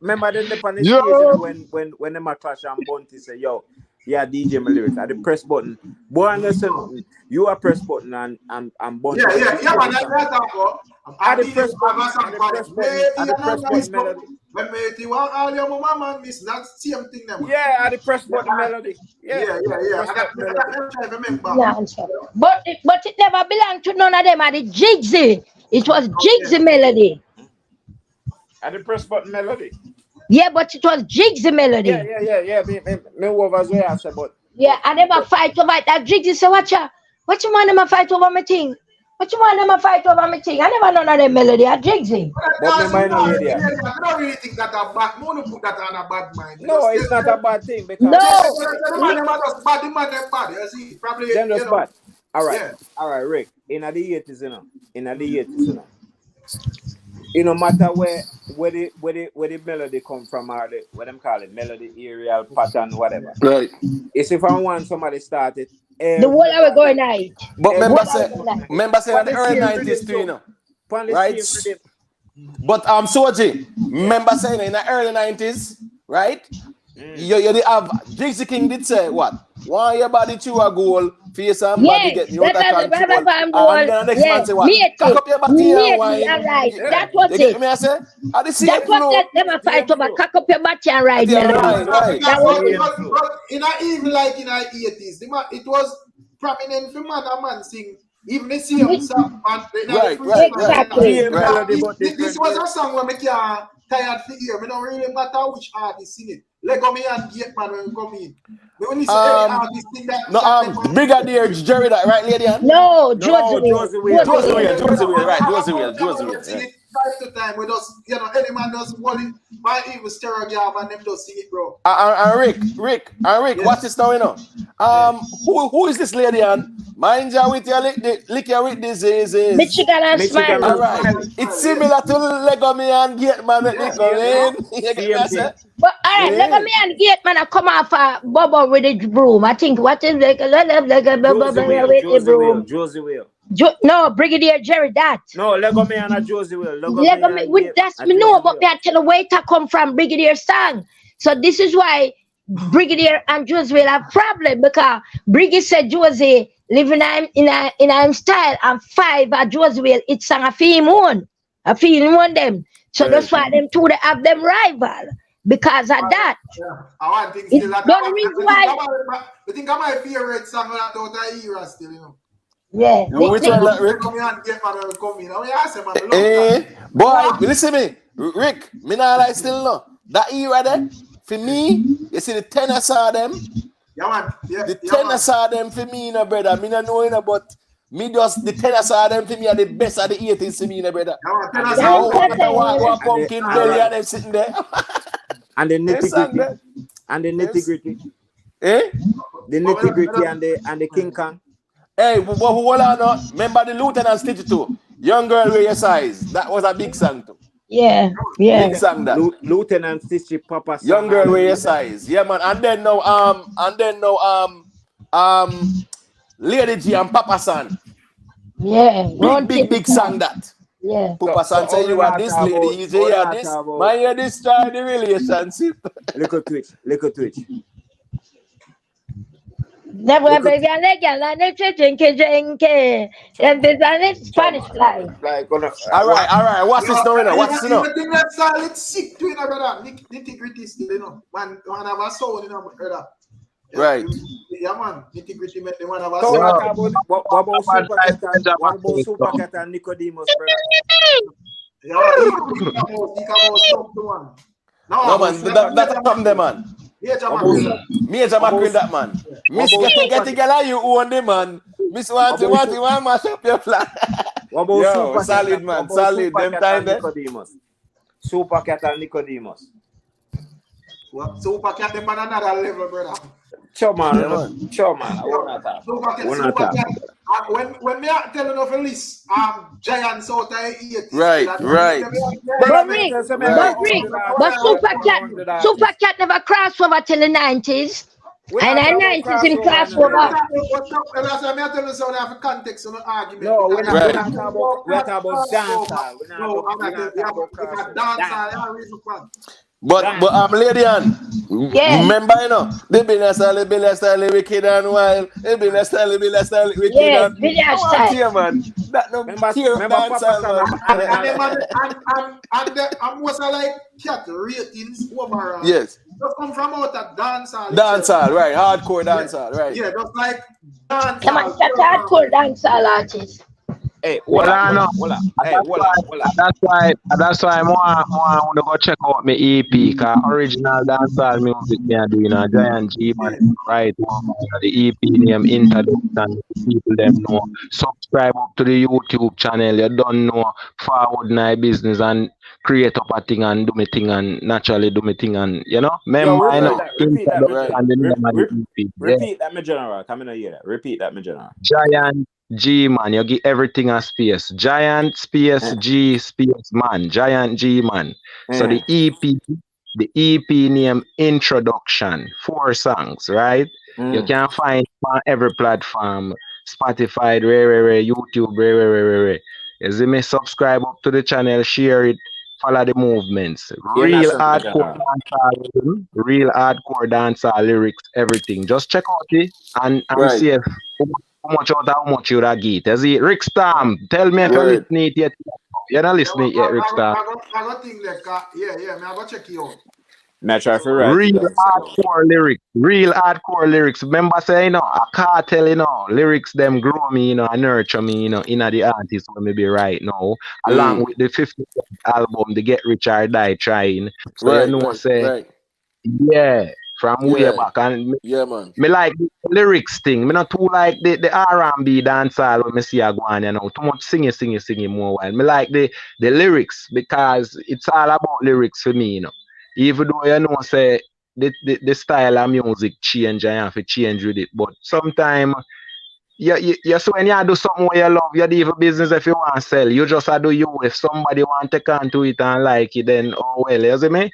Remember the station when them a clash and Bunty say, yo, yeah, DJ my lyrics. At the press button. Boy, understand you are press button and Bunty. Yeah, man, that's at the press button melody. When you want all your mama man, miss that same thing them. Yeah, at the press button melody. Yeah. But it never belonged to none of them. At the Jigsy, it was Jigsy melody. At the press button melody. Yeah, but it was Jigsy melody. Yeah. Me over as well, I said, but. Yeah, I never fight over it. That Jigsy say, what you want them to fight over my thing? What you want them to fight over my thing? I never know that melody. I Jigsy. But me mind on lady. I don't really think that a bad. I want to put that on a bad mind. No, it's not a bad thing because. No. The man bad. You see, probably. Then just bad. All right, Rick. In the 80s, no matter where the melody come from or what them call it, melody, aerial, pattern, whatever. Right. It's if I want somebody started. The whole hour going night. But remember say in the early 90s too, right? But Soji, remember saying in the early 90s, right? You did have Jigsy King did say what? Why your body to a goal, face and body get you out of control. And then the next man say what? Cock up your body and wine. Right. That was it. Get me I say? That's what them fight over. Cock up your body and ride. Right. In even like in the 80s, it was prominent for man and man sing. Even the same song. Exactly. This was a song where me can't tired to hear. Me don't really matter which artist sing it. Lego me and Gate Man when come in. We only see any artist sing that. No, Brigadier Jerry, that right, lady? No, Josie Will. Josie Will. Time to time, we just, any man does want it, my evil stereotype and them just see it, bro. And Rick, watch this now, who is this lady? And mind you with your lick your with this is Michigan and Smile. All right. It's similar to Lego Me and Gate Man. But all right, Lego Me and Gate Man come off a bubble with the broom. I think what is like a bubble with the broom. Josie Will. No, Brigadier Jerry, that. No, Lego Me and Josie Will. Lego Me, that's me know, but me I tell you where to come from Brigadier song. So this is why Brigadier and Josie will have problem because Brigadier said Josie living in style, and 5 at Joswell, it's a film one. A film one them. So Right. that's why them two they have them rival. Because of that. I want things It's still that. the reason why. I think my favorite song that out of era still, you know. Yeah. Which one that, Rick? Boy, listen me. Rick, me not like still no. That era there, for me, you see the tenor saw them. Yeah, man. Yeah, the tenor saw them for me, no brother. Me not knowing about me just the tenor saw them for me are the best of the 80s for me, no brother. What pumpkin belly and them sitting there. And the nitty-gritty. And the nitty-gritty. Eh? The nitty-gritty and the King Kong. Hey, but hold on now. Remember the Lieutenant Stitch too? Young Girl With Your Size. That was a big song too. Yeah. Big song that. Lieutenant Stitch, Papa. Young Girl With Your Size. Yeah, man. And then now Lady G and Papa San. Yeah. Big song that. Yeah. Papa San say you are this lady, you say you are this. Man, you destroy the relationship. Little twitch. Never baby and the Spanish fly. Alright. What's this now? What's this now? I think that's it's sick to you, brother. Nitty-gritty still, you know. Man, one of us soul, you know, brother. Right. Yeah, man. Nitty-gritty make the one of us. What about Supercat and Nicodemus, brother? Yeah, he come out to one. No, man, that's from them, man. Major Macron, that man. Miss get together, you own them, man. Miss want to mash up your plan. Yo, solid, man. Solid. Them time there. Supercat and Nicodemus. Supercat, them on another level, brother. Sure, man. I want to when me are telling of a list, giants out of 8. Right. But Supercat never crossed over till the 90s. And in the 90s him crossed over. No, we're not talking about dancehall. We're not talking about But Lady Ann, remember, you know, they been a style, wicked and wild. They been a style, wicked and yeah, man. That no tear dancehall, man. And I'm also like cat ratings over. Yes. Just come from out of dancehall. Dancehall, right? Hardcore dancehall, right? Yeah, just like dancehall. Come on, that's hardcore dancehall artist. Hey, That's why I want to go check out my EP, cause original dancehall music me are doing a Giant G man right now. The EP name Introduction, people them know. Subscribe up to the YouTube channel. You don't know forward my business and create up a thing and do my thing and naturally do my thing and you know. Remember, repeat that, my general. Come in here. Repeat that, my general. Giant G man, you give everything a space. Giant space G space man. Giant G man. So the EP name Introduction. 4 songs, right? You can find on every platform. Spotify, YouTube, You see me? Subscribe up to the channel, share it, follow the movements. Real hardcore dancehall lyrics, everything. Just check out it and see if how much you would get. You see, Rick Stam, tell me if you listen it yet. You're not listening yet, Rick Stam. I got things like that. Yeah, I got check you out. Real hardcore lyrics. Remember say, you know, a cartel, you know, lyrics them grow me, you know, and nurture me, you know, in the artist when me be right now. Along with the 50th album, the Get Rich or Die Trying. So you know say from way back and me like the lyrics thing. Me not too like the R&B dancehall when me see a go on, you know. Too much singing more while. Me like the lyrics because it's all about lyrics for me, you know. Even though you know say the style of music change and you have to change with it. But sometimes you so when you do something where you love, you do even business if you want to sell. You just do you. If somebody want to take on to it and like it, then oh well, you see me?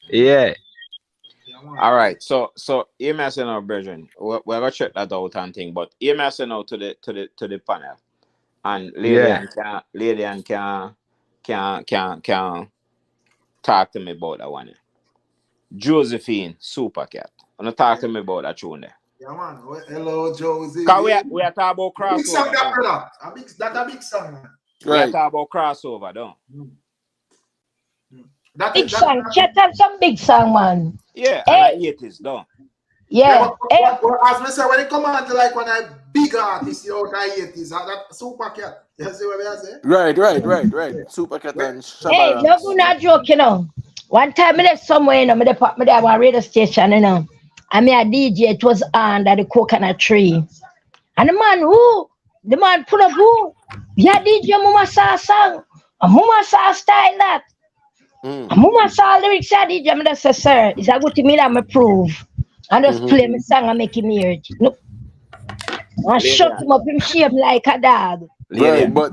Yeah. All right, so hear me now, brethren. We're gonna check that out and thing, but hear me now to the panel, and Lady can talk to me about that one. Josephine Supercat, wanna talk to me about that tune there? Yeah, man. Hello, Josie. Cause we are talking about crossover. Big song, that brother. That's a big song, man. We are talking about crossover, don't? Big song. Chat have some big song, man. Yeah, Hey. and the 80s, don't? Yeah. But as I say, when it come on to like when I big artist, you out of 80s, that Super Cat. You see what I say? Right. Super Cat and Shabba Hey, no good not joke, you know. One time I left somewhere, you know, I put me there one radio station, you know. And me a DJ, it was under the coconut tree. And the man pull up who? Yeah, DJ Mama saw a song. And Mama saw a style that. And Mama saw lyrics, yeah, DJ, I just say, sir, it's a good to me that I prove. And just play my song and make him hear it. Look. And shut him up in shape like a dog. Right, but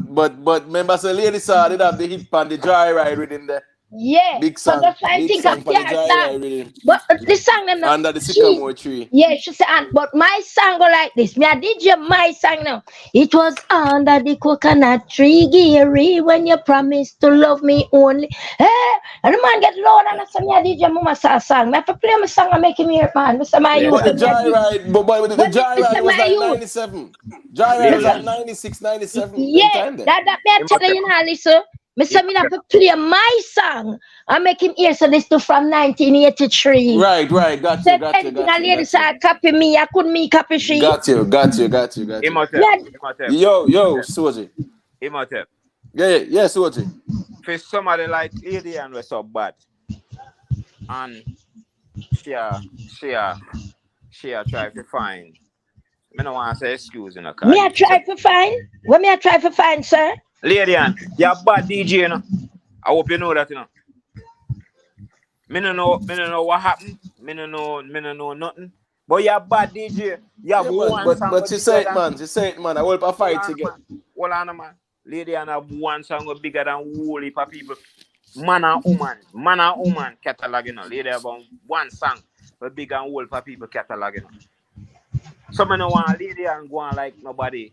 remember, so lady saw they have the hit on the dry ride within there. Yeah, Big so song, that's why I big think song of for the their dry song. ride rhythm. But this song them now. Under the sycamore tree. Yeah, she said, but my song go like this. Me a DJ my song now. It was under the coconut tree, Gary, when you promised to love me only. Hey, and the man get loud and I say, me a DJ Mama saw a song. Me have to play my song and make him hear it, man. Mr. My youth. But the dry ride, but the dry ride was like youth. 97. Dry ride was like 96, 97. Yeah, that me I tell you now, listen. Me say me have to play my song and make him hear so this to from 1983. Right, got you. Lady said copy me, I couldn't me copy she. Got you. Yo, Soji. Imhotep. Yeah, Soji. For somebody like Lady and was so bad. And she try to find. I don't want to say excuse in a car. Me I try to find? What me I try to find, sir? Lady Ann, you're a bad DJ, you know. I hope you know that, you know. Me no know what happened. Me no know nothing. But you're a bad DJ. You have one song. But she say it, man. I will fight together. Hold on, man. Lady Ann have one song bigger than whole heap of people. Man and woman catalog, you know. Lady have one song bigger than whole heap of people catalog, you know. So me no want Lady Ann go on like nobody.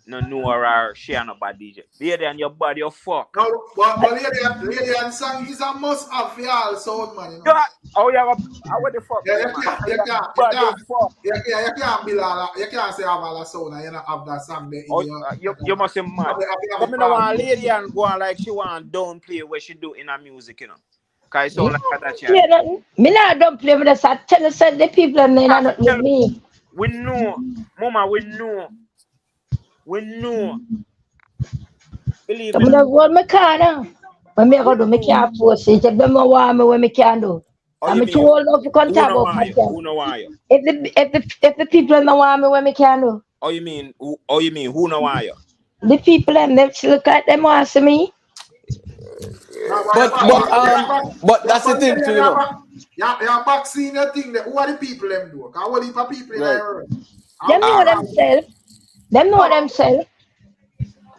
No know her, she and a bad DJ. Lady and your body, you fuck. No, but Lady and song is a must have for all sound, man. You know? Oh, yeah, what the fuck? Yeah, you can't say have all the sound and you not have that song there. You must be mad. But me no want Lady and go on like she want downplay what she do in her music, you know. Cause it sound like that shit. Me not downplay, but I tell you, said the people and they not with me. We know, Mama, we know. Believe me. I'm going to car when me go do, me can't force it. If them want me, when me can do. I'm too old enough to contact about myself. Who know why you? If the people don't want me, when me can do. Oh, you mean who know why you? The people them look at them want see me. But that's the thing too, you know. You're back seeing the thing that who are the people them do? Because what heap of people in the world? Them know themselves. Them know themselves.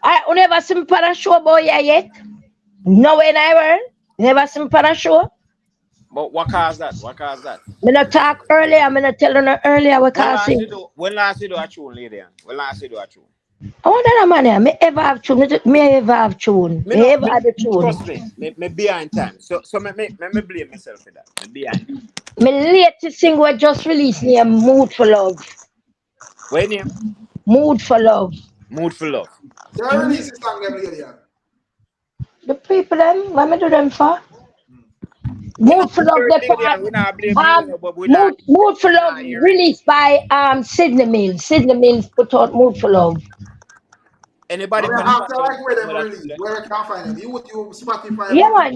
I never seen me on a show about you yet. No way in the world. Never seen me on a show. But what caused that? Me not talk earlier. I'm not tell you earlier what caused it. When last you do a tune, Lady? When last you do a tune? I want that man. Me ever have tune. Me ever have tune. Me ever have a tune. Trust me behind time. So me blame myself for that. Me behind. My latest single just released named Mood for Love. What name? Mood for Love. Mood for Love. They release the song them, Lady. The people them, what me do them for? Mood for Love, Mood for Love released by Sydney Mills. Sydney Mills put out Mood for Love. Anybody can like where them release, where I can find them. YouTube, Spotify. Yeah, man,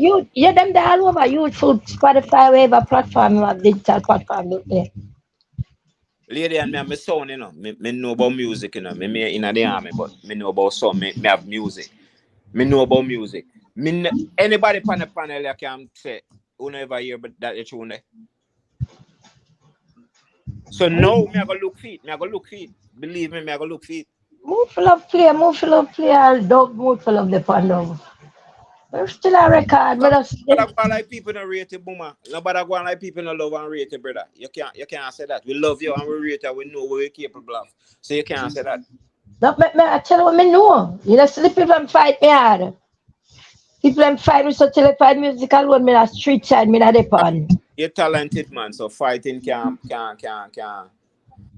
them they all over YouTube, Spotify, whatever platform you have, digital platform out there. Lady and me have my sound, you know. Me know about music, you know. Me in the army, but me know about sound. Me have music. Me know about music. Anybody on the panel you can say, who never hear but that you tune there. So now me I go look feet. Believe me, I go look feet. Mood for Love play, I'll dog Mood for Love the pandom. We're still a record, but nobody go like people don't rate it, boomer. Nobody go like people don't love and rate it, brother. You can't say that. We love you and we rate it, we know what we're capable of. So you can't say that. No, I tell you what I know. You know, see the people them fight me hard. People them fight me so till I fight musical one, me that street side, me that depend. You're talented, man, so fighting can't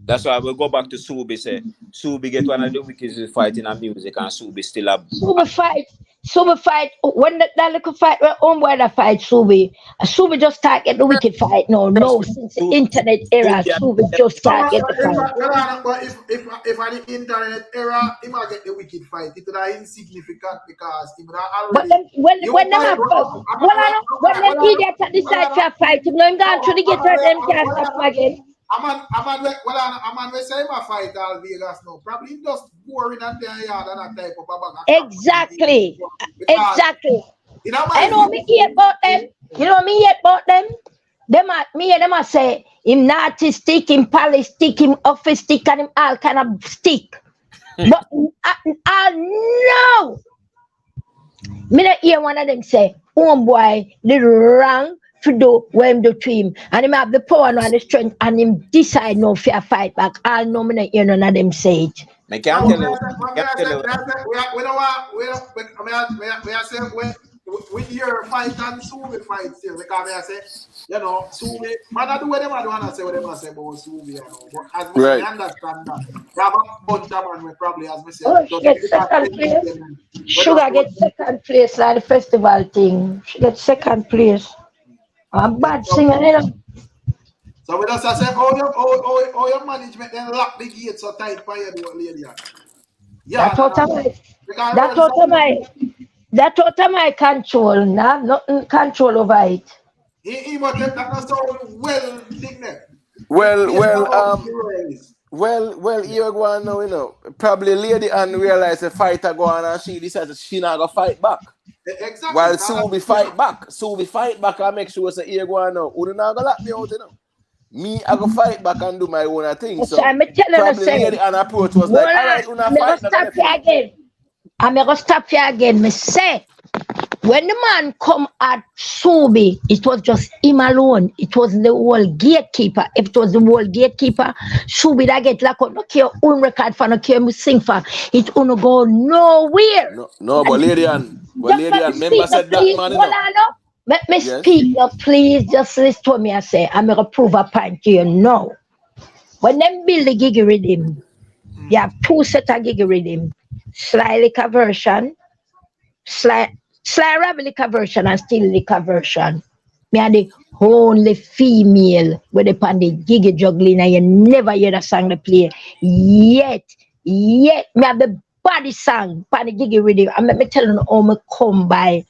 That's why we'll go back to Subi. Say Subi get one of the wickedest fight in our music, and Subi still a Subi fight. When that little fight, when homeboy that fight Subi, Subi just start get the wicked fight. No, since the internet era, Subi just start get the fight. But if on the internet era, he might get the wicked fight. It would have insignificant because he would have But already. then, when them idiots at decide to fight him, no him gone through the gate and them can't stop him again. I'm on the same fight all Vegas now. Probably just boring and their yard and that type of a bag. Exactly. You know, I know me hear about them. You know me hear about them. Them a say him naughty stick, him palace stick, him office stick, and him all kind of stick. But I know. Me not hear one of them say, homeboy, little wrong to do what him do to him. And him have the power and the strength and him decide no fear fight back. I know me not hear none of them say it. I can't tell you. We hear fight and Subi fight still because I say, you know, Subi, man, I do what them I want to say what them say about Subi, you know. But as we understand that, we have a bunch of man we probably, as we say, she gets second place. Sugar gets second place like the festival thing. She gets second place. I'm bad singer, you know. So we just say, oh your management then lock the gate so tight for you, lady. Yeah, That's what my control. Nah, nothing control over it. He must let that so well, dignet. Well, you go on now, you know. Probably Lady Anne realize the fighter go on and she decides she not gonna fight back. Exactly. While Subi fight back and make sure say here go on now. Who not gonna lock me out, you know? Me, I go fight back and do my own thing. So I'm telling you, Lady Anne approach was like, all right, you not fight. Stop you again. I'm gonna stop you again. Me say, when the man come at Subi, it was just him alone. It was the whole gatekeeper. If it was the whole gatekeeper, Subi that get like no care own record for no care me sing for. It won't go nowhere. No, but Lady Anne, remember said that man. Let me speak now, please. Just listen to me. I say, I'm gonna prove a point to you now. When them build the gig rhythm, you have two set of gig rhythm. Sly liquor version, sly rabbit liquor version, and still liquor version. Me are the only female with the pan the giggy juggling, and you never hear the song they play. Yet, me have the body song, pan the giggy rhythm. And let me tell you how me come by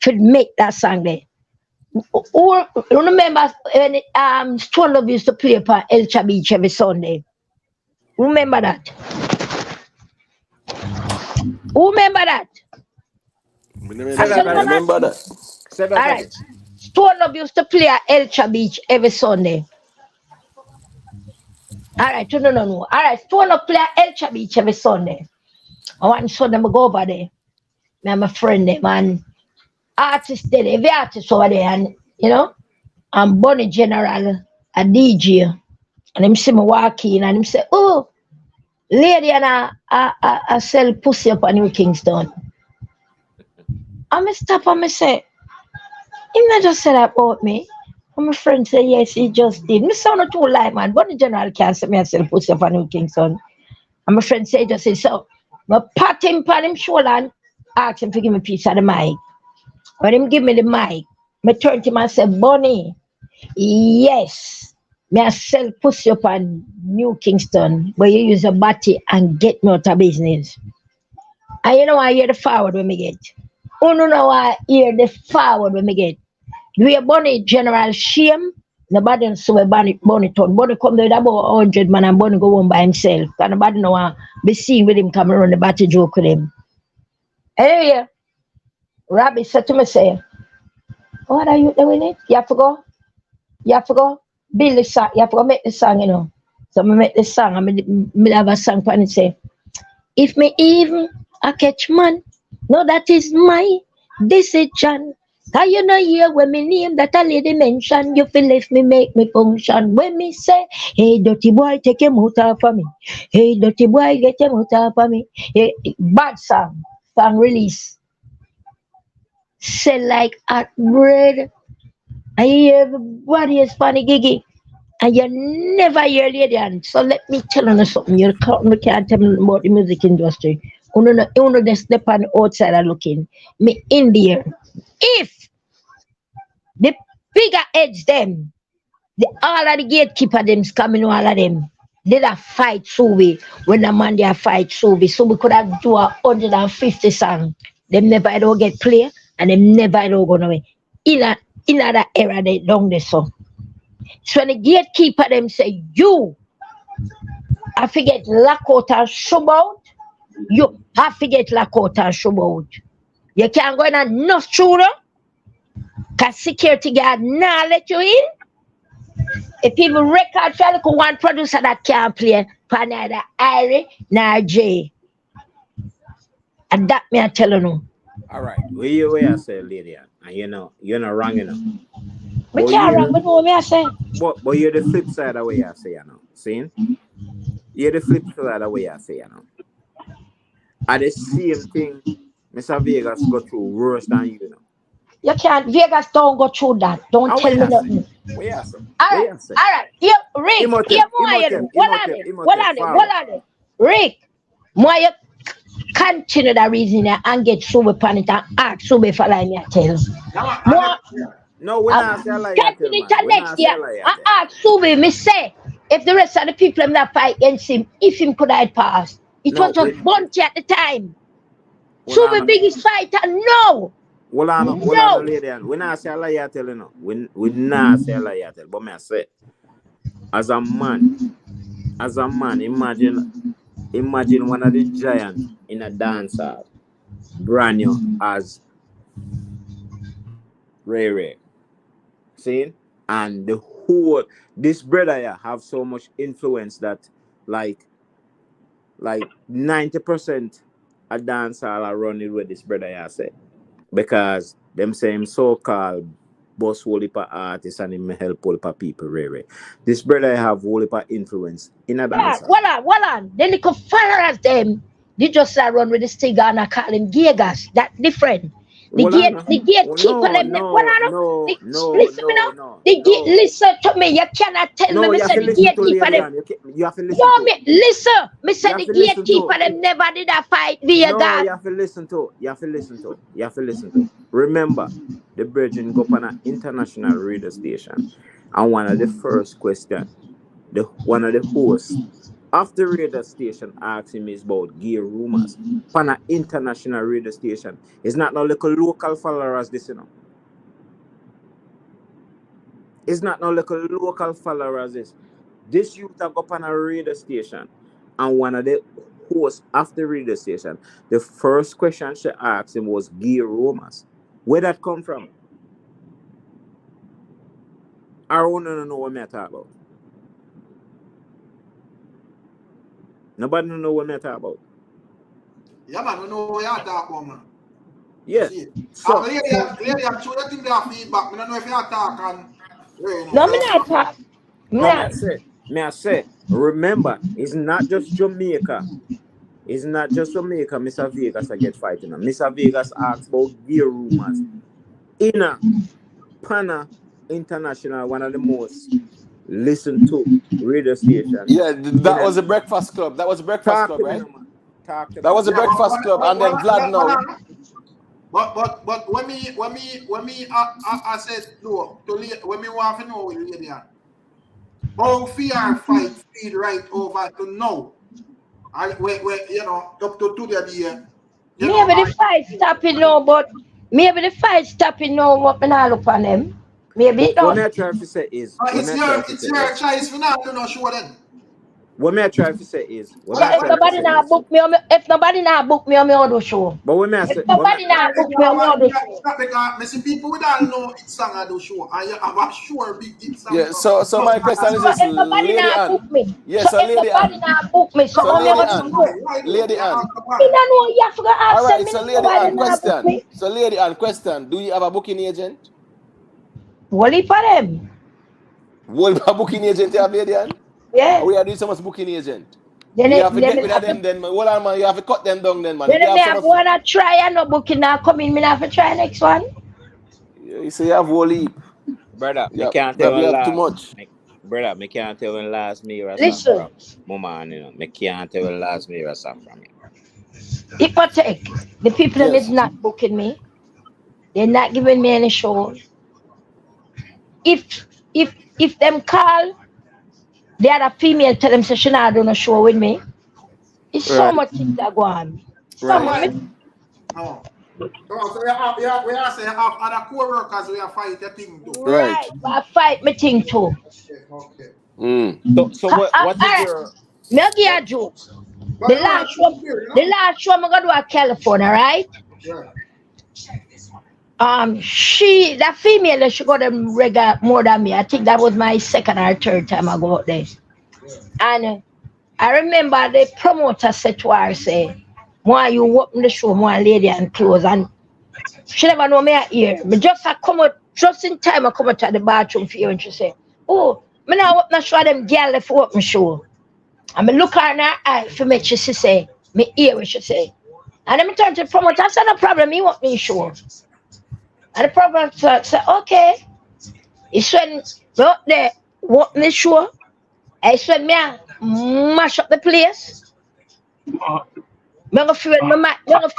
to make that song there. Or you remember when Stone Love used to play upon El Beach every Sunday? Remember that? Who remember that? Remember that. All right. Stone Love used to play at El Beach every Sunday. All right, no. All right, Stone Love play at El Beach every Sunday. And one Sunday I go over there. Me and my friend there, man. Artist there, every artist over there, and you know, I'm Bonnie General, a DJ. And him see me walk in and him say, oh, lady and I sell pussy up on New Kingston. I stop and I say, him not just said that about me. And my friend say, yes, he just did. Me sound too lie, man. But the general can't say me I sell pussy up on New Kingston. And my friend say, just say, so. I pat him on him shoulder and ask him to give me a piece of the mic. When him give me the mic, I turn to him and say, Bonnie, yes. Me I sell pussy up on New Kingston where you use a body and get me out of business. And you know I hear the forward when me get. Oh no, I hear the forward when me get. We a Bonnie general shame. Nobody don't see Bonnie turn. Bonnie come there with about 100 man and Bonnie go home by himself. And nobody know want be seen with him coming around the body joke with him. Anyway, Robbie said to me, say, what are you doing it? You have to go? Build the song, you have to go make the song, you know. So I make the song, I have a song and it say, if me even a catch man, no that is my decision. Cause you know here when me name that a lady mention, you feel if me make me function. When me say, hey dirty boy, take your mouth off of me. Hey dirty boy, get your mouth off of me. Hey, bad song release. Sell like hot bread. I hear everybody is funny giggy. And you never hear lady and so let me tell you something. You can't tell me about the music industry. You just step on the outside and looking. Me in there. If the bigger edge them, all of the gatekeeper them coming all of them. They a fight Subi when the man they fight Subi. So we could have do 150 songs. Them never ever get play and them never ever go away. In that era they don't they so. So when the gatekeeper them say you I forget lock out and shove out, you have to get lock out and shove out. You can't go in and no shooter because security guard now let you in. If people record for look one producer that can't play for neither Irie nor J. And that me I tell you. All right. Where I say, lady, and you're not wrong, We can't wrong with what I say. But you're the flip side of what I say, See? You're the flip side of what I say, And the same thing, Mr. Vegas go through worse than you, You can't. Vegas don't go through that. Don't tell me nothing. All right. You, Rick. Hold on. Rick, why you continue that reason and get Sube upon it and ask Sube for like me tell. No, we're not saying continue to next year and ask Sube. Me say if the rest of the people in that fight against him, if him could have passed, it was just Bunty at the time. Sube biggest fighter. No. Well, I'm lady. We not say a lie, tell you know. We not say a lie, tell. But me I say, as a man, imagine one of the giants in a dancehall, brand new as Ray. See? And the whole this brother here have so much influence that like 90% of dancehall are running with this brother here say. Because them say him so-called boss whole heap of artists and him help whole heap of people, Ray. This brother have whole heap of influence in a dance. Hold on. Then they could followers them. They just run with the sticker and I call him Gigas. That different. The gatekeeper them. Listen to me. You cannot tell me. Me say the gatekeeper them. You have to listen to me. Listen. Me say the gatekeeper them never did a fight via God. You have to listen to. Remember, the Virgin go on an international radio station, and one of the first questions, one of the hosts of the radio station asked him is about gay rumors on an international radio station. It's not no local followers this, It's not no local followers this. This youth have go on a radio station, and one of the hosts of the radio station, the first question she asked him was gay rumors. Where that come from? I want to know what me talk about. Nobody know what me talk about. Yeah, man, we know what you talk about, man. Yeah. So, lady, I'm sure that thing they have feedback. I don't know if you talk and... No, me not talk. Me I say, remember, it's not just Jamaica. It's not just Jamaica, Mr. Vegas I get fighting. Mr. Vegas asks about gay rumors. In a Pana International, one of the most listened to radio stations. Yeah, that was a Breakfast Club. That was a Breakfast Club, right? That was a Breakfast Club, and then Vlad now. But when me I said no to when me want to know with lady, how fear fight feed right over to now. And where up to today. Maybe the fight stopping now, but maybe the fight stopping now. What me not look on them. Maybe it what I try to say is it's your choice. We not do no show then. What I try to say is if nobody now book me, I'm on the show. But when I say nobody now book me, I'm on the show. Because many people we don't know it's song I do show, and you have a sure big hit song. Yeah. So my question is this, Lady Ann. Yes, so Lady Ann. Lady Ann. All right. So Lady Ann, question. Do you have a booking agent? What if for them? What a booking agent you have, Lady Ann? Yeah. We are doing so much booking agent. Then you have to get rid of them then, man. Hold on, man. You have to cut them down then, man. Then I have to try and no booking now. Come in, me have to try next one. You say you have whole heap. Brother, you can't tell me too much. brother, me can't tell when last me or Listen. from Mama, you know. Me can't tell when last me or from you. If I take the people that is not booking me, they're not giving me any show. If them call, the other female tell them say she not doing a show with me. It's so Right. much things that go on. So Right. much. No. So we are saying have other co-workers we are fight the thing too. Right. But I fight me thing too. Okay. So what is Alright. your Me give you a joke. But The you are last show I'm gonna do at California, right? Yeah. That female, she got them regular more than me. I think that was my second or third time I go out there. And I remember the promoter said to her, say, why you open the show, one lady and close, and she never know me here. Me just I come out just in time. I come out to the bathroom for you, and she say, "Oh, me now open the show them girl if open show." And me look her in her eye for me. She say, "Me hear what she say." And then me turn to the promoter. I said, "No problem. You want me show?" And the promoter said, "Okay." It's when me up there want me show. It's when me a mash up the place. Me gonna feel my mic. Me gonna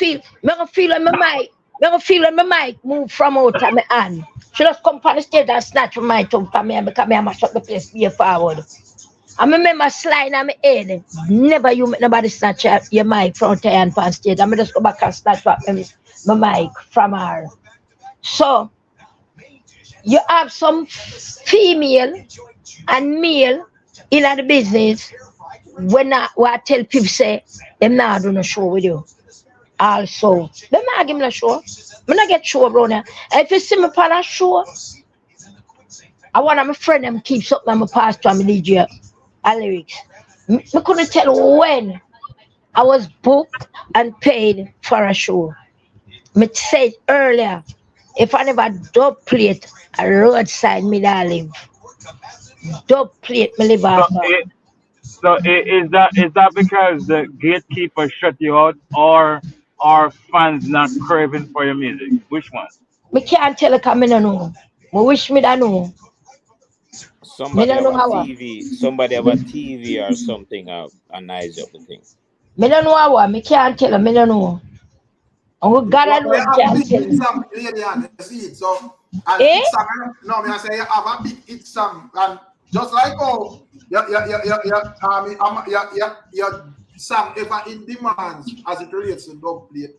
feel when my mic move from out of my hand. She just come on the stage and snatch my mic out from me because me a mash up the place way forward. I remember sliding on my head. Never you make nobody snatch your mic from out and on stage. I just go back and snatch back my mic from her. So you have some female and male in the business. When I tell people say them not doing a show with you. Also, them not give me a show. Me not get show around here. If you see me on a show, I want my friend them keep something on my pastor and my DJ and lyrics. Me couldn't tell when I was booked and paid for a show. Me said earlier, if I never dub plate a roadside, me that live. Dub plate me live after. So is that because the gatekeeper shut you out, or are fans not craving for your music? Which one? Me can't tell you 'cause me no know. Me wish me da know. Me somebody no have know a how. TV or something a nice up the thing? Me no know how. Me can't tell you. Me no know. And God Well, alone have can big tell hit me. song, lady, and you see it. So, and Eh? hit song, no, me I say you have a big hit song, and just like how your song ever in demands as it relates to dub plate.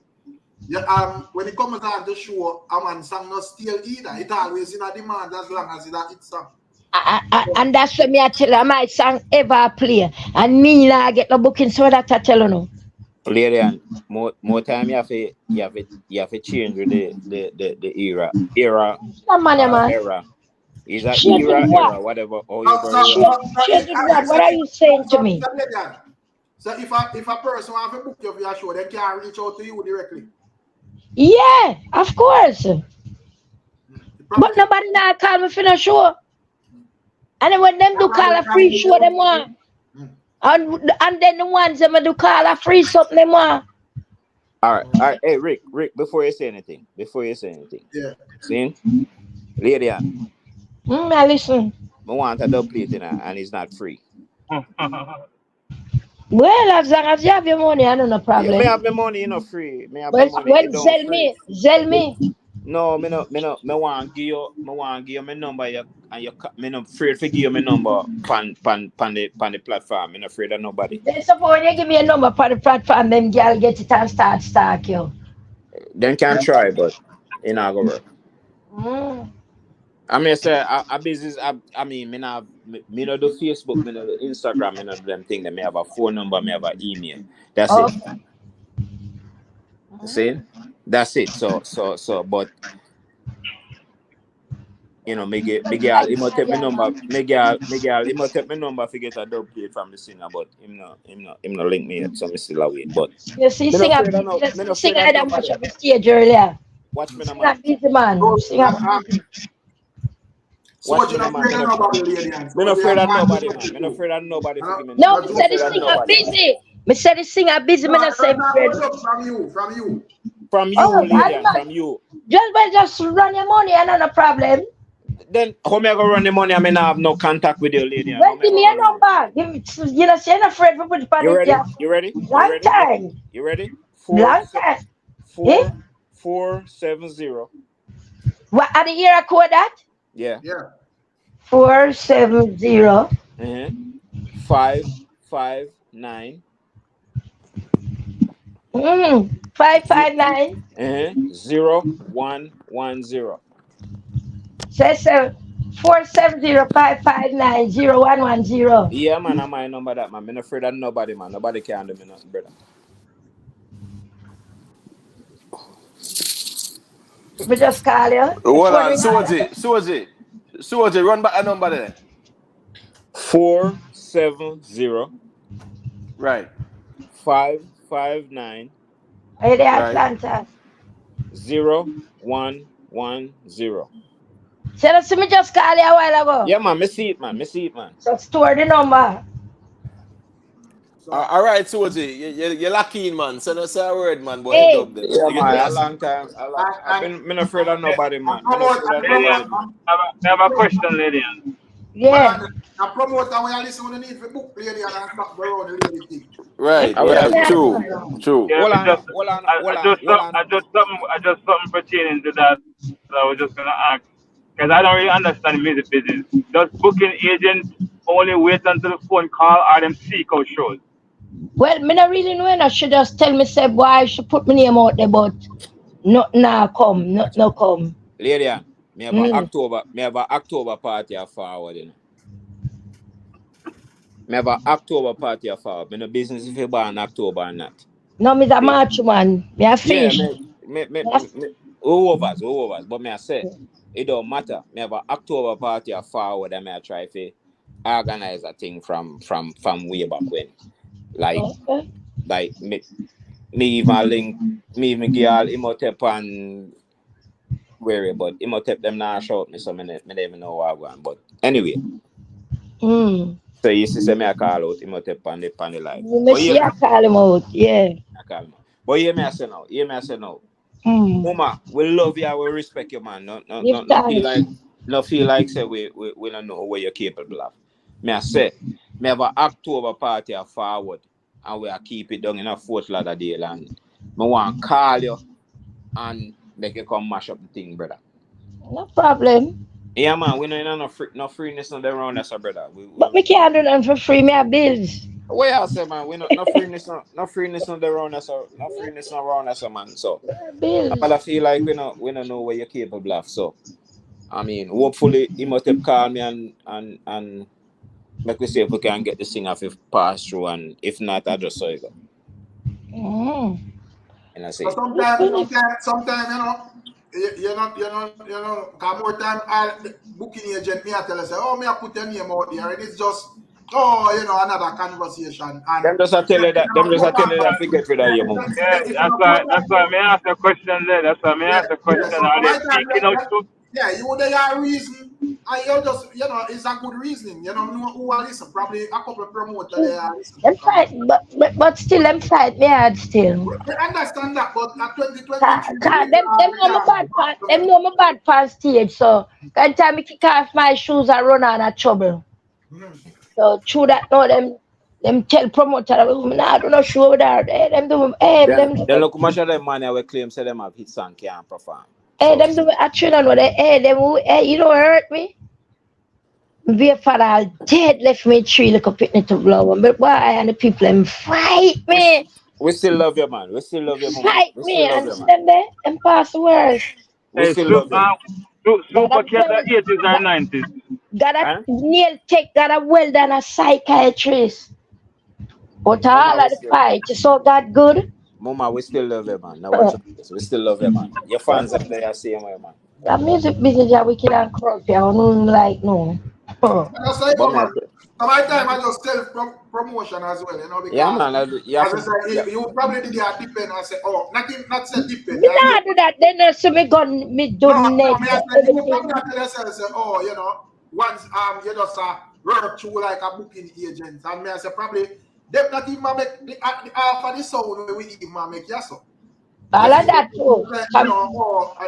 When it comes on the show, a man song not still either. It always in a demand as long as it's a hit song. And that's what me I tell you. My song ever play, and me nah get no booking. So that I tell you no. Lady, and more time you have to change with the era. Come on, man. Era. Is that Change with what? era, whatever. Oh, you Change with what? What are you saying to me? So if a person want to book you for your show, they can reach out to you directly. Yeah, of course. But nobody now call me for no show. And then when them do call a free show, them want. And then the ones them do call a free something, them want. All right. Hey, Rick, before you say anything. Yeah. See? Lady, I listen. I want a dub plate in and it's not free. Well, as long as you have your money, I don't no problem. You may have the money, free. Zell me. No, me want give you my number, and you me not afraid to give you my number pan the platform. Me not afraid of nobody. Then suppose when you give me a number for the platform, them girl get it and start stalk you. Then can try, but it not go work. I mean, say a business. I mean, me not do Facebook, me not do Instagram, me not do them thing. That me have a phone number, me have an email. That's it. See, that's it. So, but me girl, he must take my number. Me girl, he must take my number to get a dub plate from the singer, but him not link me yet, so me still away. But you see, sing a Adam match up the stage earlier. Watch me, man. Busy man. Watch me, man. Me not afraid of nobody, man. Me not afraid of nobody. No, me said this singer busy. Me said this singer busy. Me not say from you, lady, from you. Just run your money, and no problem. Then how me I go run the money? I mean, I have no contact with your lady. Well, give me a number. Give me, you know, you're not afraid to put it on You it, ready? yeah. You ready? Long time. You ready? Long time. 470. What are the year I code that? Yeah. 470. 559. 559. 0110. Says 470-559-0110. Yeah, man, I'm my number that man. I'm not afraid of nobody, man. Nobody can do me nothing, brother. We just call you. Hold on, Suoji, run back a number there. 470. Right. 559. Hey, the Atlanta. 0110. So me just call you a while ago. Yeah, man, me see it, man. So store the number. All right, Suoji, you're lucky, man. Send us a word, man. Boy, hey. Yeah, man, a long time. I've been afraid of nobody, man. I have a question, Lillian. Yeah. A promoter when you listen when you need for book lady and stop around the lady thing. Right. True. Yeah, I just something pertaining to that. So I was just gonna ask because I don't really understand the music business. Does booking agents only wait until the phone call or them seek out shows? Well, me not really know. I should just tell me say boy I should put my name out there, but not now come, not no come. Lady, me have a October party a forward, you know. Me have a October party a forward. Me no business if you born October or not. No, me the March man. Me I finish. Yeah, who overs. But me I say it don't matter. Me have a October party a forward and me I try to organize a thing from way back when. Like me even link me even give all Imhotep and weary, but Imhotep them now shout me so me don't even know what I'm going. But anyway. So you see me I call out Imhotep on the live. Me see I call him out, yeah. I call him out. But hear me I say now. Mama, we love you, we respect you, man. No feel like say we don't know where you're capable of. Me I say, me have an October party a forward and we keep it down in a Fort Lauderdale and me want to call you and make you come mash up the thing, brother. No problem. Yeah, man, we know no freeness on the around us, brother. But me can't do nothing for free, me have bills. What I say, man, we no freeness on the around us, no freeness around us, man. So I feel like we don't know where you're capable of. So I mean, hopefully he must have called me and make we see if we can get this thing off if pass through, and if not, I just saw it go. And I say sometimes, you know, cause more time booking agent me I tell us, oh me I put your name out there, and it's just another conversation. And them just tell you that to get rid of you, man. Yeah, that's why me ask a question there. That's why me ask a question. Are they speaking out too? Yeah, they are reason, and you just, it's a good reasoning. Who are listen? Probably a couple of promoters they are listening. Them fight, but still them fight me hard still. I understand that, but at 2023, them know my bad pan stage. So every time I kick off my shoes, I run on a trouble. So through that, no them tell promoter, I don't know show over there. Them do. They look much of them money we claim say them have hit song can't perform. Them do action on what you don't hurt me. Be a father dead left me tree like a picnic to blow. But why and the people them fight me. We still love you, man. We still love you, man. Fight me and them there and pass the words. Hey, super cat 80s or 90s. Got a nail tech, got a welder and a psychiatrist. But all of the fight, you saw that good? Mama, we still love you, man. Now watch this. We still love you, man. Your fans up there are same way, man. The music business are wicked and corrupt. I don't like no. My time I just self-promotion as well, because yeah, man, you probably did that depend and say, oh, not say depend. Me not do that. Then they say me gun me do next. You probably tell yourself, say, oh, once you just work through like a booking agent, and me I say probably they not even make the half of the sound we even make yes. All of that too.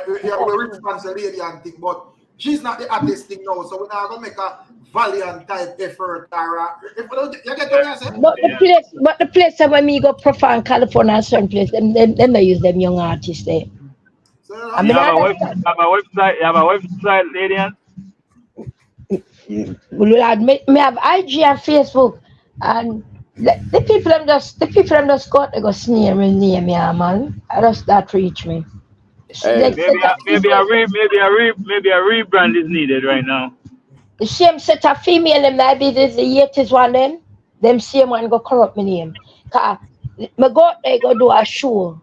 We response the lady and thing, but she's not the artist thing now, so we're not gonna make a valiant type effort or if we don't, you get what I say? But the place that when me go perform California and certain place, them they use them young artists there. So, I mean, You have a website, Ladian? Lord, me have IG and Facebook, and the people them just go out, they go sneer me name me, man. I just that reach me. Hey, Maybe a rebrand is needed right now. the same set of female them maybe this the 80s one them same one go corrupt my name. Cause me go out there go do a show.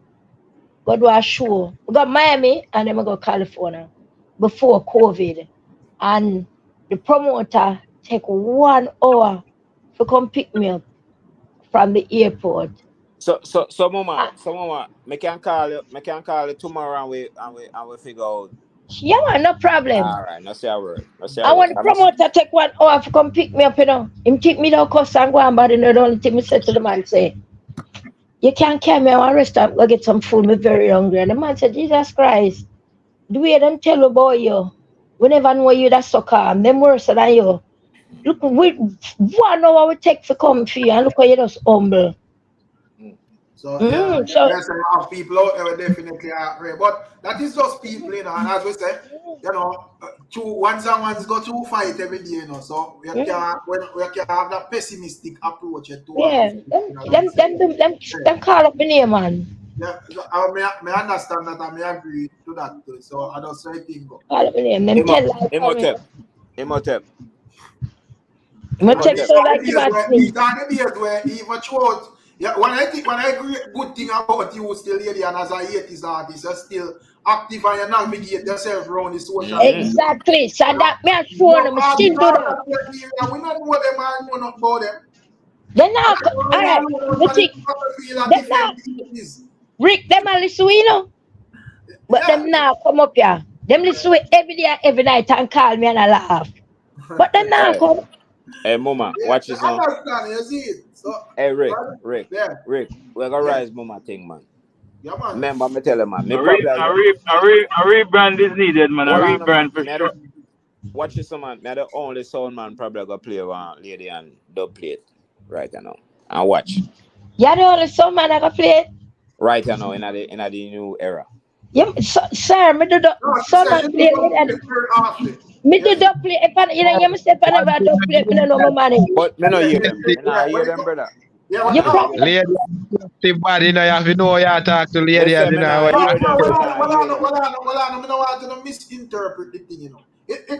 We go Miami and then we go California before COVID. And the promoter take 1 hour to come pick me up from the airport. So mama, me can call you tomorrow and we figure out. Yeah, man, no problem. All right, no say a word. I want the promoter take 1 hour to come pick me up, you know. Him take me down cost and go and body, you know, the only thing me said to the man say, you can't carry me to a restaurant, go get some food, me very hungry. And the man said, Jesus Christ, the way them tell about you, we never know you that so calm, them worse than you. Look, 1 hour we take to come for you, and look how you just humble. So, yeah, there's a lot of people out there definitely are, but that is just people, you know, and as we say, you know, once and once go to fight every day, you know, so we can have that pessimistic approach to them call up the name, man. Yeah, I understand that, and I agree to that too, so I don't say anything. Call up the name, them tell like Imhotep. Imhotep so like you must me. Where even throughout. Yeah, when I agree good thing about you still lady and as a 80s artist, you're still active and you navigate yourself around the social media. Exactly. So that me a phone them still do that. We don't know them and know not about them. They're not alright. Rick, them a listen you know. But them now come up here. Them listen every day, every night and call me and I laugh. But them now come. Hey, mama, watch this now. You see it. So, hey, Rick, we're gonna rise mama thing, man. Yeah, man. Remember, me tell him, man. A rebrand is needed, man. A rebrand for sure. Watch this, man. Me the only sound man probably gonna play one lady and dub play it right now. And watch. Yeah, the only sound man I gonna play it right now in the new era. Yeah, sir, me do the sound man play it. Me do dub play. If I you say if I never dub play, me no know my money. But me no hear them. Me no hear them, brother. You probably lady, body, you know, you have to know how to talk to lady, you know. Well, I don't want to misinterpret the thing, you know.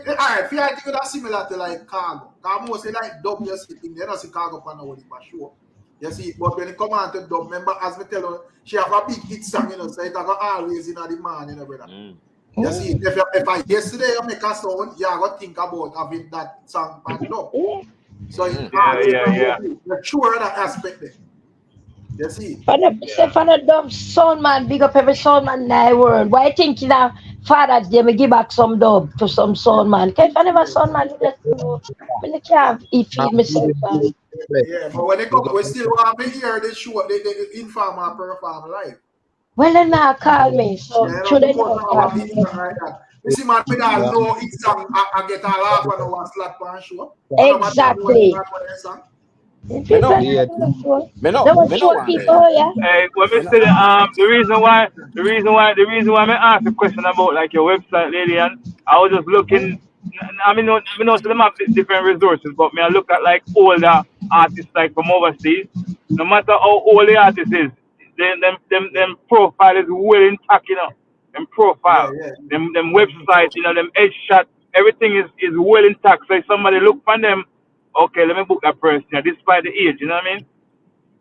Alright, feel like it's similar to like cargo. Because mostly like dub just sitting there, you don't see cargo for nobody for sure. You see, but when it come on to dub, remember as me tell you, she have a big hit song, you know, so it's always in the man, you know, brother. You see, if I yesterday you make a sound, you got to think about having that song back up. So you're sure that aspect there. You see. For the dub sound man, big up every sound man in the world. Why you think now Father's Day me give back some dub to some sound man? Because if I never sound man, I can't feed myself. Yeah, but when they come, we still want to hear the show, the informer perform live. Well, then now call me. So should they know? You see, man, we don't know each song and get a laugh and a slap on show. Exactly. Hey, when we say the reason why I asked the question about like your website, lady, and I was just looking. I mean, we know them have different resources, but me I look at like older artists like from overseas. No matter how old the artist is, them profile is well intact, you know. Them profile, them website, you know, them edge shot, everything is well intact. So if somebody look for them, okay, let me book that person, despite the age, you know what I mean?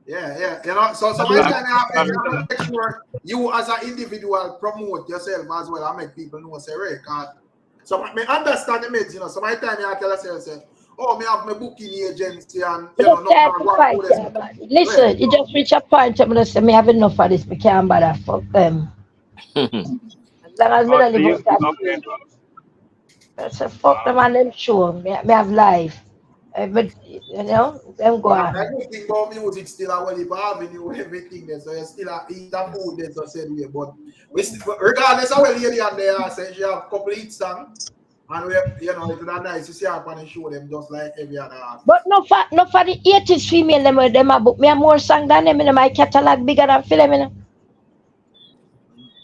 Yeah. You know, so my time you have to make sure you as an individual promote yourself as well and make people know say right. So I understand the meds, you know. So my time you have to tell yourself, oh, me have my booking agency and you know listen, you just reach a point I'm gonna say me have enough of this, me can't bother, fuck them. As long as me don't live with that. I say fuck them and them show. Me have life. But you know, them go on. Everything about music still a well evolving, you everything there, so you still eat and food there, so said we. But we still, regardless of where lady and they are saying she have a couple hit songs, And we, you know, it's not nice to see up and show them just like every other artist. But no for the 80s female them a book me a more song than them in my catalog bigger than film. You know?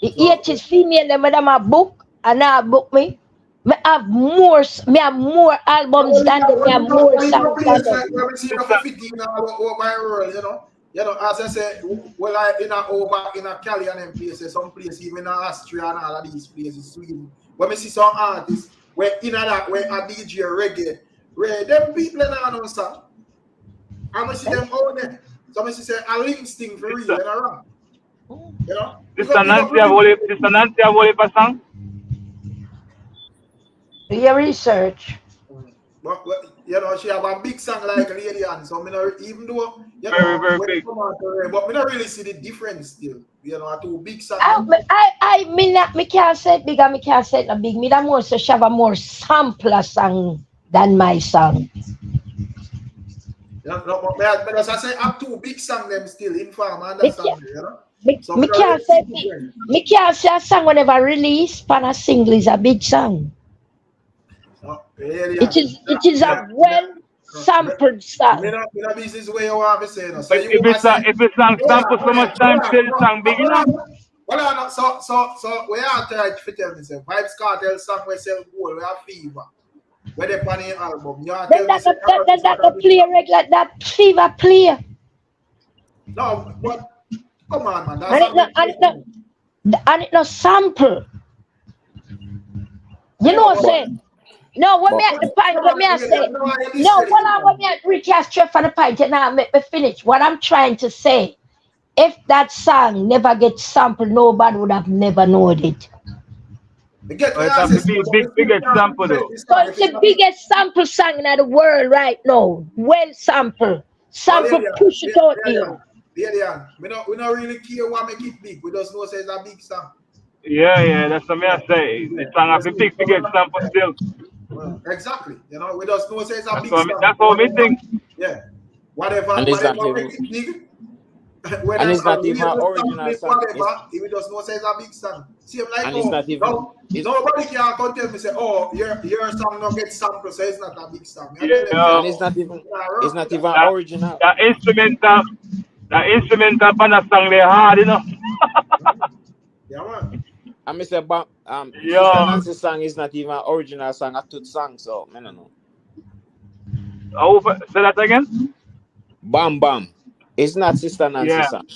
The 80s female them a book and now book me. Me have more albums than them. Me have more songs than them. When we see the 15 over my world, you know, as I say, well, like in a Cali and them places, some places, even in Austria and all of these places, Sweden. When we see some artists, where in that, where a DJ reggae, where them people in the song, and we see them all there. So we say a links thing for real, you know, you know. Sister Nancy have only a song. Your research. But you know, she have a big song like Lady Anne, so me not, even though you know, very when big. come out to her, but me not really see the difference still. You know, two big songs. Me can't say it big and me can't say it not big. Me that more so she have a more sampler song than my song. But as I say, up two big songs them still in farm and that song, you know. Me can't say me can't say a song whenever release pan a single is a big song. It is a well sampled song. This is where you have to say. So if it's song sample so much time, say the song big enough. Well, so we are trying to tell me, say, Vibes Cartel song we sell gold, we have Fever. Where they pan the album, you are telling me, that play regular, that Fever play. No, but come on, man. And it no sample. You know what I'm saying? No, when me at the point, when me I say, no, when me at recast straight for the point, and now make me finish. What I'm trying to say, if that song never gets sampled, nobody would have never known it. It's a big example though. So it's the biggest sample song in the world right now. Well sample. Sample push it out here. Yeah. We don't really care what make it big. We just know say it's a big song. Yeah, that's what I say. The song has a big example still. Well, exactly. You know, we just know say it's a big song. That's what we think. Yeah. Whatever make it big. And it's not even an original song. We just know say it's a big song. See, like, and it's not even. Nobody can come tell me say, oh, your song not get sampled, so it's not a big song. Yeah. And it's not even original. The instrumental on the song they hard, you know. Yeah, man. And Mr. Sister Nancy's song is not even an original song, a tooth song, so I don't know. Oh, say that again? Bam Bam. It's not Sister Nancy's song.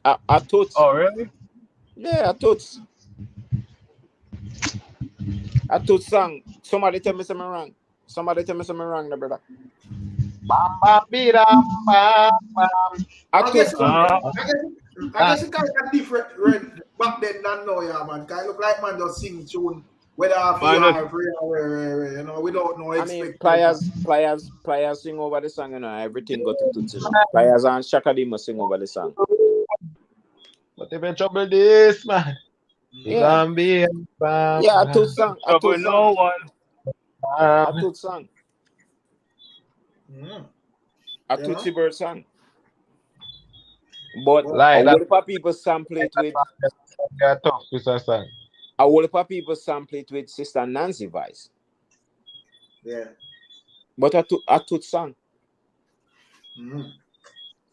A tooth. Oh, really? Yeah, a tooth. A tooth song. Somebody tell me something wrong. No, brother. Bam bam bam bam bam. I guess it kind of different back then than now, yeah, man. Kind of look like man just sing tune whether you know, we don't know. I mean, players sing over the song, you know, everything got to Tutsi. Players and Shaka must sing over the song. But if you trouble this, man. Yeah, a tooth song. A tooth song. A Tootsie Bird song. But like a whole lot of people sample it with a whole lot of people sample it with Sister Nancy voice. Yeah. But a tooth song.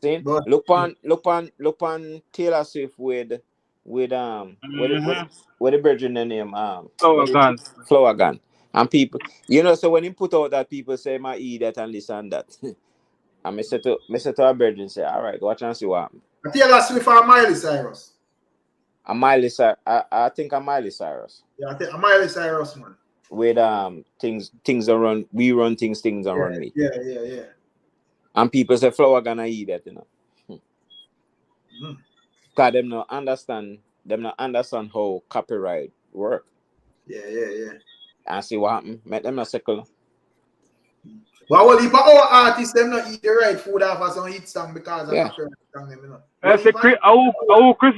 See? Look on Taylor Swift with the virgin name Flower Gun. And people, you know, so when he put out that, people say my eat that and this and that. And I said to our virgin, say, all right, watch and see what happens. Taylor Swift or Miley Cyrus? I think a Miley Cyrus. Yeah, I think a Miley Cyrus, man. With things are run, we run things are run me. Yeah. And people say Flower gonna eat that, you know. Cause them not understand how copyright work. Yeah. And see what happen. Make them not circle. But well, if our artists them not eat the right food off of some hit song because of copyright song, you know. I say Chris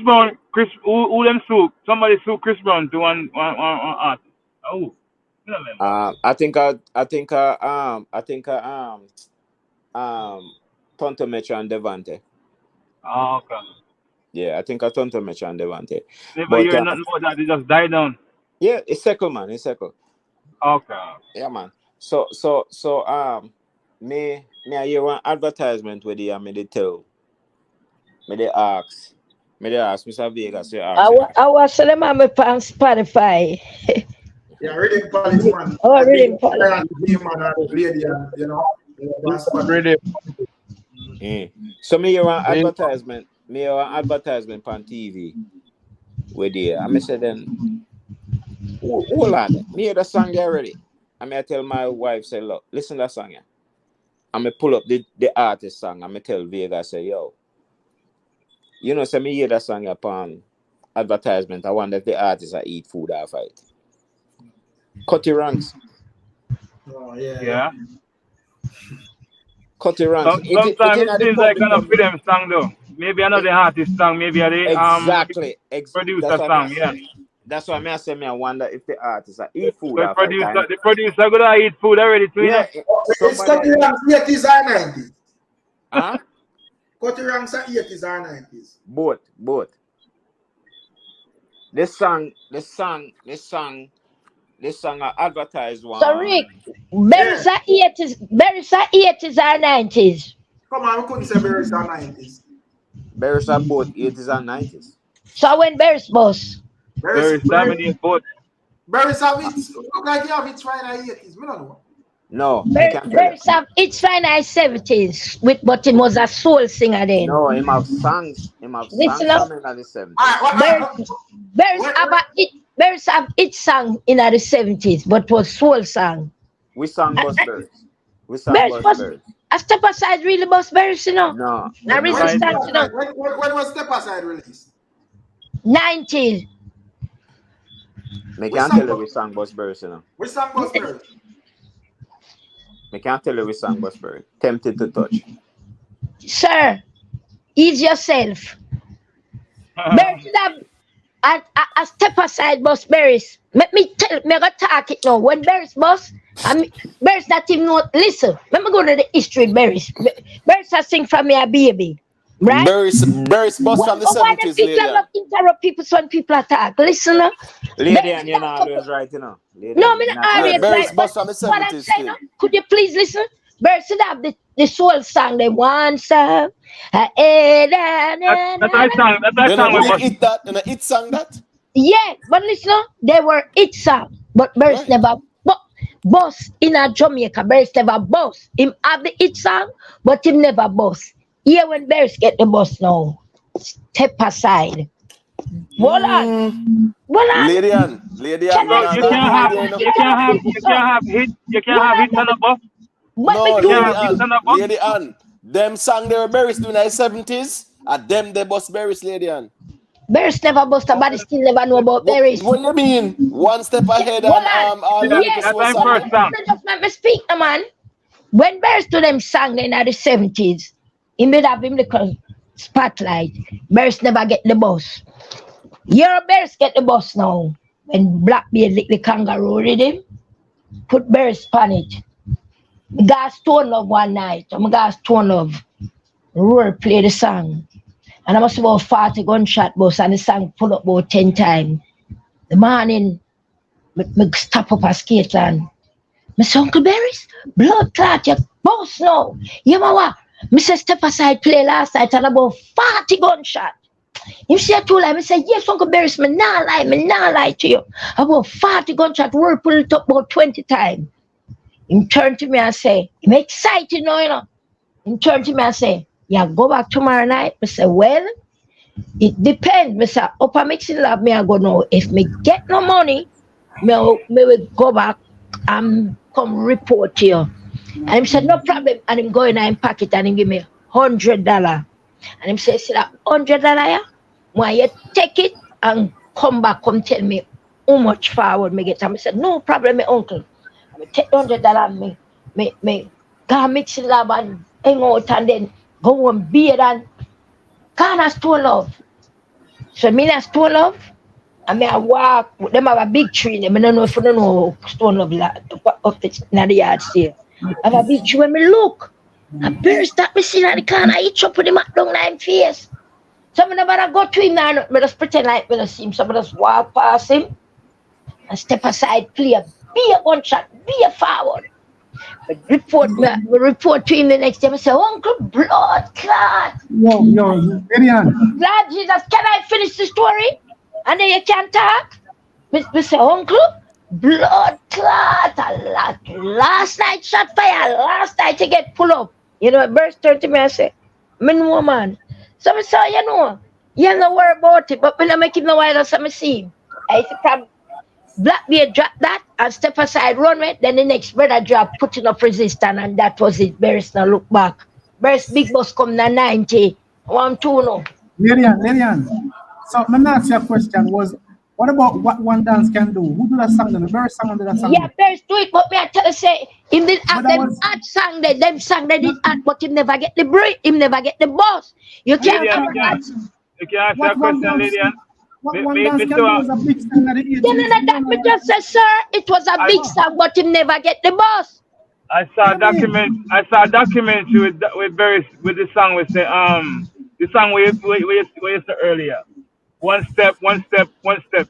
Brown, who them sue? Somebody sue Chris Brown to one artist. Oh, I think Tonto Metro and Devante. Oh, okay. Yeah, I think Tonto Metro and Devante. Never hear nothing about that. They just die down. Yeah, it's circle, man. It's circle. Okay. Yeah, man. So me I hear one advertisement where they tell me they ask Mr. Vegas, you ask him. I was telling my on Spotify. Yeah, reading quality man. Oh, I think reading quality. man and lady and on spot. So me hear one advertisement. Me hear one advertisement on TV where they I say then hold on. Me hear the song there already. I tell my wife, say, look, listen to that song here. I pull up the artist song. I tell Vegas, say, yo, you know, say me hear that song upon advertisement. I wonder if the artists are eat food or fight. Cut your ranks. Oh, yeah. Yeah. Cut your ranks. Sometimes it seems like kind of film song though. Maybe another artist song, maybe a exactly. producer song, yeah. That's why I say I wonder if the artists are eat food But or fight. the producer gonna eat food already too, yeah, you know? It's cutting ranks 80s or 90s. Huh? Cutting ranks are 80s or 90s. Both. This song I advertised one. So Rick, berries are 80s or 90s. Come on, we couldn't say berries are 90s. Berries are both 80s and 90s. So when berries boss? Berries dominate both. Berries have it. Look like you have it right in the 80s. Me don't know. No, berries have it's fine in 70s but him was a soul singer then. No, him have songs. Listen up. In the 70s. Berries have its song in the 70s, but was soul song. We sang Bus Birds. A Step Aside really Bus Berries, you know? No. Now Resistance, you know? When was Step Aside released? 90s. I can't tell you we sang Bus Birds, you know. We sang Bus Birds. I can't tell you we sang Bus Birds. Tempted to touch. Sir, ease yourself. Berries have a Step Aside Bus Berries. Let me go talk it now. When Berries bus, Berries not even know. Listen, let me go to the history. Berries are sing from me a baby, right? Berries bus from the 70s, lady. Why do people interrupt people when people attack? Listen, lady, and you're not always right, you know. Lady, no, I'm not always Berries right. bus from the 70s still. Could you please listen? Berries should have the soul song. They want some. That's our song. That's our song. It sang that? Yeah, but listen, they were it song, but Berries never boss in a Jamaica. Berries never boss. Him have the it song, but him never boss. Here when Berries get the boss now, Step Aside. Hold on. Lady Ann. You can't have hits on the bus. No, Lady Ann. Them sang they were Berries doing in the 70s. And them they bust Berries, Lady Ann. Berries never bust, but still never know about Berries. What do you mean? One step ahead and that's my first song. Just let me speak, man. When Berries to them sang in the 70s, he made have him the spotlight. Berries never get the bus. Your Berries get the bus now. When Blackbeard lick the kangaroo rhythm, put Berries on it. I got Stone Love one night. I got Stone Love. Roar play the song. And I must about 40 gunshot bus and the song pull up about 10 times. The morning, I stop up a skate and I say, Uncle Berries, blood clot, your boss now. You know what? I say, Step Aside play last night and about 40 gunshot. You see, I told him, I say, yes, Uncle Berries, me not lie to you. About 40 gunshot, word pull it up about 20 times. He turned to me and say, I'm excited now, you know. He turned to me and say, yeah, go back tomorrow night. I say, well, it depends. I say, upper mixing lab, me I go now. If me get no money, me will go back and come report to you. And he said, no problem. And him go in and pocket and he give me $100. And him say, see that $100, yeah? Why you take it and come back, come tell me how much forward me get. And I said, no problem, my uncle. I take $100 and me go mixing lab and hang out and then go on beard and can't Stone Love. So me and Stone Love, and I walk, them have a big tree, I don't know if you don't know Stone Love up in the yard still. I have a big tree when me look. And Berries that me see in the corner, I eat up with him down in face. So I never go to him now, I just pretend like I see him, so I just walk past him and Step Aside play Be a gunshot, be a forward. But report to him the next day. I say, Uncle, blood clot. Yo, Gideon. Lord Jesus, can I finish the story? And then you can talk. We say, Uncle, blood clot. Last night shot fire. Last night you get pull up. You know, burst 30 me and say, me know, man. So I say, you know worry about it, but when I make him no while, so I see him. I say, come. Blackbeard drop that and step aside, run it. Then the next brother drop, putting up resistance, and that was it. Beres now look back. Beres big boss come na 90. 1-2 no. Lilian. So let me ask you a question. What about what one dance can do? Who do that song? The Beres song do that song? Yeah, Beres do it, but me I tell you say him did have them hot song there. Them song they did hot, but him never get the break. Him never get the boss. You can't have that. You can ask that question, Lilian. What one dance can do was a big song at the age. That me just say, sir, it was a big song, but him never get the boss. I saw a documentary with Barry with the song we say the song we said earlier. One step,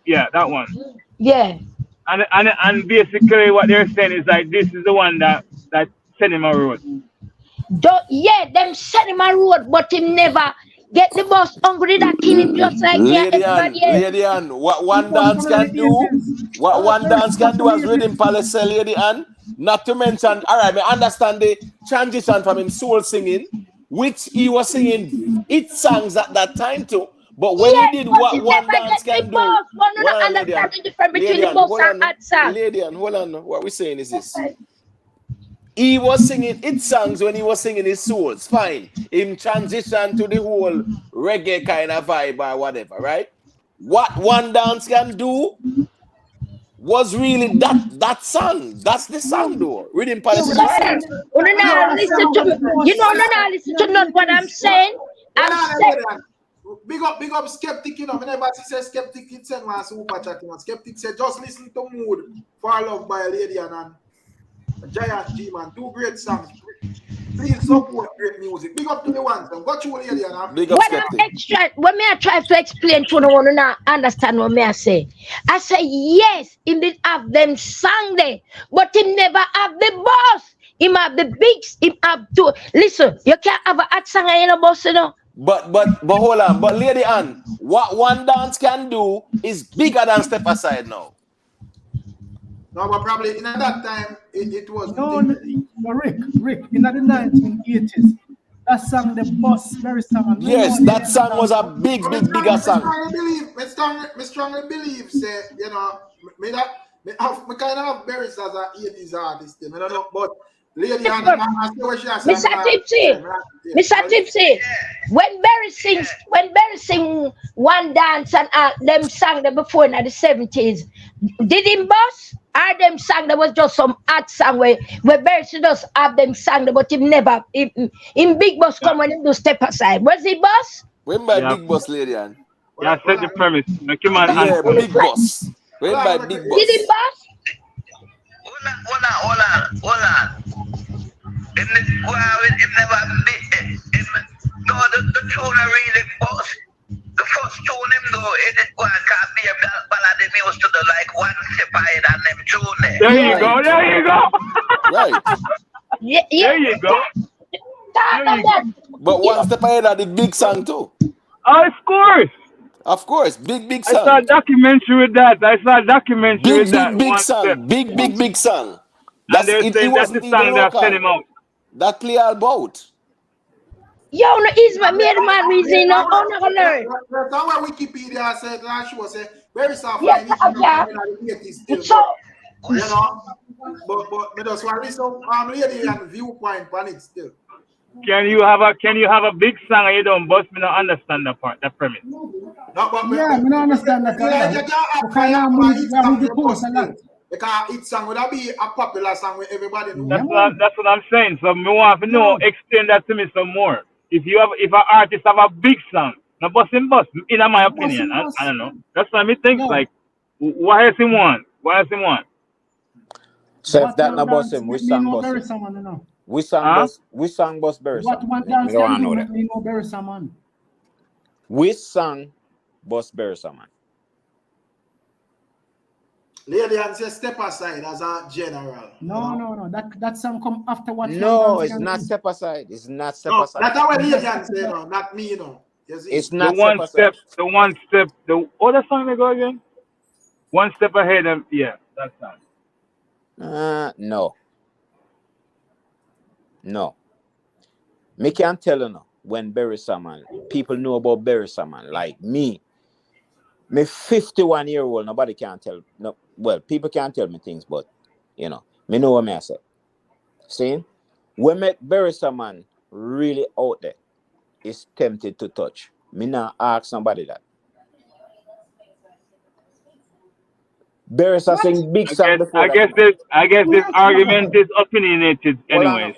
yeah, that one. Yeah. And basically what they're saying is like this is the one that sent him a road. Yeah, them send him a road, but him never get the boss hungry that kill him just like everybody else. Lady Ann, what one dance can do as Rhythm Palace say, Lady Ann. Not to mention, all right, I understand the transition from him soul singing, which he was singing it songs at that time too. But when he did what one dance can do, Lady Ann, hold on. What we're saying is this. He was singing it songs when he was singing his souls. Fine. Him transition to the whole reggae kind of vibe or whatever, right? What one dance can do was really that song. That's the song though. Rhythm Palace is right. Listen to not what I'm saying. Big up Skeptic, you know. Whenever she says Skeptic, it's a super chat. Skeptic said just listen to Mood for Love by Lady and Giant G man, 2 great songs. Please support great music. Big up to the ones. Got you, Lady and big up Skeptic. When I try to explain to the one who understand what I say yes, he did have them song there, but he never have the boss. He have the bigs. He have to listen. You can't have a hot song and a boss, you know. But hold on. But Lady Ann, what one dance can do is bigger than Step Aside now. No, but probably in that time it was. No, Rick, in the 1980s, that song, the boss, very song. Yes, that song was a bigger song. I strongly believe, say, you know, me kind of have Barry as an 80s artist, I don't know, but Lady Ann, I see what she has. Mr. Tipsy, when Barry sing one dance and them sang them before in the 70s, did him boss? Or them sang that was just some art song where Barry just have them sang but him never in Big Boss come when him do Step Aside. Was he boss? When by Big Boss, Lady Ann? Yeah, set the premise. Yeah, Big Boss. When by Big Boss? Did him boss? Hold on. Him never no, the tune I really boss. The first tune him though, it can't be a ballad him used to do like one step higher than them tune there. There you go. Right. Yeah. There you go. But one step ahead of the big song too. Of course, big song. I saw a documentary with that. Big song. Big song. That's the song that sent him out. That play all about. Yo, no, is my man reason no gonna learn. That's why Wikipedia said last year said very soft. Yeah. So you know, but me just want to listen lady and viewpoint on it still. Can you have a big song and you don't bust? Me not understand that part, that premise. No, but yeah, me not understand that. Because each song would be a popular song with everybody knows. That's what I'm saying. So me want to know, explain that to me some more. If an artist have a big song, not busting bust, in my opinion, I don't know. That's what I think. Like, what else he want? So if that not bust him, which song bust him? Which song bust Barry? What one dance can do when we know Barry Salmon? Which song bust Barry Salmon? Lady and say step aside as a general. No. That song come after what? No, it's not step aside. It's not step No, aside. that's what Lady and say, no, not me, no. You see? It's The not one step aside. step, the one step, the other song they go again? One step ahead of, yeah, that's not. No. Me can't tell you now when Bury Saman, people know about Bury Saman, like me. Me 51-year-old, nobody can tell. No, well, people can't tell me things, but you know, me know what I say. See? When make Bury Saman really out there, is tempted to touch. Me not ask somebody that. Bury Saman sing big song before I guess this argument is opinionated anyway.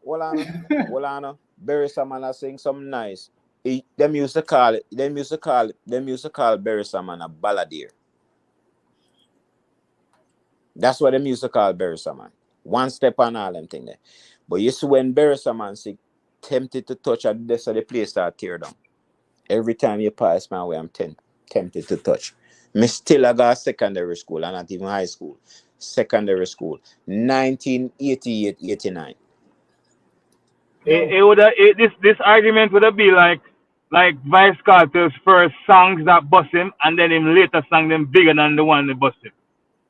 Well, Bury Saman sing some nice. Them used to call Bury Saman a balladeer. That's what them used to call Bury Saman. One step on all them thing there. But you see when Bury Saman sing tempted to touch at this the place start tear down. Every time you pass my way, I'm tempted to touch. Me still I got secondary school and not even high school. Secondary school. 1988-89. This argument would be like Vice Carter's first songs that bust him, and then him later sang them bigger than the one that bust him.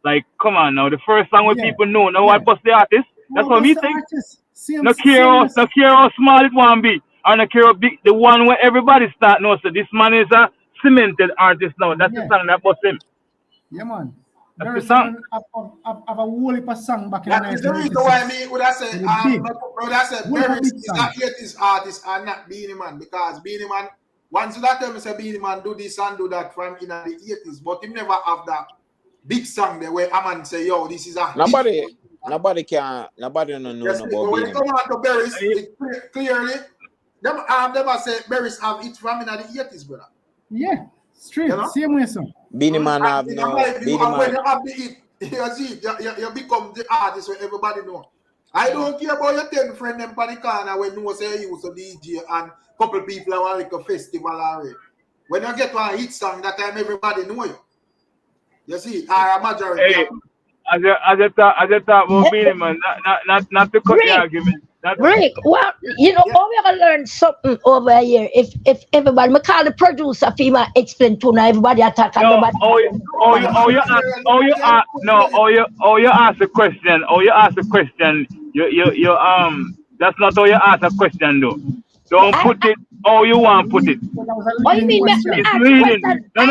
Like, come on now, the first song with people know now what bust the artist. That's what we think. No care how small it want be, or no care how big the one where everybody start know. So this man is a cemented artist now. That's the song that bust him. Yeah, man. That's the song. Have a whole heap of song back in That is the reason why me would have said, Bury is not yet his artist and not Beanie Man, because Beanie Man, once that time say Beanie Man do this and do that from in the 80s, but he never have that big song there where a man say, yo, this is a nobody don't know about when it come on to Berries, clearly them say Berries have it from in the 80s, brother. Yeah, straight, you know? Same way, son. Beanie Man have no. Beanie Man. When you have the hit, you see, you become the artist where everybody know. I don't care about your 10 friend them on the corner when you say you used to DJ and couple people are like a festival already. When you get to a hit song, that time everybody know you. You see, a majority. Hey, as I talk about Beanie Man, not to cut the argument. Rick, well, you know, we gotta learn something over here. If everybody, me call the producer, FEMA explain to now everybody attack and nobody. You ask a question. That's not how you ask a question though. Don't put it how you want to put it. What do you mean? It's leading. No.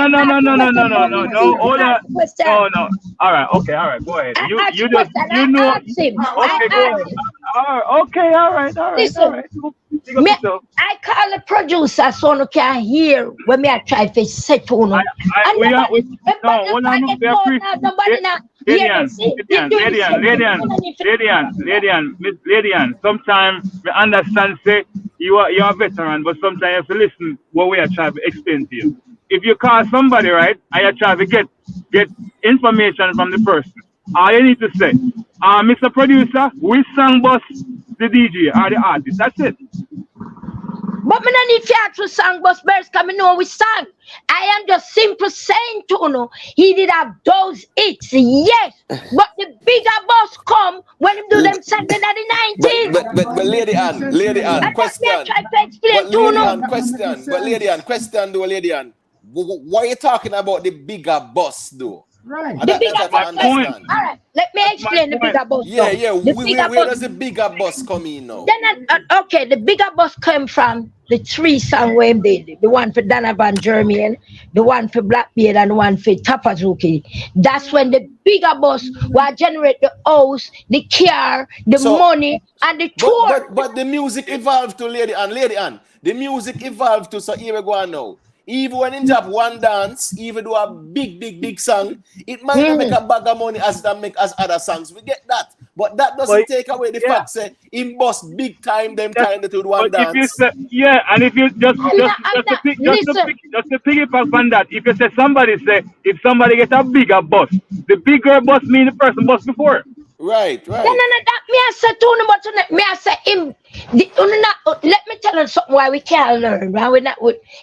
Hold on. Oh no. All right. Go ahead. You know. Okay, go ahead. All right. Listen, I call the producer so you can hear when me I try to set on. Ladian. Sometimes we understand say you're a veteran, but sometimes you have to listen what we are trying to explain to you. If you call somebody, right, and you try to get information from the person, all you need to say, Mr. Producer, which song bus the DJ or the artist? That's it. But me no need to actual song bus birds come know we sang. I am just simple saying to you, he did have those hits, yes. But the bigger boss come when him do them something in the 90s. But Lady Ann, question. Lady Ann, why are you talking about the bigger boss though? Right. The bigger boss. All right, let me explain the bigger boss. Yeah. Where does the bigger boss come in now? Then okay, the bigger boss came from the 3 song where did the one for Donovan Jermaine, the one for Blackbeard, and the one for Tapazuki. That's when the bigger boss will generate the house, the car, the money, and the tour. But the music evolved to Lady Ann. The music evolved to, so here we go on now. Even when in drop one dance, even do a big song, it might not make a bag of money as that make as other songs. We get that. But that doesn't take away the fact that he bust big time them time to do one dance. If you say, and if you just to piggyback on that, if you say if somebody get a bigger bus, the bigger bus mean the person bus before. Right. Then that me I say to him, but me I say him. Let me tell you something why we can't learn. Right? We not.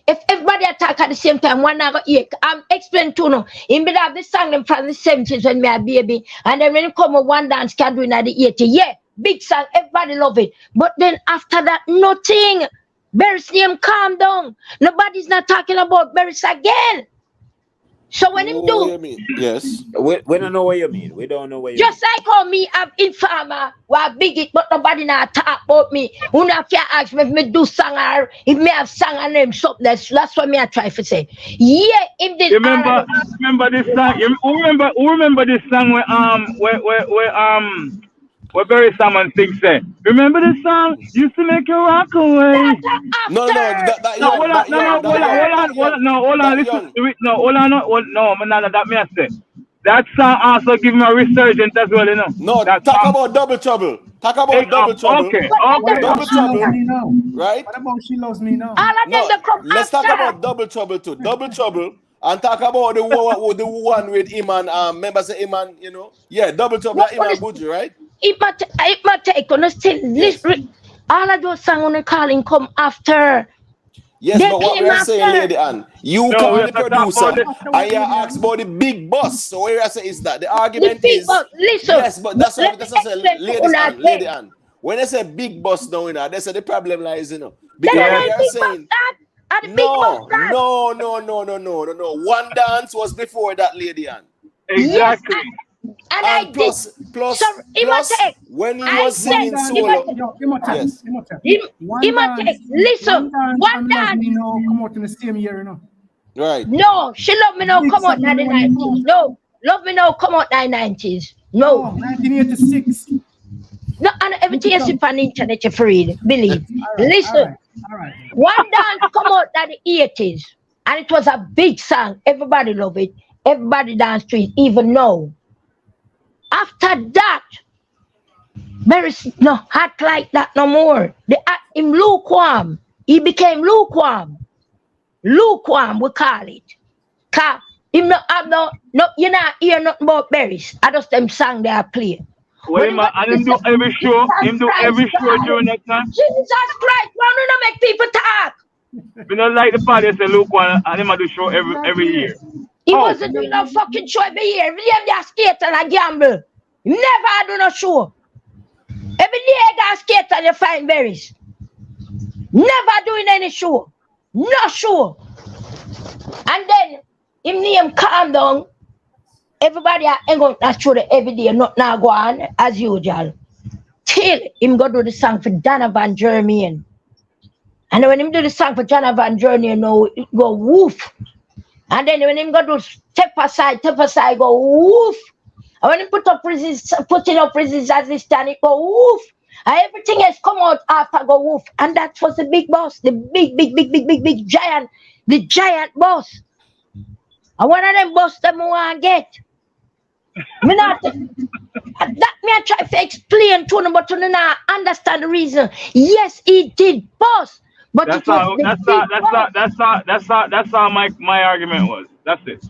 If everybody attack at the same time, one I go ear. I'm explaining to him. Him be have the song them from the 70s when me a baby, and then when he come with one dance can do in the 80s. Yeah, big song, everybody love it. But then after that, nothing. Barry's name calm down. Nobody's not talking about Barry's again. So when him do, what you mean? Yes. We don't know what you mean. We don't know what you just like how me have informer who are big it, but nobody not talk about me. Who not can ask me if me do song or if me have song and name something. That's what me I try to say. Yeah, if this remember this song. Who remember this song where Barry Salmon sings say, remember this song? Used to make you rock away. No, that hold on, listen to it. No, hold on, that me I say. That song also give me a resurgence as well, you know. No, talk about Double Trouble. Talk about Double Trouble. Okay. Double Trouble. Right? What about She Loves Me Now? No, let's talk about Double Trouble too. Double Trouble. And talk about the one with Iman, members of Iman, you know. Yeah, Double Trouble, Iman Buju, right? It might take on still listen. All of those songs on the calling come after. Yes, they but what we are saying, Lady Ann, you come the producer and you ask about the big boss. So what you say is that the argument is listen. Yes, but that's what I say, Lady Ann. When they say big boss down in they say the problem lies, you know. Because they are saying no. One dance was before that, Lady Ann. Exactly. Yes, and plus, when he was singing solo, yes. Listen, one dance. Come out in the same year, you know. Right. No, She Love Me Now come out in the 90s. No, Love Me Now come out in the 90s. No. 1986. No, and everything you see on the internet, you're free. Believe. Listen. All right. One dance come out in the 80s, and it was a big song. Everybody love it. Everybody dance to it, even now. After that, there is no hot like that no more. Him lukewarm. He became lukewarm. Lukewarm, we call it. Cause him not have no you not hear nothing about berries. I just them song they are playing. Well, and him do every show. Him do every show during that time. Jesus Christ, why don't you make people talk? We don't like the party say Lukewarm and him do show every year. He wasn't doing no fucking show every year. Every day they skate and I gamble. He never do no show. Every day I got skate and you find berries. Never doing any show. No show. And then him name calm down. Everybody ain't going to show the every day, not now go on as usual. Till him go do the song for Donovan Jermaine. And when him do the song for Donovan Jermaine, now it go woof. And then when him go do step aside, go woof. And when him putting up resistance, it go woof. And everything else come out after go woof. And that was the big boss, the big giant, the giant boss. And one of them boss them want to get. Me not that me I try to explain to him, but to not understand the reason. Yes, he did boss. But that's how my argument was. That's it.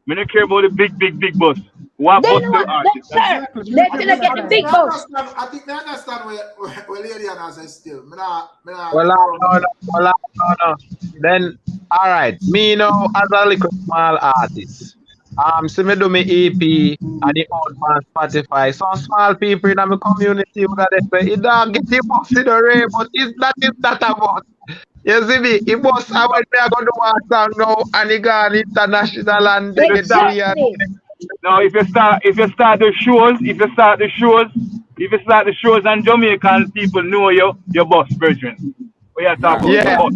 Me don't care about the big boss. What boss the artist? Let's get the big boss. I think I understand where Lady Anna says still. Well, no. Then all right, me you know as a little small artist. So me do me EP and the out on Spotify. Some small people in my community who they say, it don't get the boss in the rain, but it's not about. You see me, it was I went there go do one song now and it gone international and exactly. Now if you start the shows and Jamaican people know your boss brethren. We are talking about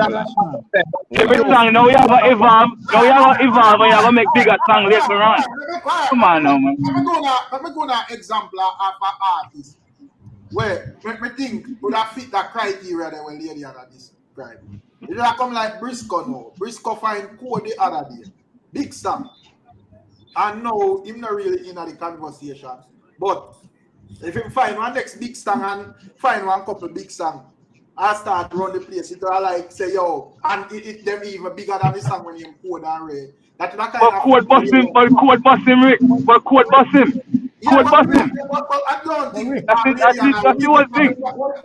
every song now we have to evolve. Now we have to evolve and you have to make bigger song later on. Come on now, man. Let me go to an example of an artist where me think would have fit that criteria that when Lady Anna described. It will come like Briscoe now. Briscoe find code the other day. Big song. And now him not really in the conversation. But if him find one next big song and find one couple big song, I start run the place. It will like say yo, and it them even bigger than the song when you code and read. That's not kind code boss him, Rick. But code boss him. Code busting. But I don't think That's the whole thing. Hold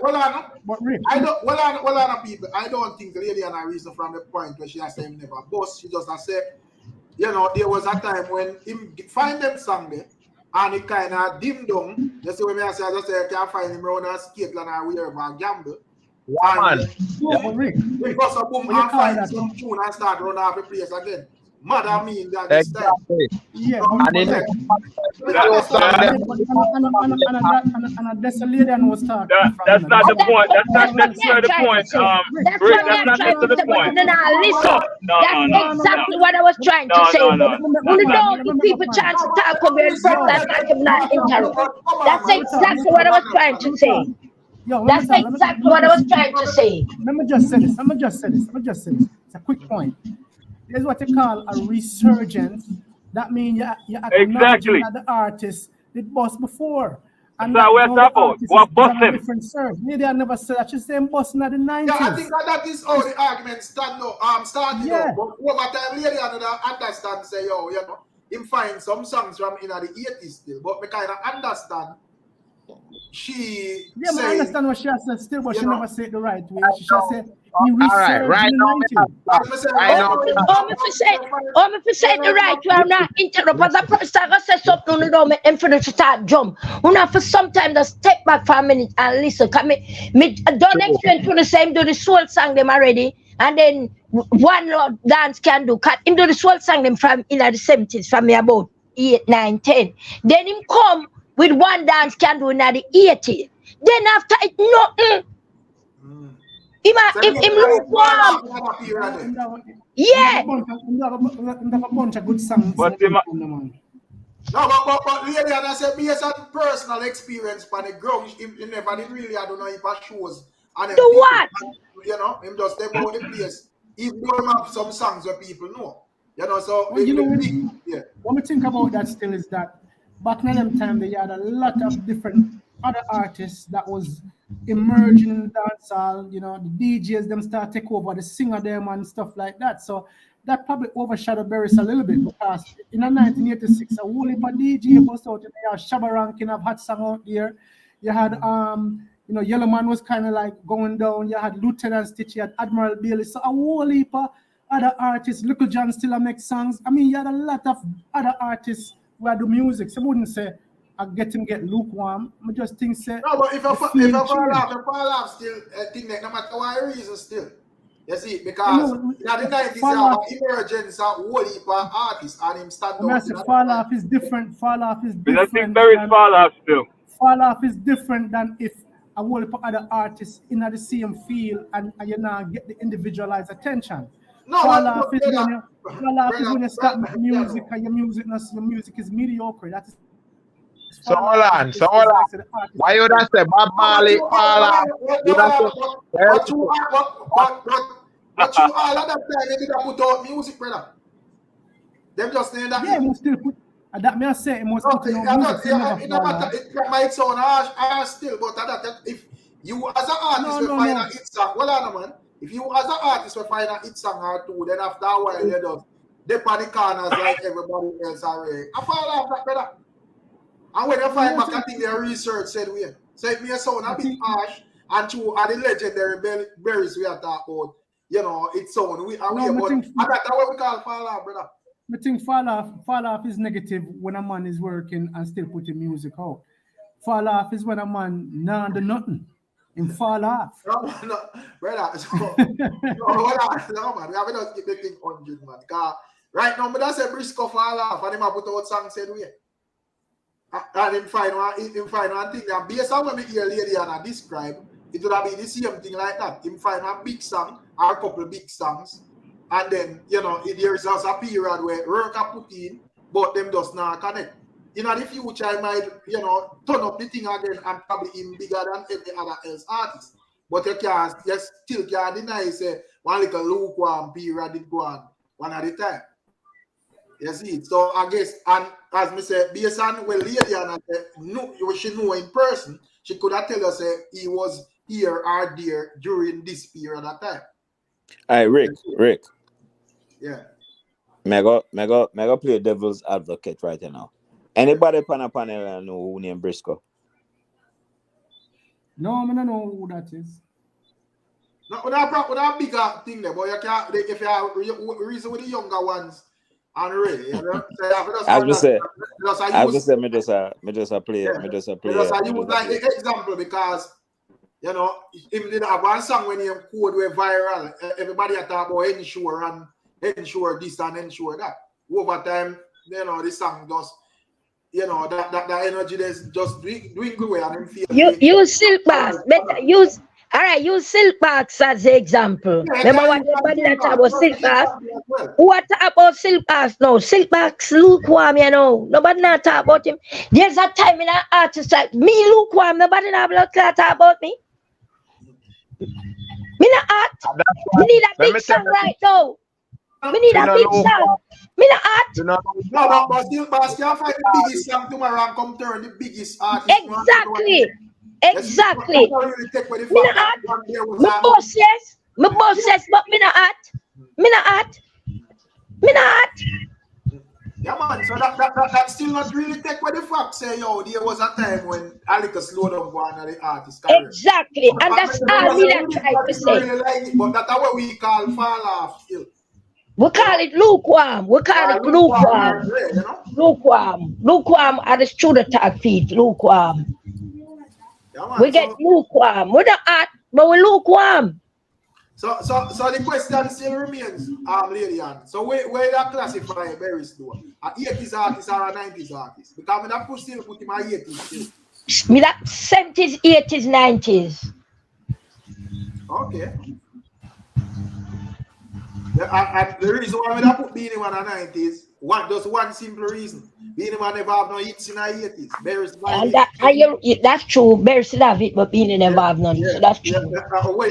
on, people. I don't think Lady Anna reason from the point where she has said him never boss. She just has said, you know, there was a time when him find them song there and it kind of dim down. You see what I say? I just say I can't find him around a skateland or wherever and gamble. And because of boom and find some tune and start run off the place again. Mother mean that this time. Yeah, and that's a lady and was talking. That's not the point. That's not the point. Rick, that's not the point. That's exactly what I was trying to say. Only don't give people chance to talk over in front that I cannot interrupt. That's exactly what I was trying to say. That's exactly what I was trying to say. Let me just say this. It's a quick point. There's what you call a resurgence. That means you're acknowledging that the artist did bust before. And that's what we're talking about. What bust him? Different serve. Maybe I never said that. She's saying busting at the 90s. Yeah, I think that is how the argument started out. But over time, Lady Anna understand, say, yo, you know, him find some songs from in the 80s still. But me kind of understand. She I understand what she has said still, but she never said it the right way. She just said he researched right now. If you say the right way, I'm not interrupt. As a person, I say something, you don't make them to start jump. You know, for sometimes just step back for a minute and listen. Me don't explain to the same, do the soul song them already. And then one Lord dance can do. Him do the soul song them from in the 70s, from me about 8, 9, 10. Then him come with one dance can do in the 80s. Then after it, nothing. Him lukewarm. Yeah. A bunch of good songs. But Lady Anna said, based on personal experience on the ground, he never did really, I don't know if I shows. And do what? You know, him just step out the place. Even though him have some songs where people know. You know, so what we think about that still is that back in them time, they had a lot of different other artists that was emerging in dancehall. You know, the DJs them start take over, the singer them and stuff like that. So that probably overshadowed Berries a little bit because in 1986, a whole heap of DJ bust out. You had Shabba Rankin of hot song out there. You had you know, Yellow Man was kind of like going down. You had Lieutenant Stitch, you had Admiral Bailey. So a whole heap of other artists. Little John still make songs. I mean, you had a lot of other artists where do music. So I wouldn't say I get lukewarm. I just think say no, but if I fall off still think that no matter what reason still. You see, because in the 90s you have emergence of whole heap of artists and him stand out. Fall off is different. I think there is fall off still. Fall off is different than if a whole heap of other artists in the same field and you now get the individualized attention. No, fall off is when you start making music and your music is mediocre. That is. So hold on. Why you not say Bob Marley fall off? But you all of that time they did put out music, brother. Them just saying that. Yeah, he must still put. That may I say it must put in music. It might sound harsh still, but that if you as an artist will find a hit song, hold on, man. If you as an artist will find a hit song or two, then after a while you just dip on the corners like everybody else already. I fall off that, brother. And when you find back, I think their research said we. So it may sound a bit harsh, and two are the legendary berries we are talking about. You know, it's sound but that's what we call fall off, brother. I think fall off is negative when a man is working and still putting music out. Fall off is when a man do nothing and fall off. No, brother. So, hold on, no, man. We haven't just keep the thing 100, man. Because right now, that's a Briscoe fall off, and him put out song said we. And him find one thing, and based on when we hear Lady Anna describe, it would have been the same thing like that. Him find one big song or a couple of big songs, and then, you know, there is also a period where work are put in, but them does not connect. In the future, I might, you know, turn up the thing again and probably even bigger than every other else artist. But you still can't deny, say, one little lukewarm period did go on one at a time. You see, so I guess, and as me say, based on when Lady Anna said, no, she know in person, she could have tell us he was here or there during this period of time. All right, Rick. Yeah. May I go play devil's advocate right now? Anybody on a panel know who named Briscoe? No, I don't know who that is. No, without bigger thing there, but you can't, if you have reason with the younger ones and really, you know, so you have to As we say, me just play. Because I use like the example because, you know, if did have one song when you code were viral, everybody had talk about ensure this and ensure that. Over time, you know, the song just, you know, that energy is just doing good way and then feel. You silk bags, better use. All right, use silk bags as the example. Remember what everybody that talk about silk bags? What about silk bags? No, silk bags lukewarm, you know. Nobody not talk about him. There's a time in an artist like me lukewarm. Nobody not talk about me. Me not art. Me need a big song right now. Me need a big song. Me not art. No, but still, can't find the biggest song tomorrow and come turn the biggest artist. Exactly. Exactly. Me not art. Me boss yes, but me not art. Me not art. Me not art. Yeah, man. So that still not really take away the fact say, yo, there was a time when Alika slowed down one of the artists. Exactly, and that's all me that try to say. Really like it, but that's what we call fall off still. We call it lukewarm. We call it lukewarm. Lukewarm. Lukewarm are the student tag feet. Lukewarm. Yeah, we get lukewarm. We're not hot, but we're lukewarm. So the question still remains, Lady Ann. So where you classify very slow? A 80s artist or a 90s artist? Because I still put him at 80s still. Me that 70s, 80s, 90s. Okay. And the reason why I put Beanie Man in the 90s, just one simple reason. Beanie Man never have no hits in the 80s. Barry's that's true. Barry still have it, but Beanie never have none. So that's true. When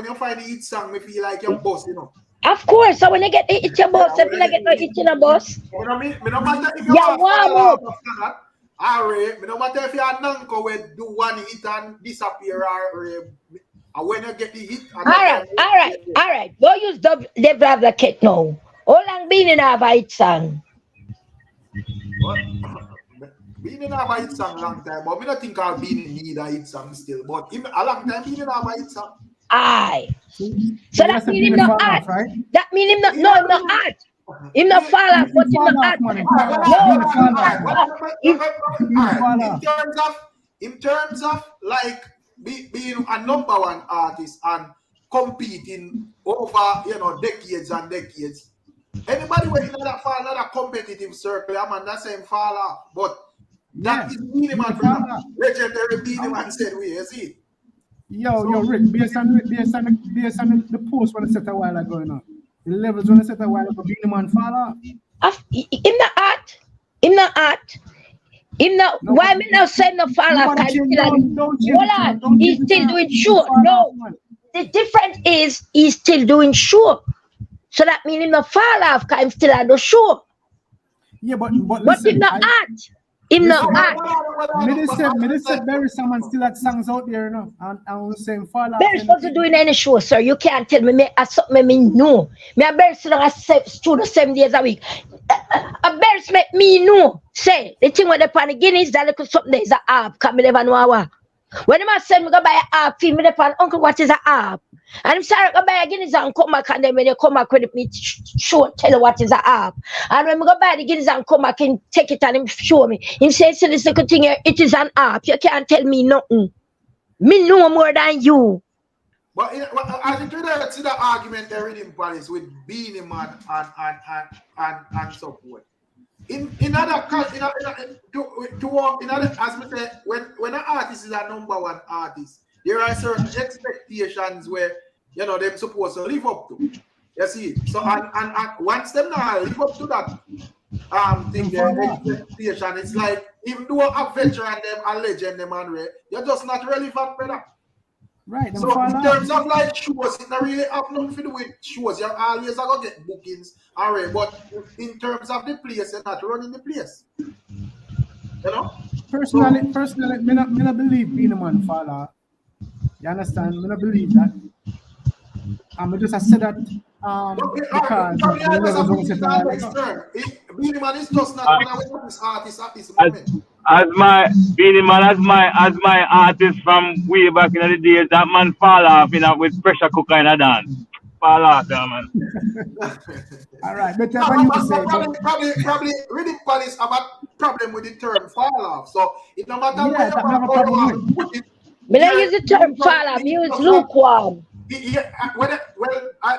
you find the hit song, I feel like you're boss, you know. Of course, so when you get the hit your boss, I feel like no hit in a boss. Me no matter if you are warm up. Me no matter if you are Nanko will do one hit and disappear and when you get the hit. All right. Don't use Dave Ravlaket now. How long Beanie have a hit song? What? Beanie have a hit song long time, but I don't think I'll Beanie need a hit song still. But a long time Beanie have a hit song. Aye. So that means him not art. Right? That means him not art. Him not fall off, but him not art. In terms of like being a number one artist and competing over decades and decades. Anybody when in another competitive circle, I'm on that same fall off. But that is Beanie Man, legendary Beanie Man said we see. Yo, Rick, based on the post when I set a while ago, the levels when I set a while ago, Beanie Man fall off. Him not art. Why me now say no fall off? Hold on, he's still doing show. No, the difference is he's still doing show. So that means him not fall off because I'm still at the show. Yeah, but him not art. Him not art. Me said Barry someone still had songs out there, and the same fall off. Barry's supposed to do in any show, sir. You can't tell me something me know. Me a Barry still on studio 7 days a week. A Barry's make me know. Say the thing with the pan again is that little something there is a app. Can't me never know what. When him say me go buy a app, feel me the pan uncle what is a app. And I'm sorry, go buy a Guinness and come back, and then when you come back with me, tell you what is a app. And when we go buy the Guinness and come back and take it and him show me, him say, so this little thing here, it is an app. You can't tell me nothing. Me know more than you. But as you see the argument there in Paris with Beanie Man and so forth. In other as we say, when an artist is a number one artist, there are certain expectations where they're supposed to live up to. You see, so and once them now live up to that expectation, it's like even though a veteran them, a legend them, and you're just not relevant, brother. Right. So in terms of like shows, it not really have nothing to do with shows. You always gonna get bookings, alright. But in terms of the place, you're not running the place. Personally, me not believe Beanie Man fall off. You understand? Me not believe that. I just said that because Beenie Man is just not one of this artists at this moment. As my Beenie Man, as my artist from way back in the days, that man fall off with pressure cooker in a dance. Fall off there, man. All right, but what you say? Probably Rhythm Palace have a problem with the term fall off. So it no matter Yeah, that have a where problem you with. put it. But I use the term fall off, use lukewarm. Well,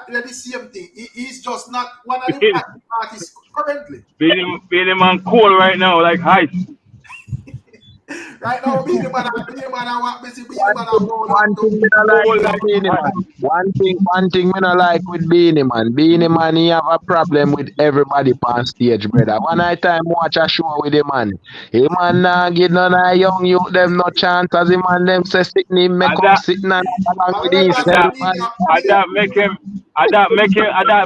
the same thing. He's just not one of the artists currently. Beenie Man cool right now, like ice. Right now, Beenie Man, I want to see Beenie Man. One thing me not like with Beenie Man. Beenie Man, he have a problem with everybody on stage, brother. One night time watch a show with him, man. He man nah give none of young youth them no chance as him man them say stick him make up sitting and along with himself, man. That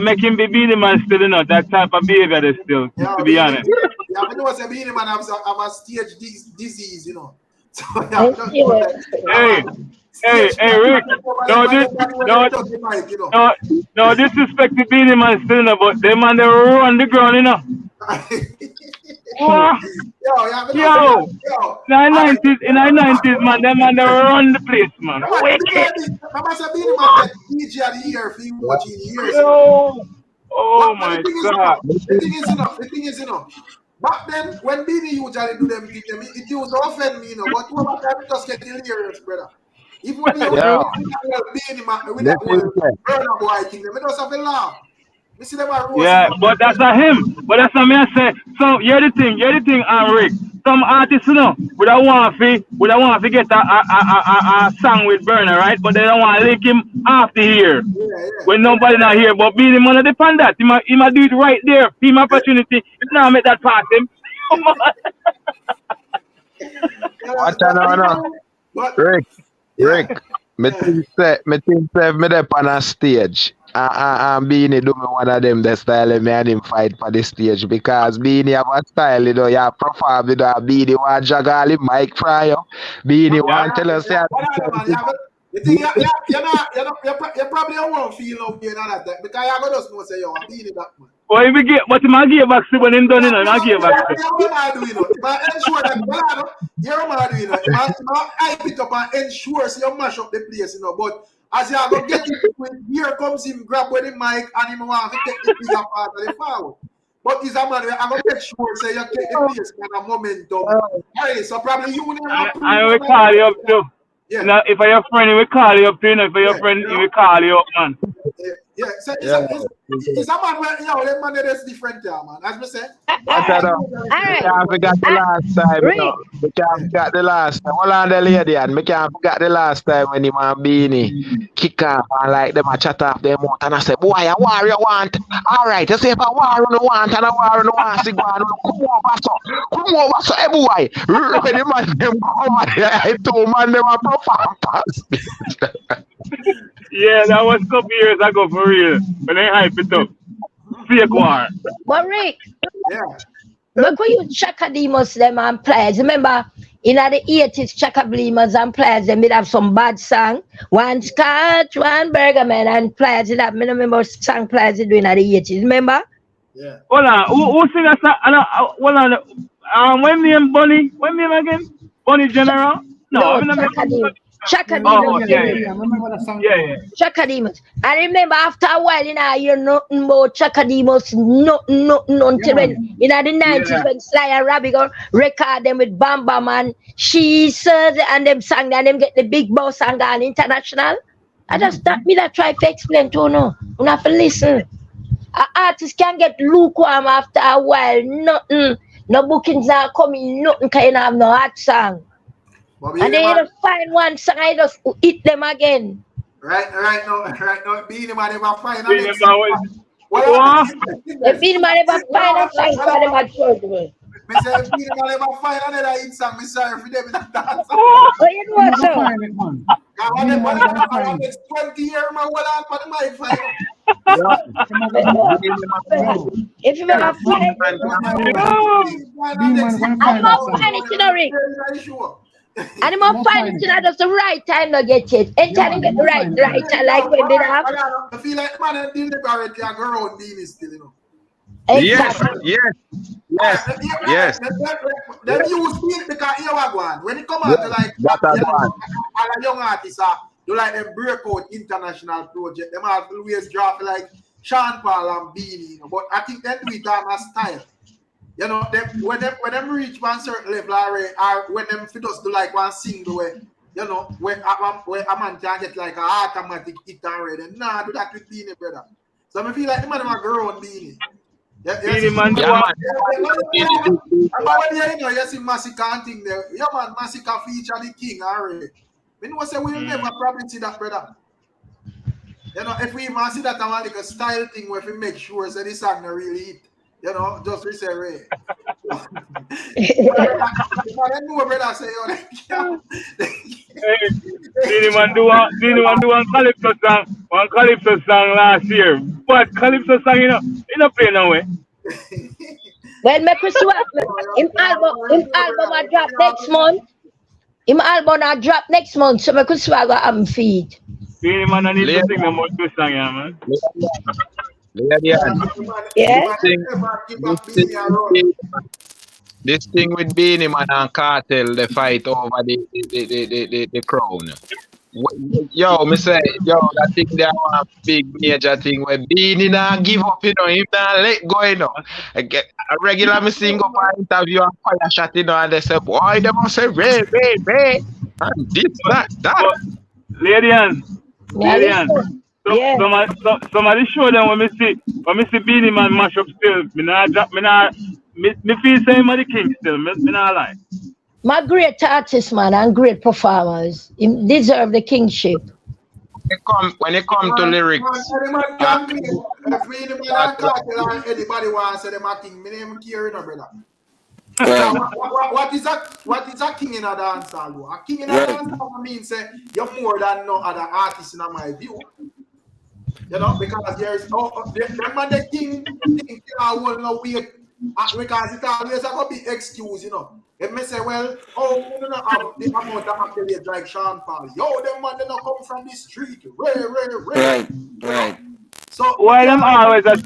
make him be Beenie Man still, you know, that type of behavior is still, to be honest. Yeah, I know say Beenie Man have a stage disease, you know. So, yeah, Hey, Rick. No disrespect to Beenie Man still, you know, but them man they run the ground, you know. Yo, in the 90s, man, them man they run the place, man. Remember say Beenie Man get DJ of the year for you watching years. Oh my God. The thing is, you know. Back then, when Beenie usually do them things, it used to offend me, you know. But over time, it just get hilarious, brother. Even when you Beenie Man with that whole Burna Boy thing, they just have a laugh. You see them yeah, but that's not him. But that's not me. I say. So you're the thing, Rick. Some artists, you know, would I want to get a song with Burna, right? But they don't want to link him after here. When nobody not here. But Beenie Man depend that. He might do it right there. He my opportunity. If not make that pass him. Rick. Me think me up on a stage. And Beenie do me one of them the style me and him fight for the stage because Beenie have a style, you know, you perform, you know, Beenie want jog all him mic fry you. Beenie want tell us you think you probably won't feel no pain on that because you go just know say yo Beenie that man. Well, if we get, but him give back to when him done, you know, I give back to. Ensure that you're mad, you know. You hype it up and ensure so you mash up the place, you know. But as you go get it, here comes him grab with the mic and him want to take the bigger part of the foul. But he's a man, I'm going to make sure say you take the place kind of momentum. Hey, so probably you will never. I will call you up too. Yeah. Now, if I your friend, he will call you up too. You know, if I your friend, he will call you up, man. Yeah, so it's a man where, you know, that man is different there, man. As we said. I forgot the last time, you know. We can't forget the last time. Hold on, the lady, and we can't forget the last time when him and Beenie kick off and like them a chat off their mouth and I say, boy, a war you want? All right, you say if a war you want and a war you want, so come over, so hey boy. When the man them come I told man them a perform past. Yeah, that was a couple years ago for real. When they hype it up. Fake war. But Rick, yeah. But when you Chaka Demus them and players, remember in the 80s, Chaka Demus and players, they would have some bad song. One Scotch, one Burger Man and players, that I don't remember song players they do in the 80s, remember? Yeah. Hold on, who sing that song? Hold on, when name Bunny? When name again? Bunny General? No, Chaka Demus. Chaka Demus. Yeah. Chaka Demus. I remember after a while, you know, you're nothing about Chaka Demus, nothing until when, in the 90s, when Sly and Robbie go record them with Bam Bam and She Says, and them sang, and them get the big boss and gone international. I just thought me that try to explain to you, you have to listen. An artist can get lukewarm after a while, nothing, no bookings are coming, nothing can have no hot song. And they just find one song, I just hit them again. Right now, Beenie Man never find a next song. The Beenie Man never find a song for them at church. Me say Beenie Man never find another hit song, me sorry for them in that dance. Oh, you know what, sir? It's 20 years, man, what on for the mic find. If you ever find I'm not finding it, Rick. And I'm not finding it, that's the right time to get it. Anytime you get the right time, like when they have. I feel like man and deliberate, you go around Beenie still, you know. Exactly. Yes. Them use it because here we go on. When it come out to like That's a one. all the young artists do like them breakout international project. Them have always draft like Sean Paul and Beanie, you know. But I think they do it on a style. You know, when them reach one certain level or when them fit us do like one single way, you know, when a man can get like an automatic hit already. Nah, do that with Beanie, brother. So I feel like the man have grow on Beanie. Beanie man, you see Massacre thing there. Yeah, man, Massacre feature the king already. We know say we'll never probably see that, brother. You know, if we even see that like a style thing where we make sure that this song not really hit. You know, just we say Ray. Brother say, Beanie man do one calypso song last year. But calypso song, you know play no way. Well, make us him album I drop next month. Him album I drop next month, so make us swag am feed. Beanie man, I need to sing the more two song, yeah, man. Yeah. This thing with Beanie Man and Cartel, the fight over the crown. Yo, me say, that thing there one big major thing where Beanie nah give up, you know, him nah let go, you know. I get a regular me sing up an interview and fire shot, you know, and they say, boy, they must say, Ray, and this, that. Ladies. Somebody show them when me see Beanie Man mash up still. Me feel same as the king still. Me not lie. My great artist, man, and great performers. He deserve the kingship. When it come to lyrics, anybody wants to say them a king, me name care, you know, brother. What is a king in a dancehall? A king in a dancehall means say you're more than no other artist in my view. You know, because there's the king will no wait because it always gonna be excuse, you know. If me say, well, we don't have the amount of accolades like Sean Paul. Yo, them man they not come from the street. Right. So why them always a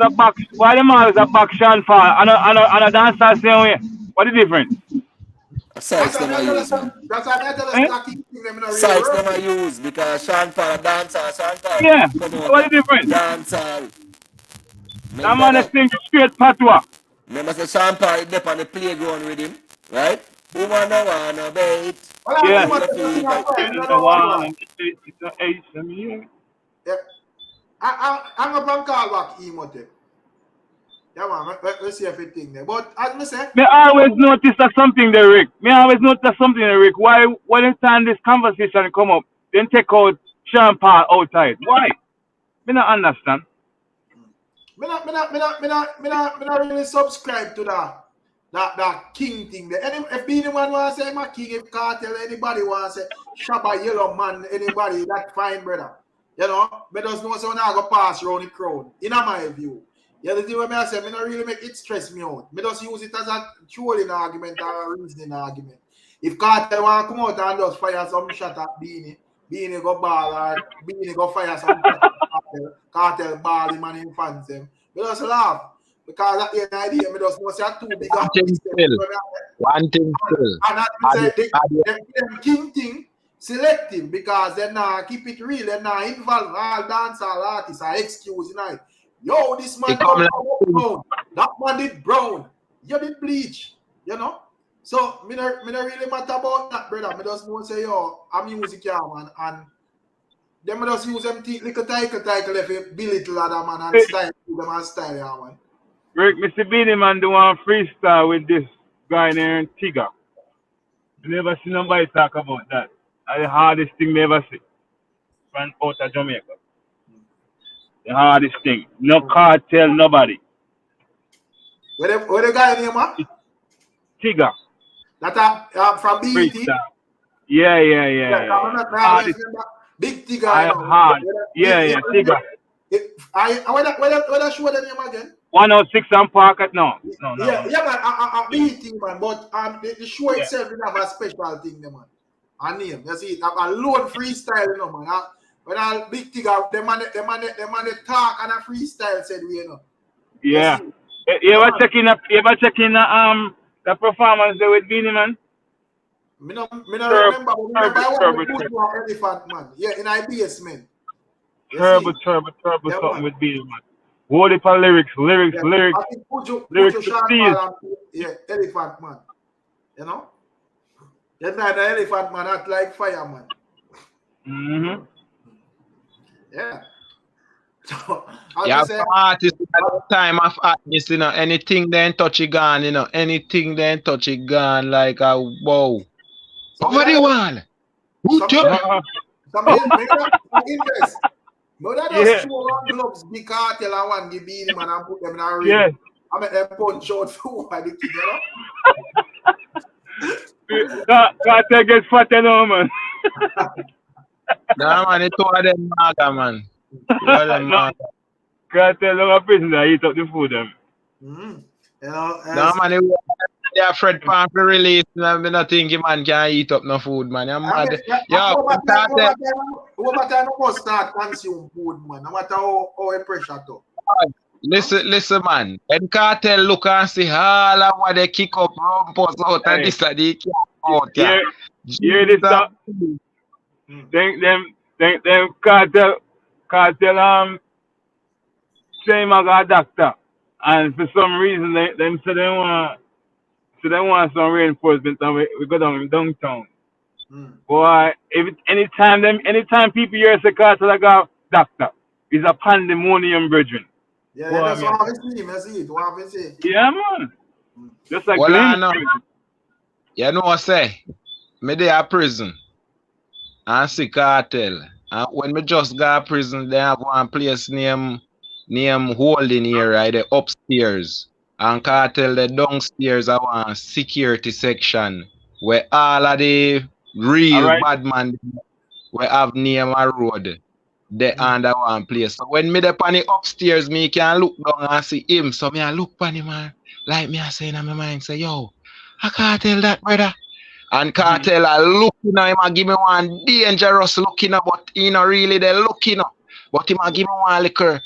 back Sean Paul and a dancer same way? What the difference? Sites them I use, man. Sites them I use because Sean Paul dancer, Sean Paul. Yeah, what the difference? Dancehall. That man is sing straight patois. Remember say Sean Paul is up on the playground with him, right? Who wanna bait? Yeah. I'm up on call back emote. Yeah, man, let's see everything there. But as me say, me always notice that something there, Rick. Why when time this conversation come up, then take out Sean Paul outside? Why? Me not understand. Me not really subscribe to that king thing there. If anyone wants to say my king, if Cartel, anybody wants to say Shabba Yellow Man, anybody, that's fine, brother. You know, but does know so now go pass around the crowd. In my view. Yeah, the thing when I say, me not really make it stress me out. Me just use it as a trolling argument or a reasoning argument. If Cartel want to come out and just fire some shot at Beanie go ball or Beanie go fire some shot at Cartel ball him and him fans them. Me just laugh. Because at the end of the day, me just know say too big one thing still. And that the king thing selective because they not keep it real, they not involve all dancehall artists or excuse, you know. Yo, this man brown. That man did brown. You did bleach, you know. So me not really matter about that, brother. Me just want to say, yo, I'm music, yeah, man, and them just use them little title if you belittle other man and style them and style, yeah, man. Rick, Mr. Beanie Man do one freestyle with this guy named Tigger. I never see nobody talk about that. That's the hardest thing they ever see. From out of Jamaica. The hardest thing. No cartel, nobody. Where the guy name, man? Tigger. That from BET? Yeah. Big Tigger. Hard. Yeah, Tigger. Where show the name again? 106 and Park at no. Yeah, man, BET, man, but the show itself didn't have a special thing, man. A name, you see, a lone freestyle, you know, man. When all big figure, them man they talk and a freestyle said we, you know. Yeah. You ever check in the performance there with Beanie Man? Me no remember I want to put one elephant man. Yeah, in IBS man. Terrible something with Beanie Man. What if lyrics. I think put your shot ball and yeah, elephant man. You know? That night the elephant man act like fireman. Mm-hmm. Yeah. Yeah, artists at the time of artists, you know, anything then touch it gone, you know, anything then touch it gone like a wow. Over the wall. Invest. No, that just throw one gloves, big cartel and one give Beanie Man and put them in a ring. Yes. I make them punch out for the kid, you know? Cartel gets fat, you know, man. Nah, man, it's all of them maga, man. All of them maga. Cartel long a prison that eat up the food, them. You know, nah, man, they're afraid pan for release. I don't think man can eat up no food, man. You're mad. Over time, no more start consume food, man. No matter how pressure to. Listen, man. When cartel look and see all of what they kick up rumpus out and this and they kick out. Yeah. Hear this stuff. Them cartel same as a doctor. And for some reason them say they want some reinforcement and we go down in downtown. Boy, anytime people hear say cartel I go doctor, it's a pandemonium brethren. Yeah, that's what I see. Yeah, man. Just like you know what I say? Me dey at prison and see cartel. And when me just got prison, they have one place name holding here, right? The upstairs. And cartel the downstairs I want security section where all of the real bad man we have name a road. They under one place. So when me dey on the upstairs, me can look down and see him. So me I look on him man. Like me I say in my mind, say, yo, I can't tell that brother. And cartel I looking at him and give me one dangerous looking at, but he not really they looking up. But him I give me one little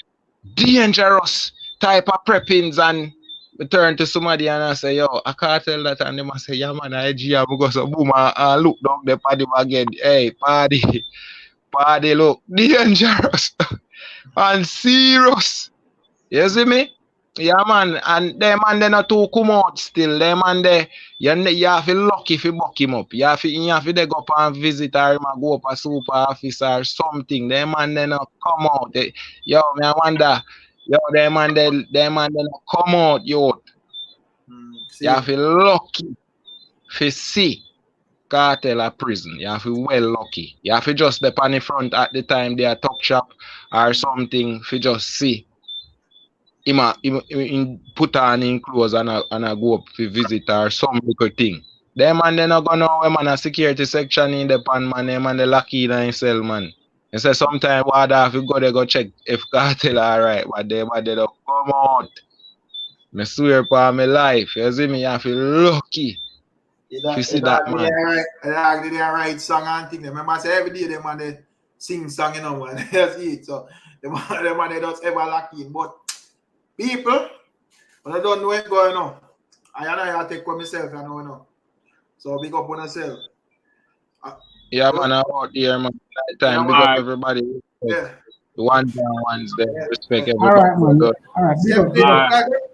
dangerous type of preppings and we turn to somebody and I say, yo, I can't tell that, and them I say, yeah man, I G because so boom I look down the party again. Hey, party look dangerous and serious. You see me? Yeah man, and them man they not too come out still. Them man they you have to lucky if you buck him up. You have to they go up and visit or go up a super office or something. Them man they not come out. Yo, me I wonder. Yo, them man they not come out, yo. You have to lucky to see cartel a prison. You have to well lucky. You have to just step on the front at the time they are talk shop or something to just see. Him put on in clothes and I go up to visit or some little thing. Them man they not gonna know when man a security section in the pan man, them man they lucky in himself man. And say sometimes what have you go they go check if cartel alright, but they don't come out. Me swear upon my life, you see me, you have to lucky. You see that man. They write song and thing. Remember I say every day them man they sing song, you know man. You see it. So the man they don't ever lucky. But people, when I don't know what's going on, I take for myself, I know. So big up on yourself. Yeah, man, I'm out here, man. Time, big up everybody. Yeah. The ones there. Respect everybody. All right.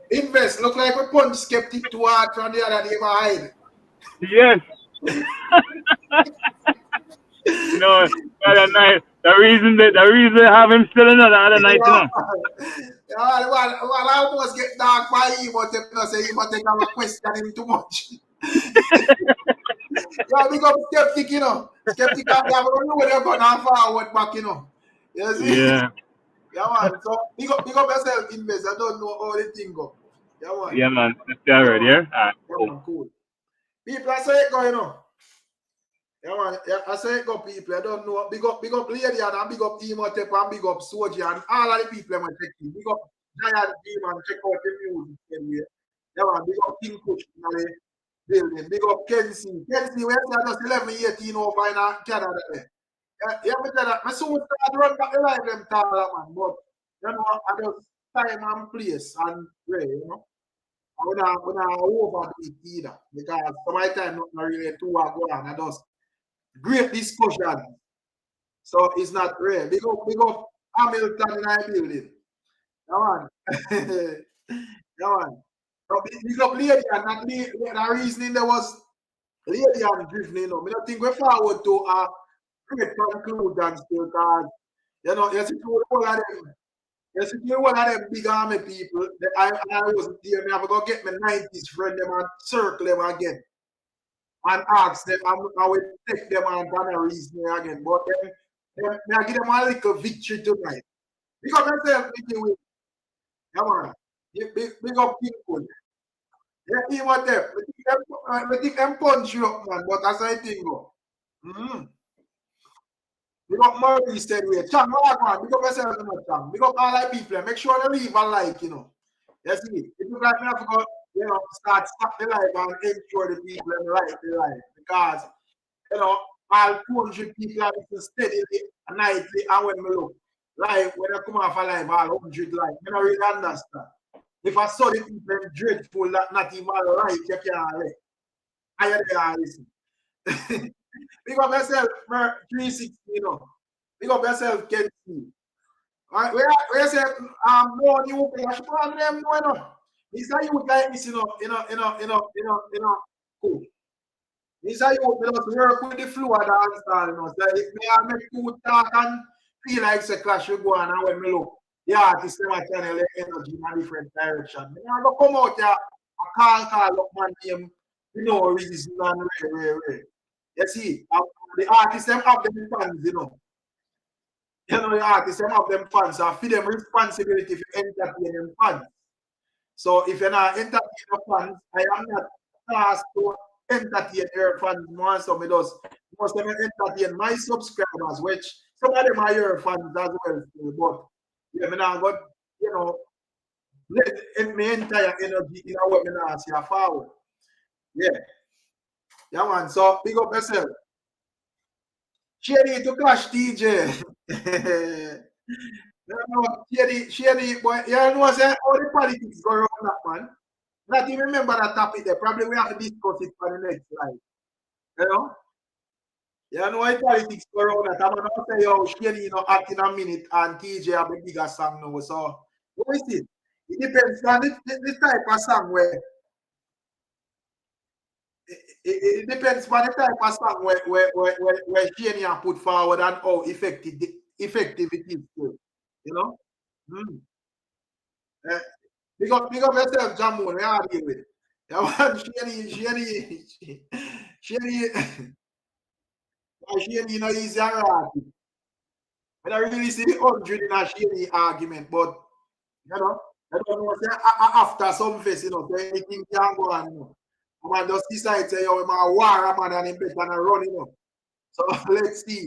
Invest. Look like we punch skeptic too hard from the other day, hide. Yes. No, other night. The reason they have him still another other night, you know. Well, I almost get dark by him, but they say he must take a question him too much. Yeah, big up skeptic, you know. Skeptic can't have a know they're going to forward back, you know. You see? Yeah. Yeah, man. So big up yourself, invest. I don't know how the thing go. Yeah, man. Yeah, man. That's already, yeah? Alright, cool. Yeah, man, cool. People, I say it go, you know. Yeah, man. Yeah, I say it go, people. I don't know. Big up Lady and big up Imhotep and big up Soji and all of the people I'm checking. Big up Giant Team and check out the music anyway. Yeah, man. Big up King Kush in the building. Big up Kenzie. Kenzie, we're just 11, 18 over in Canada. Yeah, but that, I soon start run back the line them taller man, but you know, I just time and place and way, you know. When I over it either because sometimes not really too go on. I just great discussion. So it's not rare. Big up Hamilton in our building. Come on. Come on. So big up lady and not the reasoning there was lady and drifting, you know. I don't think we're forward to a great conclusion still because you know, you see all of them. You see one of them big army people. I wasn't there. I have to go get my 90s friend them and circle them again and ask them. I will take them and done a reason again. But then I give them a little victory tonight. Because myself, come on. Big up people. Yeah, team what them. I think them punch you up, man. But that's how I think go. Big up Maurice said, wait, Chang, what man? Big up yourself, Chang. Big up all the people. Make sure they leave a like, you know. You see, if you like me, I forgot, you know, stop the life and ensure the people and like the life. Because, you know, all 200 people are steadily and nightly and when we look. Like, when I come off a live, all 100 like, I don't really understand. If I saw the people dreadful that not even like, you can't like. I hear they are listening. Big up yourself, 360, you know. Big up yourself, Kenzie. All right, where say, no, you I should call them, no, no. These are you like this, you know, cool. These are you, work with the flow of the answer, you know. So if me I make you talk and feel like it's a clash, you go on and when me look, the artist, them are channel energy in a different direction. Me I go come out here, I call up my name, you know, reason and way. You see, the artists them have them fans, you know. You know, the artists them have them fans, so for them responsibility to entertain them fans. So if you're not entertaining the fans, I am not tasked to entertain your fans more. So me just must entertain my subscribers, which some of them are your fans as well. But yeah, me now got, you know, let my entire energy in what me now see forward. Yeah. Yeah, man. So big up yourself. Shady to clash DJ. No, Shady, boy, you know, say all the politics go around that, man. Not even remember that topic there. Probably we have to discuss it for the next slide. You know? You know why politics go around that. I'm not say, yo, Shady, you know, act in a minute and TJ have a bigger song now. So, what is it? It depends on the type of song where. It depends on the type of song where Shady put forward and how effective it is. You know? Big up yourself, Jamun. We are deal with it. Yeah, man, Shady, you know, he's a artist. I don't really see the 100 in a Shady argument, but, you know, I don't know, say, after some face, you know, so anything can go on, you know. Man just decide, say, yo, I'm a war, man, and I'm better than run, you know. So, let's see.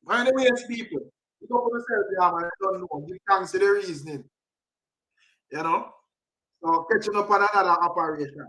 But anyways, people, you don't want to say, yeah, man, I don't know. You can't see the reasoning, you know. So catching up on another operation.